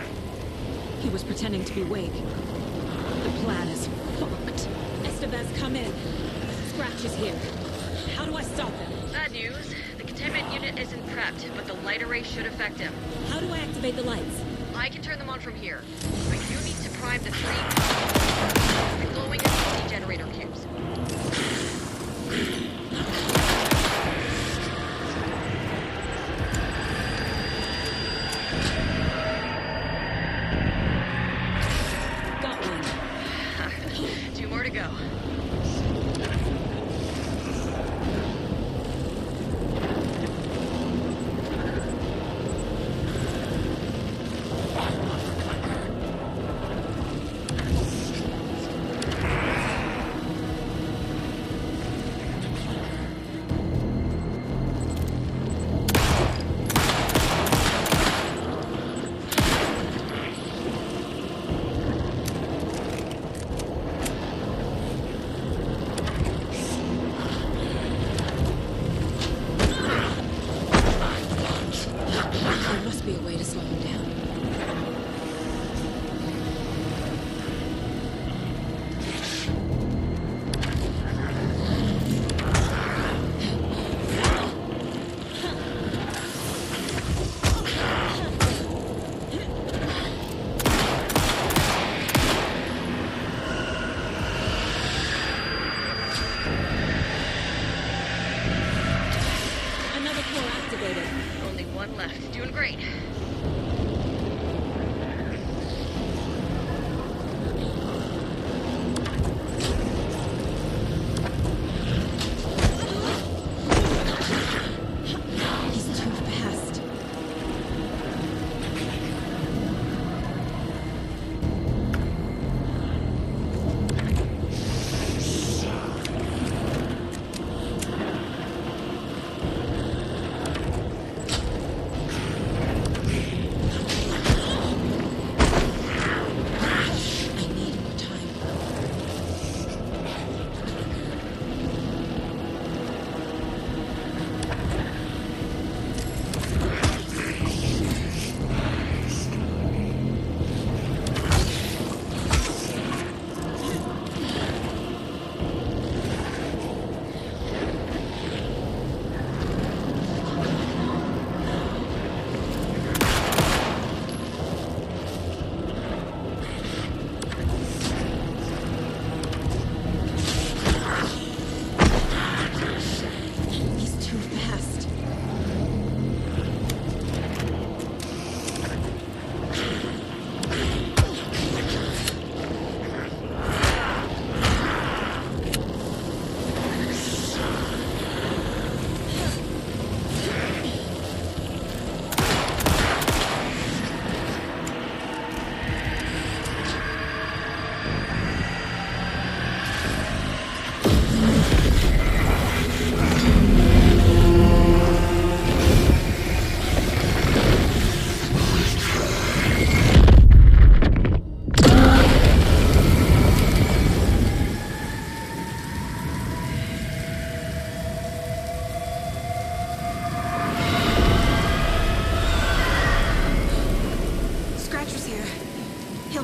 He was pretending to be Wake. The plan is fucked. Estevez, come in. Scratch is here. How do I stop him? Bad news. The containment unit isn't prepped, but the light array should affect him. How do I activate the lights? I can turn them on from here. But you need to prime the three glowing electricity generator cubes. Got one. 2 more to go.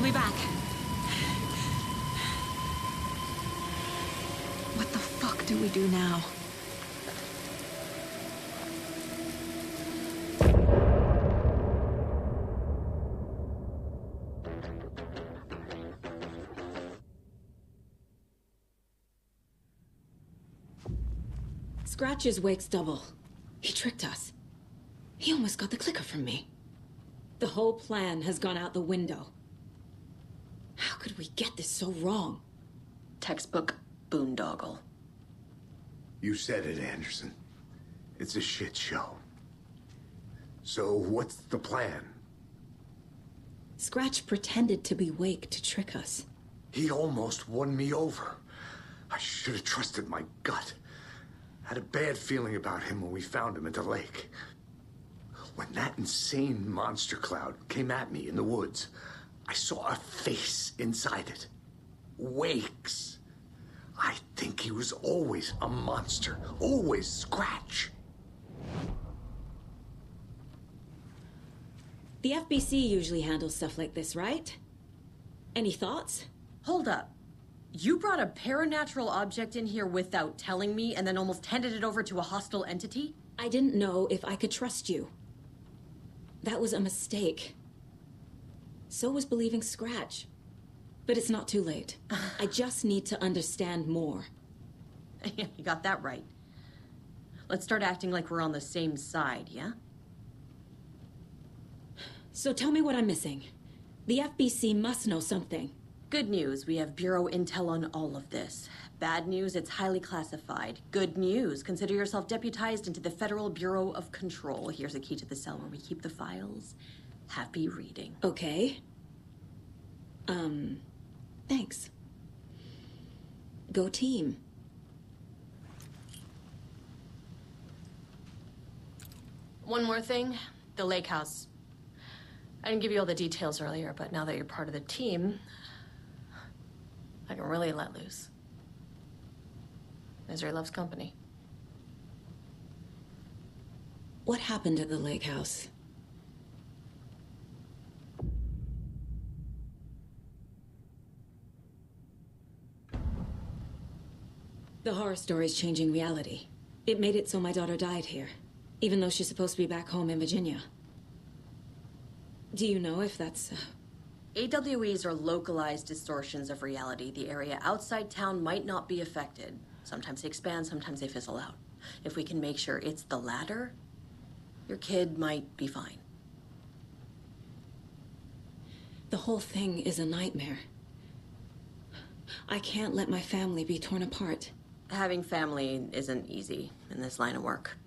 We'll be back. What the fuck do we do now? Scratch is Wake's double. He tricked us. He almost got the clicker from me. The whole plan has gone out the window. How could we get this so wrong? Textbook boondoggle. You said it, Anderson. It's a shit show. So what's the plan? Scratch pretended to be Wake to trick us. He almost won me over. I should have trusted my gut. Had a bad feeling about him when we found him at the lake. When that insane monster cloud came at me in the woods, I saw a face inside it. Wake's. I think he was always a monster. Always Scratch. The FBC usually handles stuff like this, right? Any thoughts? Hold up. You brought a paranatural object in here without telling me and then almost handed it over to a hostile entity? I didn't know if I could trust you. That was a mistake. So was believing Scratch. But it's not too late. I just need to understand more. You got that right. Let's start acting like we're on the same side, yeah? So tell me what I'm missing. The FBC must know something. Good news, we have Bureau intel on all of this. Bad news, it's highly classified. Good news, consider yourself deputized into the Federal Bureau of Control. Here's a key to the cell where we keep the files. Happy reading. Okay. Thanks. Go team. One more thing, the lake house. I didn't give you all the details earlier, but now that you're part of the team, I can really let loose. Misery loves company. What happened at the lake house? The horror story's changing reality. It made it so my daughter died here, even though she's supposed to be back home in Virginia. Do you know if that's... AWEs are localized distortions of reality. The area outside town might not be affected. Sometimes they expand, sometimes they fizzle out. If we can make sure it's the latter, your kid might be fine. The whole thing is a nightmare. I can't let my family be torn apart. Having family isn't easy in this line of work.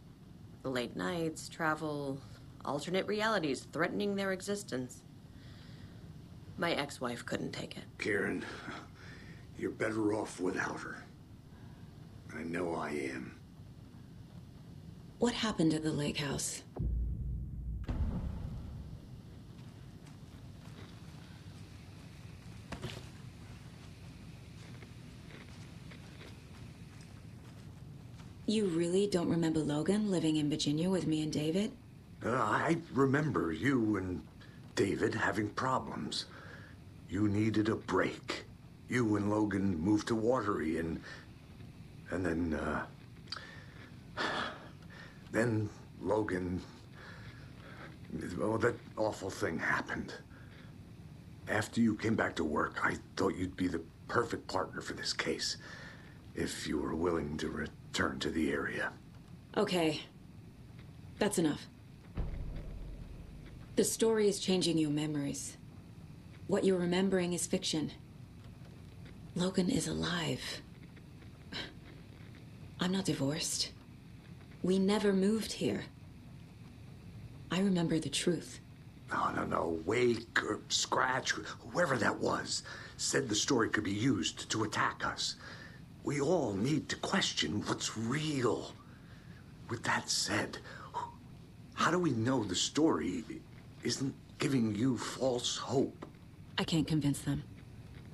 The late nights, travel, alternate realities threatening their existence. My ex-wife couldn't take it. Karen, you're better off without her. I know I am. What happened at the lake house? You really don't remember Logan living in Virginia with me and David? I remember you and David having problems. You needed a break. You and Logan moved to Watery and then Logan, well, that awful thing happened. After you came back to work, I thought you'd be the perfect partner for this case, if you were willing to return to the area. Okay. That's enough. The story is changing your memories. What you're remembering is fiction. Logan is alive. I'm not divorced. We never moved here. I remember the truth. No. Wake or Scratch, whoever that was, said the story could be used to attack us. We all need to question what's real. With that said, how do we know the story isn't giving you false hope? I can't convince them.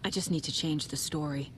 I just need to change the story.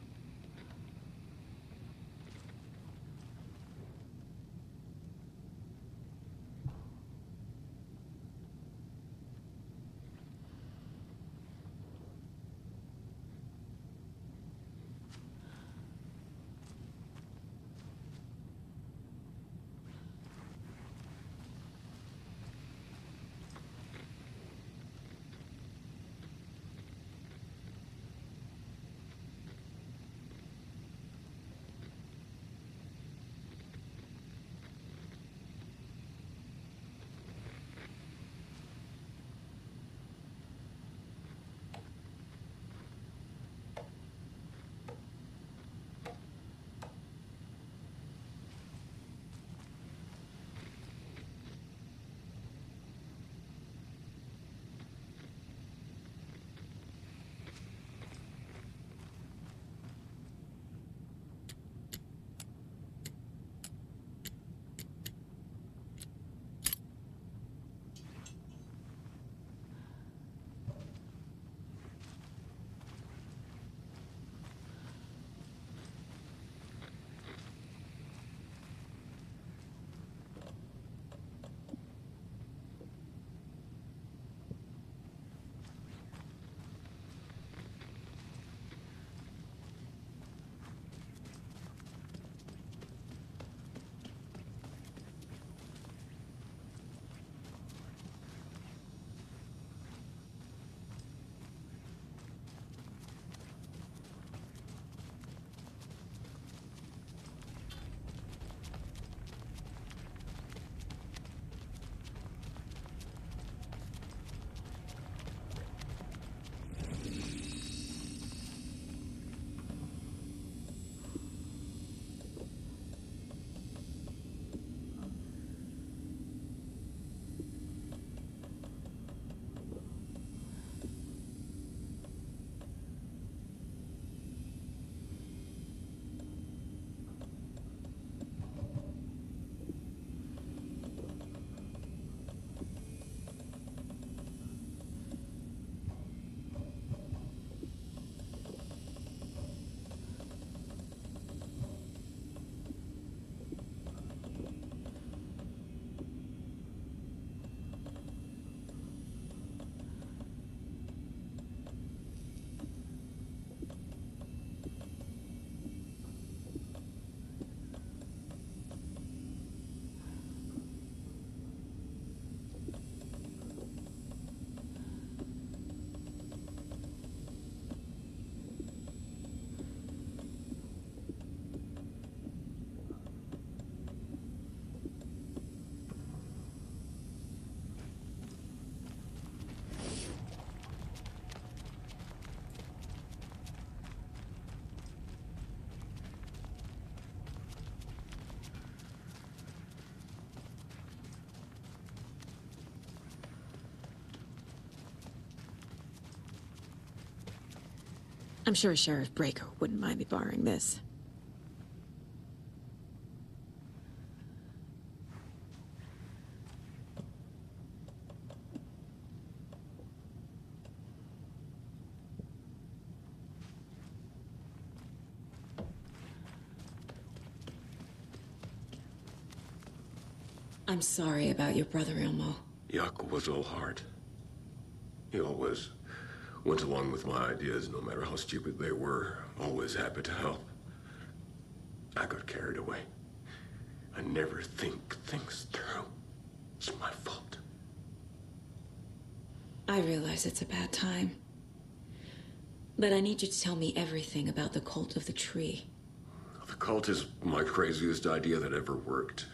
I'm sure Sheriff Breaker wouldn't mind me borrowing this. I'm sorry about your brother, Ilmo. Jaakko was all heart. He always went along with my ideas, no matter how stupid they were. Always happy to help. I got carried away. I never think things through. It's my fault. I realize it's a bad time. But I need you to tell me everything about the Cult of the Tree. The cult is my craziest idea that ever worked.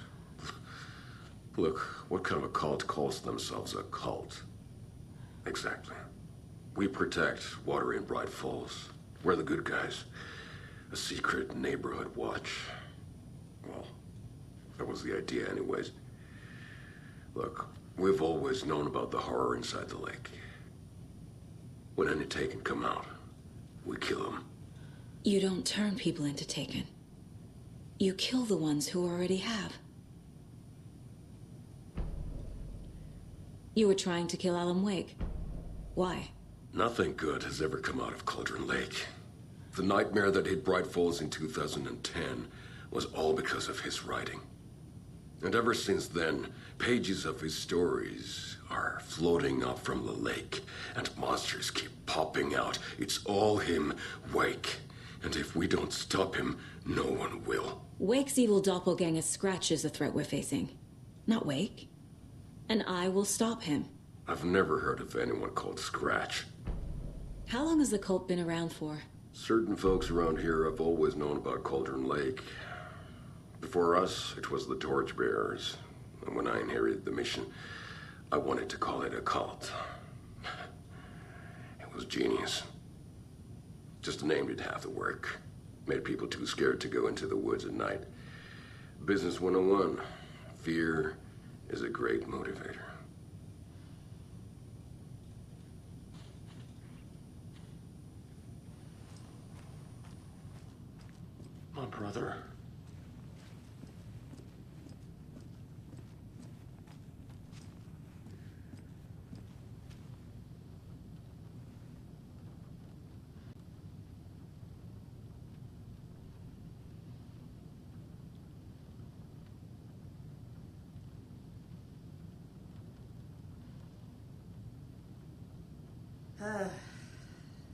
Look, what kind of a cult calls themselves a cult? Exactly. We protect Watery and Bright Falls. We're the good guys. A secret neighborhood watch. Well, that was the idea anyways. Look, we've always known about the horror inside the lake. When any Taken come out, we kill them. You don't turn people into Taken. You kill the ones who already have. You were trying to kill Alan Wake. Why? Nothing good has ever come out of Cauldron Lake. The nightmare that hit Bright Falls in 2010 was all because of his writing. And ever since then, pages of his stories are floating up from the lake, and monsters keep popping out. It's all him, Wake. And if we don't stop him, no one will. Wake's evil doppelganger Scratch is the threat we're facing, not Wake. And I will stop him. I've never heard of anyone called Scratch. How long has the cult been around for? Certain folks around here have always known about Cauldron Lake. Before us, it was the Torchbearers. And when I inherited the mission, I wanted to call it a cult. It was genius. Just a name did half the work. Made people too scared to go into the woods at night. Business 101. Fear is a great motivator. My brother.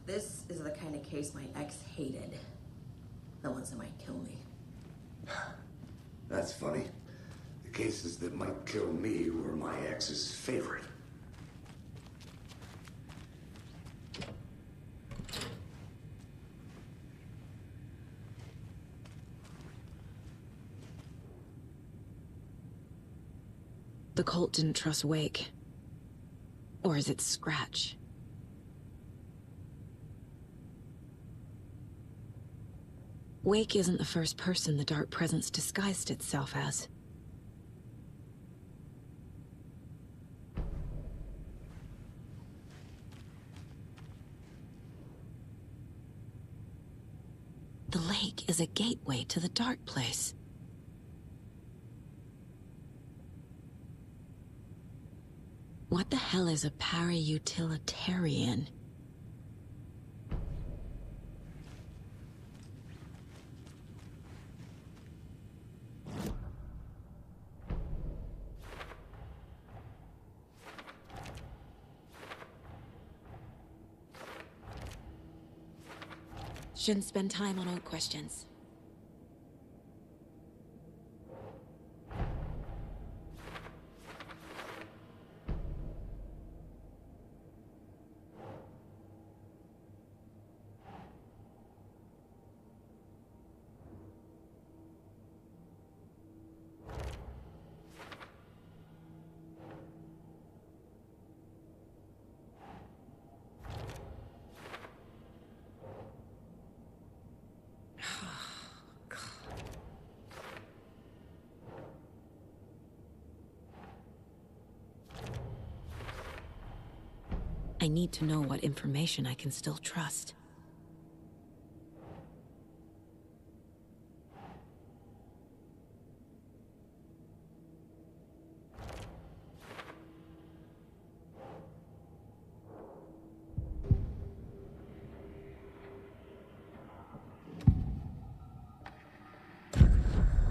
This is the kind of case my ex hated. The ones that might kill me. That's funny. The cases that might kill me were my ex's favorite. The cult didn't trust Wake. Or is it Scratch? Wake isn't the first person the Dark Presence disguised itself as. The lake is a gateway to the Dark Place. What the hell is a para-utilitarian? Shouldn't spend time on old questions. I need to know what information I can still trust.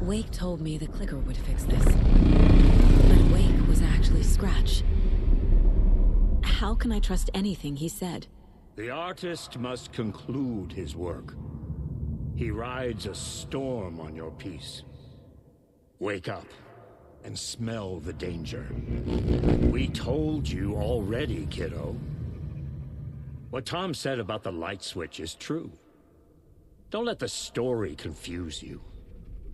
Wake told me the clicker would fix this. But Wake was actually Scratch. How can I trust anything he said? The artist must conclude his work. He rides a storm on your piece. Wake up and smell the danger. We told you already, kiddo. What Tom said about the light switch is true. Don't let the story confuse you.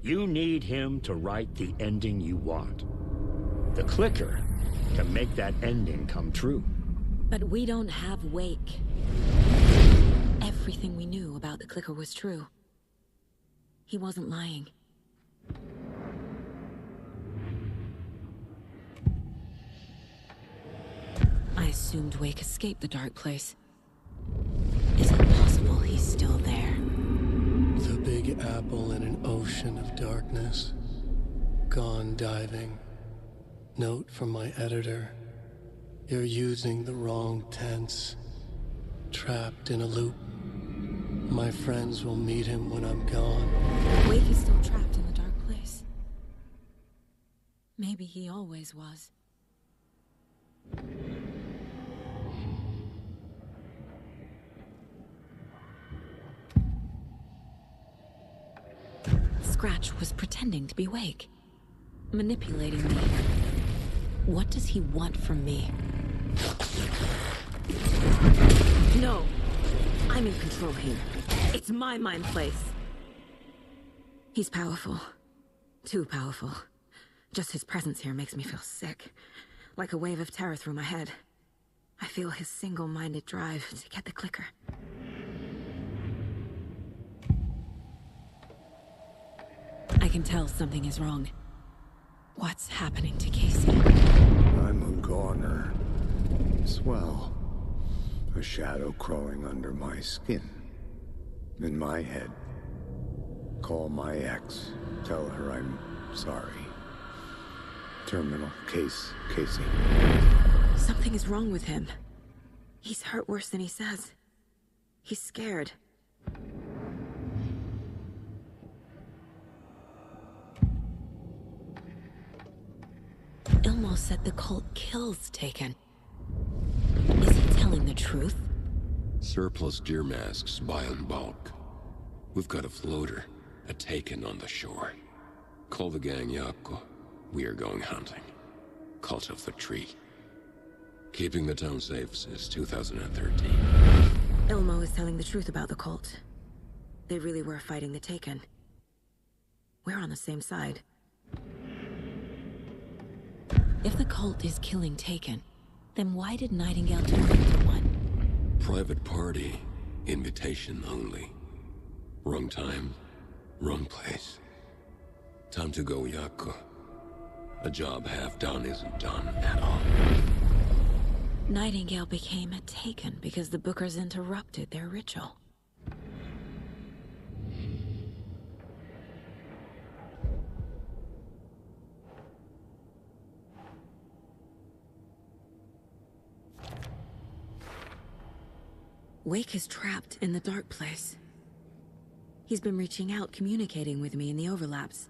You need him to write the ending you want. The clicker can make that ending come true. But we don't have Wake. Everything we knew about the clicker was true. He wasn't lying. I assumed Wake escaped the dark place. Is it possible he's still there? The Big Apple in an ocean of darkness. Gone diving. Note from my editor. You're using the wrong tense. Trapped in a loop. My friends will meet him when I'm gone. Wake is still trapped in the dark place. Maybe he always was. Scratch was pretending to be Wake. Manipulating me. What does he want from me? No! I'm in control here. It's my mind place. He's powerful. Too powerful. Just his presence here makes me feel sick. Like a wave of terror through my head. I feel his single-minded drive to get the clicker. I can tell something is wrong. What's happening to Casey? I'm a goner. Swell. A shadow crawling under my skin. In my head. Call my ex. Tell her I'm sorry. Terminal case, Casey. Something is wrong with him. He's hurt worse than he says. He's scared. Ilmo said the cult kills Taken. Is he telling the truth? Surplus deer masks buy in bulk. We've got a floater, a Taken on the shore. Call the gang Yako. We are going hunting. Cult of the Tree. Keeping the town safe since 2013. Ilmo is telling the truth about the cult. They really were fighting the Taken. We're on the same side. If the cult is killing Taken, then why did Nightingale turn into one? Private party. Invitation only. Wrong time. Wrong place. Time to go, Yako. A job half done isn't done at all. Nightingale became a Taken because the Bookers interrupted their ritual. Wake is trapped in the dark place. He's been reaching out, communicating with me in the overlaps.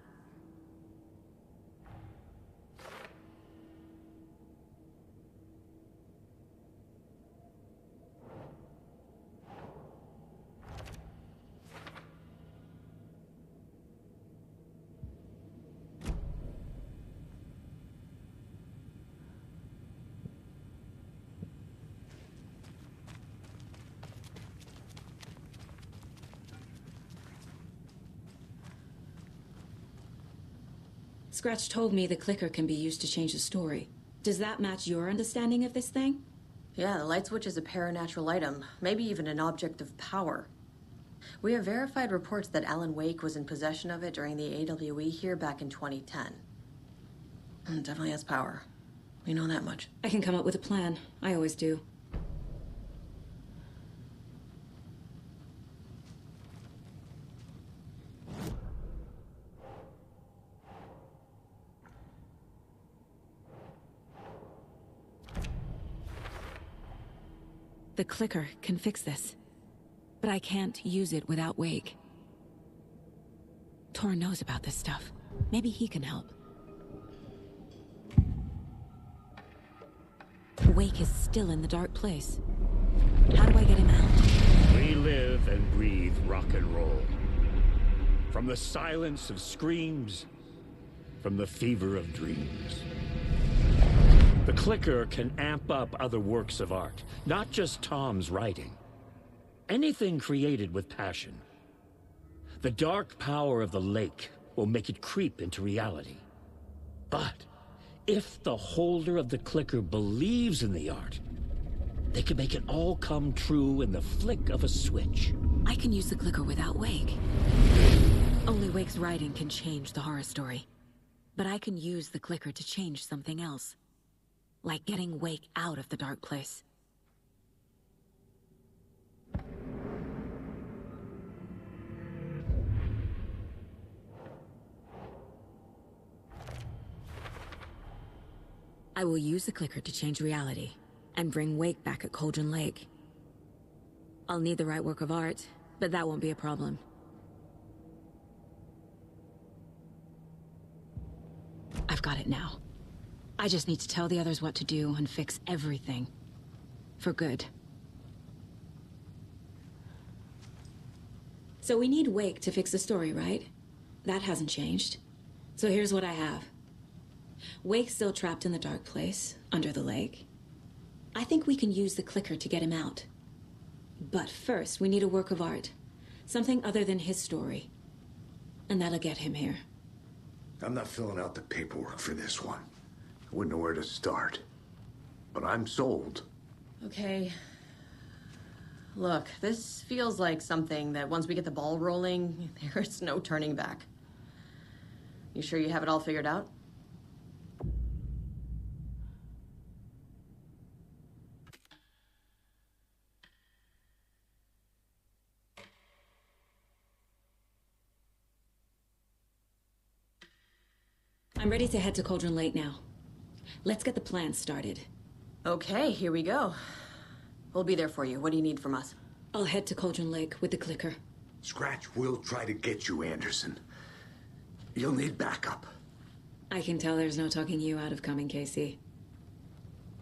Scratch told me the clicker can be used to change the story. Does that match your understanding of this thing? Yeah, the light switch is a paranatural item, maybe even an object of power. We have verified reports that Alan Wake was in possession of it during the AWE here back in 2010. It definitely has power. We know that much. I can come up with a plan. I always do. The clicker can fix this, but I can't use it without Wake. Tor knows about this stuff. Maybe he can help. Wake is still in the dark place. How do I get him out? We live and breathe rock and roll. From the silence of screams, from the fever of dreams. The clicker can amp up other works of art, not just Tom's writing. Anything created with passion. The dark power of the lake will make it creep into reality. But if the holder of the clicker believes in the art, they can make it all come true in the flick of a switch. I can use the clicker without Wake. Only Wake's writing can change the horror story. But I can use the clicker to change something else. Like getting Wake out of the dark place. I will use the clicker to change reality, and bring Wake back at Cauldron Lake. I'll need the right work of art, but that won't be a problem. I've got it now. I just need to tell the others what to do and fix everything. For good. So we need Wake to fix the story, right? That hasn't changed. So here's what I have. Wake's still trapped in the dark place, under the lake. I think we can use the clicker to get him out. But first, we need a work of art. Something other than his story. And that'll get him here. I'm not filling out the paperwork for this one. I wouldn't know where to start. But I'm sold. Okay. Look, this feels like something that once we get the ball rolling, there's no turning back. You sure you have it all figured out? I'm ready to head to Cauldron Lake now. Let's get the plan started. Okay, here we go. We'll be there for you. What do you need from us? I'll head to Cauldron Lake with the clicker. Scratch will try to get you, Anderson. You'll need backup. I can tell there's no talking you out of coming, Casey.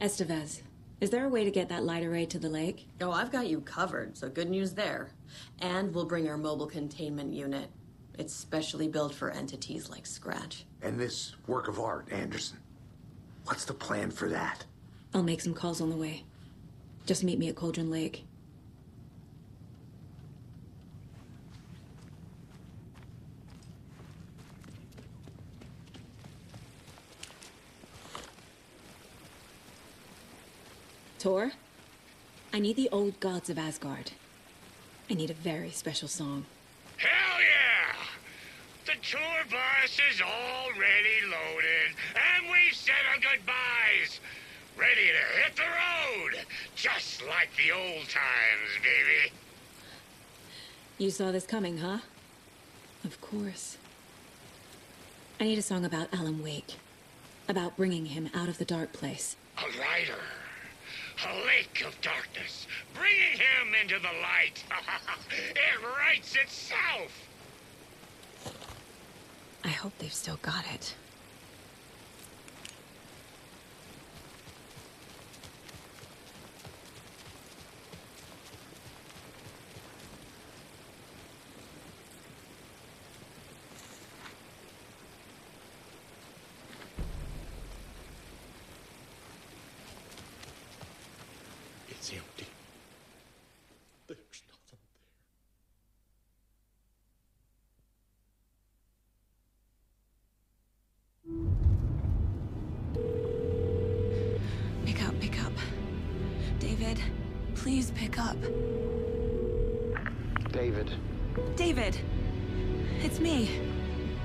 Estevez, is there a way to get that light array to the lake? Oh, I've got you covered, so good news there. And we'll bring our mobile containment unit. It's specially built for entities like Scratch. And this work of art, Anderson. What's the plan for that? I'll make some calls on the way. Just meet me at Cauldron Lake. Tor, I need the old gods of Asgard. I need a very special song. Hell yeah! The tour bus is already loaded, and we said our goodbyes. Ready to hit the road, just like the old times, baby. You saw this coming, huh? Of course. I need a song about Alan Wake. About bringing him out of the dark place. A rider. A lake of darkness. Bringing him into the light. It writes itself. I hope they've still got it. It's empty. There's nothing there. Pick up. David, please pick up. David. David! It's me.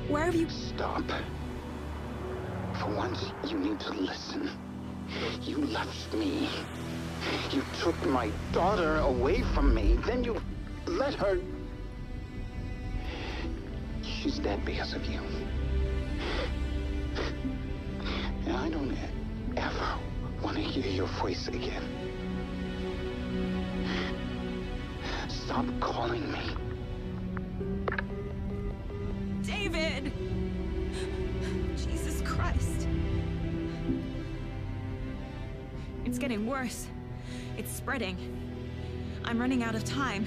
Where have you... Stop. For once, you need to listen. You left me. You took my daughter away from me. Then you let her... She's dead because of you. And I don't ever want to hear your voice again. Stop calling me. David! getting worse. It's spreading. I'm running out of time.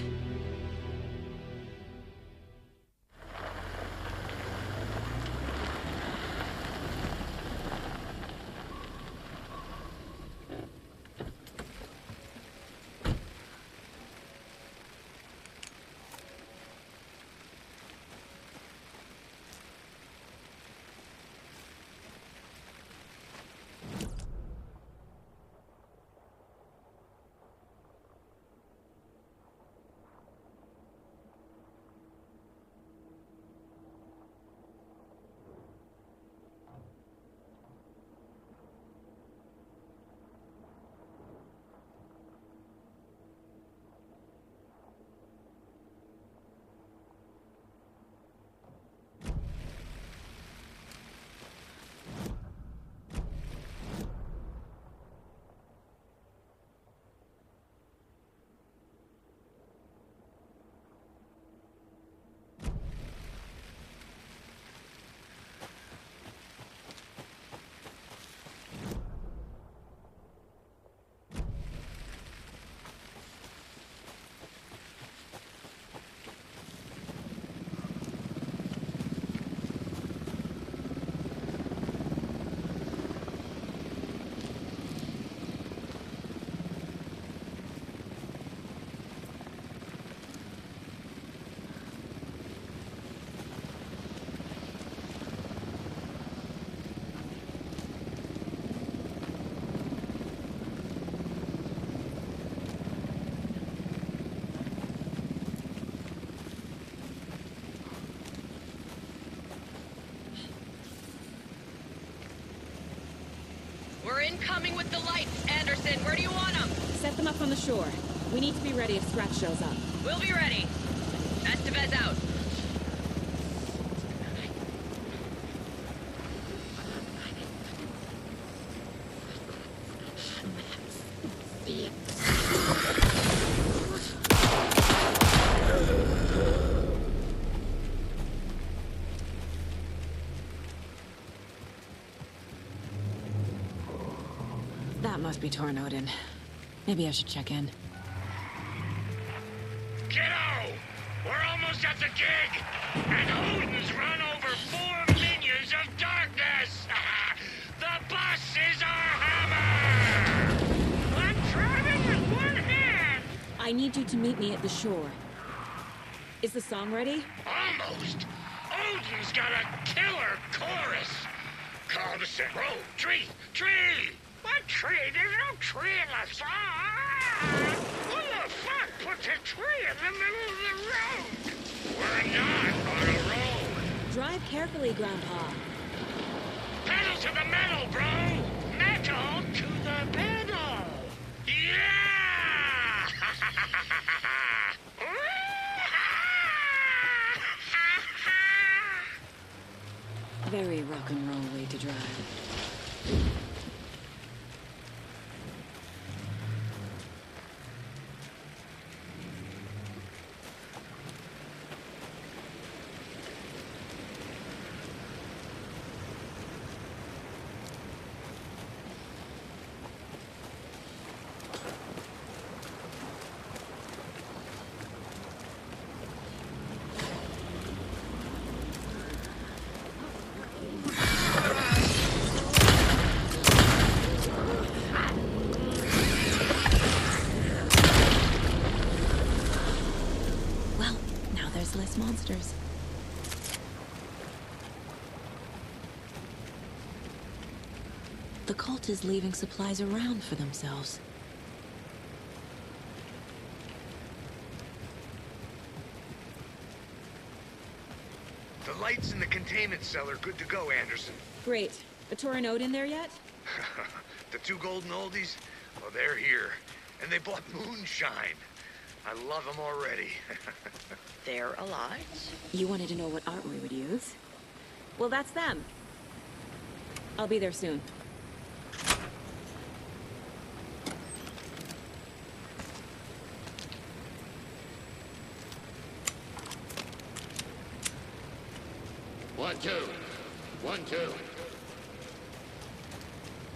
We're incoming with the lights, Anderson. Where do you want them? Set them up on the shore. We need to be ready if Scratch shows up. We'll be ready. Estevez out. That must be Torn Odin. Maybe I should check in. Kiddo! We're almost at the gig! And Odin's run over 4 minions of darkness! The boss is our hammer! I'm driving with one hand! I need you to meet me at the shore. Is the song ready? Almost! Odin's got a killer chorus! Call the set. Roll! Tree! Tree! What tree? There's no tree in the song! Who the fuck puts a tree in the middle of the road? We're not on a road! Drive carefully, Grandpa. Pedal to the metal, bro! Metal to the pedal! Yeah! Very rock and roll way to drive. Less monsters. The cult is leaving supplies around for themselves. The lights in the containment cell are good to go, Anderson. Great. A Torn Odin there yet? The 2 golden oldies? Well, they're here. And they bought moonshine. I love them already. They're alive? You wanted to know what art we would use? Well, that's them. I'll be there soon. One, two. 1, 2.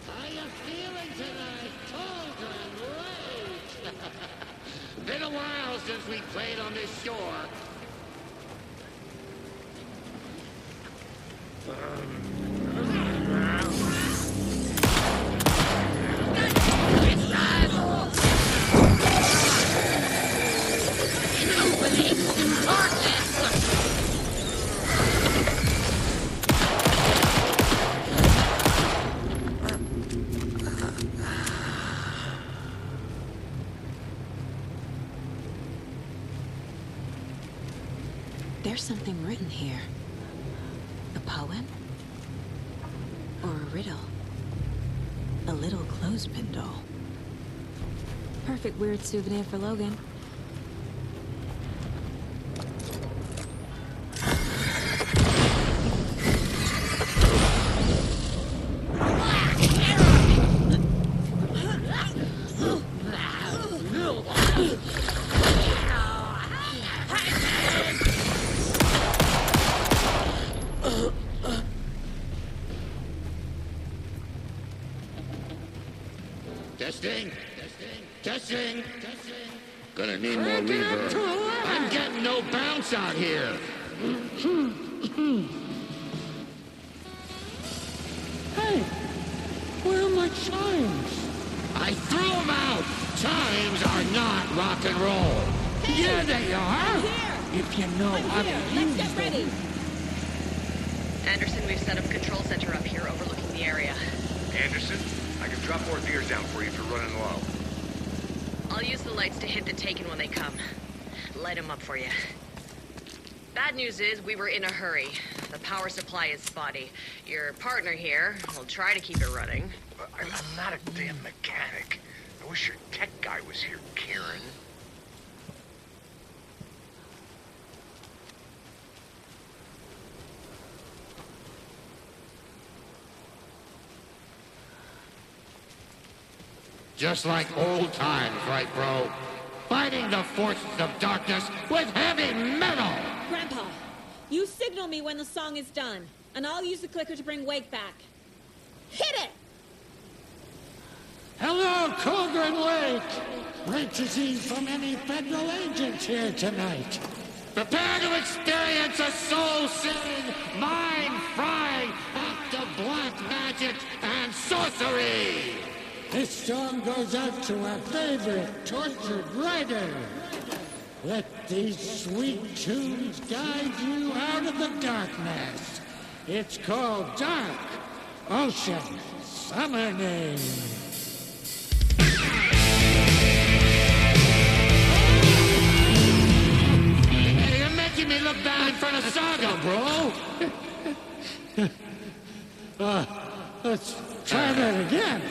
How you feeling tonight, Tall a while since we played on this shore. There's something written here. A poem? Or a riddle? A little clothespin doll. Perfect weird souvenir for Logan. Testing. Testing. Gonna need more reverb. I'm getting no bounce out here. Hey, where are my chimes? I threw them out. Chimes are not rock and roll. Hey, yeah, they are. If you know how to use Let's get ready. Anderson, we've set up control center up here overlooking the area. Anderson, I can drop more gears down for you if you're running low. I'll use the lights to hit the Taken when they come. Light them up for you. Bad news is we were in a hurry. The power supply is spotty. Your partner here will try to keep it running. I'm not a damn mechanic. I wish your tech guy was here, Kieran. Just like old times, right, bro? Fighting the forces of darkness with heavy metal! Grandpa, you signal me when the song is done, and I'll use the clicker to bring Wake back. Hit it! Hello, Colgren Lake. Great to see from any federal agents here tonight. Prepare to experience a soul-searing, mind-frying act of black magic and sorcery! This song goes out to our favorite tortured writer. Let these sweet tunes guide you out of the darkness. It's called Dark Ocean Summoning. Hey, you're making me look bad in front of Saga, bro! Let's try that again.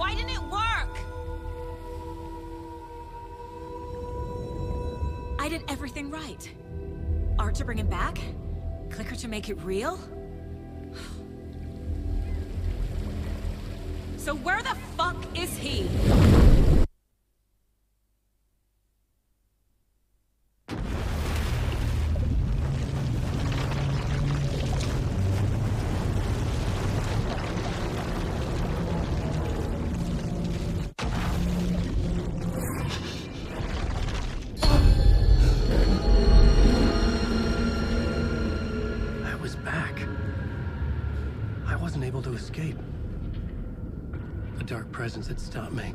Why didn't it work? I did everything right. Art to bring him back? Clicker to make it real? So where the fuck is he? I was back. I wasn't able to escape. A dark presence had stopped me.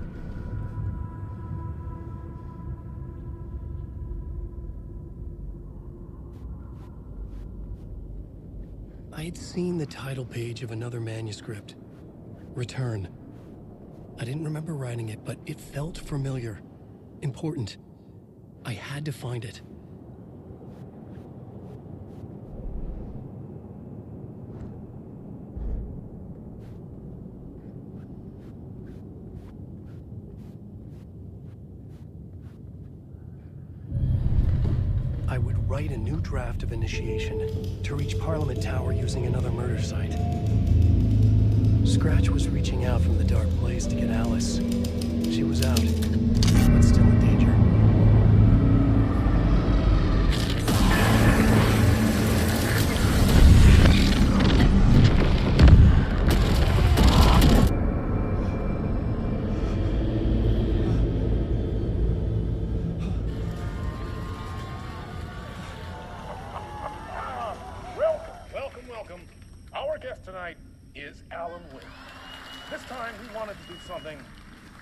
I had seen the title page of another manuscript. Return. I didn't remember writing it, but it felt familiar. Important. I had to find it. I would write a new draft of initiation to reach Parliament Tower using another murder site. Scratch was reaching out from the dark place to get Alice. She was out, but still in danger. Welcome. Our guest tonight is Alan Wake. This time we wanted to do something.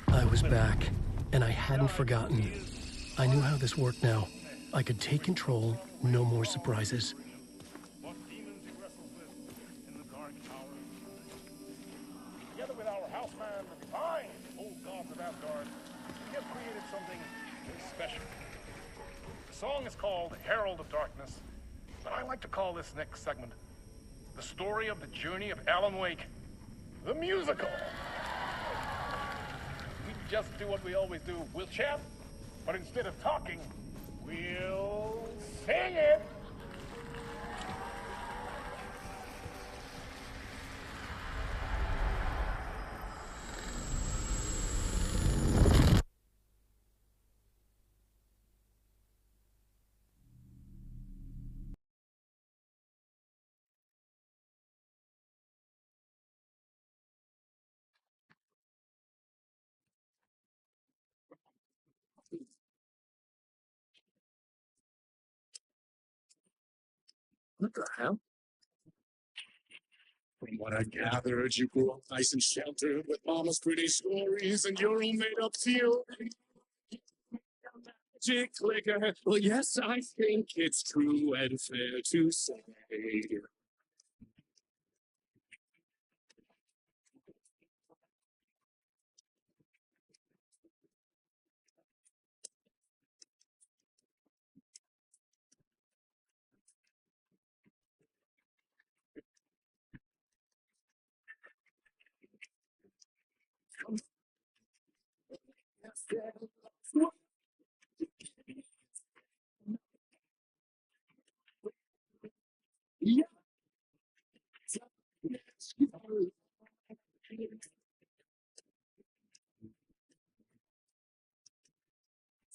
I was back, and I hadn't forgotten. I knew how this worked now. I could take control, no more surprises. Together with our houseman, the divine old gods of Asgard, we have created something very special. The song is called Herald of Darkness, but I like to call this next segment the story of the journey of Alan Wake, the musical. We just do what we always do. We'll chat, but instead of talking, we'll sing it. What the hell? From what I gathered, you grew up nice and sheltered with mama's pretty stories and your own made-up theory. Magic clicker. Well, yes, I think it's true and fair to say.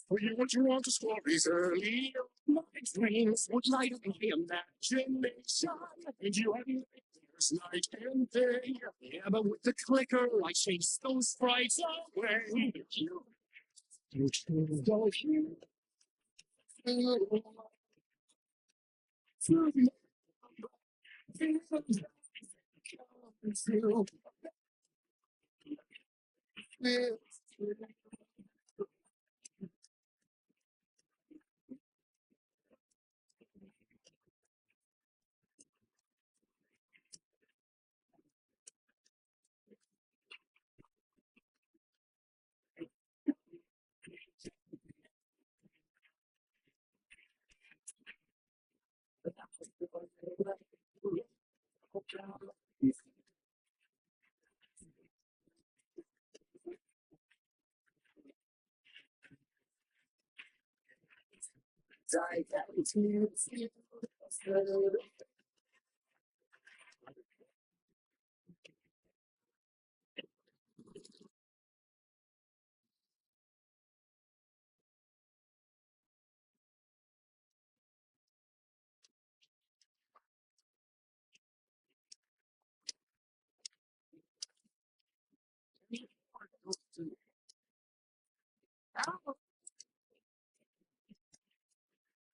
For you what you want to stories early. My dreams would light up my imagination. And you had nightmares night and day. Yeah, but with the clicker, I chase those sprites away. You choose those you.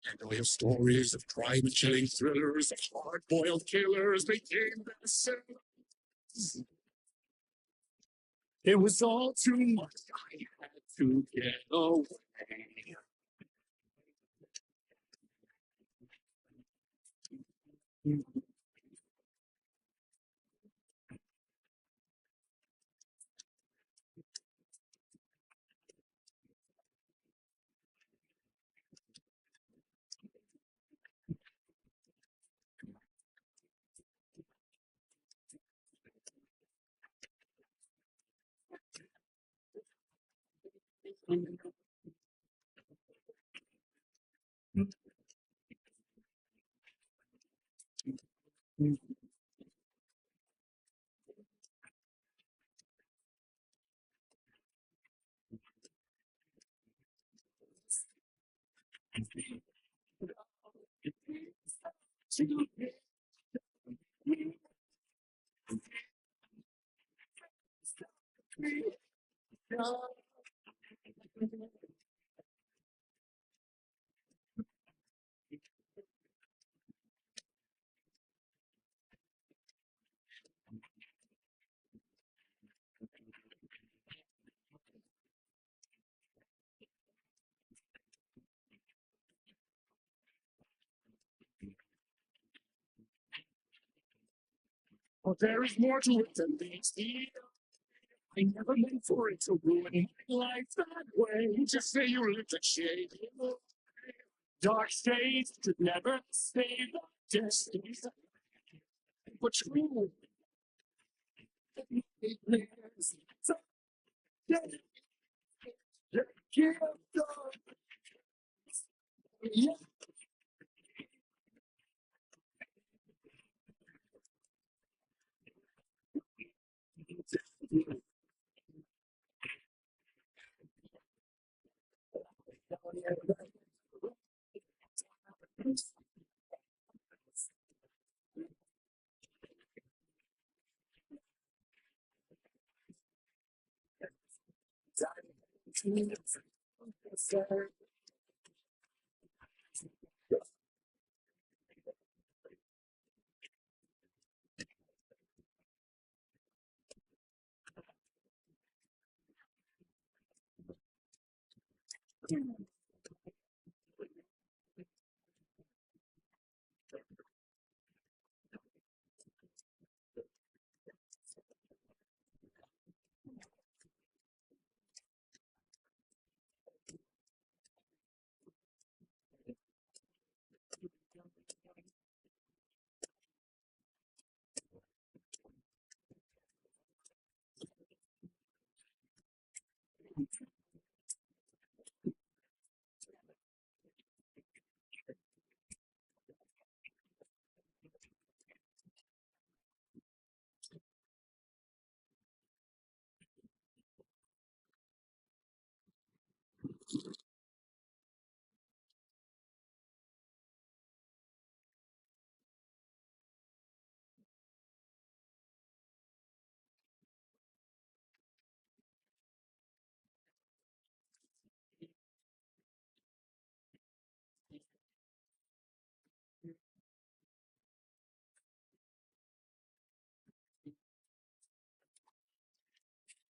And all your stories of crime and chilling thrillers, of hard-boiled killers became bestsellers. It was all too much. I had to get away. But there is more to it than these. I never meant for it to ruin my life that way. Just say you lived a shade. Dark shades could never save the destiny. But true. Yeah.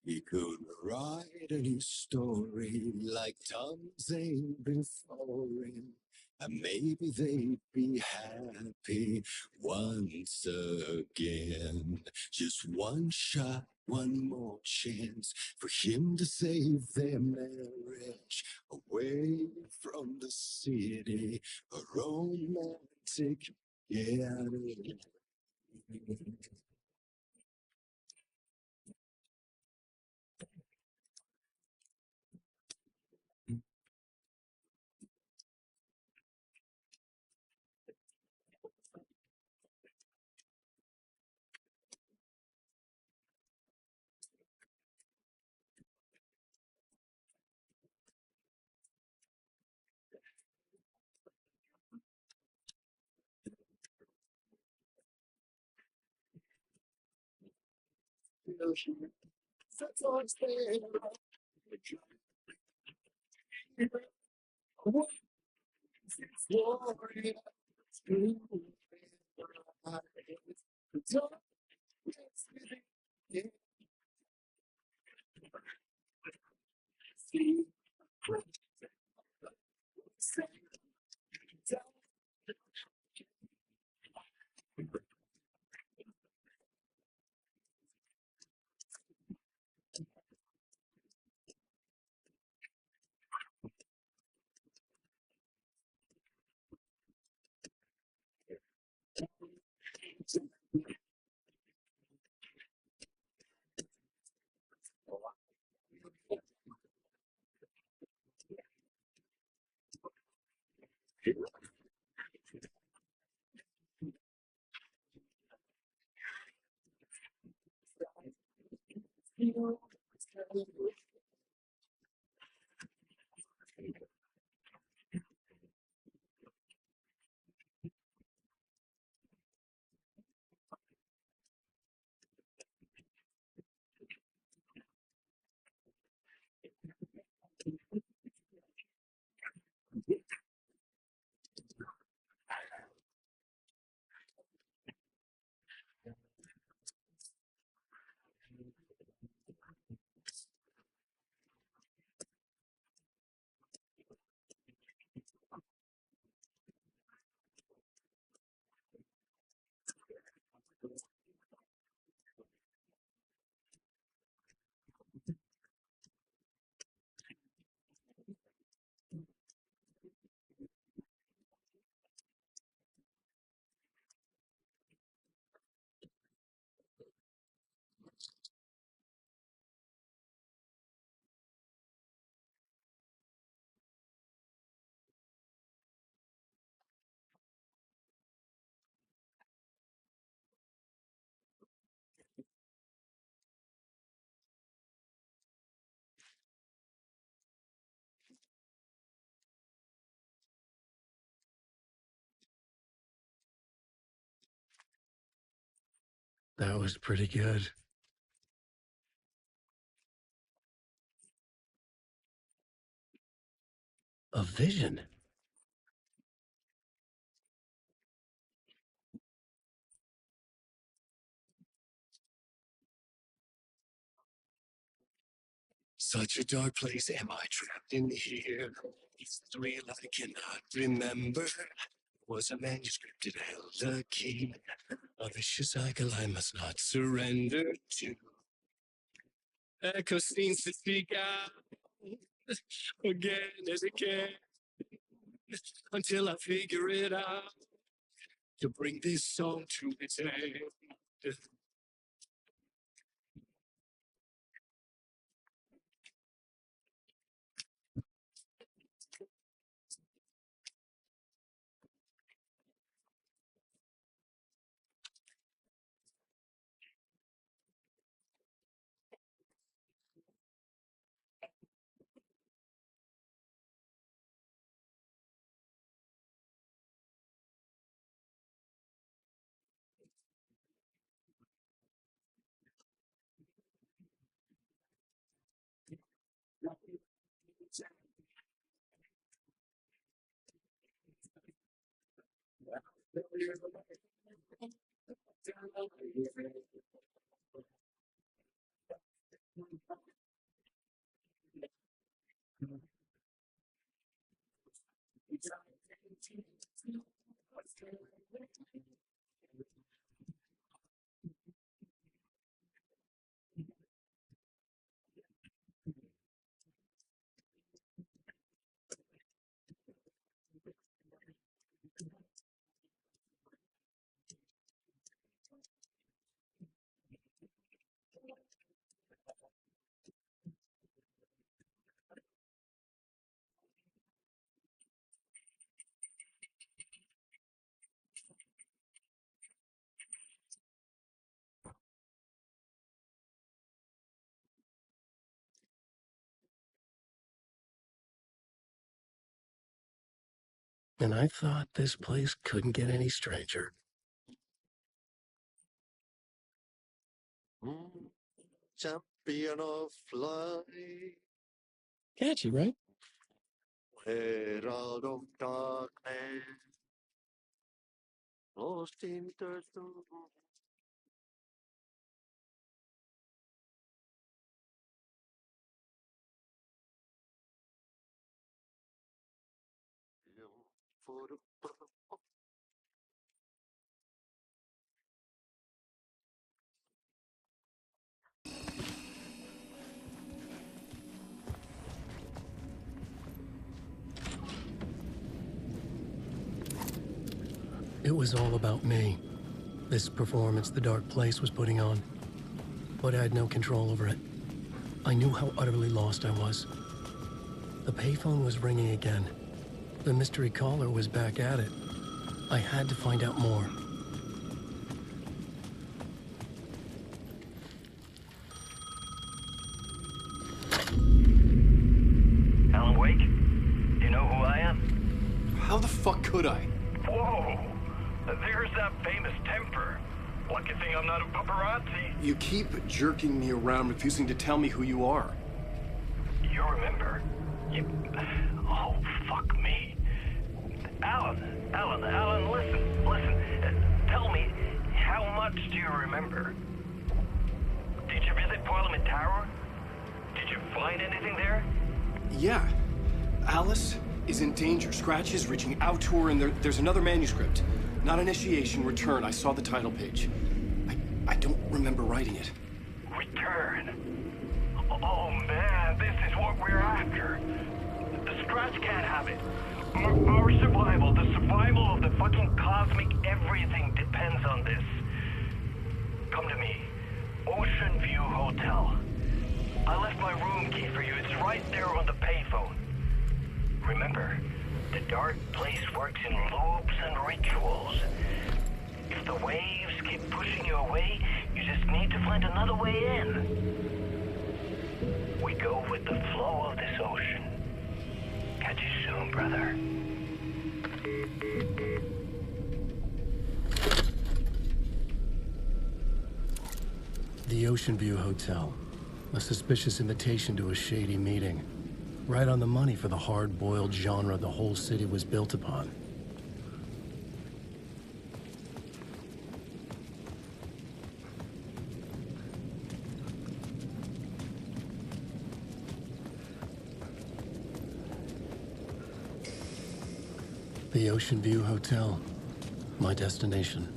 He could write a new story like tons ain't been foreign. And maybe they'd be happy once again. Just one shot, one more chance for him to save their marriage away from the city. A romantic getaway. That was pretty good. A vision. Such a dark place am I trapped in here. It's real I cannot remember. Was a manuscript that held a key. A vicious cycle I must not surrender to. Echo seems to speak out again and again until I figure it out to bring this song to its end. And I thought this place couldn't get any stranger. champion of light. Catchy, right? Herald of darkness. Lost in the storm. It was all about me. This performance the Dark Place was putting on. But I had no control over it. I knew how utterly lost I was. The payphone was ringing again. The mystery caller was back at it. I had to find out more. Alan Wake? Do you know who I am? How the fuck could I? Whoa! There's that famous temper. Lucky thing I'm not a paparazzi. You keep jerking me around, refusing to tell me who you are. You remember? Oh, fuck me. Alan, listen. Tell me, how much do you remember? Did you visit Parliament Tower? Did you find anything there? Yeah. Alice is in danger. Scratch is reaching out to her, and there's another manuscript. Not initiation, return. I saw the title page. I don't remember writing it. Return? Oh man, this is what we're after. The Scratch can't have it. Our survival, the survival of the fucking cosmic everything depends on this. Come to me. Ocean View Hotel. I left my room key for you. It's right there on the payphone. Remember, the Dark Place works in loops and rituals. If the waves keep pushing you away, you just need to find another way in. We go with the flow of this ocean. Catch you soon, brother. The Ocean View Hotel. A suspicious invitation to a shady meeting. Right on the money for the hard-boiled genre the whole city was built upon. The Ocean View Hotel. My destination.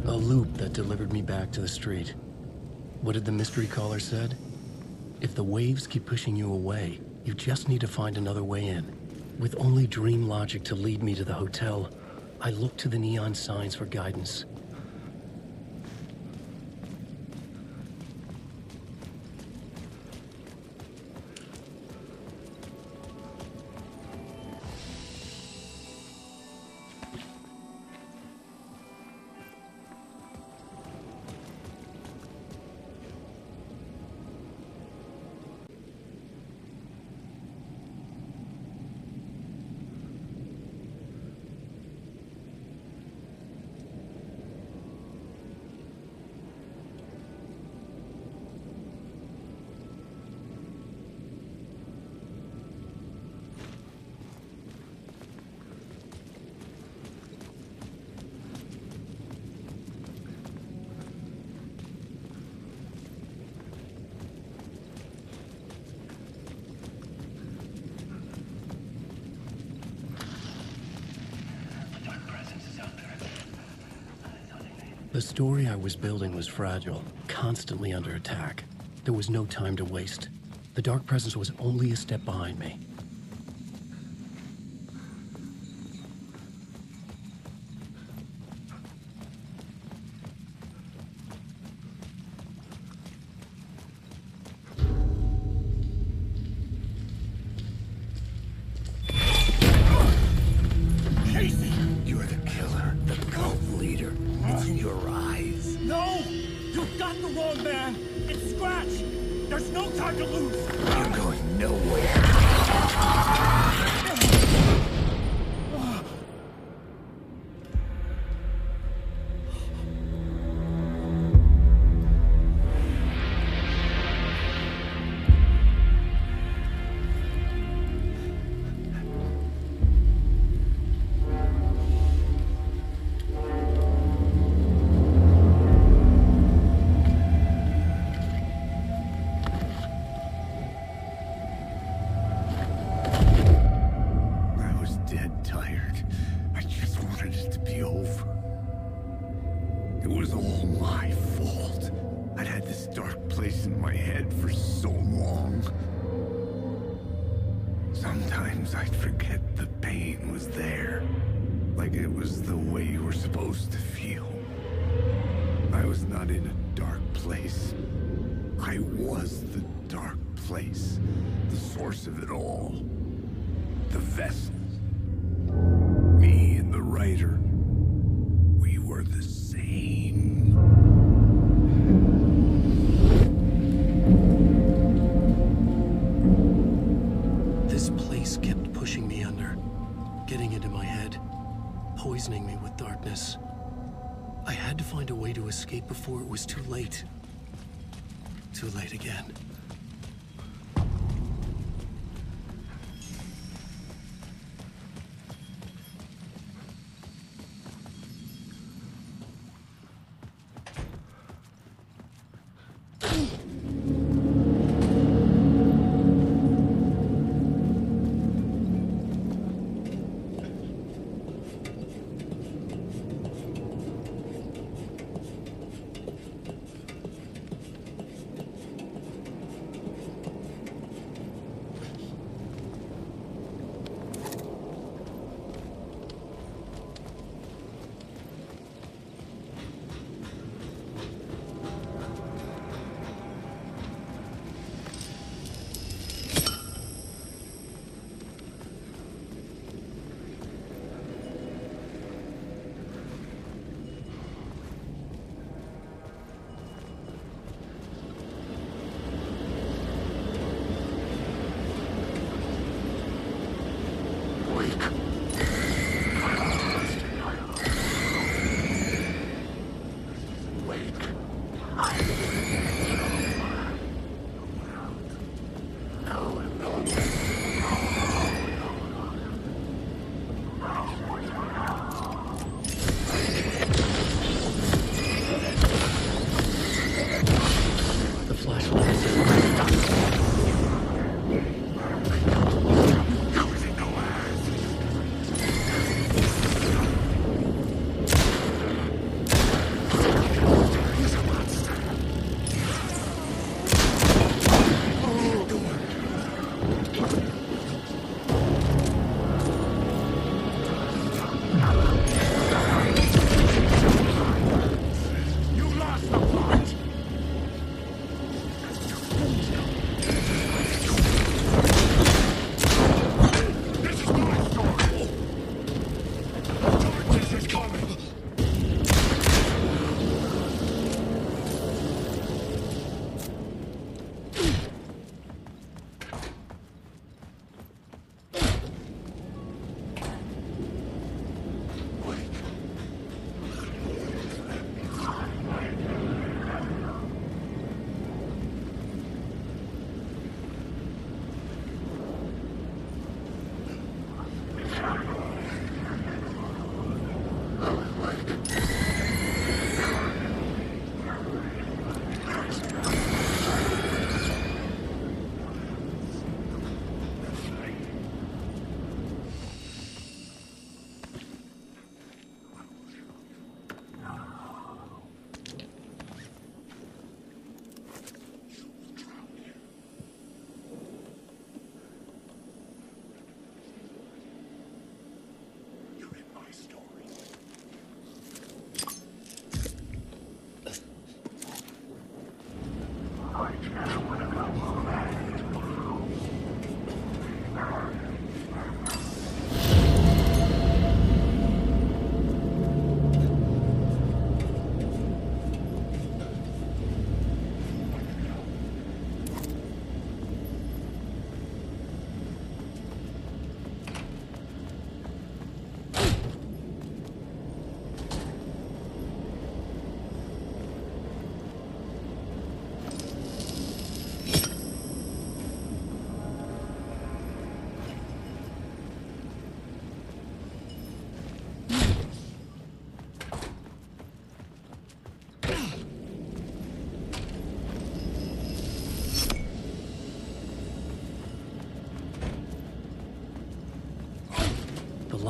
A loop that delivered me back to the street. What did the mystery caller said? If the waves keep pushing you away, you just need to find another way in. With only dream logic to lead me to the hotel, I looked to the neon signs for guidance. The story I was building was fragile, constantly under attack. There was no time to waste. The Dark Presence was only a step behind me. Casey, you're the killer, the cult leader. It's in your eyes. No! You've got the wrong man! It's Scratch! There's no time to lose! You're going nowhere. Sometimes I'd forget the pain was there, like it was the way you were supposed to feel. I was not in a dark place. I was the dark place, the source of it all. The vessel. Me and the writer. We were the same. This place kept pushing me under, getting into my head, poisoning me with darkness. I had to find a way to escape before it was too late. Too late again.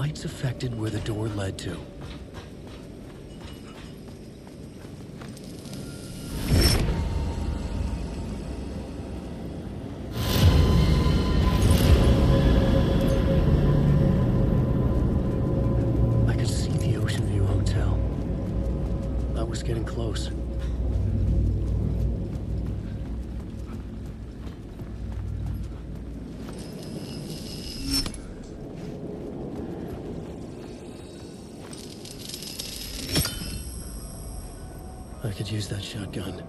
lights affected where the door led to. I could see the Ocean View Hotel. I was getting close. I could use that shotgun.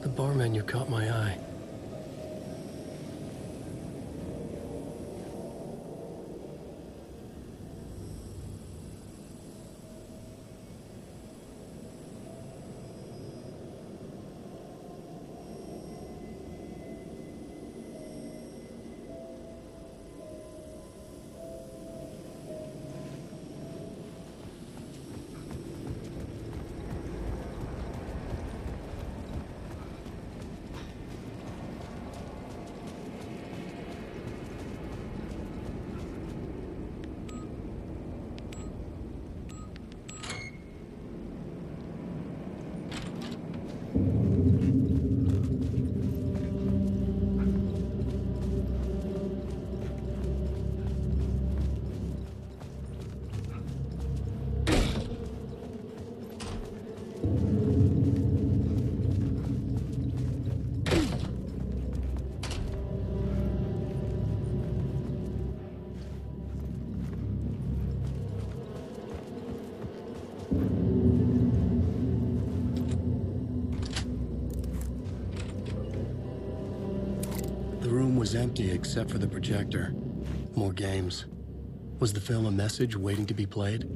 The bar menu caught my eye. The room was empty except for the projector. More games. Was the film a message waiting to be played?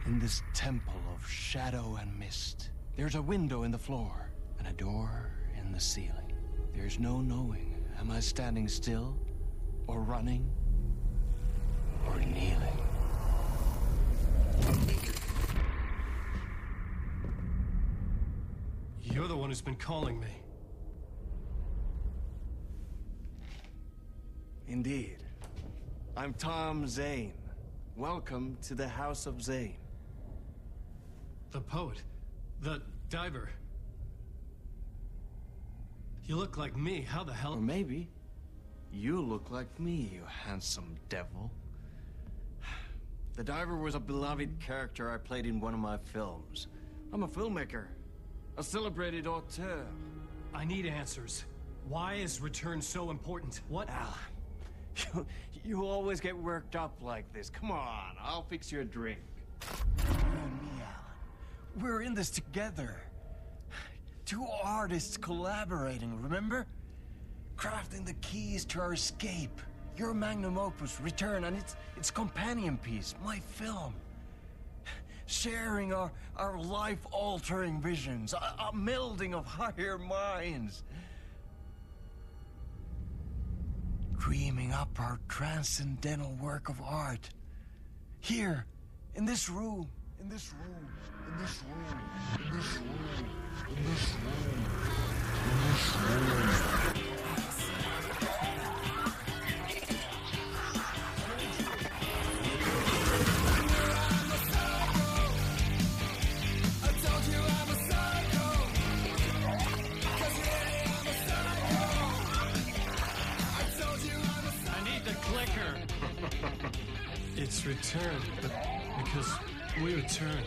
In this temple of shadow and mist, there's a window in the floor and a door in the ceiling. There's no knowing, am I standing still, or running, or kneeling? has been calling me. Indeed. I'm Tom Zane. Welcome to the House of Zane. The poet. The diver. You look like me. How the hell? Or maybe you look like me, you handsome devil. The diver was a beloved character I played in one of my films. I'm a filmmaker. A celebrated auteur. I need answers. Why is Return so important? What? Alan, you always get worked up like this. Come on, I'll fix you a drink. You and me, Alan. We're in this together. Two artists collaborating, remember? Crafting the keys to our escape. Your magnum opus, Return, and its companion piece, my film. Sharing our life-altering visions, a melding of higher minds. Dreaming up our transcendental work of art. Here, in this room, in this room, in this room, in this room, in this room, in this room. It's Return, because we return.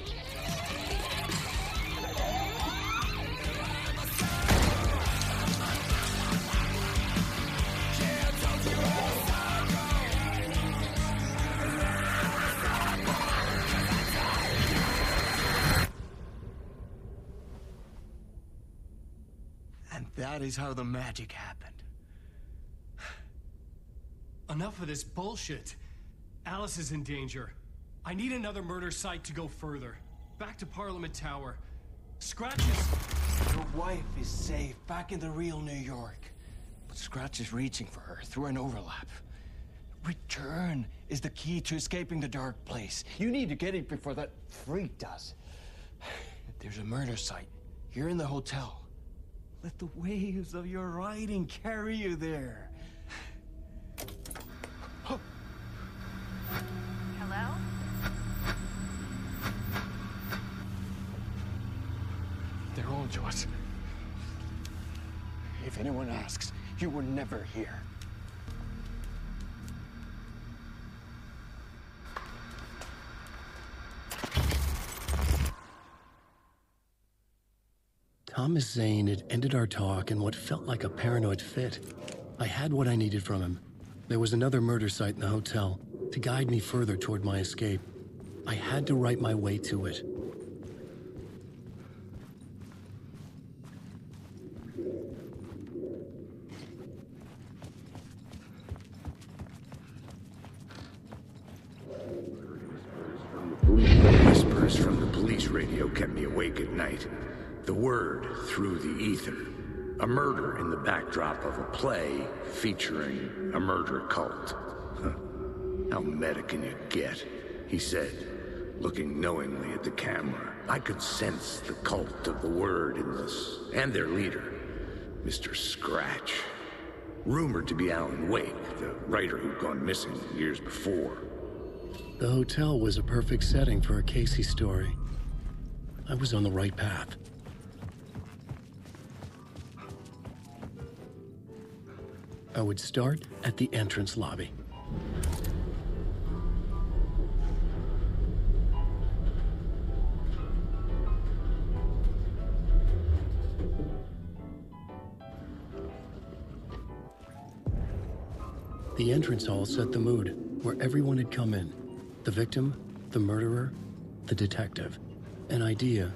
And that is how the magic happened. Enough of this bullshit. Alice is in danger. I need another murder site to go further. Back to Parliament Tower. Scratch is... Your wife is safe, back in the real New York. But Scratch is reaching for her through an overlap. Return is the key to escaping the dark place. You need to get it before that freak does. There's a murder site here in the hotel. Let the waves of your writing carry you there. Hello? They're all yours. If anyone asks, you were never here. Thomas Zane had ended our talk in what felt like a paranoid fit. I had what I needed from him. There was another murder site in the hotel to guide me further toward my escape. I had to write my way to it. Whispers from the police radio kept me awake at night. The word through the ether. A murder in the backdrop of a play featuring a murder cult. Huh. How meta can you get? He said, looking knowingly at the camera. I could sense the cult of the word in this, and their leader, Mr. Scratch. Rumored to be Alan Wake, the writer who'd gone missing years before. The hotel was a perfect setting for a Casey story. I was on the right path. I would start at the entrance lobby. The entrance hall set the mood, where everyone had come in. The victim, the murderer, the detective. An idea,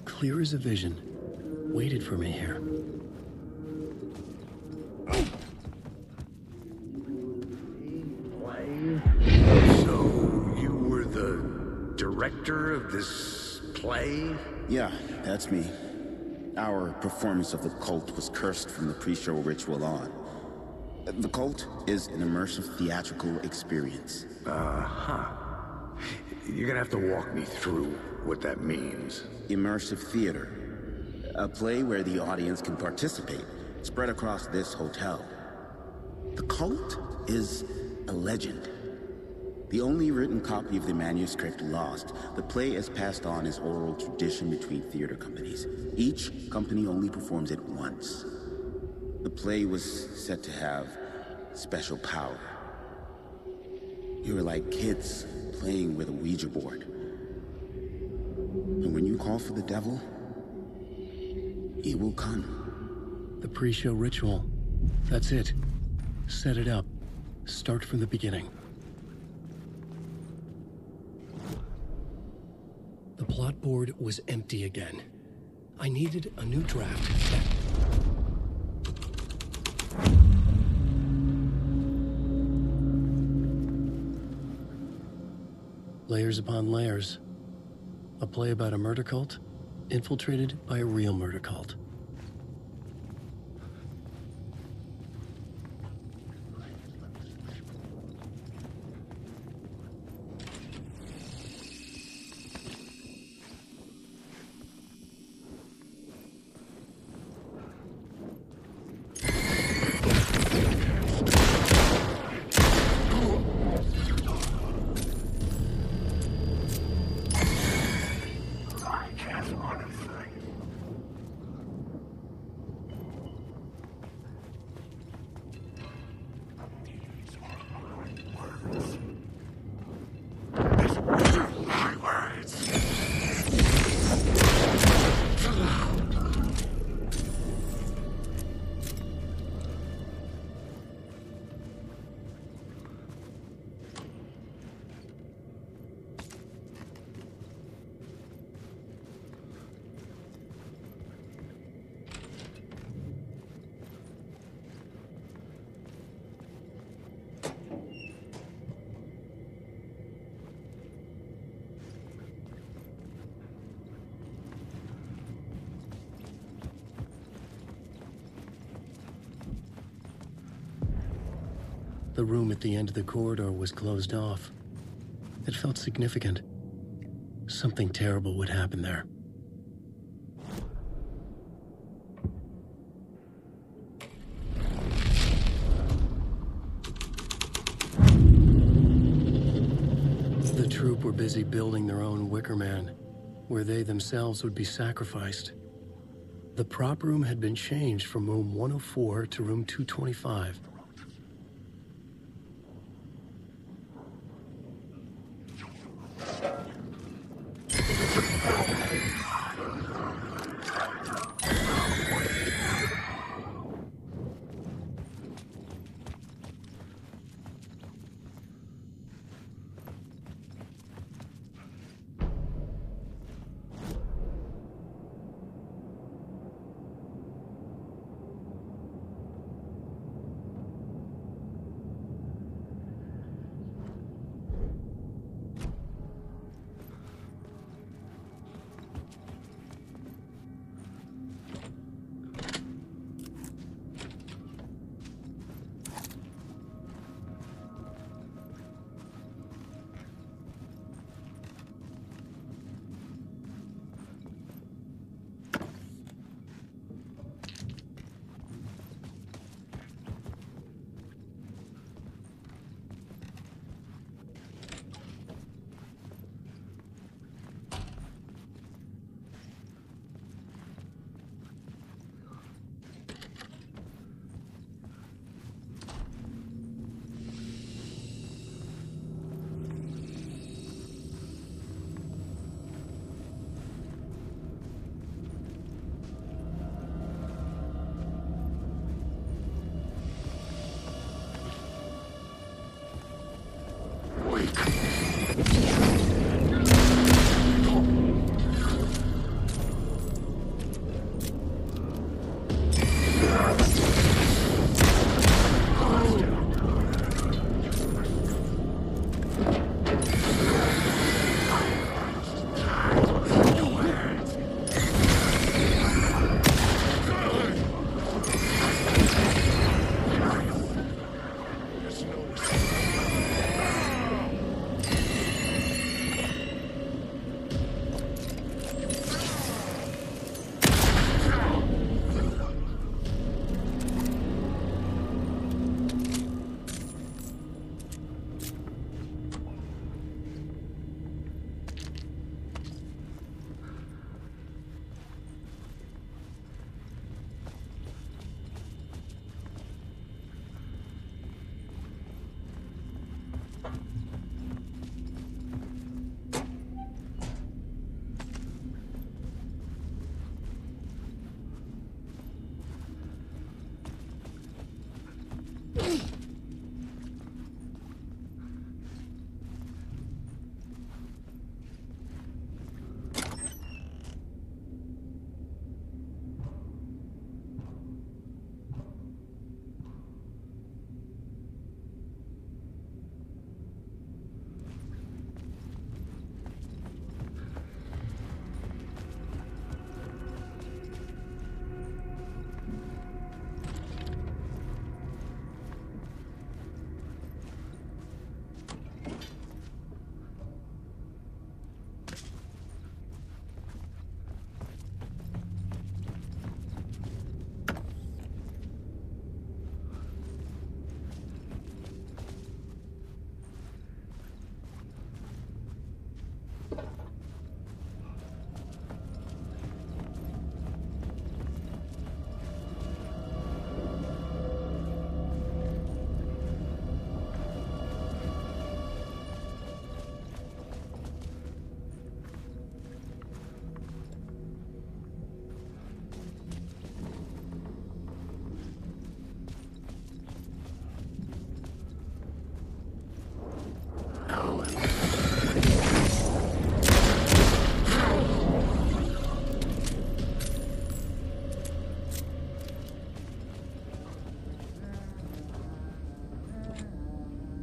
clear as a vision, waited for me here. So, you were the director of this play? Yeah, that's me. Our performance of the cult was cursed from the pre-show ritual on. The cult is an immersive theatrical experience. Uh-huh. You're gonna have to walk me through what that means. Immersive theater. A play where the audience can participate, spread across this hotel. The Cult is a legend. The only written copy of the manuscript lost, the play is passed on as oral tradition between theater companies. Each company only performs it once. The play was said to have special power. You were like kids playing with a Ouija board. And when you call for the devil, he will come. The pre-show ritual. That's it. Set it up. Start from the beginning. The plot board was empty again. I needed a new draft. Layers upon layers. A play about a murder cult, infiltrated by a real murder cult. The room at the end of the corridor was closed off. It felt significant. Something terrible would happen there. The troupe were busy building their own Wicker Man, where they themselves would be sacrificed. The prop room had been changed from room 104 to room 225.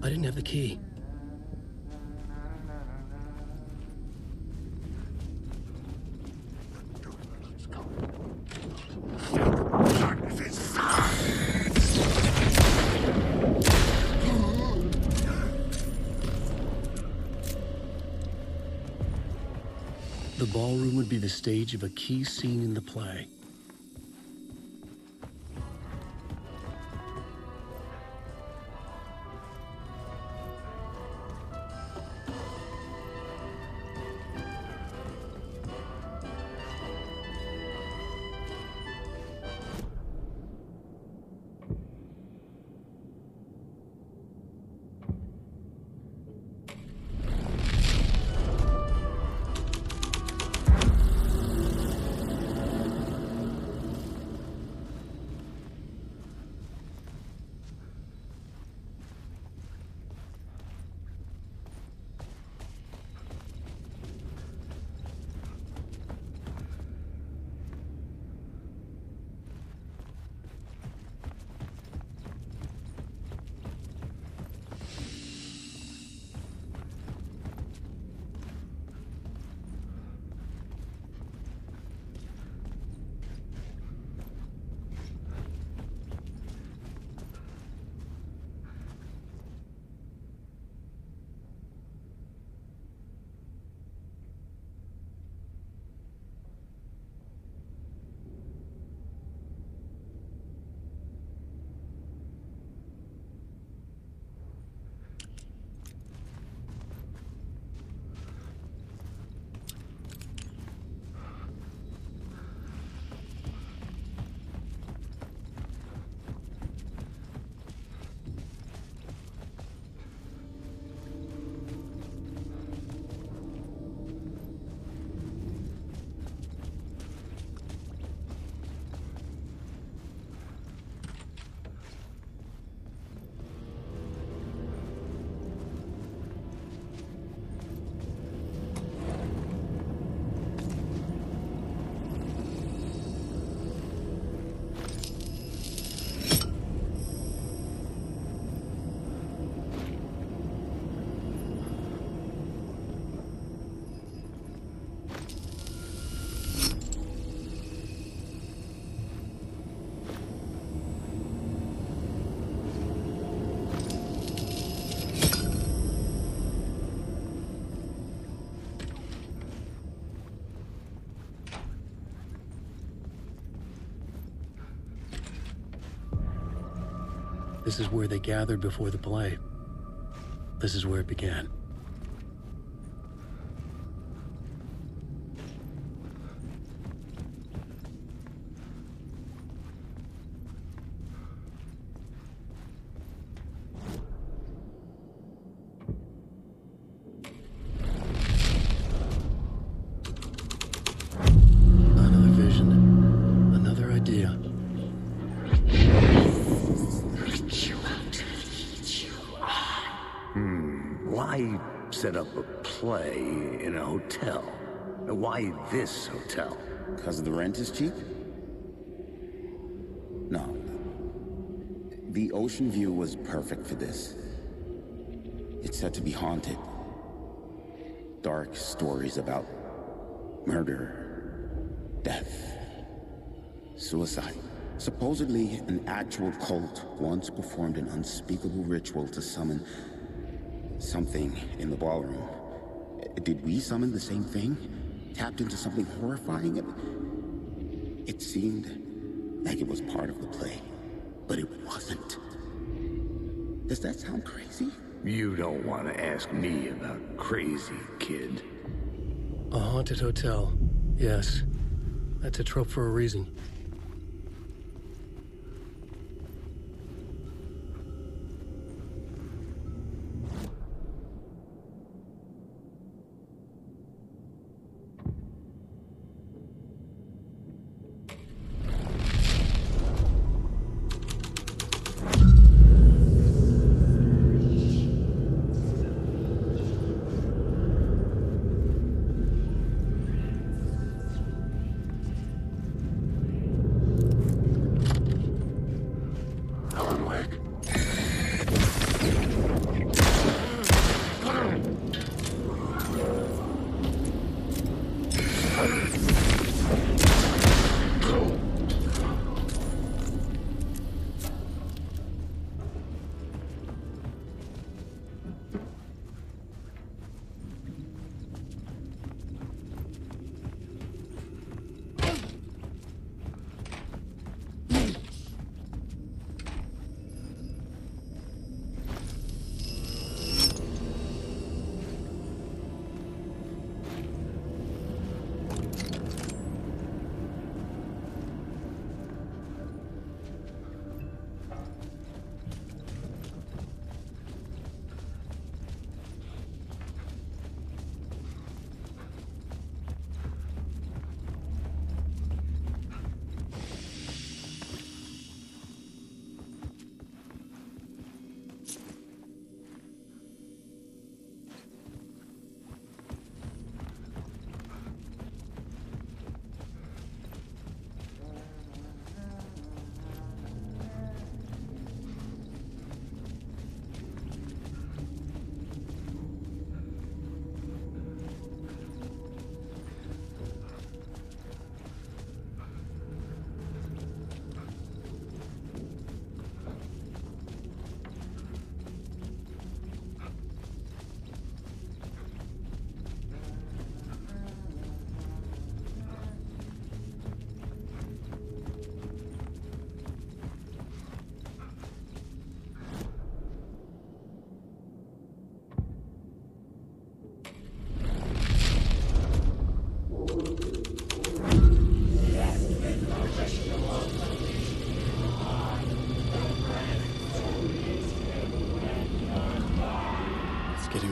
I didn't have the key. The ballroom would be the stage of a key scene in the play. This is where they gathered before the play. This is where it began. Another vision, another idea. Why set up a play in a hotel? Why this hotel? Because the rent is cheap? No. The ocean view was perfect for this. It's said to be haunted. Dark stories about murder, death, suicide. Supposedly, an actual cult once performed an unspeakable ritual to summon something in the ballroom. Did we summon the same thing? Tapped into something horrifying? It seemed like it was part of the play, but it wasn't. Does that sound crazy? You don't want to ask me about crazy, kid. A haunted hotel. Yes. That's a trope for a reason.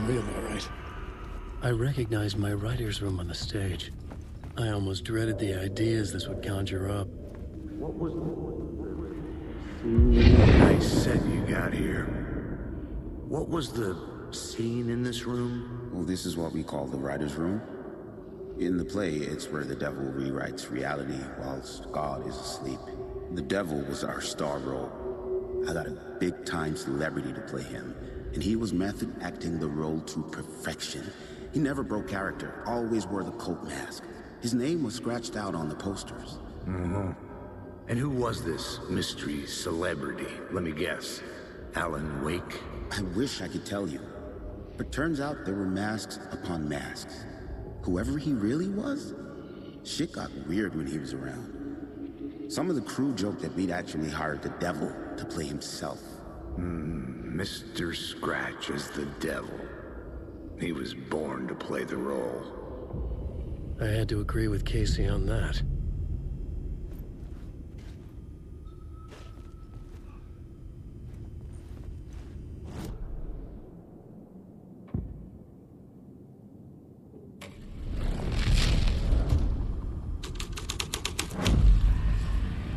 real, all right. I recognized my writer's room on the stage. I almost dreaded the ideas this would conjure up. What was nice set you got here. What was the scene in this room? Well, this is what we call the writer's room. In the play, it's where the devil rewrites reality whilst God is asleep. The devil was our star role. I got a big-time celebrity to play him, and he was method acting the role to perfection. He never broke character, always wore the cult mask. His name was scratched out on the posters. Mm-hmm. And who was this mystery celebrity? Let me guess. Alan Wake? I wish I could tell you. But turns out there were masks upon masks. Whoever he really was, shit got weird when he was around. Some of the crew joked that we'd actually hired the devil to play himself. Mr. Scratch as the devil. He was born to play the role. I had to agree with Casey on that.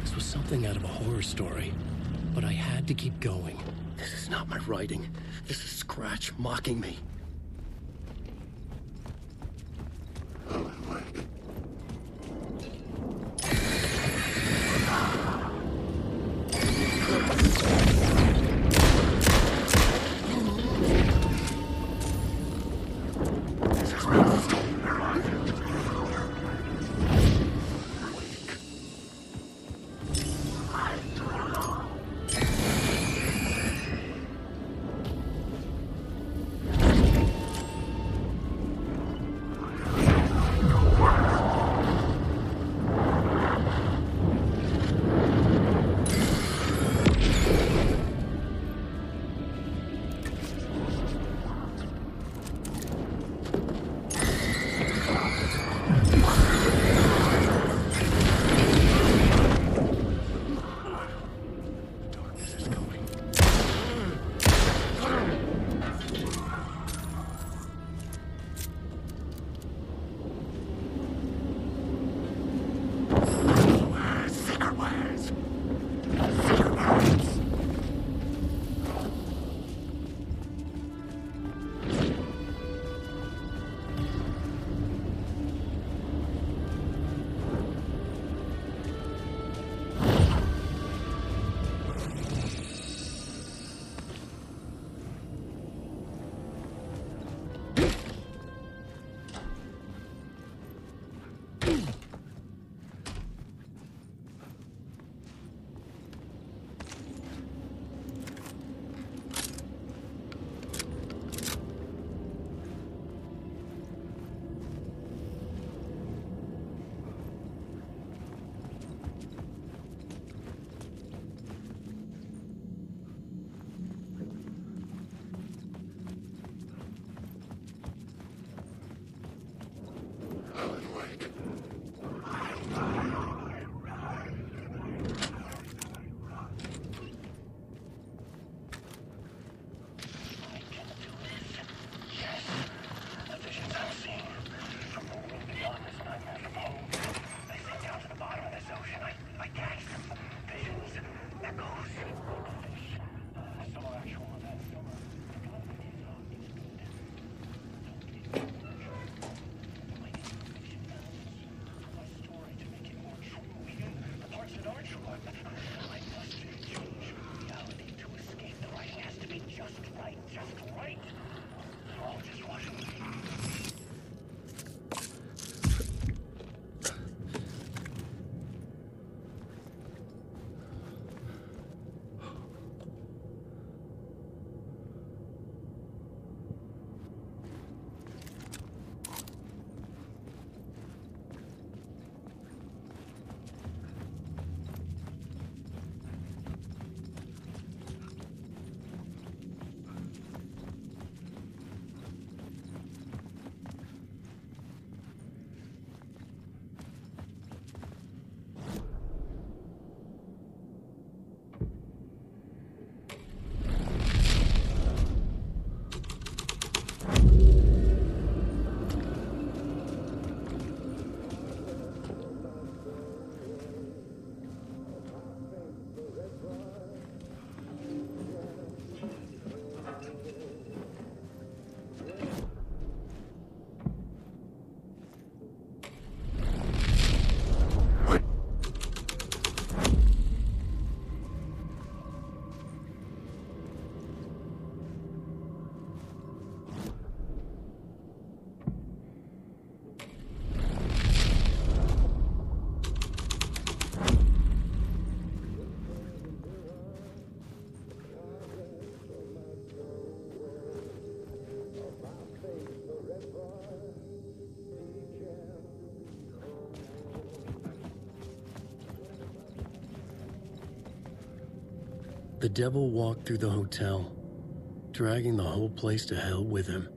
This was something out of a horror story, but I had to keep going. This is not my writing. This is Scratch mocking me. The devil walked through the hotel, dragging the whole place to hell with him.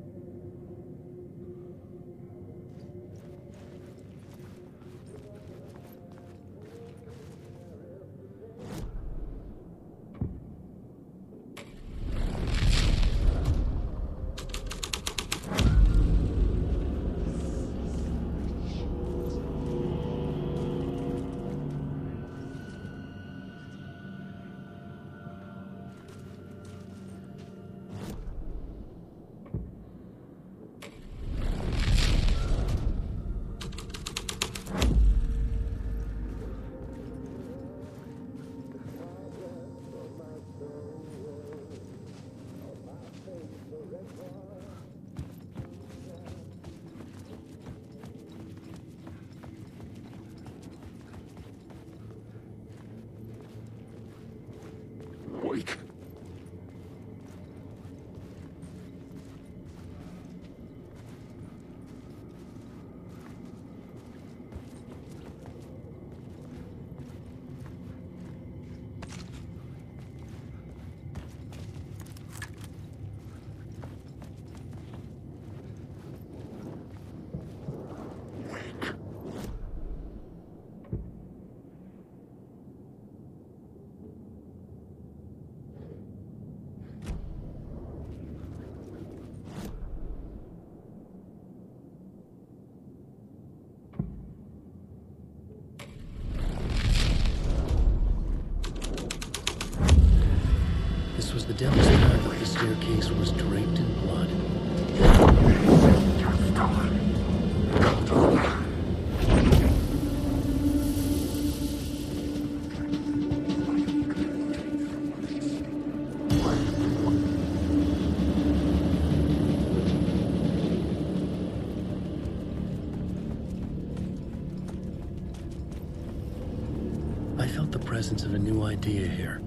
Wake. This was the devil's trap, but the staircase was draped in blood. I felt the presence of a new idea here.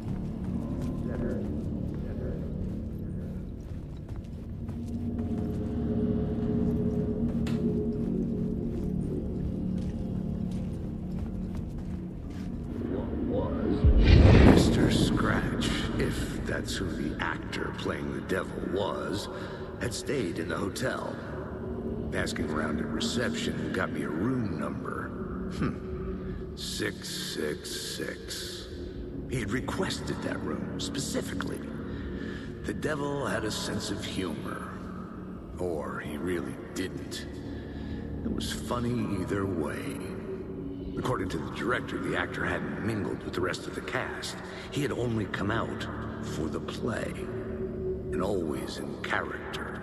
Mr. Scratch, if that's who the actor playing the devil was, had stayed in the hotel. Asking around at reception got me a room number. 666. He had requested that room specifically. The devil had a sense of humor. Or he really didn't. It was funny either way. According to the director, the actor hadn't mingled with the rest of the cast. He had only come out for the play, and always in character.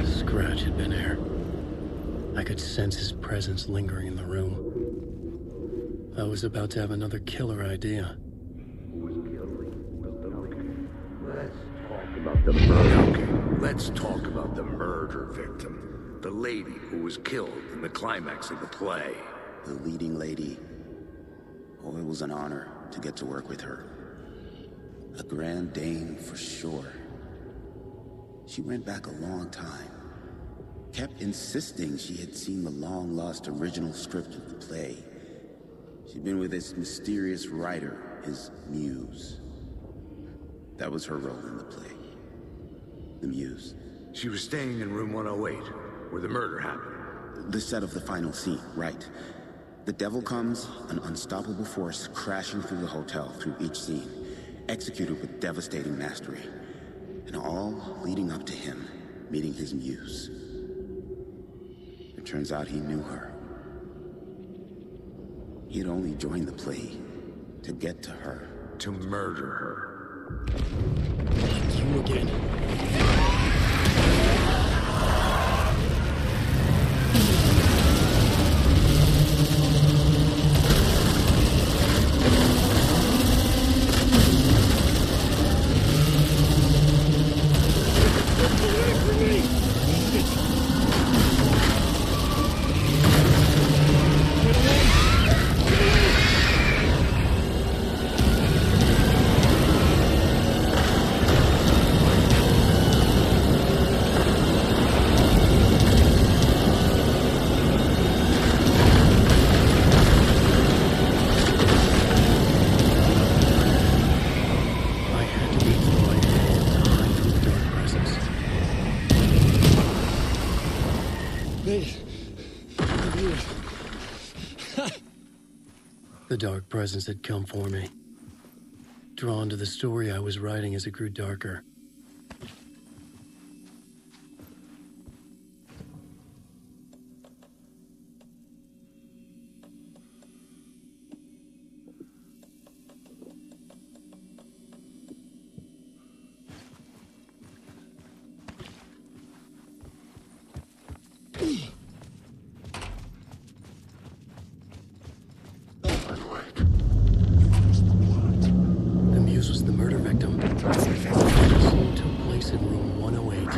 Scratch had been here. I could sense his presence lingering in the room. I was about to have another killer idea. Let's talk about the murder victim. The lady who was killed in the climax of the play. The leading lady. Oh, it was an honor to get to work with her. A grand dame for sure. She went back a long time. Kept insisting she had seen the long-lost original script of the play. She'd been with this mysterious writer, his muse. That was her role in the play. The muse. She was staying in room 108, where the murder happened. The set of the final scene, right. The devil comes, an unstoppable force crashing through the hotel through each scene, executed with devastating mastery. And all leading up to him meeting his muse. It turns out he knew her. He'd only joined the play to get to her. To murder her. You again. The dark presence had come for me. Drawn to the story I was writing as it grew darker. The Muse was the murder victim. It took place in room 108.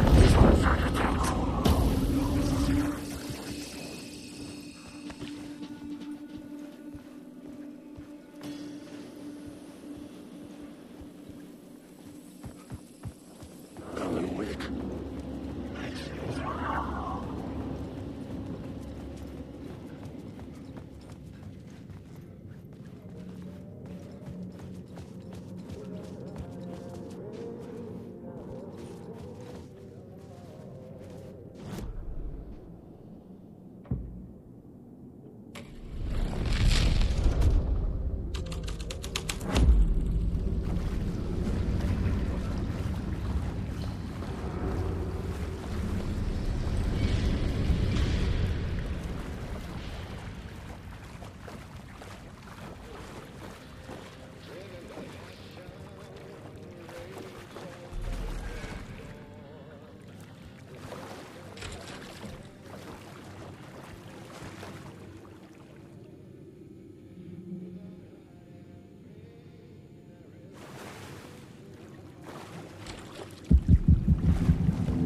Alan Wake.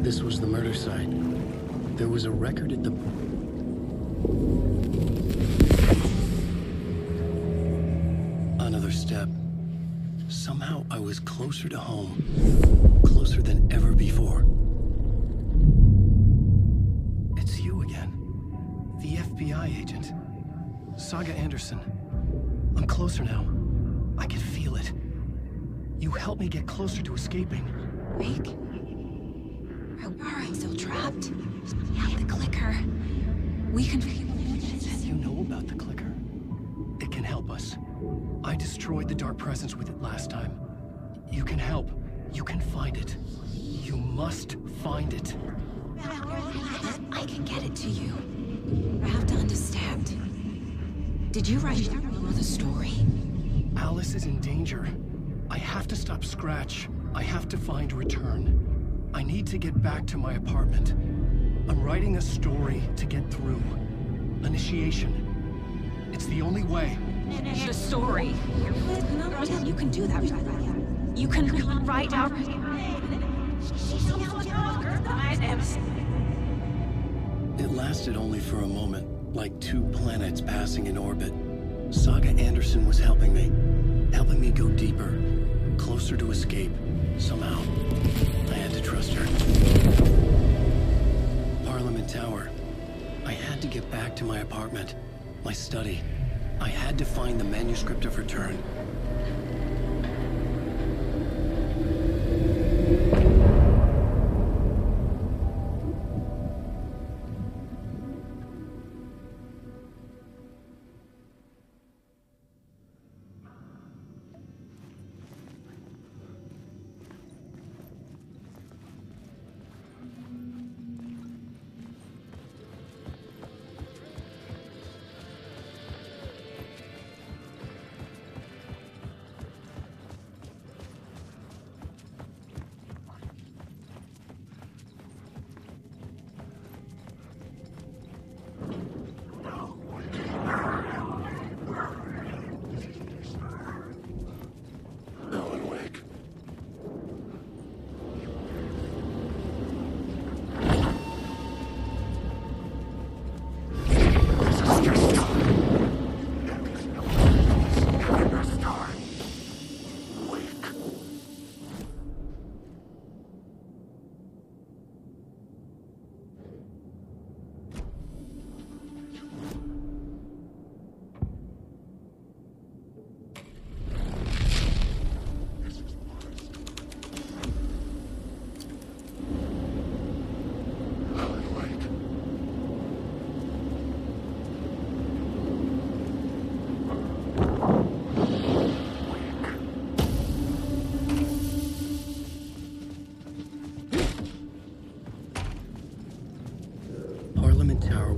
This was the murder site. There was a record at the... Another step. Somehow I was closer to home. Closer than ever before. It's you again. The FBI agent. Saga Anderson. I'm closer now. I can feel it. You helped me get closer to escaping. Wake? Are I still trapped? Yeah, the clicker. We can... You know about the clicker. It can help us. I destroyed the dark presence with it last time. You can help. You can find it. You must find it. I can get it to you. I have to understand. Did you write the story? Alice is in danger. I have to stop Scratch. I have to find Return. I need to get back to my apartment. I'm writing a story to get through. Initiation. It's the only way. The story. You can do that. You can write out... It lasted only for a moment, like 2 planets passing in orbit. Saga Anderson was helping me go deeper, closer to escape, somehow. I had to trust her. Parliament Tower. I had to get back to my apartment, my study. I had to find the manuscript of Return.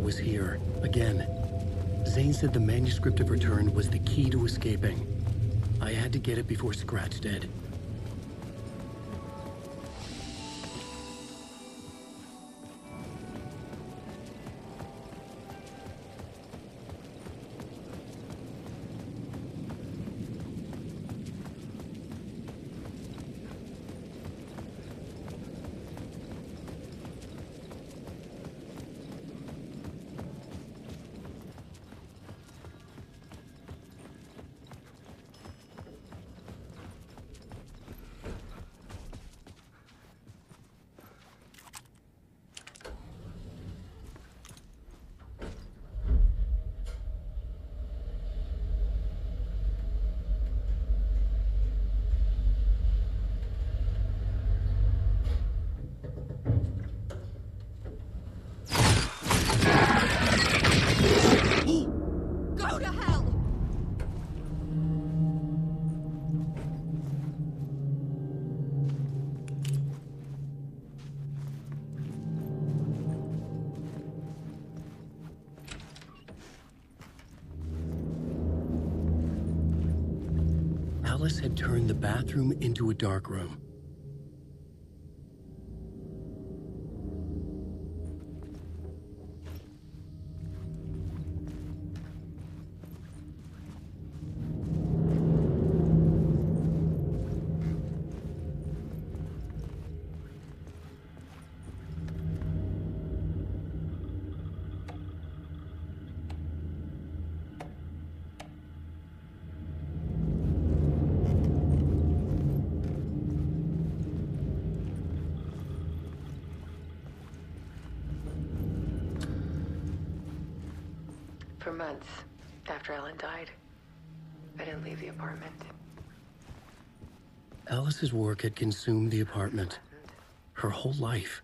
was here, again. Zane said the manuscript of return was the key to escaping. I had to get it before Scratch did. Go to hell! Alice had turned the bathroom into a dark room. For months after Ellen died, I didn't leave the apartment. Alice's work had consumed the apartment. Her whole life.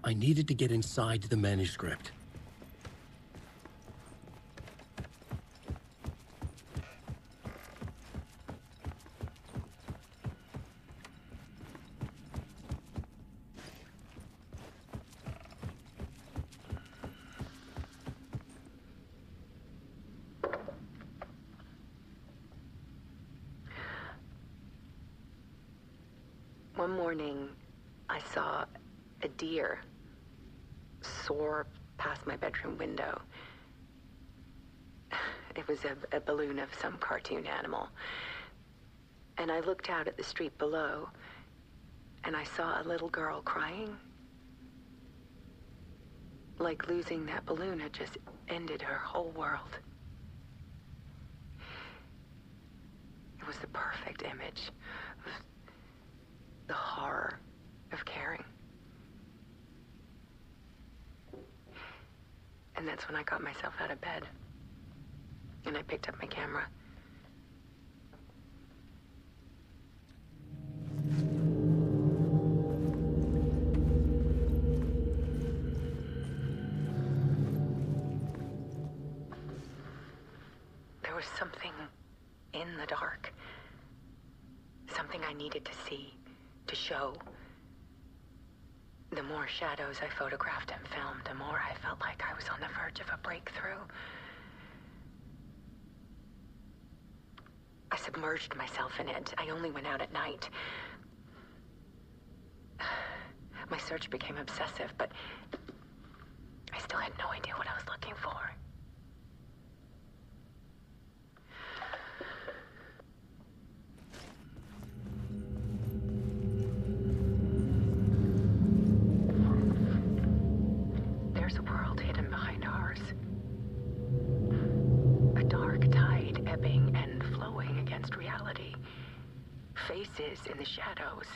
I needed to get inside the manuscript. One morning, I saw a deer soar past my bedroom window. It was a balloon of some cartoon animal. And I looked out at the street below, and I saw a little girl crying. Like losing that balloon had just ended her whole world. It was the perfect image of the horror of caring. And that's when I got myself out of bed. And I picked up my camera. There was something in the dark. Something I needed to see, to show. The more shadows I photographed and filmed, the more I felt like I was on the verge of a breakthrough. I submerged myself in it. I only went out at night. My search became obsessive, but I still had no idea what I was looking for. There's a world hidden behind ours. A dark tide ebbing and flowing against reality. Faces in the shadows.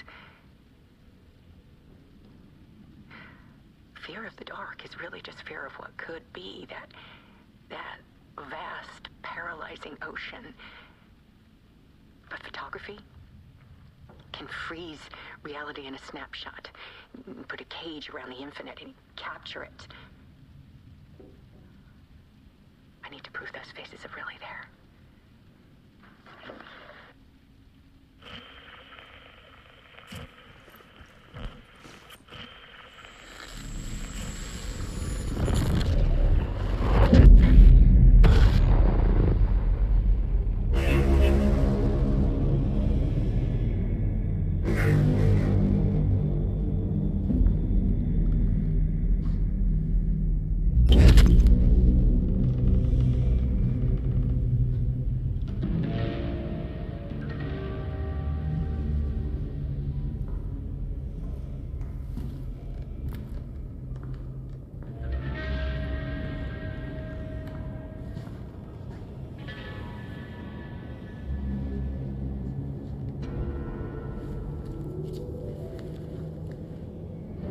Fear of the dark is really just fear of what could be, that vast, paralyzing ocean. But photography can freeze reality in a snapshot, put a cage around the infinite and capture it. I need to prove those faces are really there.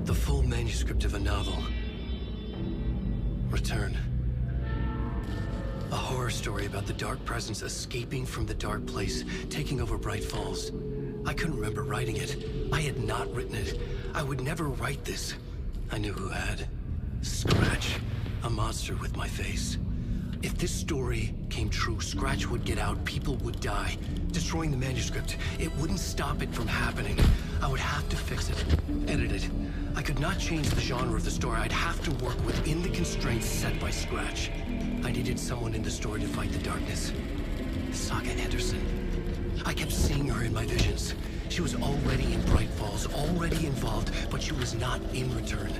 The full manuscript of a novel. Return. A horror story about the dark presence escaping from the dark place, taking over Bright Falls. I couldn't remember writing it. I had not written it. I would never write this. I knew who had. Scratch. A monster with my face. If this story came true, Scratch would get out, people would die. Destroying the manuscript, it wouldn't stop it from happening. I would have to fix it, edit it. I could not change the genre of the story. I'd have to work within the constraints set by Scratch. I needed someone in the story to fight the darkness. Saga Anderson. I kept seeing her in my visions. She was already in Bright Falls, already involved, but she was not in Return.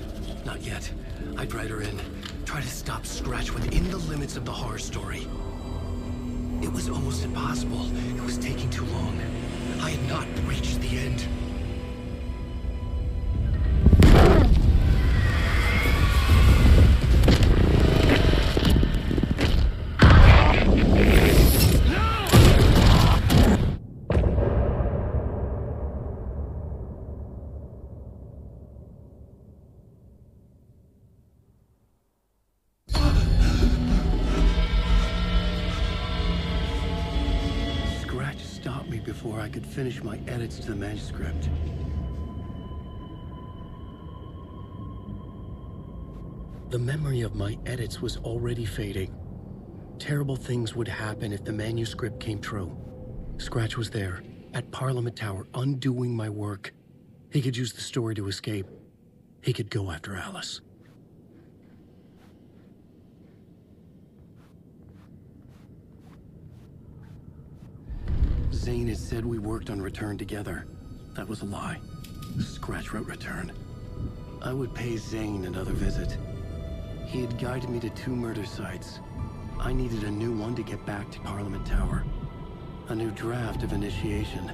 Not yet. I'd write her in, try to stop Scratch within the limits of the horror story. It was almost impossible. It was taking too long. I had not reached the end. Before I could finish my edits to the manuscript. The memory of my edits was already fading. Terrible things would happen if the manuscript came true. Scratch was there, at Parliament Tower, undoing my work. He could use the story to escape. He could go after Alice. Zane had said we worked on Return together. That was a lie. Scratch wrote Return. I would pay Zane another visit. He had guided me to 2 murder sites. I needed a new one to get back to Parliament Tower. A new draft of Initiation.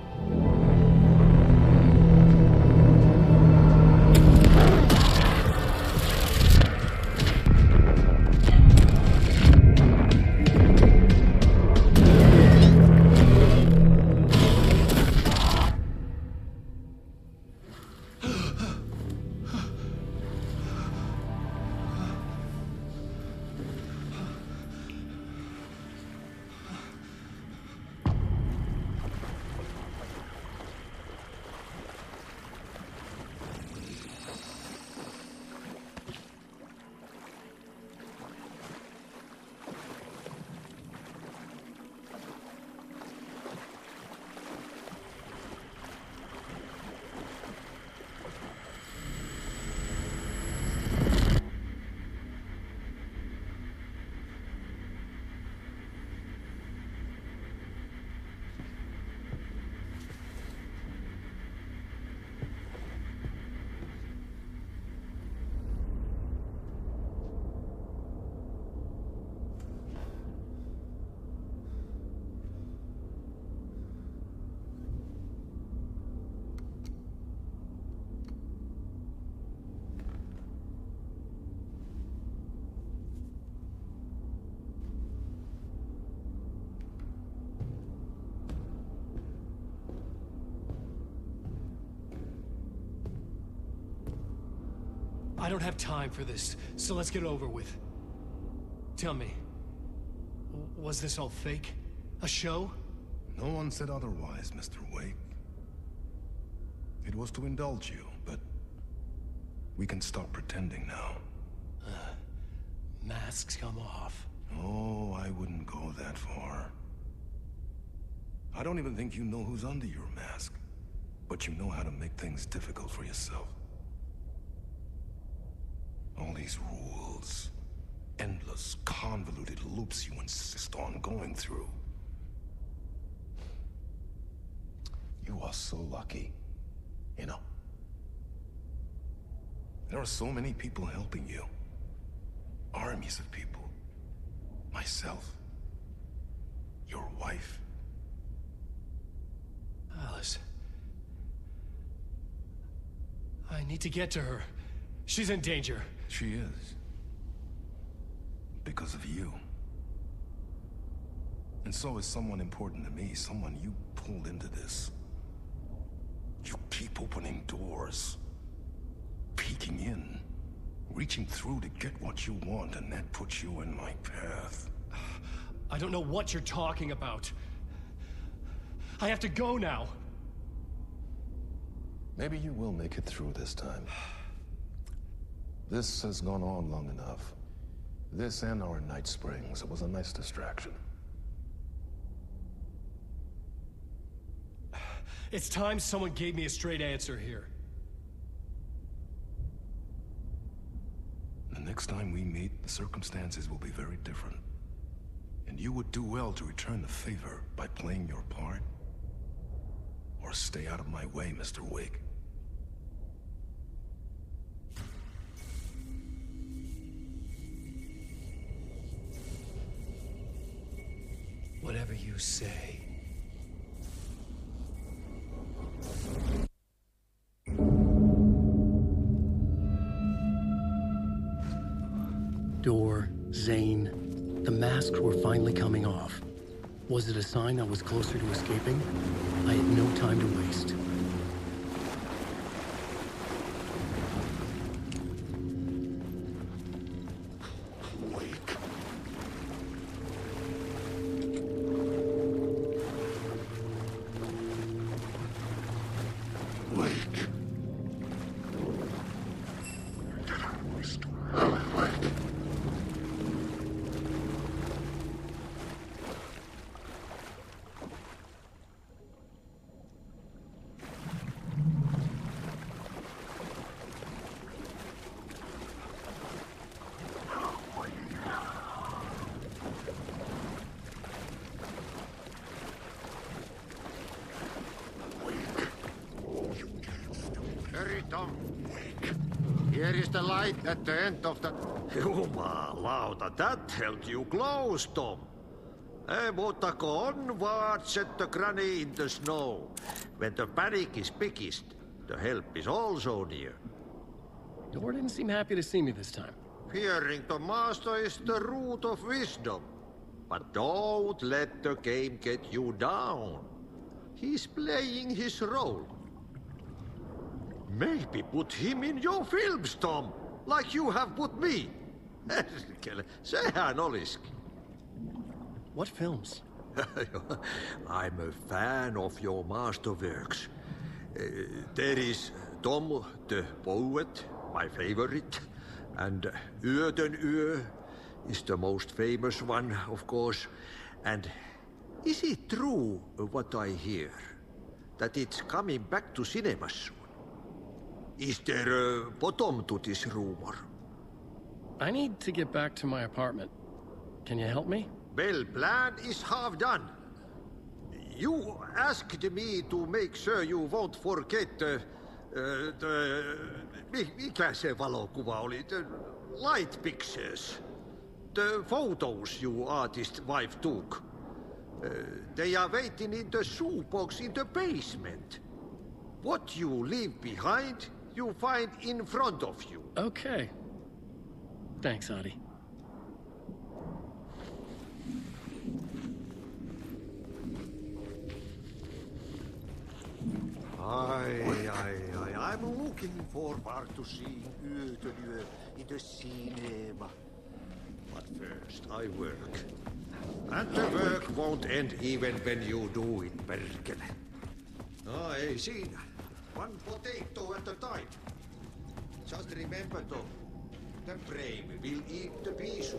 I don't have time for this, so let's get it over with. Tell me, was this all fake? A show? No one said otherwise, Mr. Wake. It was to indulge you, but we can stop pretending now. Masks come off. Oh, I wouldn't go that far. I don't even think you know who's under your mask, but you know how to make things difficult for yourself. All these rules, endless, convoluted loops you insist on going through. You are so lucky, you know. There are so many people helping you. Armies of people. Myself. Your wife. Alice. I need to get to her. She's in danger. She is. Because of you. And so is someone important to me, someone you pulled into this. You keep opening doors. Peeking in. Reaching through to get what you want, and that puts you in my path. I don't know what you're talking about. I have to go now. Maybe you will make it through this time. This has gone on long enough. This and our Night Springs. It was a nice distraction. It's time someone gave me a straight answer here. The next time we meet, the circumstances will be very different. And you would do well to return the favor by playing your part. Or stay out of my way, Mr. Wake. Whatever you say. Door, Zane, the masks were finally coming off. Was it a sign I was closer to escaping? I had no time to waste. Hurry, Tom. Here is the light at the end of the... Jumalauta, that held you close, Tom. Mutta onward, said the granny in the snow. When the panic is biggest, the help is also near. Door didn't seem happy to see me this time. Fearing the master is the root of wisdom. But don't let the game get you down. He's playing his role. Maybe put him in your films, Tom, like you have put me. Sehän olisikin. What films? I'm a fan of your masterworks. There is Tom the Poet, my favorite, and Yöden Yö is the most famous one, of course. And is it true what I hear, that it's coming back to cinemas soon? Is there a bottom to this rumor? I need to get back to my apartment. Can you help me? Well, plan is half done. You asked me to make sure you won't forget mikä se valokuva oli? The light pictures. The photos you artist wife took. They are waiting in the shoebox in the basement. What you leave behind, you find in front of you. Okay. Thanks, Adi. I'm looking forward to seeing Yö in the cinema. But first, I work. And the work won't end even when you do it, perkele. No, ei siinä. One potato at a time. Just remember though, the brave will eat the pisu.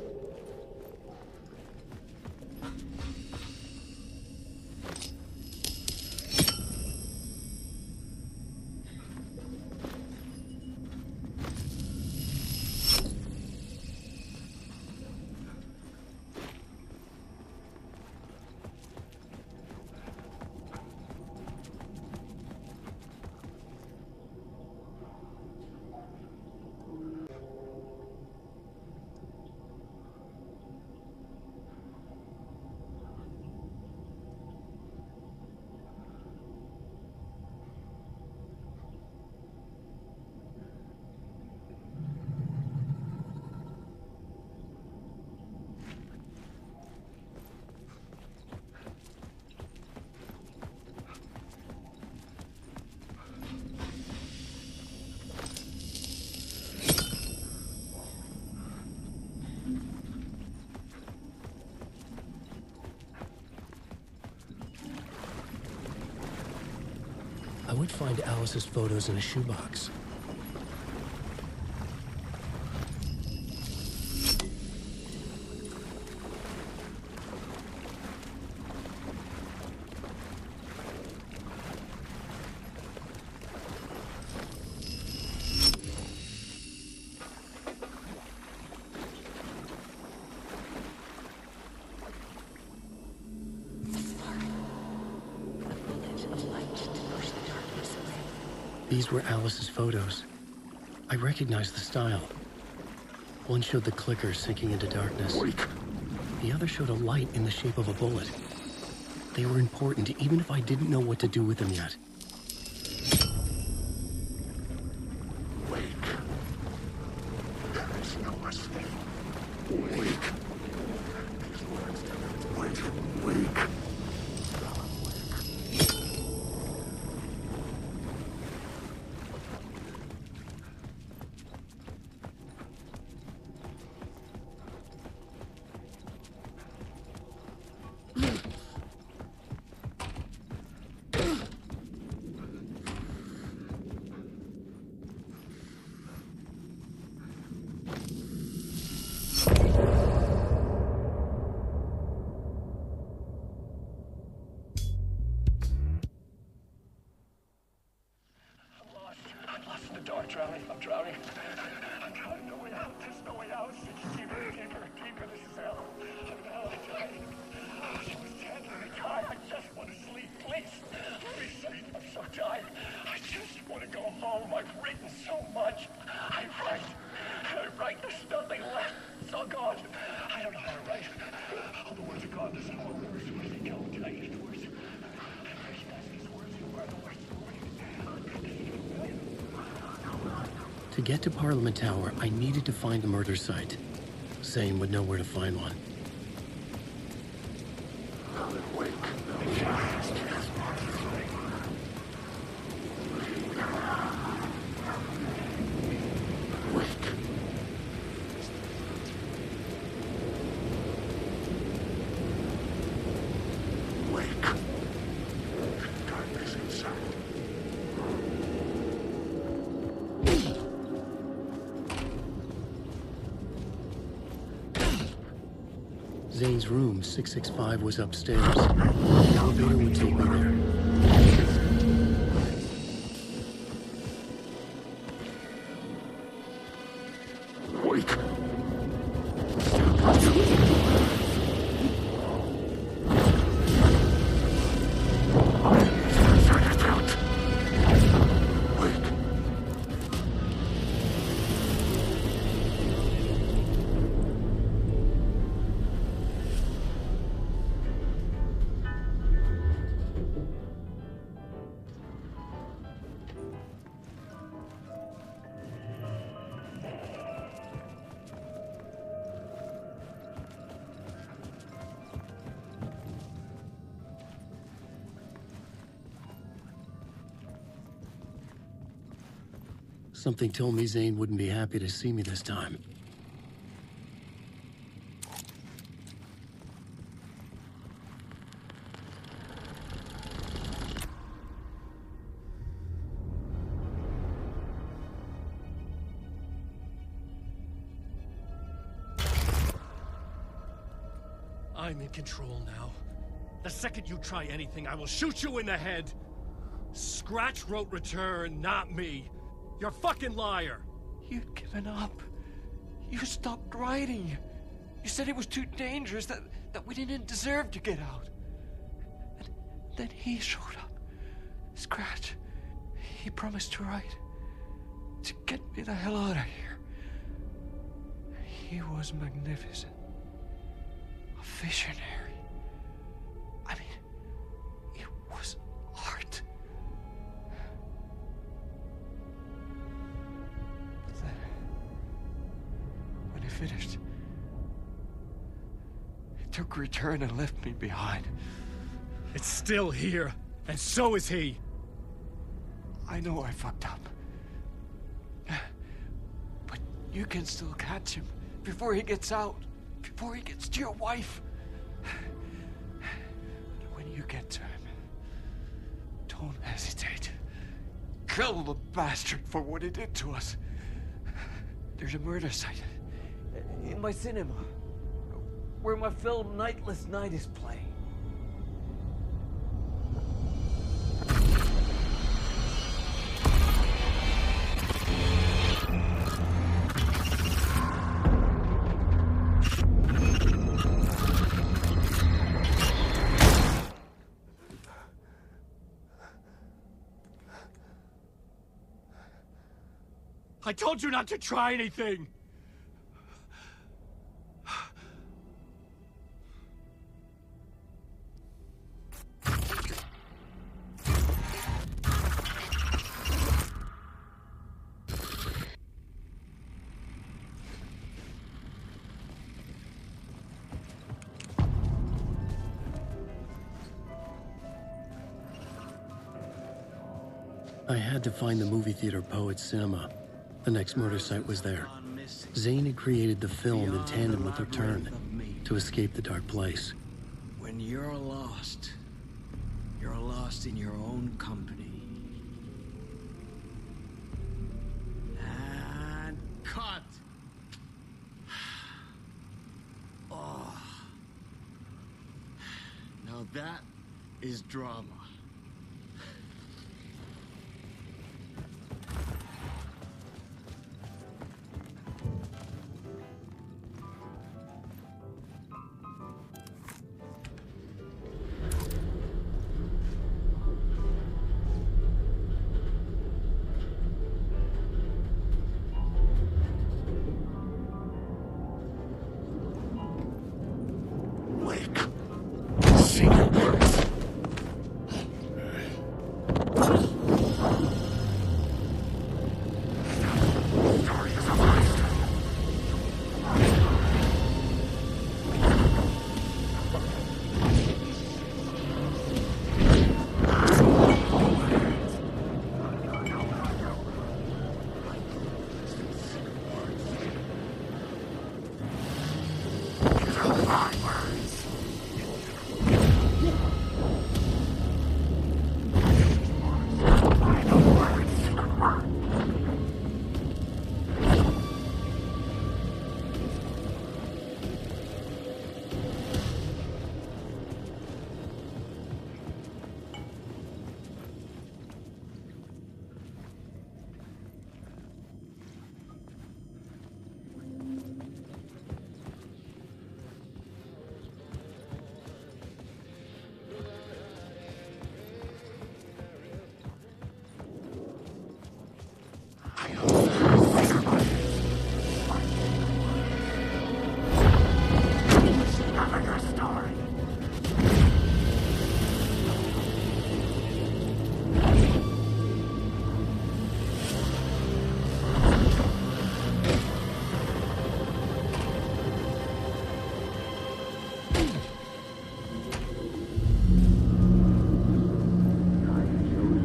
I would find Alice's photos in a shoebox. These were Alice's photos. I recognized the style. One showed the clicker sinking into darkness. The other showed a light in the shape of a bullet. They were important, even if I didn't know what to do with them yet. Wake. There is no escape. Wake. These words tell me to wake. I'm drowning. I'm drowning. No way out. There's no way out. It's deeper, deeper, deeper. This is hell. I'm dying. She was dead. Let me die. I just want to sleep. Please. Please sleep. I'm so tired. I just want to go home. I've written so much. I write. There's nothing left. It's all gone. I don't know how to write. All the words are gone. There's no more words. Where do they go? Did I use words? I recognize these words. You are the words. To get to Parliament Tower, I needed to find the murder site. Zane would know where to find one. Wake. Zane's room, 665, was upstairs. The elevator would take me there. Wake. Something told me Zane wouldn't be happy to see me this time. I'm in control now. The second you try anything, I will shoot you in the head. Scratch wrote Return, not me. You're a fucking liar. You'd given up. You stopped writing. You said it was too dangerous, that we didn't deserve to get out. And then he showed up. Scratch. He promised to write. To get me the hell out of here. He was magnificent. A visionary. I mean, it was art. But then, when he finished, he took Return and left me behind. It's still here, and so is he. I know I fucked up. But you can still catch him before he gets out. Before he gets to your wife. When you get to him, don't hesitate. Kill the bastard for what he did to us. There's a murder site in my cinema where my film Nightless Night is playing. I told you not to try anything! I had to find the movie theater Poets Cinema. The next murder site was there. Zane had created the film in tandem with Return to escape the dark place. When you're lost in your own company. And cut! Oh. Now that is drama.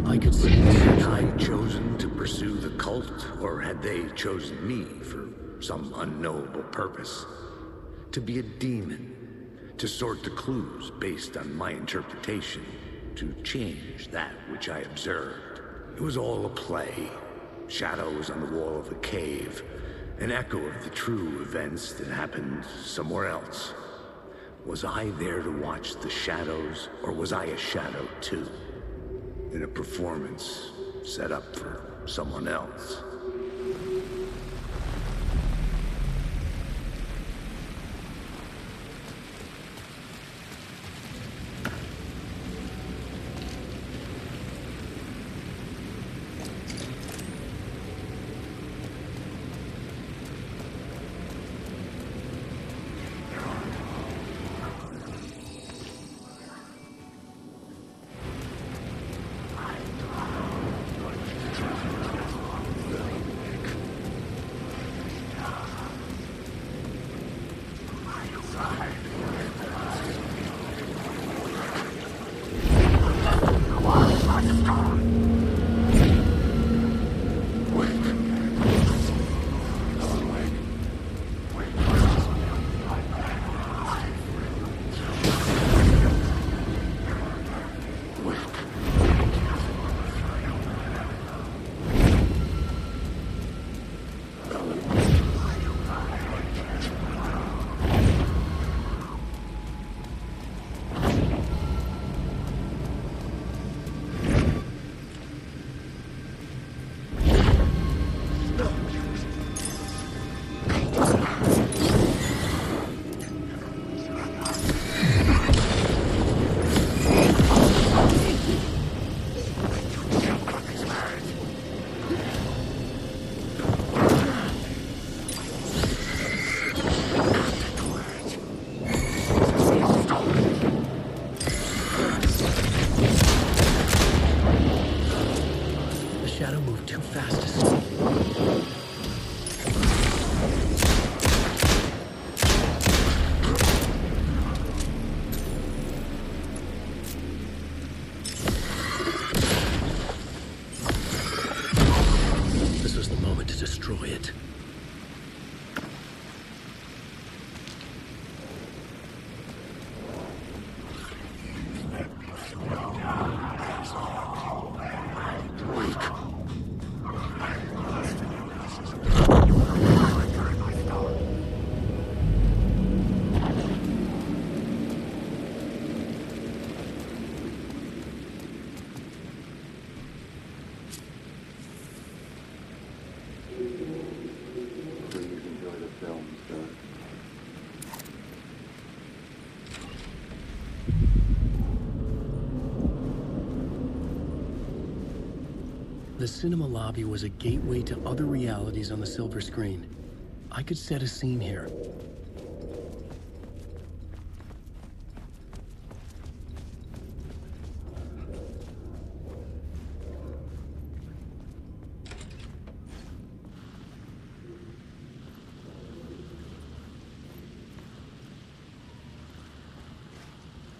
I could see the I'd chosen to pursue the cult, or had they chosen me for some unknowable purpose? To be a demon, to sort the clues based on my interpretation, to change that which I observed. It was all a play. Shadows on the wall of a cave, an echo of the true events that happened somewhere else. Was I there to watch the shadows, or was I a shadow too? In a performance set up for someone else. The cinema lobby was a gateway to other realities on the silver screen. I could set a scene here.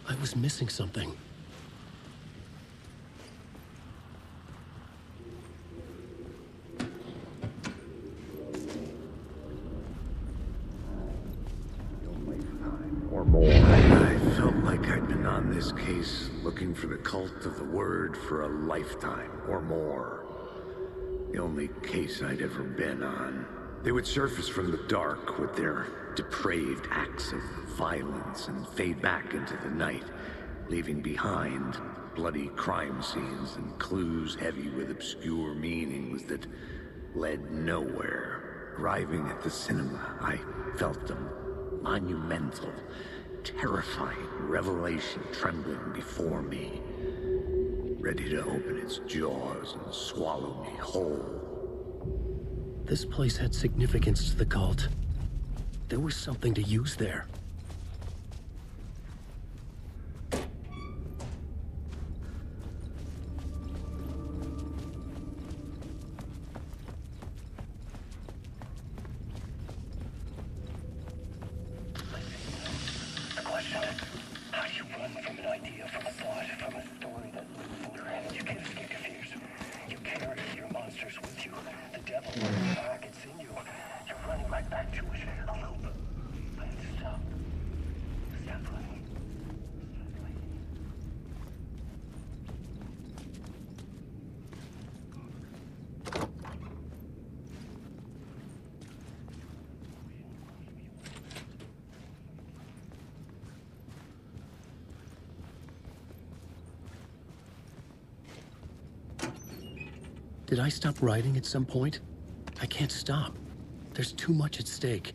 I was missing something. This case, looking for the cult of the word for a lifetime or more. The only case I'd ever been on. They would surface from the dark with their depraved acts of violence and fade back into the night, leaving behind bloody crime scenes and clues heavy with obscure meanings that led nowhere. Arriving at the cinema, I felt them monumental, terrifying revelation trembling before me, ready to open its jaws and swallow me whole. This place had significance to the cult. There was something to use there. From a story that moves in your head. You can't get confused. You carry your monsters with you. ever wanted, I can see you. You're running right back to us. A loop. But stop. Stop running. Did I stop writing at some point? I can't stop. There's too much at stake.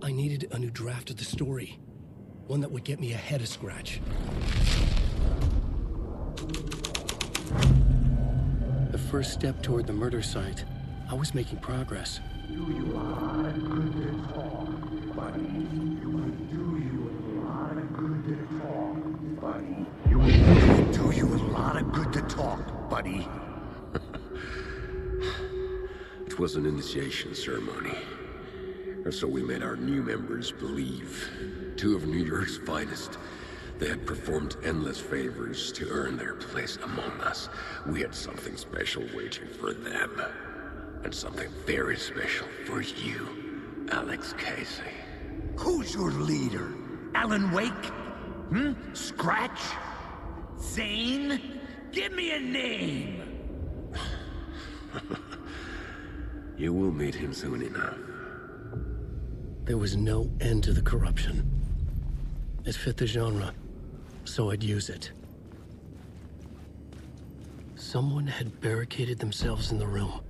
I needed a new draft of the story. One that would get me ahead of Scratch. The first step toward the murder site, I was making progress. Do you a lot of good to talk, buddy? You would do you a lot of good to talk, buddy. You would do you a lot of good to talk, buddy. It was an initiation ceremony. Or so we made our new members believe. 2 of New York's finest. They had performed endless favors to earn their place among us. We had something special waiting for them. And something very special for you, Alex Casey. Who's your leader? Alan Wake? Scratch? Zane? Give me a name! You will meet him soon enough. There was no end to the corruption. It fit the genre, so I'd use it. Someone had barricaded themselves in the room.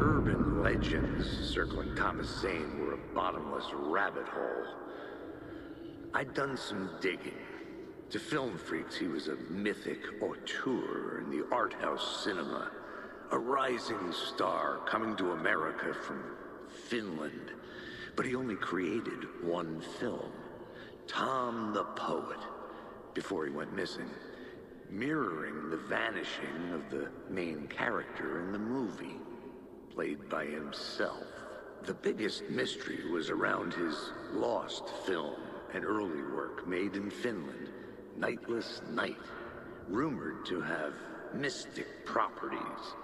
Urban legends circling Thomas Zane were a bottomless rabbit hole. I'd done some digging. To film freaks, he was a mythic auteur in the art house cinema. A rising star coming to America from Finland. But he only created one film, Tom the Poet, before he went missing, mirroring the vanishing of the main character in the movie, played by himself. The biggest mystery was around his lost film, an early work made in Finland, Nightless Night, rumored to have mystic properties.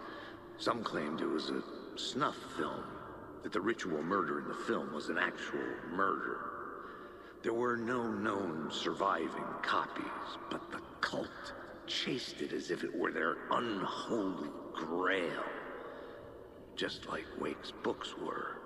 Some claimed it was a snuff film, that the ritual murder in the film was an actual murder. There were no known surviving copies, but the cult chased it as if it were their unholy grail, just like Wake's books were.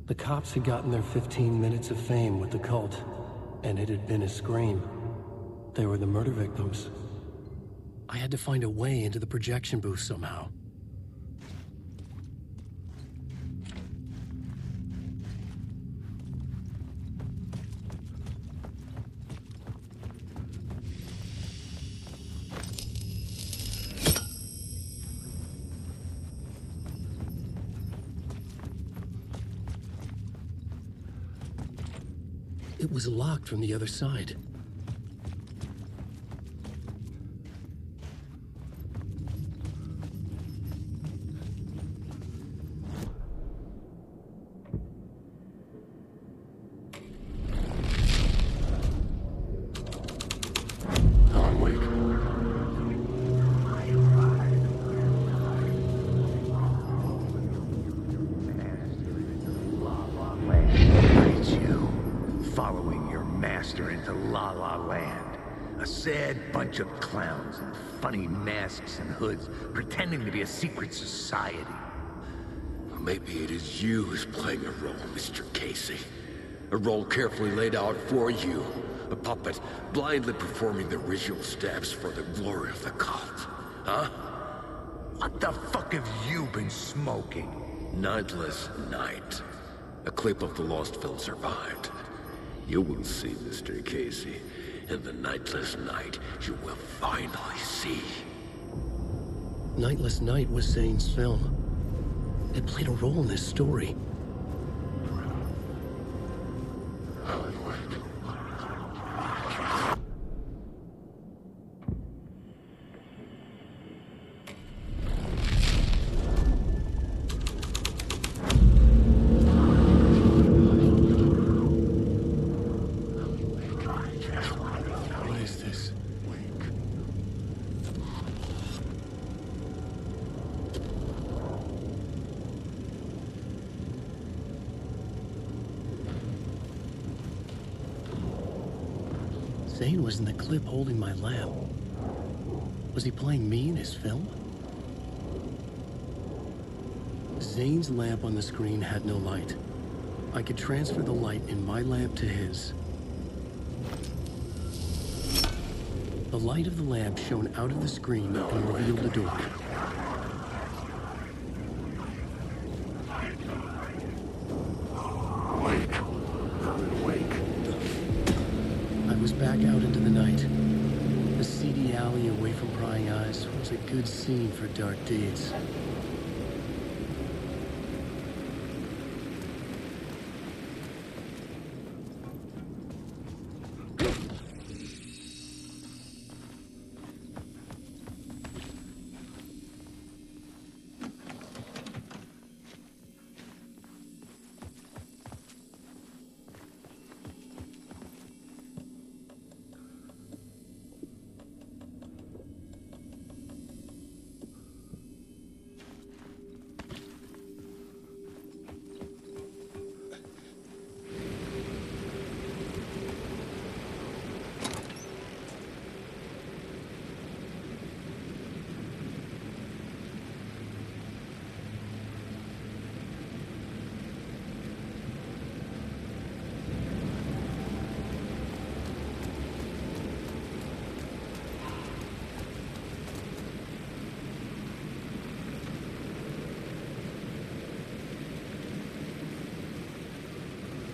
The cops had gotten their 15 minutes of fame with the cult, and it had been a scream. They were the murder victims. I had to find a way into the projection booth somehow. It was locked from the other side. Bunch of clowns in funny masks and hoods, pretending to be a secret society. Maybe it is you who's playing a role, Mr. Casey. A role carefully laid out for you. A puppet blindly performing the ritual steps for the glory of the cult. Huh? What the fuck have you been smoking? Nightless Night. A clip of the lost film survived. You will see, Mr. Casey. In the Nightless Night, you will finally see. Nightless Night was Zane's film. It played a role in this story. Zane was in the clip holding my lamp. Was he playing me in his film? Zane's lamp on the screen had no light. I could transfer the light in my lamp to his. The light of the lamp shone out of the screen and revealed the door. Back out into the night. The seedy alley away from prying eyes was a good scene for dark deeds.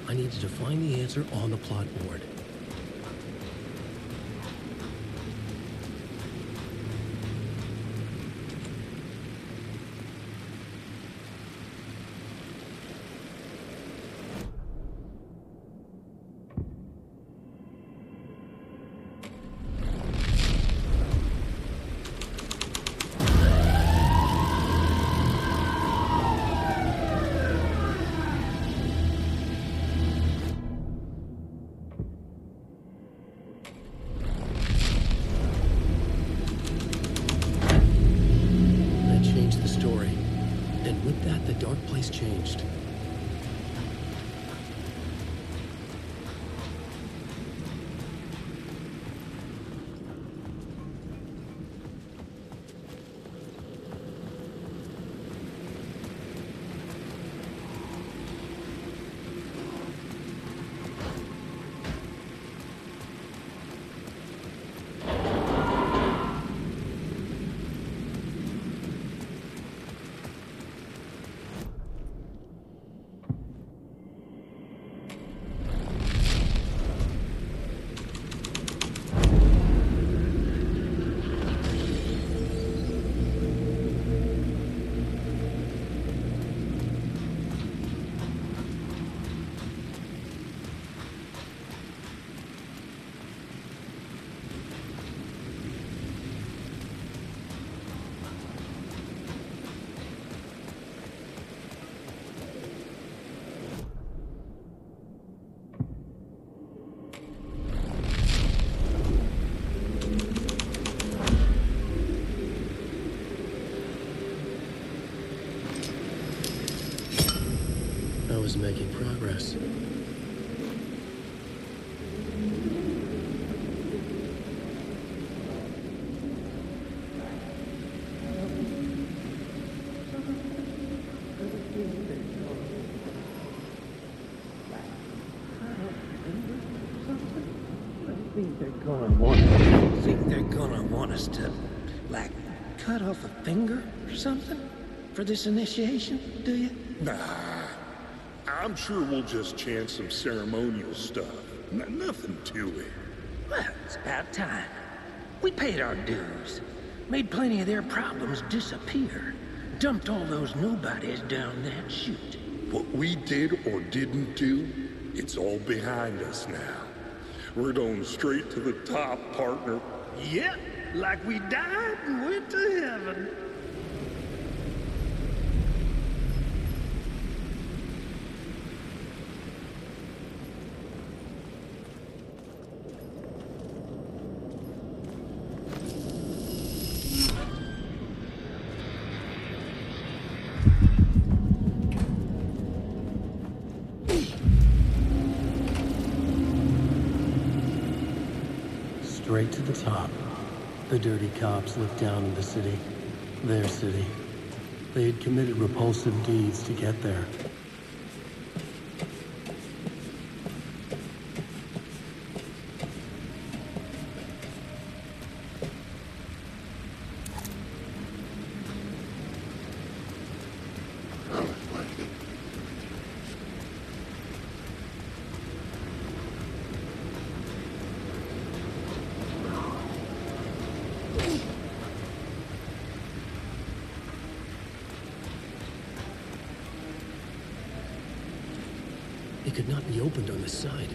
I needed to find the answer on the plot board. Changed. was making progress. Think they're gonna want us to, like, cut off a finger or something for this initiation, do you? Nah, I'm sure we'll just chant some ceremonial stuff. Nothing to it. Well, it's about time. We paid our dues. Made plenty of their problems disappear. Dumped all those nobodies down that chute. What we did or didn't do, it's all behind us now. We're going straight to the top, partner. Yep, like we died and went to heaven. Straight to the top. The dirty cops looked down on the city. Their city. They had committed repulsive deeds to get there. It could not be opened on the side.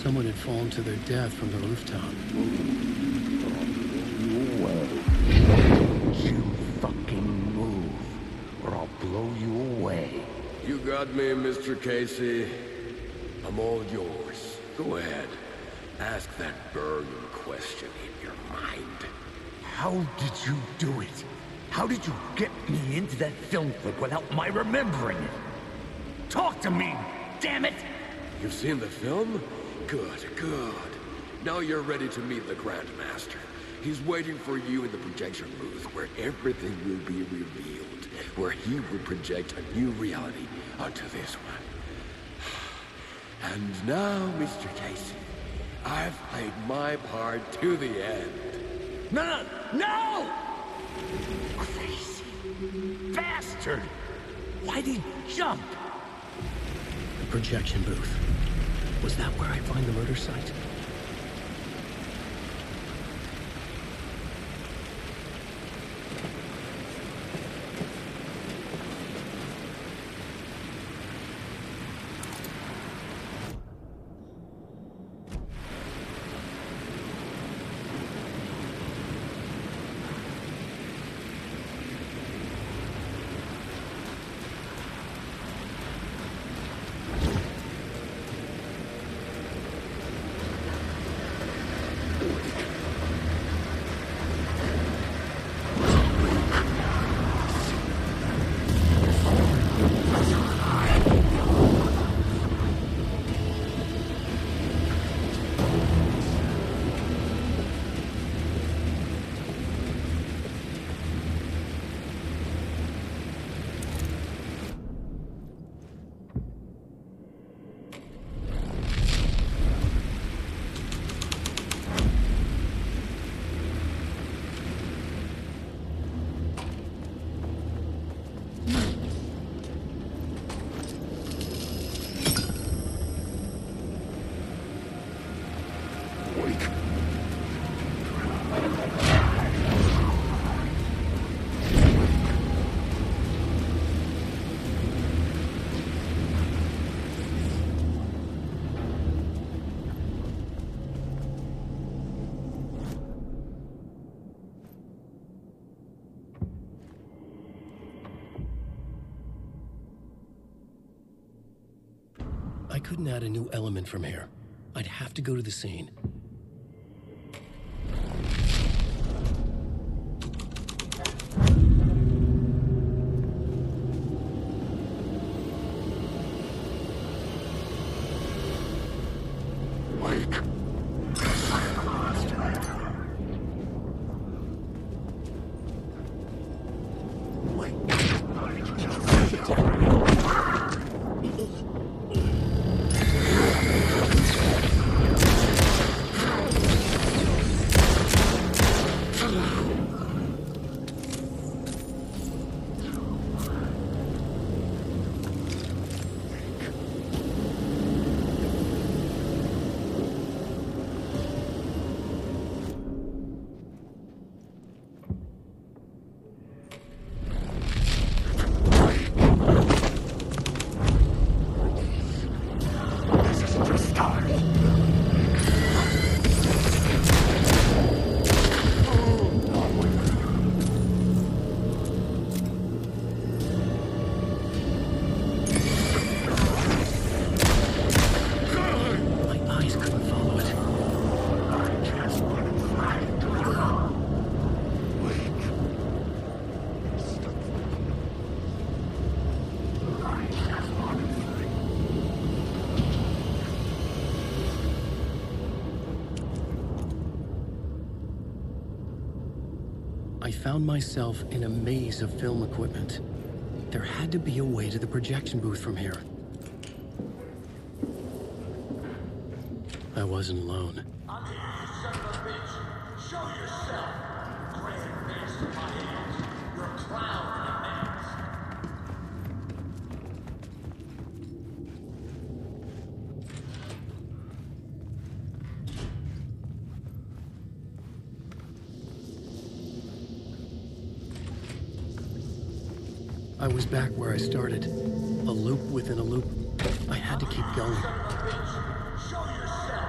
Someone had fallen to their death from the rooftop. You fucking move, or I'll blow you away. You got me, Mr. Casey. I'm all yours. Go ahead. Ask that burning question in your mind. How did you do it? How did you get me into that film clip without my remembering it? Talk to me, damn it! You've seen the film? Good, good. Now you're ready to meet the Grand Master. He's waiting for you in the projection booth where everything will be revealed, where he will project a new reality onto this one. And now, Mr. Casey, I've played my part to the end. No! No! Crazy bastard! Why'd he jump? The projection booth. Was that where I'd find the murder site? I couldn't add a new element from here. I'd have to go to the scene. I found myself in a maze of film equipment. There had to be a way to the projection booth from here. I wasn't alone. I'm here, you son of a bitch. Show yourself. Grand master of my hands. You're a clown in a mask. I was back where I started. A loop within a loop. I had to keep going. Show yourself.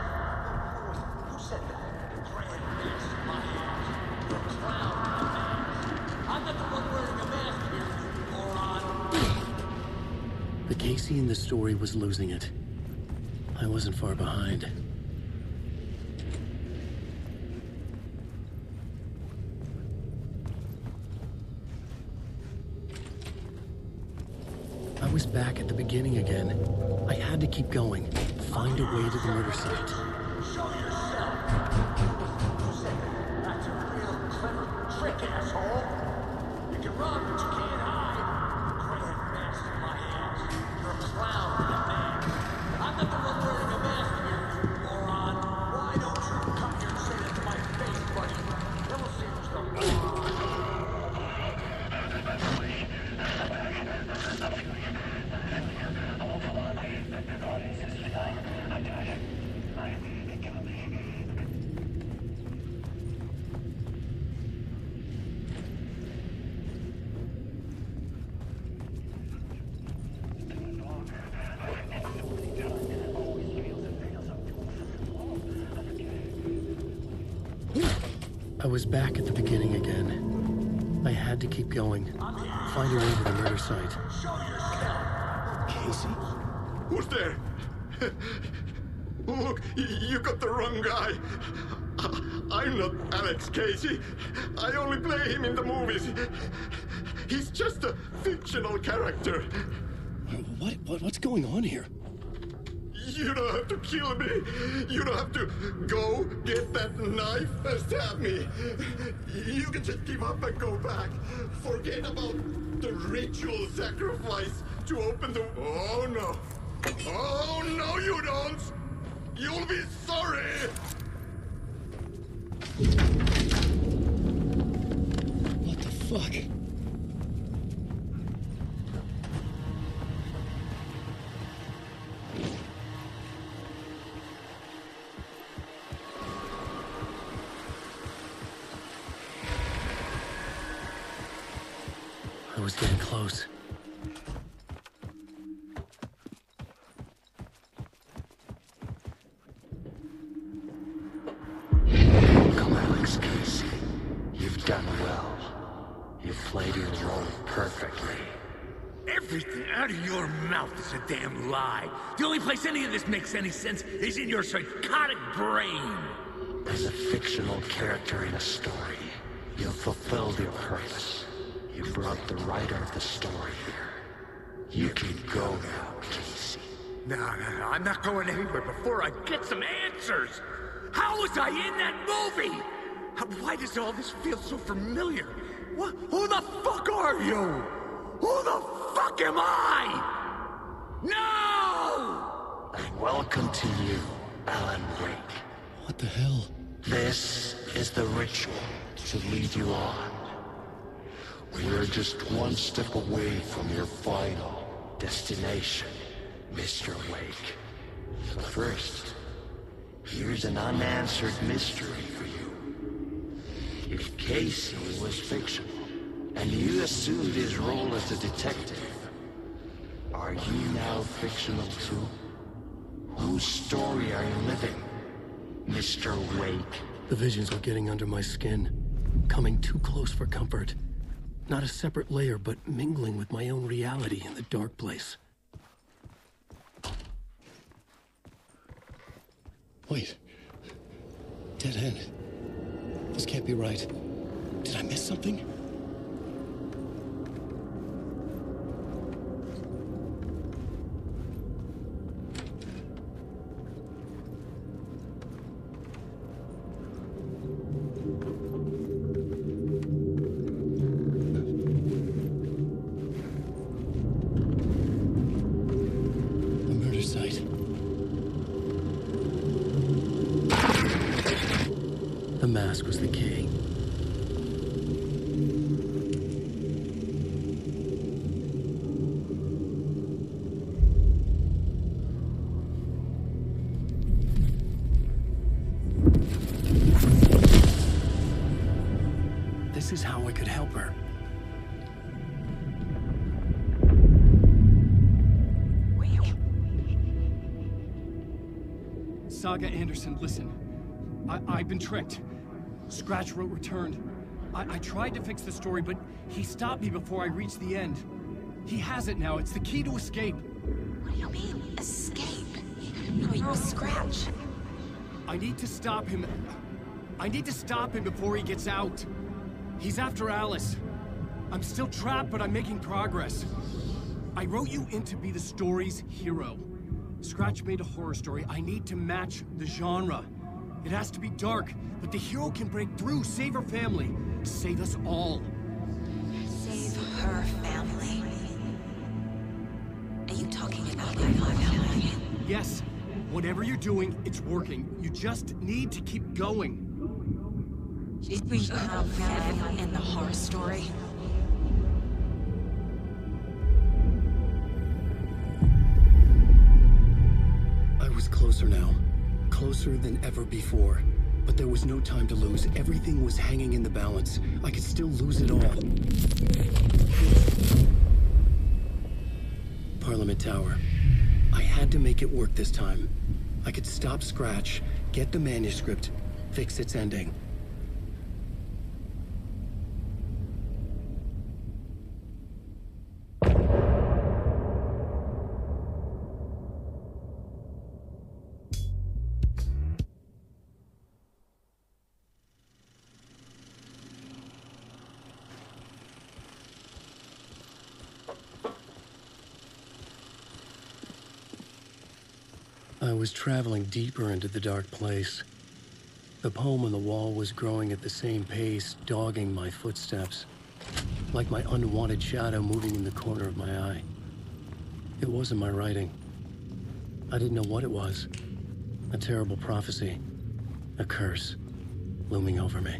Who said that? Grand master of my hands. You're a clown in a mask. I'm not the one wearing a mask here, you moron. The Casey in the story was losing it. I wasn't far behind. I was back at the beginning again. I had to keep going, find a way to the murder site. Show yourself. Who said that? That's a real clever trick, asshole. You can run, but you can't hide. Grand master of my hands. You're a clown in a mask. I'm not the one wearing a mask here, you moron. Why don't you come here and say that to my face, buddy? Then we'll see who's the moron. I was back at the beginning again. I had to keep going, find a way to the murder site. Casey? Who's there? Look, you got the wrong guy. I'm not Alex Casey. I only play him in the movies. He's just a fictional character. What's going on here? You don't have to kill me. You don't have to go get that knife and stab me. You can just give up and go back. Forget about the ritual sacrifice to open the... Oh, no. Oh, no, you don't. You'll be sorry. What the fuck? I was getting close. Come, Alex Casey. You've done well. You've played your role perfectly. If Everything out of your mouth is a damn lie. The only place any of this makes any sense is in your psychotic brain. As a fictional character in a story, you fulfilled your purpose. You brought the writer of the story here. You can go now, Casey. No, I'm not going anywhere before I get some answers. How was I in that movie? Why does all this feel so familiar? What? Who the fuck are you? Who the fuck am I? No! And welcome to you, Alan Wake. What the hell? This is the ritual to lead you on. We're just one step away from your final destination, Mr. Wake. But first, here's an unanswered mystery for you. If Casey was fictional, and you assumed his role as a detective, are you now fictional too? Whose story are you living, Mr. Wake? The visions were getting under my skin, coming too close for comfort. Not a separate layer, but mingling with my own reality in the dark place. Wait. Dead end. This can't be right. Did I miss something? The mask was the key. This is how I could help her. Saga Anderson, listen. I've been tricked. Scratch wrote returned. I tried to fix the story, but he stopped me before I reached the end. He has it now. It's the key to escape. What do you mean, escape? No, you're a Scratch. I need to stop him. I need to stop him before he gets out. He's after Alice. I'm still trapped, but I'm making progress. I wrote you in to be the story's hero. Scratch made a horror story. I need to match the genre. It has to be dark, but the hero can break through, save her family, save us all. Save her family? Are you talking about my family? Yes. Whatever you're doing, it's working. You just need to keep going. Did we have family in the horror story? I was closer now. Closer than ever before. But there was no time to lose. Everything was hanging in the balance. I could still lose it all. Parliament Tower. I had to make it work this time. I could stop Scratch, get the manuscript, fix its ending. I was traveling deeper into the dark place. The poem on the wall was growing at the same pace, dogging my footsteps, like my unwanted shadow moving in the corner of my eye. It wasn't my writing. I didn't know what it was. A terrible prophecy, a curse, looming over me.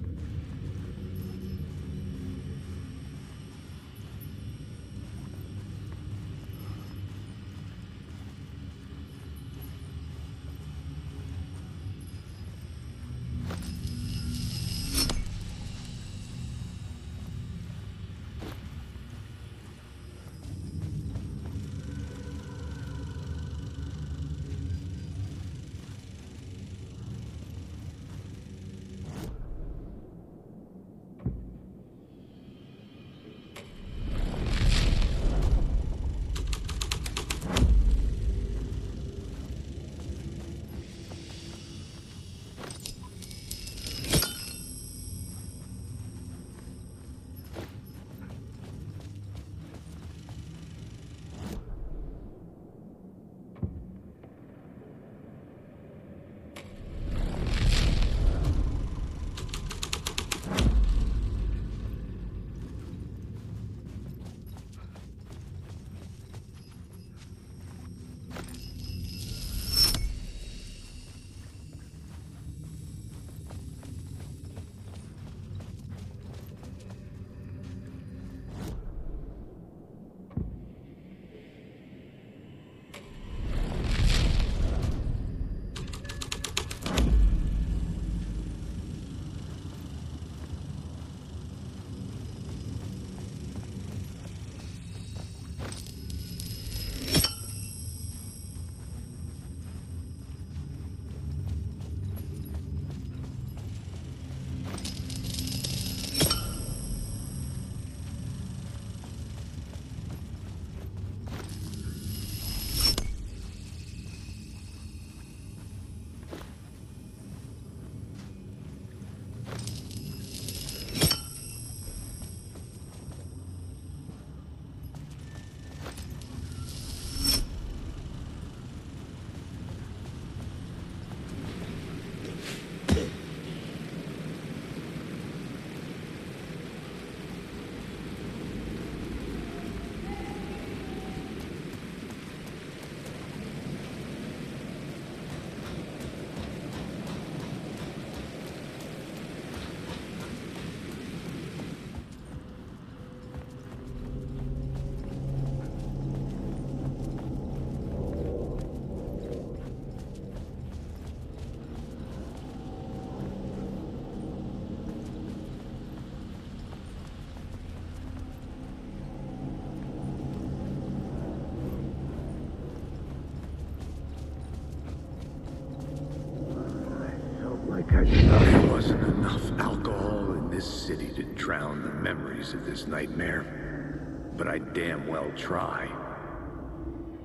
There wasn't enough alcohol in this city to drown the memories of this nightmare, but I'd damn well try.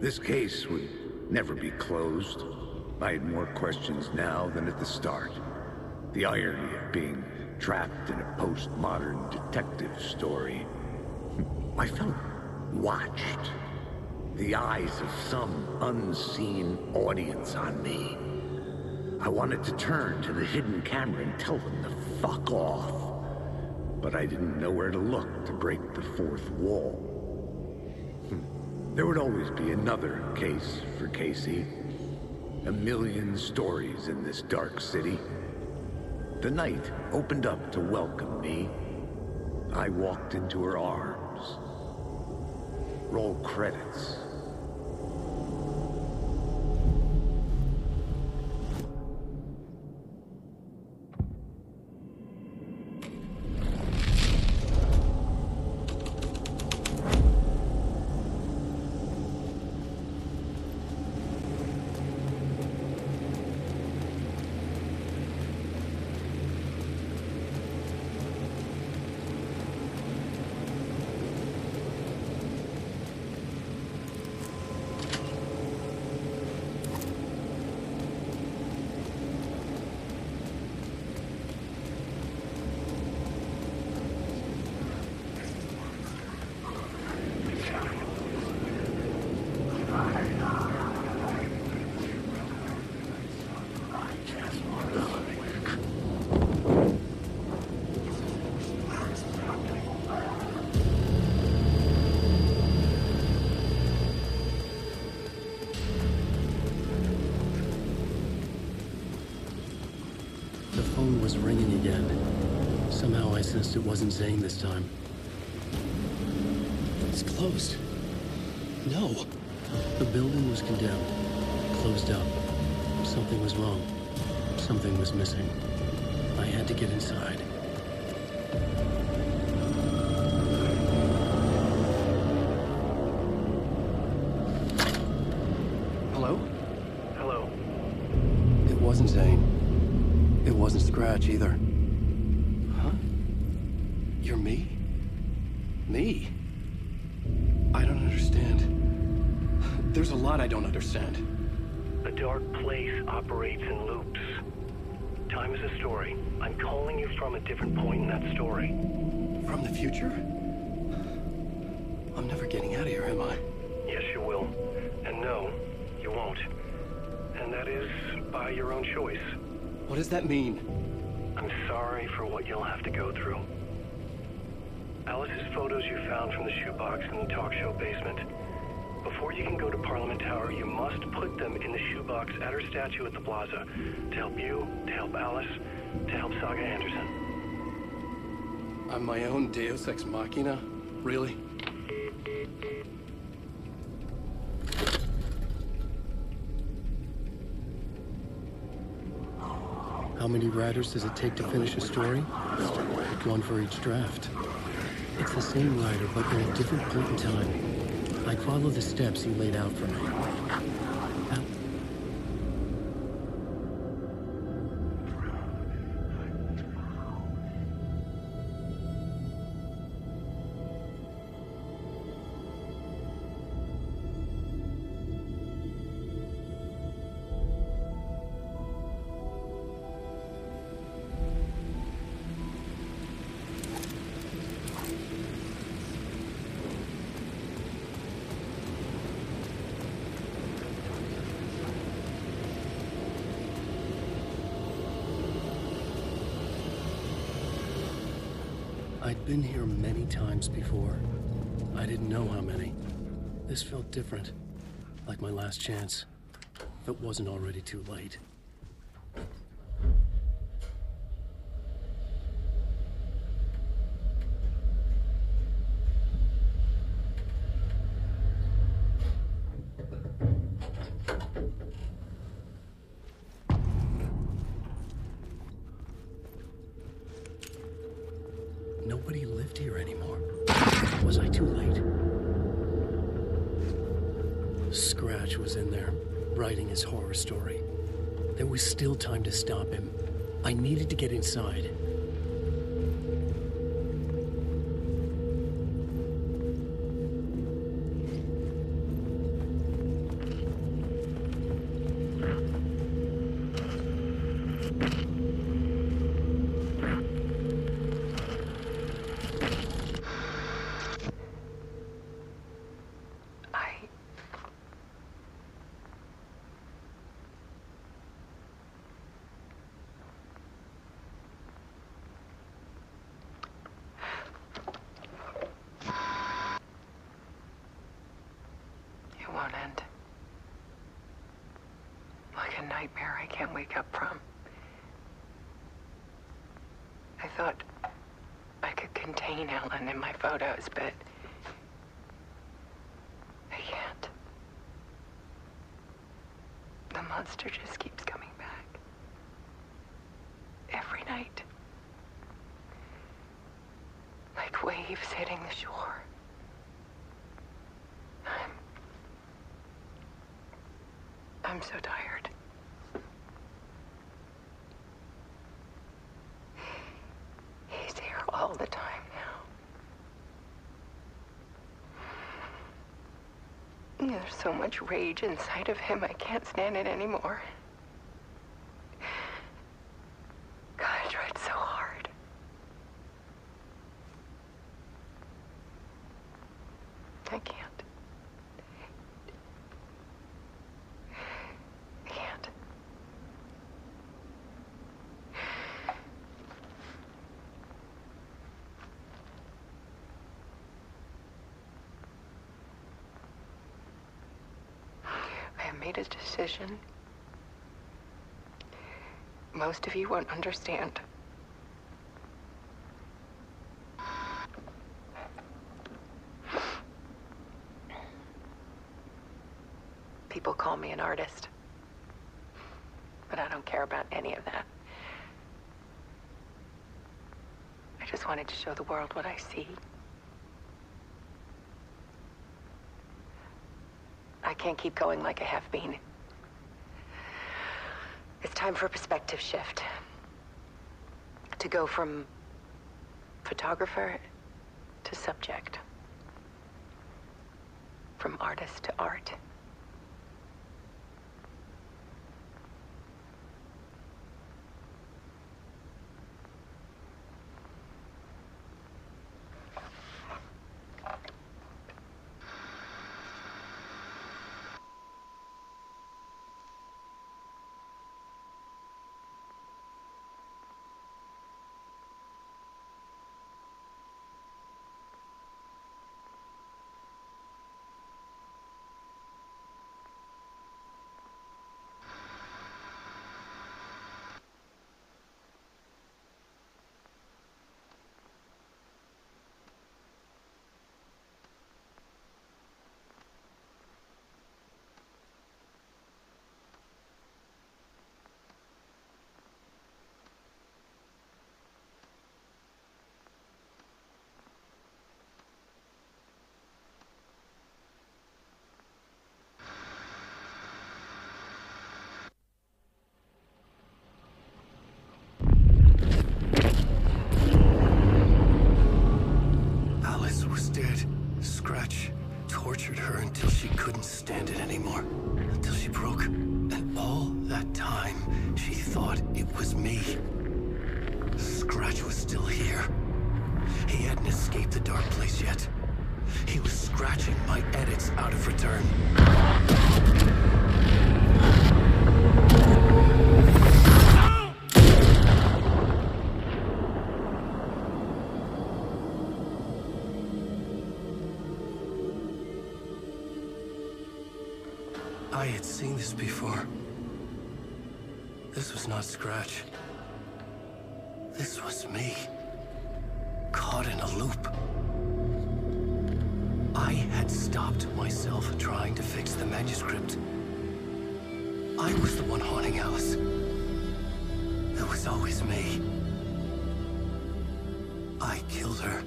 This case would never be closed. I had more questions now than at the start. The irony of being trapped in a postmodern detective story. I felt watched. The eyes of some unseen audience on me. I wanted to turn to the hidden camera and tell them to fuck off. But I didn't know where to look to break the fourth wall. There would always be another case for Casey. A million stories in this dark city. The night opened up to welcome me. I walked into her arms. Roll credits. Was ringing again. Somehow I sensed it wasn't Zane this time. It's closed. No. The building was condemned. Closed up. Something was wrong. Something was missing. I had to get inside. Hello? Hello. It wasn't Zane. It wasn't Scratch either. Huh? You're me? Me? I don't understand. There's a lot I don't understand. The dark place operates in loops. Time is a story. I'm calling you from a different point in that story. From the future? I'm never getting out of here, am I? Yes, you will. And no, you won't. And that is by your own choice. What does that mean? I'm sorry for what you'll have to go through. Alice's photos you found from the shoebox in the talk show basement. Before you can go to Parliament Tower, you must put them in the shoebox at her statue at the plaza. To help you, to help Alice, to help Saga Anderson. I'm my own Deus Ex Machina? Really? How many writers does it take to finish a story? One for each draft. It's the same writer, but at a different point in time. I follow the steps he laid out for me. I'd been here many times before. I didn't know how many. This felt different, like my last chance, if it wasn't already too late. Nobody lived here anymore. Was I too late? Scratch was in there, writing his horror story. There was still time to stop him. I needed to get inside. Nightmare I can't wake up from. I thought I could contain Ellen in my photos, but I can't. The monster just keeps coming back. Every night. Like waves hitting the shore. I'm so tired. He's here all the time now. There's so much rage inside of him, I can't stand it anymore. God, I tried so hard. I can't. Made a decision. Most of you won't understand. People call me an artist, but I don't care about any of that. I just wanted to show the world what I see. I can't keep going like I have been. It's time for a perspective shift. To go from photographer to subject. From artist to art. Tortured her until she couldn't stand it anymore. Until she broke. And all that time, she thought it was me. Scratch was still here. He hadn't escaped the dark place yet. He was scratching my edits out of return. I had seen this before. This was not Scratch. This was me. Caught in a loop. I had stopped myself trying to fix the manuscript. I was the one haunting Alice. It was always me. I killed her.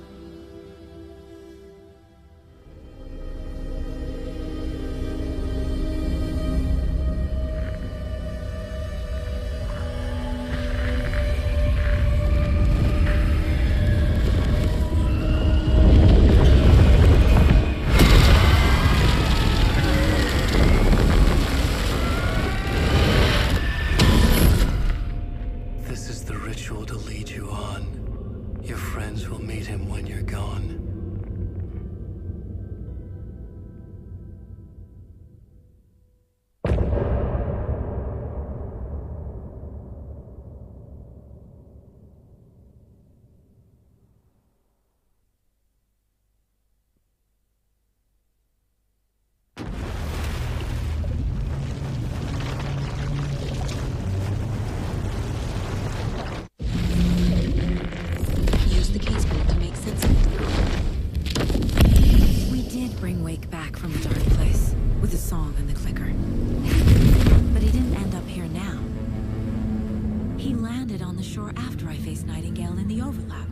from the dark place, with the song and the clicker. But he didn't end up here now. He landed on the shore after I faced Nightingale in the overlap.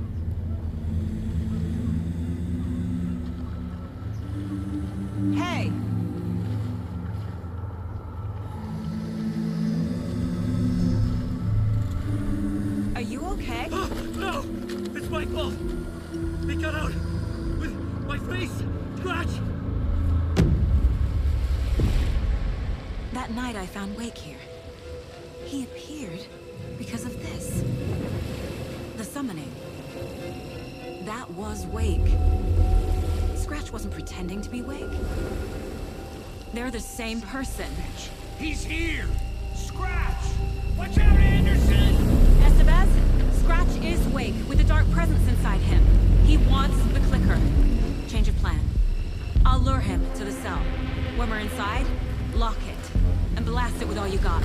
Hey! Are you okay? No! It's my fault! They got out with my face! Scratch! That night I found Wake here. He appeared because of this. The summoning. That was Wake. Scratch wasn't pretending to be Wake. They're the same person. He's here! Scratch! Watch out, Anderson! Estevez, Scratch is Wake with a dark presence inside him. He wants the clicker. Change of plan. I'll lure him to the cell. When we're inside, lock it. And blast it with all you got.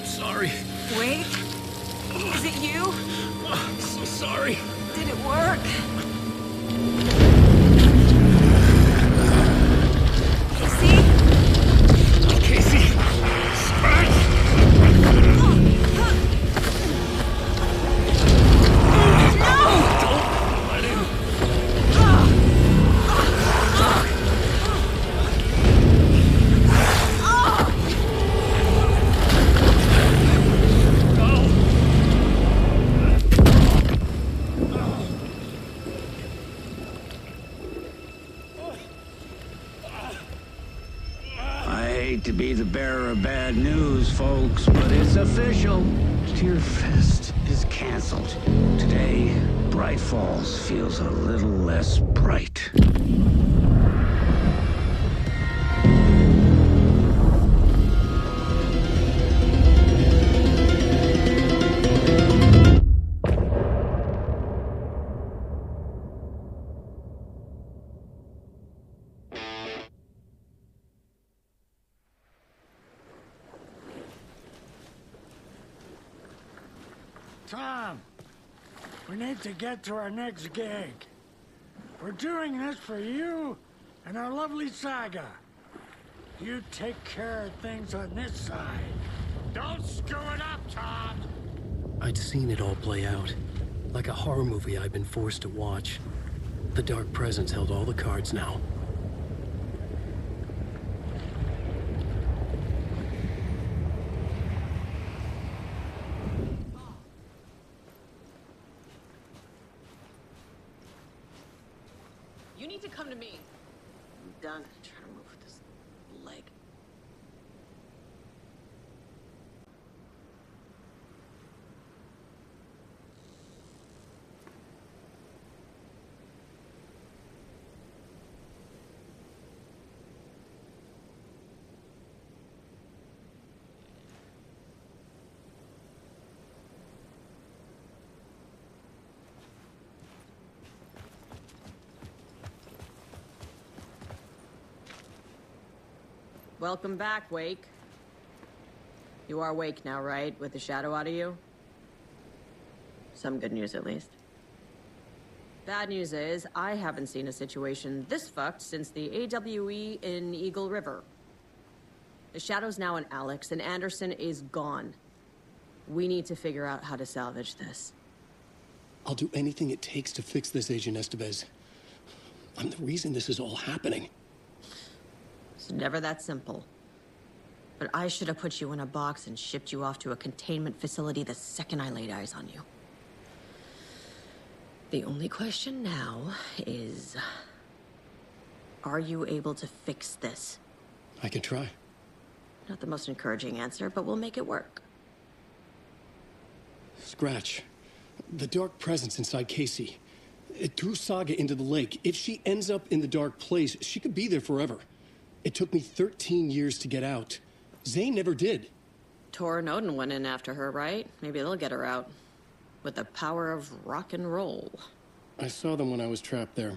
Sorry. Wait. Is it you? I'm so sorry. Did it work? Casey? Scratch! No! hate to be the bearer of bad news, folks, but it's official. Tearfest is canceled. Today, Bright Falls feels a little less bright. Tom, we need to get to our next gig. We're doing this for you and our lovely saga. You take care of things on this side. Don't screw it up, Tom! I'd seen it all play out. Like a horror movie I'd been forced to watch. The Dark Presence held all the cards now. You need to come to me. I'm done trying to move this leg. Welcome back, Wake. You are Wake now, right? With the shadow out of you? Some good news, at least. Bad news is, I haven't seen a situation this fucked since the AWE in Eagle River. The shadow's now in Alex, and Anderson is gone. We need to figure out how to salvage this. I'll do anything it takes to fix this, Agent Estevez. I'm the reason this is all happening. It's never that simple. But I should have put you in a box and shipped you off to a containment facility the second I laid eyes on you. The only question now is... are you able to fix this? I can try. Not the most encouraging answer, but we'll make it work. Scratch. The Dark Presence inside Casey. It threw Saga into the lake. If she ends up in the Dark Place, she could be there forever. It took me 13 years to get out. Zane never did. Tor and Odin went in after her, right? Maybe they'll get her out. With the power of rock and roll. I saw them when I was trapped there.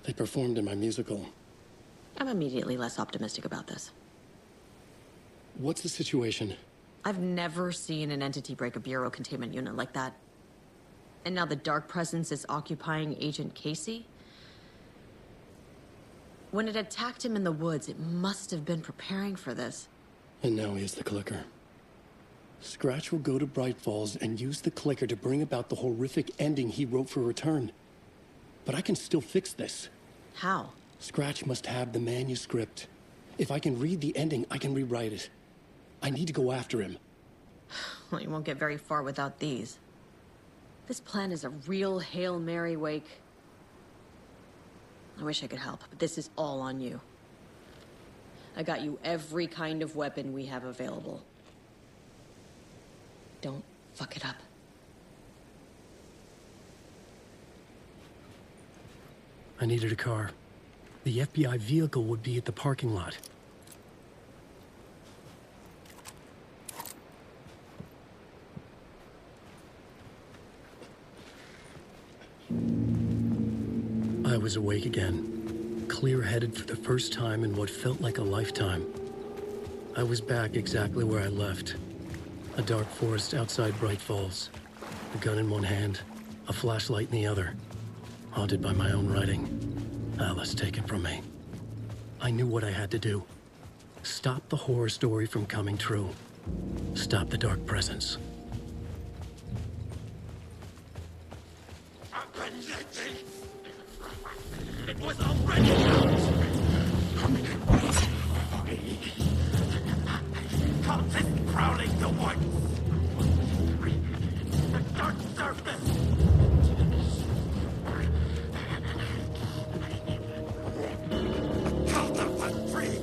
They performed in my musical. I'm immediately less optimistic about this. What's the situation? I've never seen an entity break a Bureau containment unit like that. And now the Dark Presence is occupying Agent Casey? When it attacked him in the woods, it must have been preparing for this. And now he has the clicker. Scratch will go to Bright Falls and use the clicker to bring about the horrific ending he wrote for Return. But I can still fix this. How? Scratch must have the manuscript. If I can read the ending, I can rewrite it. I need to go after him. Well, you won't get very far without these. This plan is a real Hail Mary, Wake. I wish I could help, but this is all on you. I got you every kind of weapon we have available. Don't fuck it up. I needed a car. The FBI vehicle would be at the parking lot. I was awake again, clear-headed for the first time in what felt like a lifetime. I was back exactly where I left. A dark forest outside Bright Falls. A gun in one hand, a flashlight in the other. Haunted by my own writing. Alice taken from me. I knew what I had to do. Stop the horror story from coming true. Stop the Dark Presence. It was already out! Comes in prowling the woods! The dark surface! Count them for free!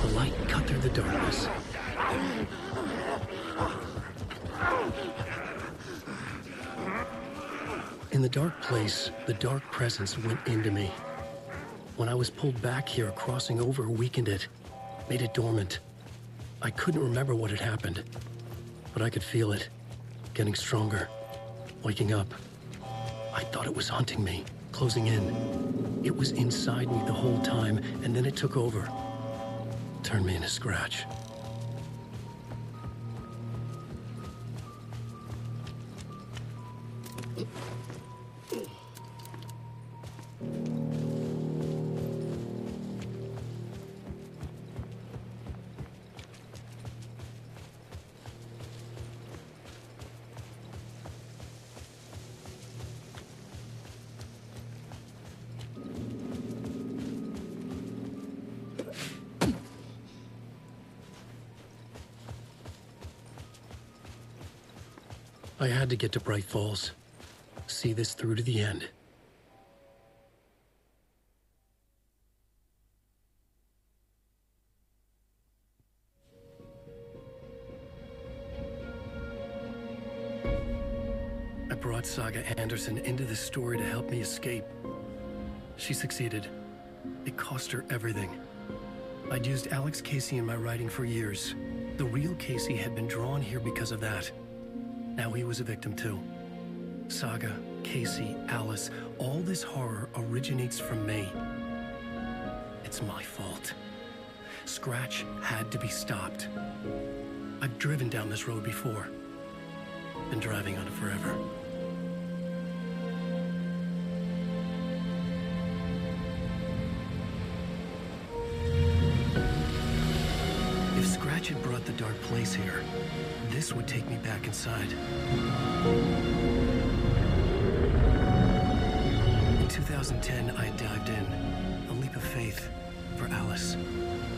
The light cut through the darkness. In the dark place, the dark presence went into me. When I was pulled back here, crossing over weakened it, made it dormant. I couldn't remember what had happened, but I could feel it, getting stronger, waking up. I thought it was hunting me, closing in. It was inside me the whole time, and then it took over. Turned me into Scratch. I had to get to Bright Falls. See this through to the end. I brought Saga Anderson into this story to help me escape. She succeeded. It cost her everything. I'd used Alex Casey in my writing for years. The real Casey had been drawn here because of that. Now he was a victim too. Saga, Casey, Alice, all this horror originates from me. It's my fault. Scratch had to be stopped. I've driven down this road before. Been driving on it forever. If Scratch had brought the dark place here, this would take me back inside. In 2010, I dived in, a leap of faith for Alice,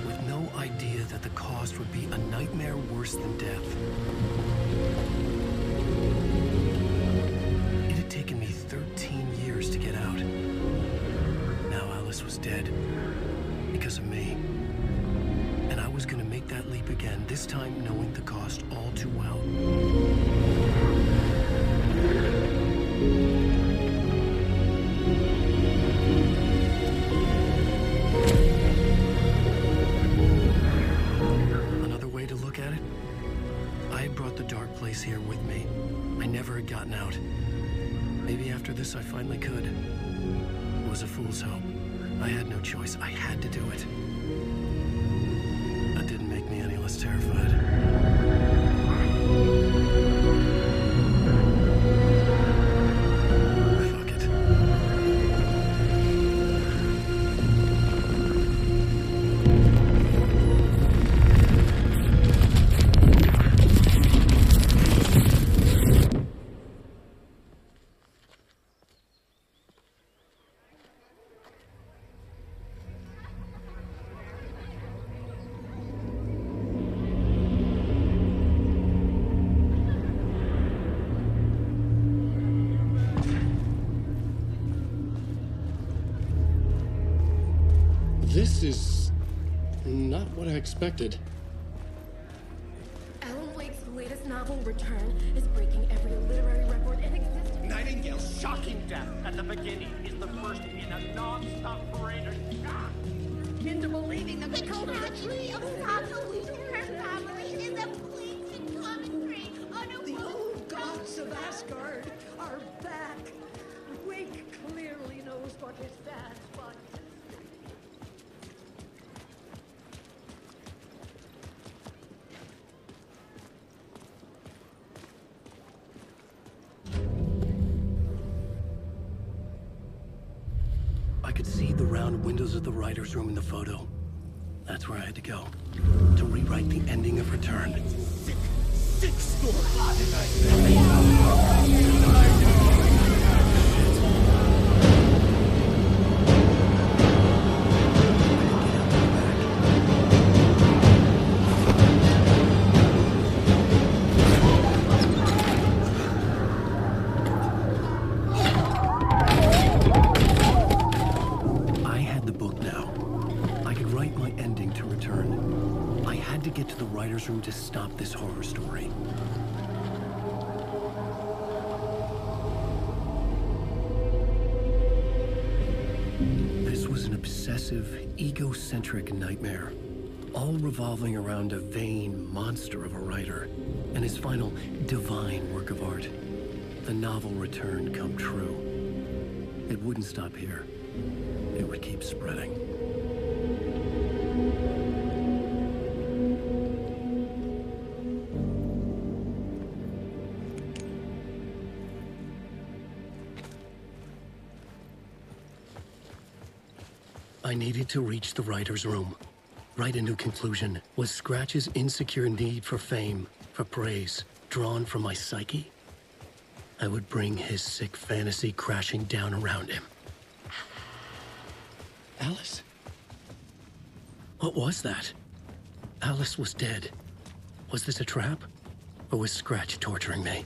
with no idea that the cost would be a nightmare worse than death. It had taken me 13 years to get out. Now Alice was dead, because of me. And I was gonna make that leap again, this time knowing the cost all too well. Another way to look at it, I had brought the dark place here with me. I never had gotten out. Maybe after this I finally could. It was a fool's hope. I had no choice. I had to do it. That didn't make me any less terrified. Fuck it. This is not what I expected. Alan Wake's latest novel, Return, is breaking every literary record in existence. Nightingale's shocking death at the beginning is the first in a non-stop parade of shock. Into believing that The tragedy of Saga Week and her family is a blatant commentary on a The old gods of Asgard are back. Wake clearly knows what his dad's body is. I could see the round windows of the writer's room in the photo. That's where I had to go. To rewrite the ending of Return. Sick story. get to the writer's room to stop this horror story. This was an obsessive, egocentric nightmare, all revolving around a vain monster of a writer and his final divine work of art. The novel return come true. It wouldn't stop here. It would keep spreading. I needed to reach the writer's room. Write a new conclusion. Was Scratch's insecure need for fame, for praise, drawn from my psyche? I would bring his sick fantasy crashing down around him. Alice? What was that? Alice was dead. Was this a trap? Or was Scratch torturing me?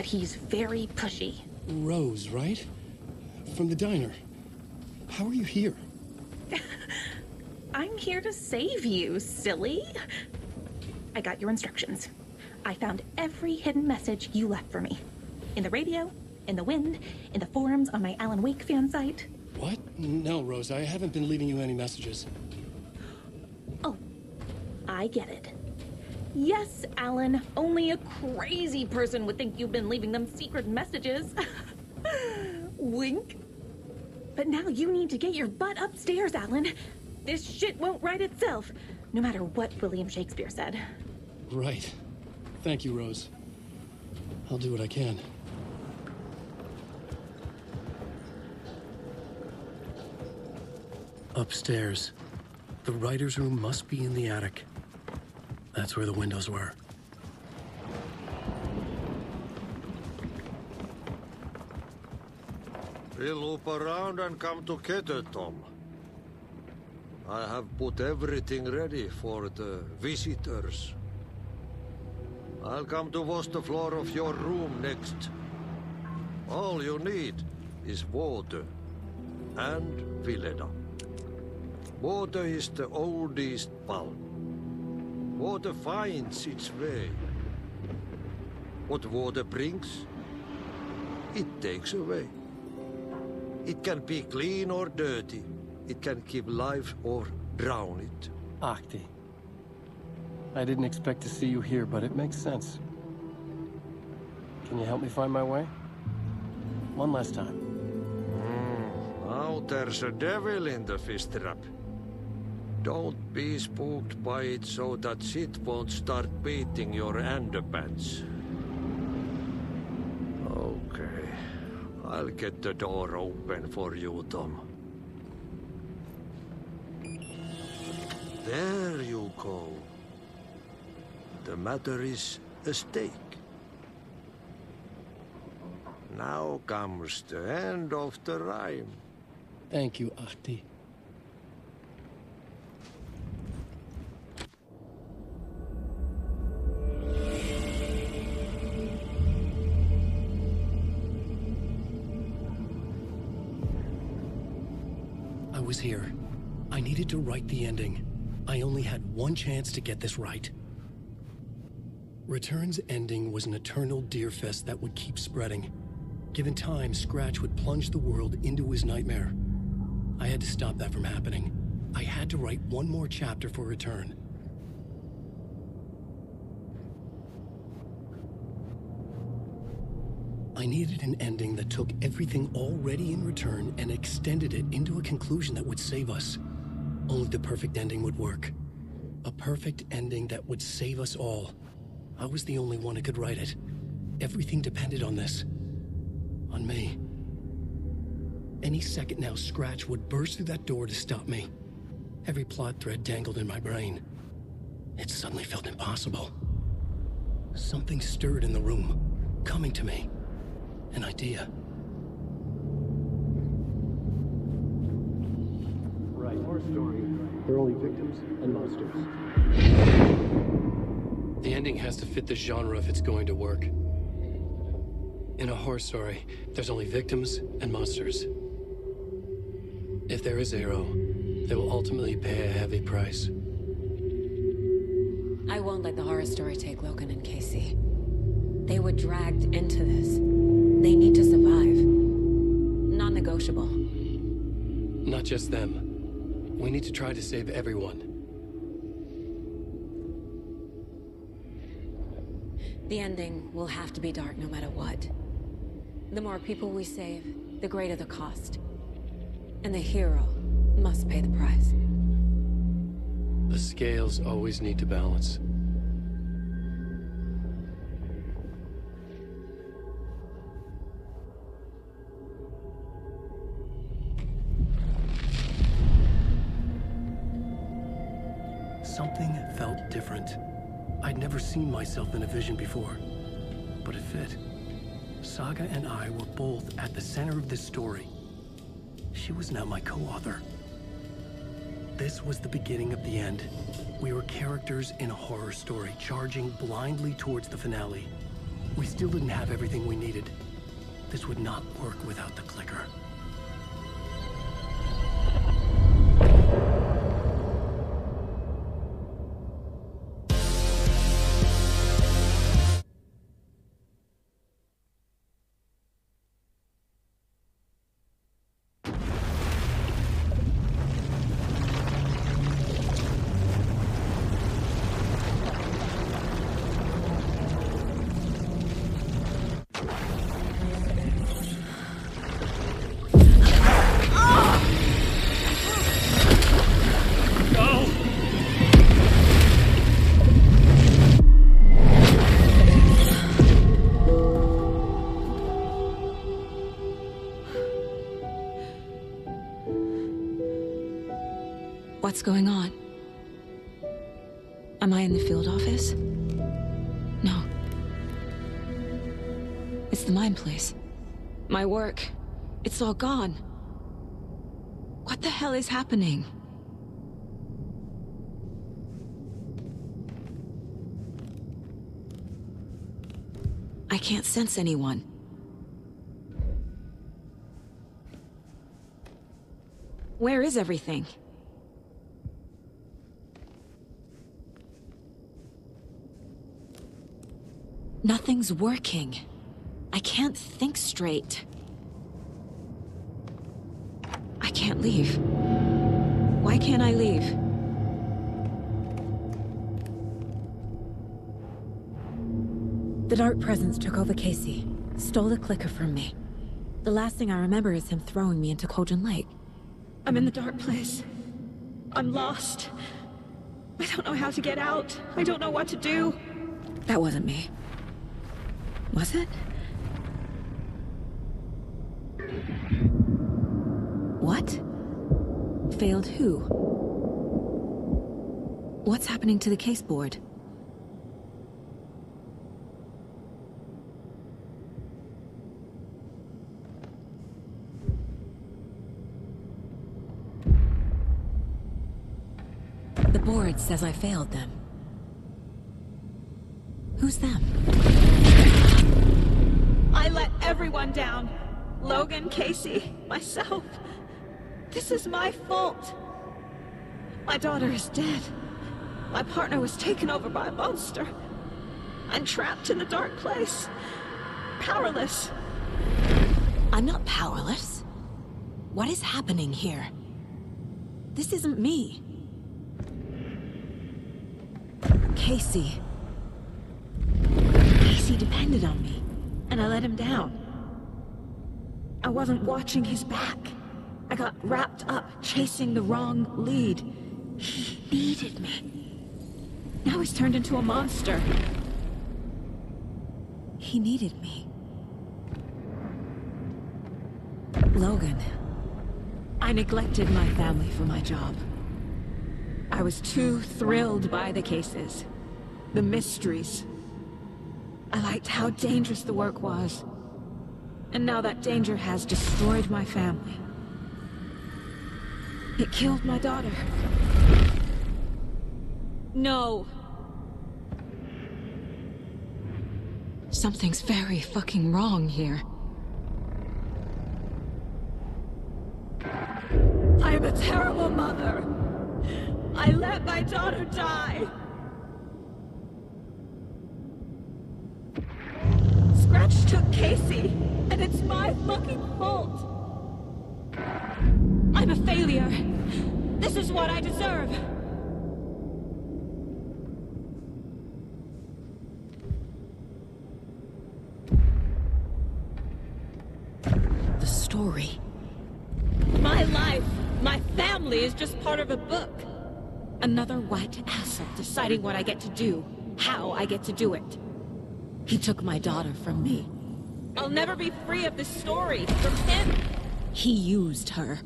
He's very pushy. Rose, right? From the diner. How are you here? I'm here to save you, silly. I got your instructions. I found every hidden message you left for me. In the radio, in the wind, in the forums on my Alan Wake fan site. What? No, Rose, I haven't been leaving you any messages. Oh, I get it. Yes, Alan, only a crazy person would think you've been leaving them secret messages. Wink. But now you need to get your butt upstairs, Alan. This shit won't write itself, no matter what William Shakespeare said. Right. Thank you, Rose. I'll do what I can. Upstairs. The writer's room must be in the attic. That's where the windows were. We'll loop around and come together, Tom. I have put everything ready for the visitors. I'll come to wash the floor of your room next. All you need is water and Vileda. Water is the oldest pulp. Water finds its way. What water brings, it takes away. It can be clean or dirty. It can keep life or drown it. Ahti. I didn't expect to see you here, but it makes sense. Can you help me find my way? One last time. Now there's a devil in the fish trap. Don't be spooked by it so that shit won't start beating your underpants. Okay. I'll get the door open for you, Tom. There you go. The matter is a stake. Now comes the end of the rhyme. Thank you, Ahti. I was here. I needed to write the ending. I only had one chance to get this right. Return's ending was an eternal deerfest that would keep spreading. Given time, Scratch would plunge the world into his nightmare. I had to stop that from happening. I had to write one more chapter for Return. I needed an ending that took everything already in Return and extended it into a conclusion that would save us. Only the perfect ending would work. A perfect ending that would save us all. I was the only one who could write it. Everything depended on this. On me. Any second now, Scratch would burst through that door to stop me. Every plot thread dangled in my brain. It suddenly felt impossible. Something stirred in the room, coming to me. An idea. Right. Horror story. They're only victims and monsters. The ending has to fit the genre if it's going to work. In a horror story, there's only victims and monsters. If there is a hero, they will ultimately pay a heavy price. I won't let the horror story take Logan and Casey. They were dragged into this. They need to survive. Non-negotiable. Not just them. We need to try to save everyone. The ending will have to be dark no matter what. The more people we save, the greater the cost. And the hero must pay the price. The scales always need to balance. Something felt different. I'd never seen myself in a vision before, but it fit. Saga and I were both at the center of this story. She was now my co-author. This was the beginning of the end. We were characters in a horror story, charging blindly towards the finale. We still didn't have everything we needed. This would not work without the clicker. What's going on? Am I in the field office? No. It's the mine place. My work. It's all gone. What the hell is happening? I can't sense anyone. Where is everything? Nothing's working. I can't think straight. I can't leave. Why can't I leave? The Dark Presence took over Casey, stole the clicker from me. The last thing I remember is him throwing me into Cauldron Lake. I'm in the dark place. I'm lost. I don't know how to get out. I don't know what to do. That wasn't me. Was it? What? Failed who? What's happening to the case board? The board says I failed them. Who's them? I let everyone down. Logan, Casey, myself. This is my fault. My daughter is dead. My partner was taken over by a monster. I'm trapped in the dark place. Powerless. I'm not powerless. What is happening here? This isn't me. Casey. Casey depended on me, and I let him down. I wasn't watching his back. I got wrapped up chasing the wrong lead. He needed me. Now he's turned into a monster. He needed me. Logan. I neglected my family for my job. I was too thrilled by the cases, the mysteries. I liked how dangerous the work was. And now that danger has destroyed my family. It killed my daughter. No. Something's very fucking wrong here. I am a terrible mother. I let my daughter die. Scratch took Casey, and it's my fucking fault. I'm a failure. This is what I deserve. The story. My life, my family is just part of a book. Another white asshole deciding what I get to do, how I get to do it. He took my daughter from me. I'll never be free of this story from him. He used her.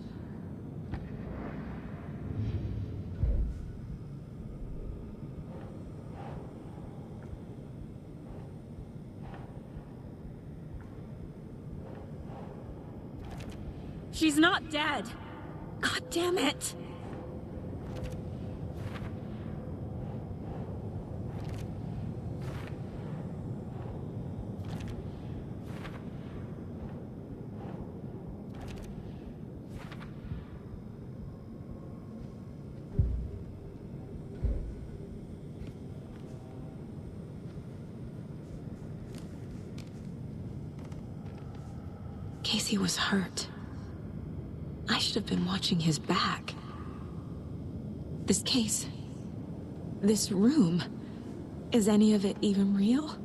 She's not dead. God damn it. Casey was hurt. I should have been watching his back. This case, this room, is any of it even real?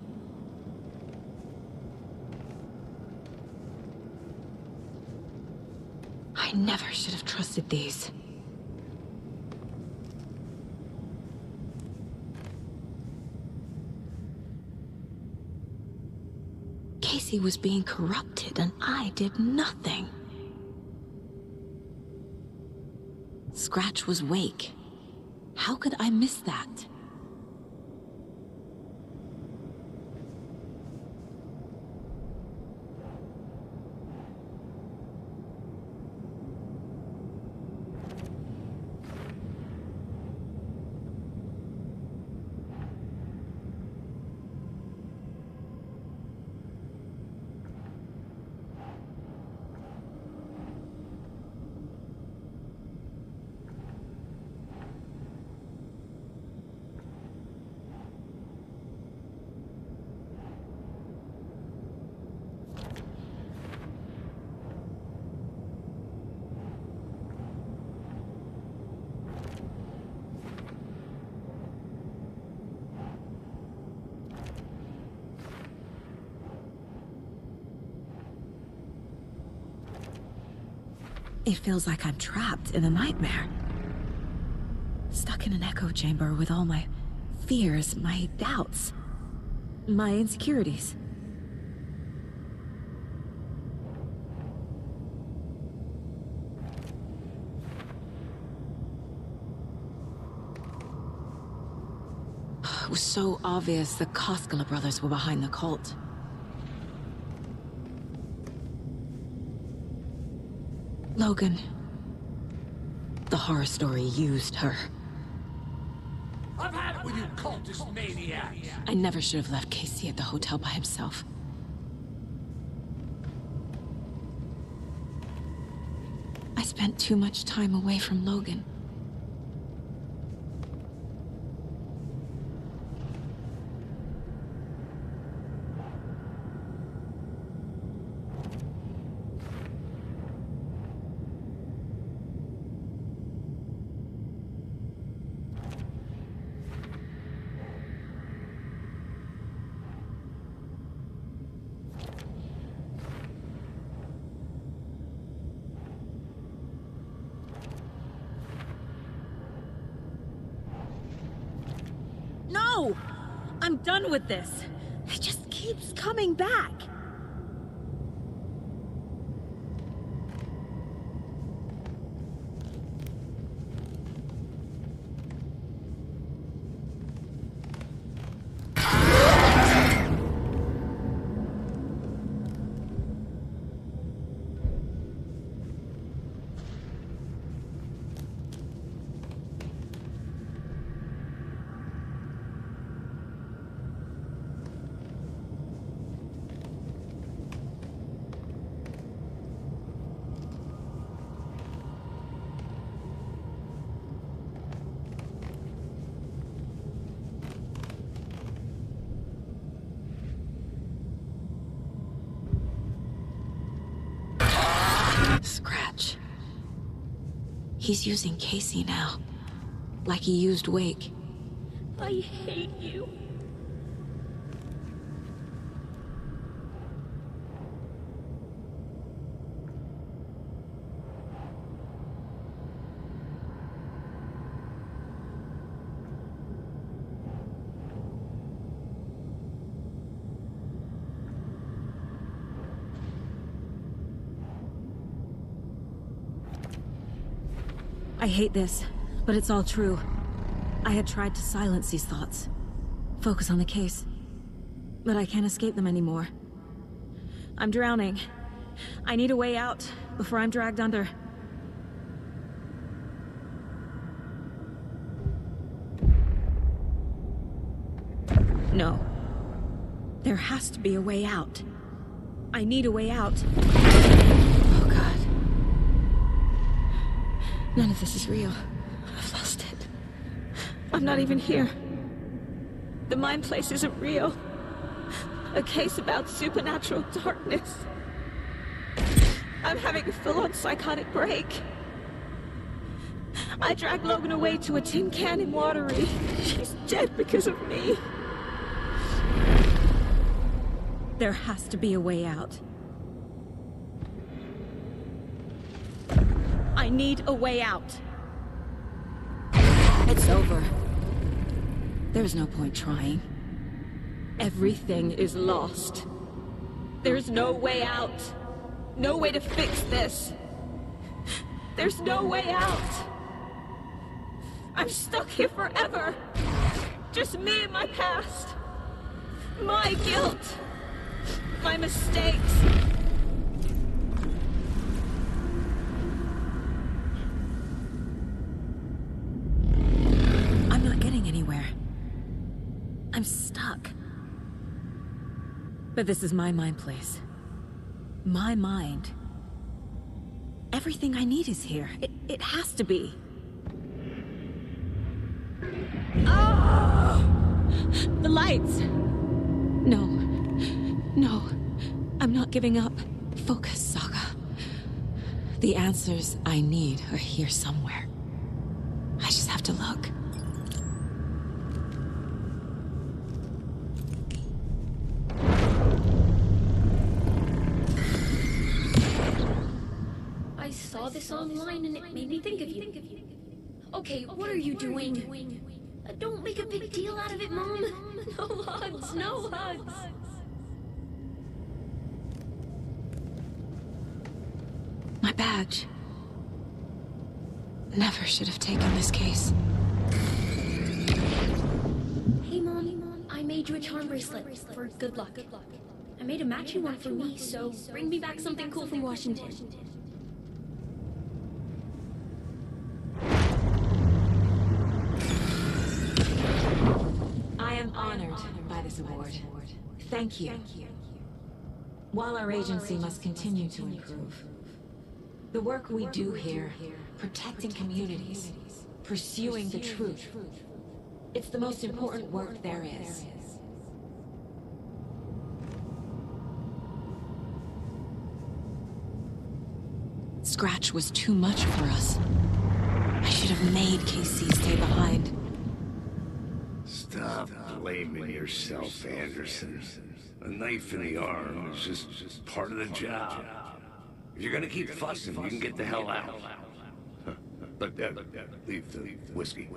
I never should have trusted these. Casey was being corrupted and I did nothing. Scratch was Wake. How could I miss that? It feels like I'm trapped in a nightmare. Stuck in an echo chamber with all my fears, my doubts, my insecurities. It was so obvious the Koskela brothers were behind the cult. Logan. The horror story used her. I've had it with you cultist maniacs! I never should have left Casey at the hotel by himself. I spent too much time away from Logan. No! I'm done with this. It just keeps coming back. Scratch. He's using Casey now. Like he used Wake. I hate you. I hate this, but it's all true. I had tried to silence these thoughts. Focus on the case. But I can't escape them anymore. I'm drowning. I need a way out before I'm dragged under. No. There has to be a way out. I need a way out. Oh, God. None of this is real. I've lost it. I'm not even here. The mind place isn't real. A case about supernatural darkness. I'm having a full-on psychotic break. I dragged Logan away to a tin can in Watery. She's dead because of me. There has to be a way out. I need a way out. It's over. There's no point trying. Everything is lost. There's no way out. No way to fix this. There's no way out. I'm stuck here forever. Just me and my past. My guilt. My mistakes. I'm not getting anywhere. I'm stuck. But this is my mind place. My mind. Everything I need is here. It has to be. Oh! The lights! No. No. I'm not giving up. Focus, Saga. The answers I need are here somewhere. I just have to look. I saw this online and it made me think of you. Okay, what are you doing? Don't make a big deal out of it, Mom. No hugs, no hugs. My badge. Never should have taken this case. Hey, Mom, I made you a charm bracelet for good luck. I made a matching one for me, so bring me back something cool from Washington. I am honored by this award. Thank you. While our agency must continue to improve, the work we do here, protecting communities, pursuing the truth, it's the most important work there is. Scratch was too much for us. I should have made Casey stay behind. Stop blaming yourself, Anderson. A knife in the arm is just part of the job. If you're gonna keep fussing, you can get the hell out. But leave the whiskey.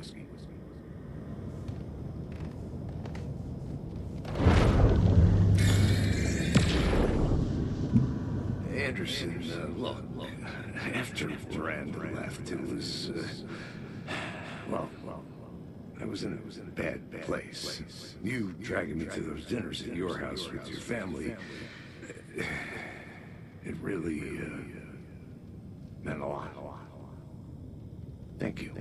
Anderson, look, after Miranda left, it was, well, I was in a bad place. You dragging me to those dinners at your house with your family, it really meant a lot. Thank you.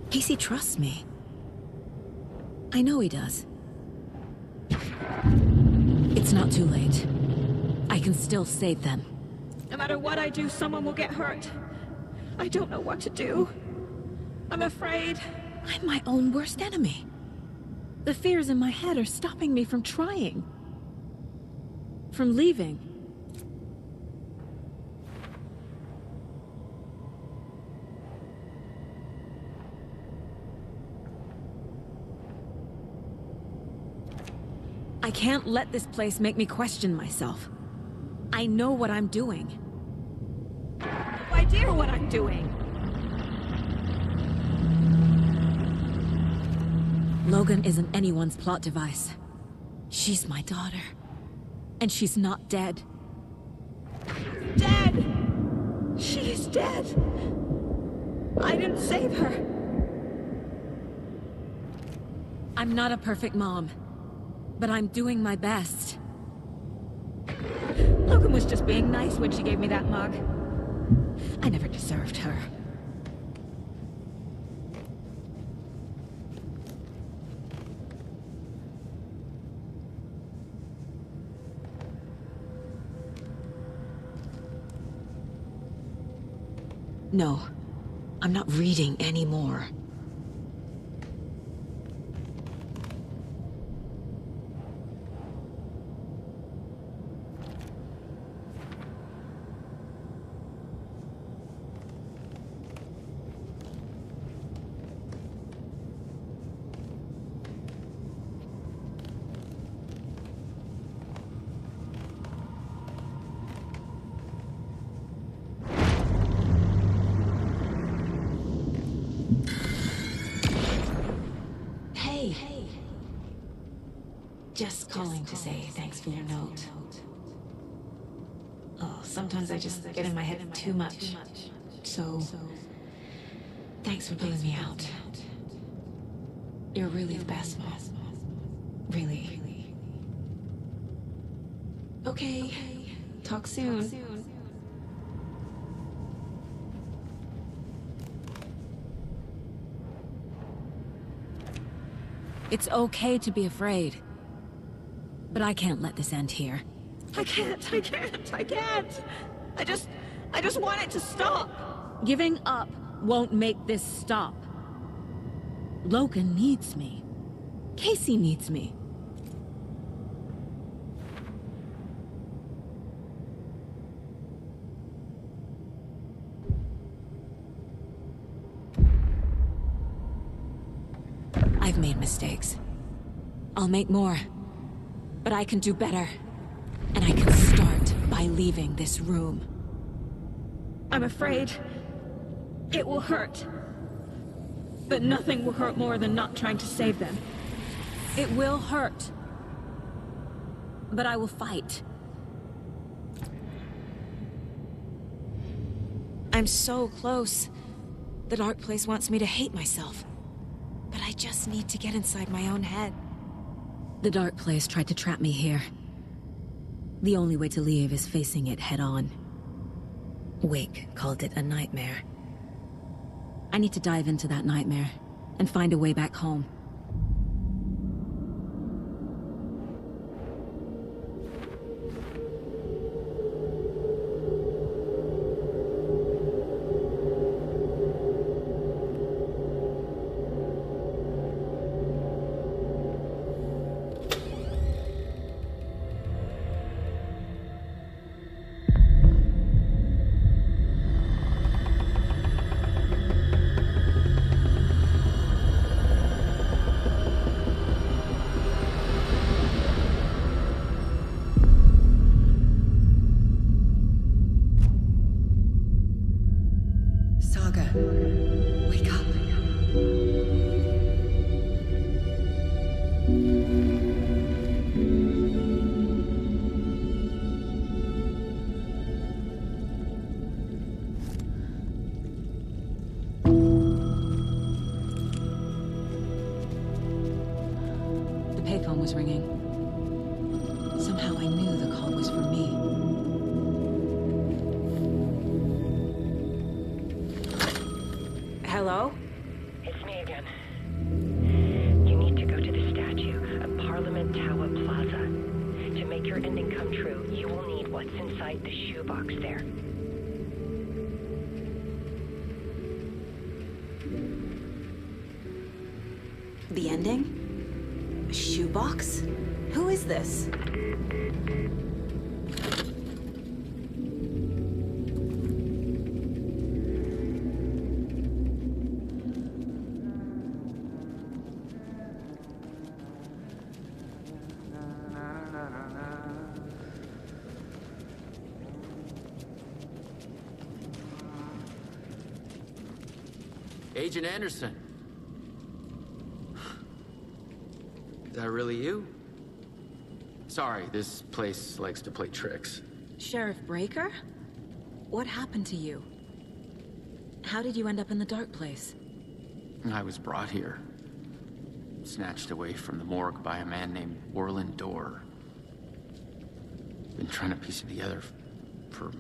Casey trusts me. I know he does. It's not too late. I can still save them. No matter what I do, someone will get hurt. I don't know what to do. I'm afraid. I'm my own worst enemy. The fears in my head are stopping me from trying. From leaving. I can't let this place make me question myself. I know what I'm doing. No idea what I'm doing. Logan isn't anyone's plot device. She's my daughter. And she's not dead. Dead! She is dead! I didn't save her. I'm not a perfect mom. But I'm doing my best. Logan was just being nice when she gave me that mug. I never deserved her. No, I'm not reading anymore. Just calling to say thanks for your note. Oh, sometimes I just get in my head too much. So, thanks for pulling me out. You're really the best, Mom. Really. Okay. Talk soon. It's okay to be afraid. But I can't let this end here. I can't. I just want it to stop. Giving up won't make this stop. Logan needs me. Casey needs me. I've made mistakes. I'll make more. But I can do better. And I can start by leaving this room. I'm afraid it will hurt. But nothing will hurt more than not trying to save them. It will hurt. But I will fight. I'm so close. The dark place wants me to hate myself. But I just need to get inside my own head. The dark place tried to trap me here. The only way to leave is facing it head-on. Wake called it a nightmare. I need to dive into that nightmare and find a way back home. The payphone was ringing. Somehow I knew the call was for me. Hello? It's me again. You need to go to the statue at Parliament Tower Plaza. To make your ending come true, you will need what's inside the shoebox there. The ending? A shoebox? Who is this? Agent Anderson. Is that really you? Sorry, this place likes to play tricks. Sheriff Breaker? What happened to you? How did you end up in the dark place? I was brought here. Snatched away from the morgue by a man named Orland Dorr. Been trying to piece it together for...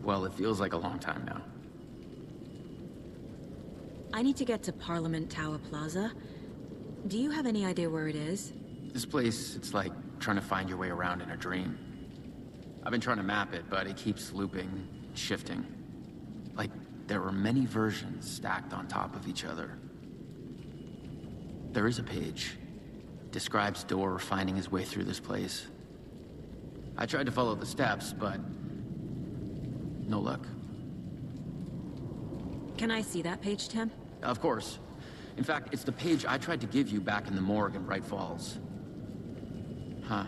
well, it feels like a long time now. I need to get to Parliament Tower Plaza. Do you have any idea where it is? This place, it's like trying to find your way around in a dream. I've been trying to map it, but it keeps looping, shifting. Like there are many versions stacked on top of each other. There is a page. Describes Dorr finding his way through this place. I tried to follow the steps, but no luck. Can I see that page, Tim? Of course. In fact, it's the page I tried to give you back in the morgue in Bright Falls. Huh.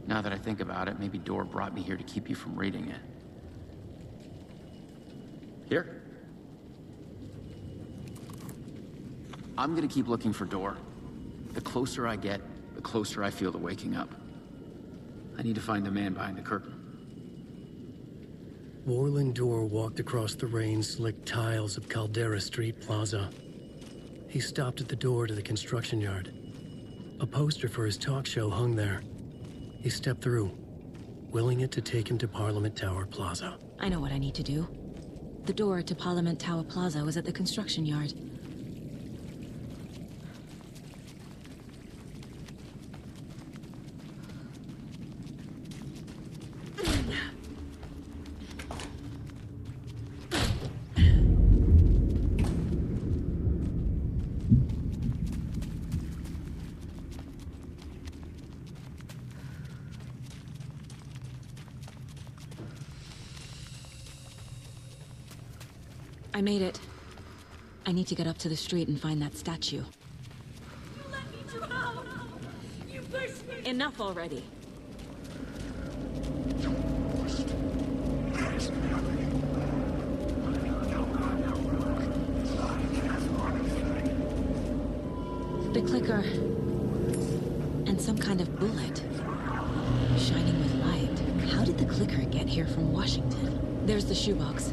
Now that I think about it, maybe Dorr brought me here to keep you from reading it. Here. I'm gonna keep looking for Dorr. The closer I get, the closer I feel to waking up. I need to find the man behind the curtain. Orland Dorr walked across the rain-slicked tiles of Caldera Street Plaza. He stopped at the door to the construction yard. A poster for his talk show hung there. He stepped through, willing it to take him to Parliament Tower Plaza. I know what I need to do. The door to Parliament Tower Plaza was at the construction yard. I made it. I need to get up to the street and find that statue. You pushed me! Enough already. The clicker. And some kind of bullet. Shining with light. How did the clicker get here from Washington? There's the shoebox.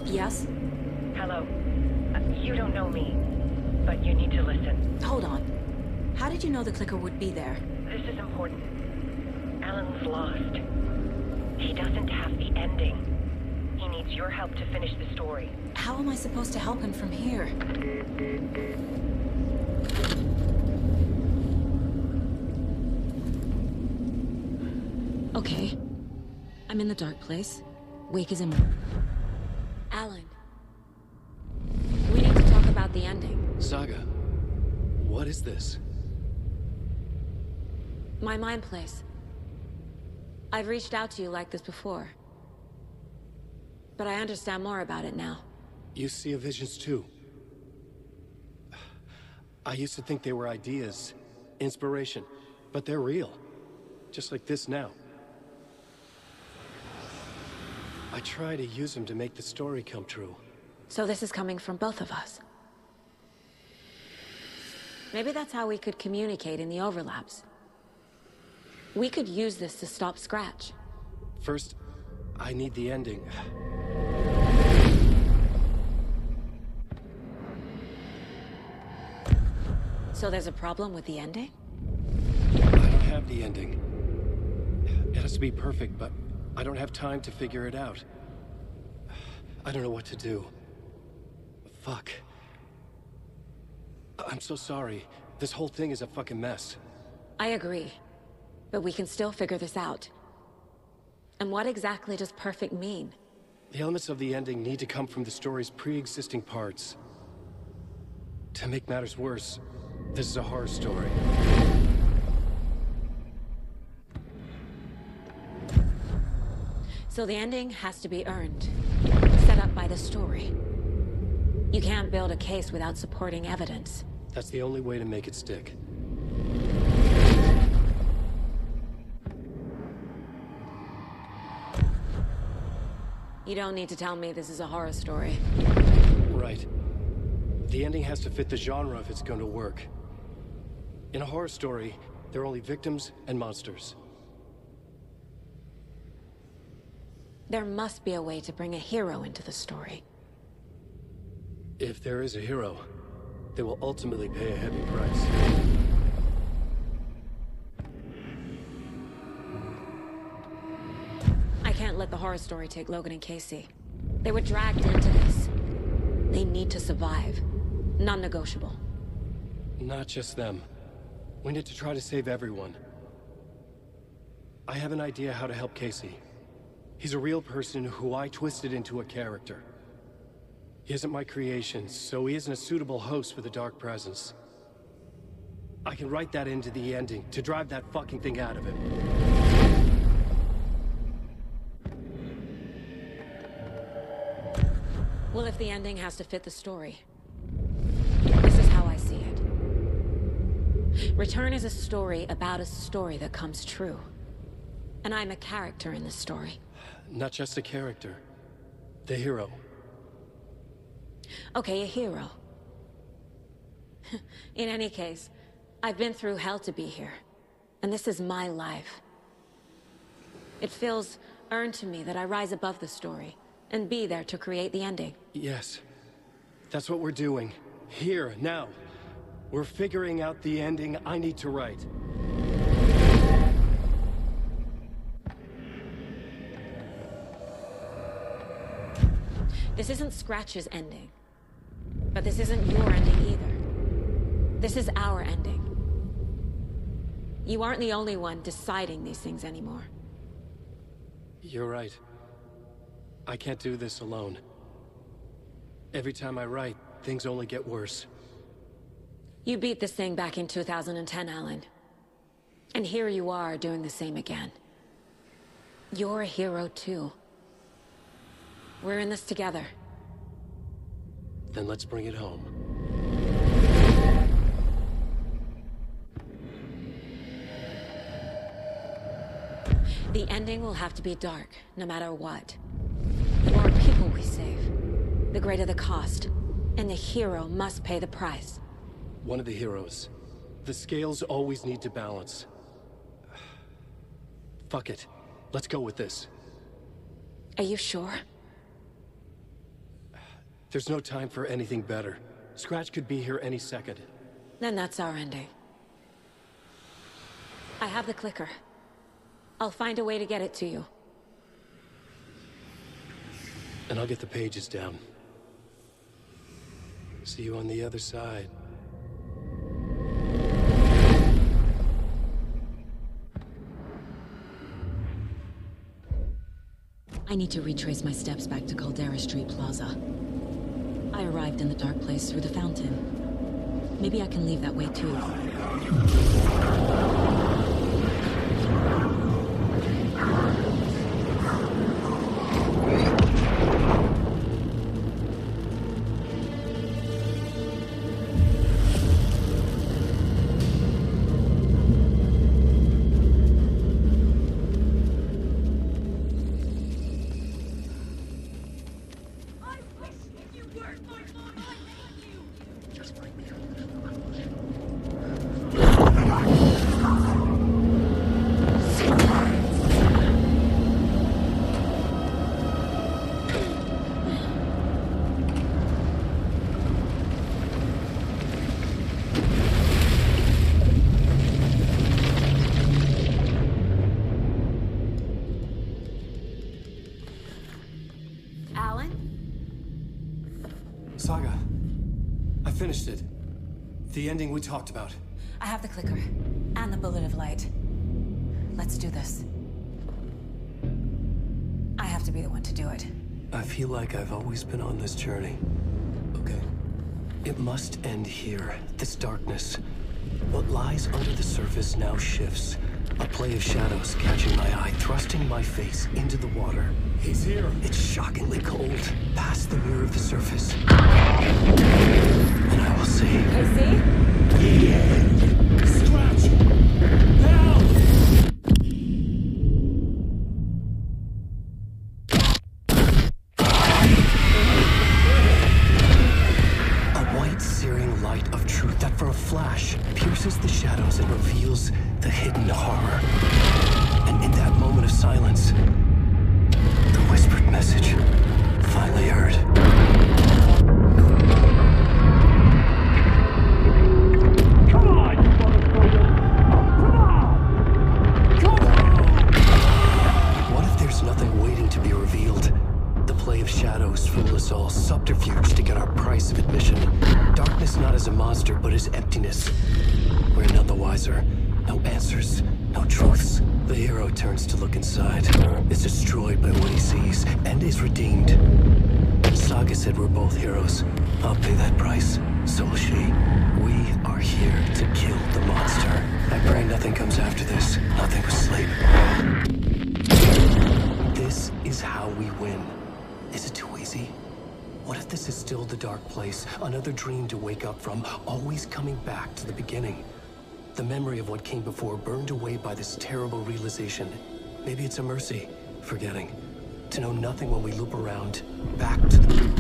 Yes? Hello. You don't know me, but you need to listen. Hold on. How did you know the clicker would be there? This is important. Alan's lost. He doesn't have the ending. He needs your help to finish the story. How am I supposed to help him from here? Okay. I'm in the dark place. Wake is in... Alan. We need to talk about the ending. Saga, what is this? My mind place. I've reached out to you like this before. But I understand more about it now. You see visions too. I used to think they were ideas, inspiration, but they're real. Just like this now. I try to use them to make the story come true. So this is coming from both of us. Maybe that's how we could communicate in the overlaps. We could use this to stop Scratch. First, I need the ending. So there's a problem with the ending? I don't have the ending. It has to be perfect, but I don't have time to figure it out. I don't know what to do. Fuck. I'm so sorry. This whole thing is a fucking mess. I agree. But we can still figure this out. And what exactly does perfect mean? The elements of the ending need to come from the story's pre-existing parts. To make matters worse, this is a horror story. So the ending has to be earned. Set up by the story. You can't build a case without supporting evidence. That's the only way to make it stick. You don't need to tell me this is a horror story. Right. The ending has to fit the genre if it's going to work. In a horror story, there are only victims and monsters. There must be a way to bring a hero into the story. If there is a hero, they will ultimately pay a heavy price. I can't let the horror story take Logan and Casey. They were dragged into this. They need to survive. Non-negotiable. Not just them. We need to try to save everyone. I have an idea how to help Casey. He's a real person who I twisted into a character. He isn't my creation, so he isn't a suitable host for the Dark Presence. I can write that into the ending to drive that fucking thing out of him. Well, if the ending has to fit the story, this is how I see it. Return is a story about a story that comes true. And I'm a character in this story. Not just a character. The hero. Okay, a hero. In any case, I've been through hell to be here. And this is my life. It feels earned to me that I rise above the story and be there to create the ending. Yes. That's what we're doing. Here, now. We're figuring out the ending I need to write. This isn't Scratch's ending. But this isn't your ending either. This is our ending. You aren't the only one deciding these things anymore. You're right. I can't do this alone. Every time I write, things only get worse. You beat this thing back in 2010, Alan. And here you are doing the same again. You're a hero too. We're in this together. Then let's bring it home. The ending will have to be dark, no matter what. The more people we save, the greater the cost. And the hero must pay the price. One of the heroes. The scales always need to balance. Fuck it. Let's go with this. Are you sure? There's no time for anything better. Scratch could be here any second. Then that's our ending. I have the clicker. I'll find a way to get it to you. And I'll get the pages down. See you on the other side. I need to retrace my steps back to Caldera Street Plaza. I arrived in the dark place through the fountain. Maybe I can leave that way too. The ending we talked about. I have the clicker. And the bullet of light. Let's do this. I have to be the one to do it. I feel like I've always been on this journey. Okay. It must end here. This darkness. What lies under the surface now shifts. A play of shadows catching my eye, thrusting my face into the water. He's here. It's shockingly cold, past the mirror of the surface. And I will see. Casey? Scratch! Now! A white, searing light of truth that for a flash pierces the shadows and reveals the hidden horror. And in that moment of silence, the whispered message finally heard. Come on, you motherfucker! Come on! What if there's nothing waiting to be revealed? The play of shadows fool us all, subterfuge to get our price of admission. Darkness not as a monster, but as emptiness. We're none the wiser. No answers, no truths. The hero turns to look inside, is destroyed by what he sees, and is redeemed. Saga said we're both heroes. I'll pay that price. So will she. We are here to kill the monster. I pray nothing comes after this. Nothing but sleep. This is how we win. Is it too easy? What if this is still the dark place? Another dream to wake up from, always coming back to the beginning. The memory of what came before burned away by this terrible realization. Maybe it's a mercy, forgetting. To know nothing when we loop around, back to the...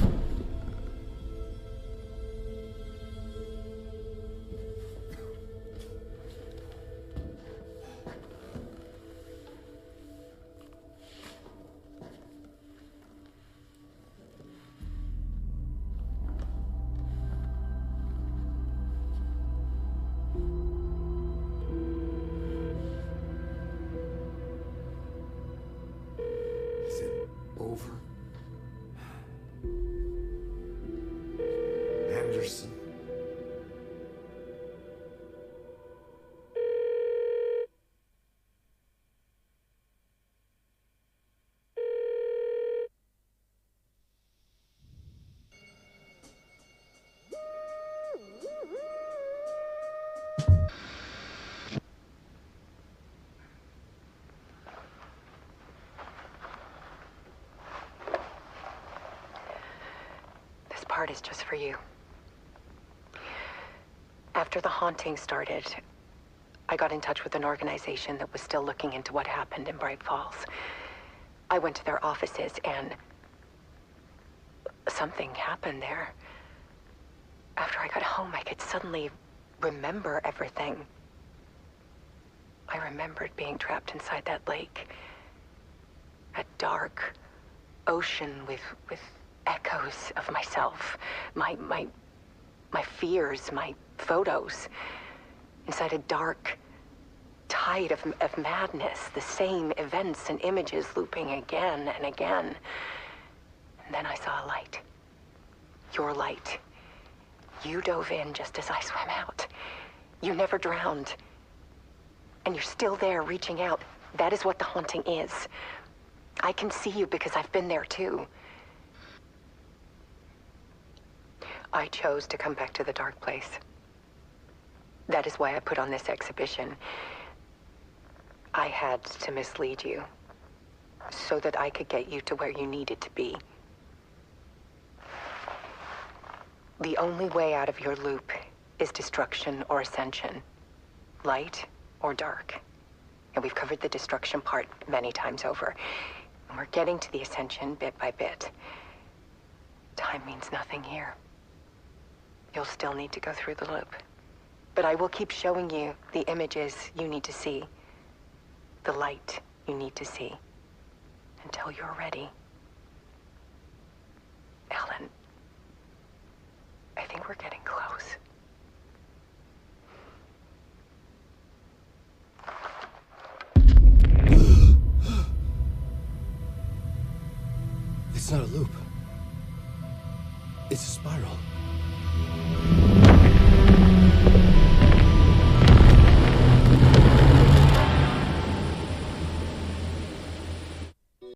Over. Anderson. Part is just for you. After the haunting started, I got in touch with an organization that was still looking into what happened in Bright Falls. I went to their offices and something happened there. After I got home, I could suddenly remember everything. I remembered being trapped inside that lake. A dark ocean with echoes of myself, my fears, my photos, inside a dark tide of madness, the same events and images looping again and again. And then I saw a light. Your light. You dove in just as I swam out. You never drowned. And you're still there reaching out. That is what the haunting is. I can see you because I've been there too. I chose to come back to the dark place. That is why I put on this exhibition. I had to mislead you, so that I could get you to where you needed to be. The only way out of your loop is destruction or ascension, light or dark. And we've covered the destruction part many times over. And we're getting to the ascension bit by bit. Time means nothing here. You'll still need to go through the loop. But I will keep showing you the images you need to see. The light you need to see. Until you're ready. Alan, I think we're getting close. It's not a loop. It's a spiral.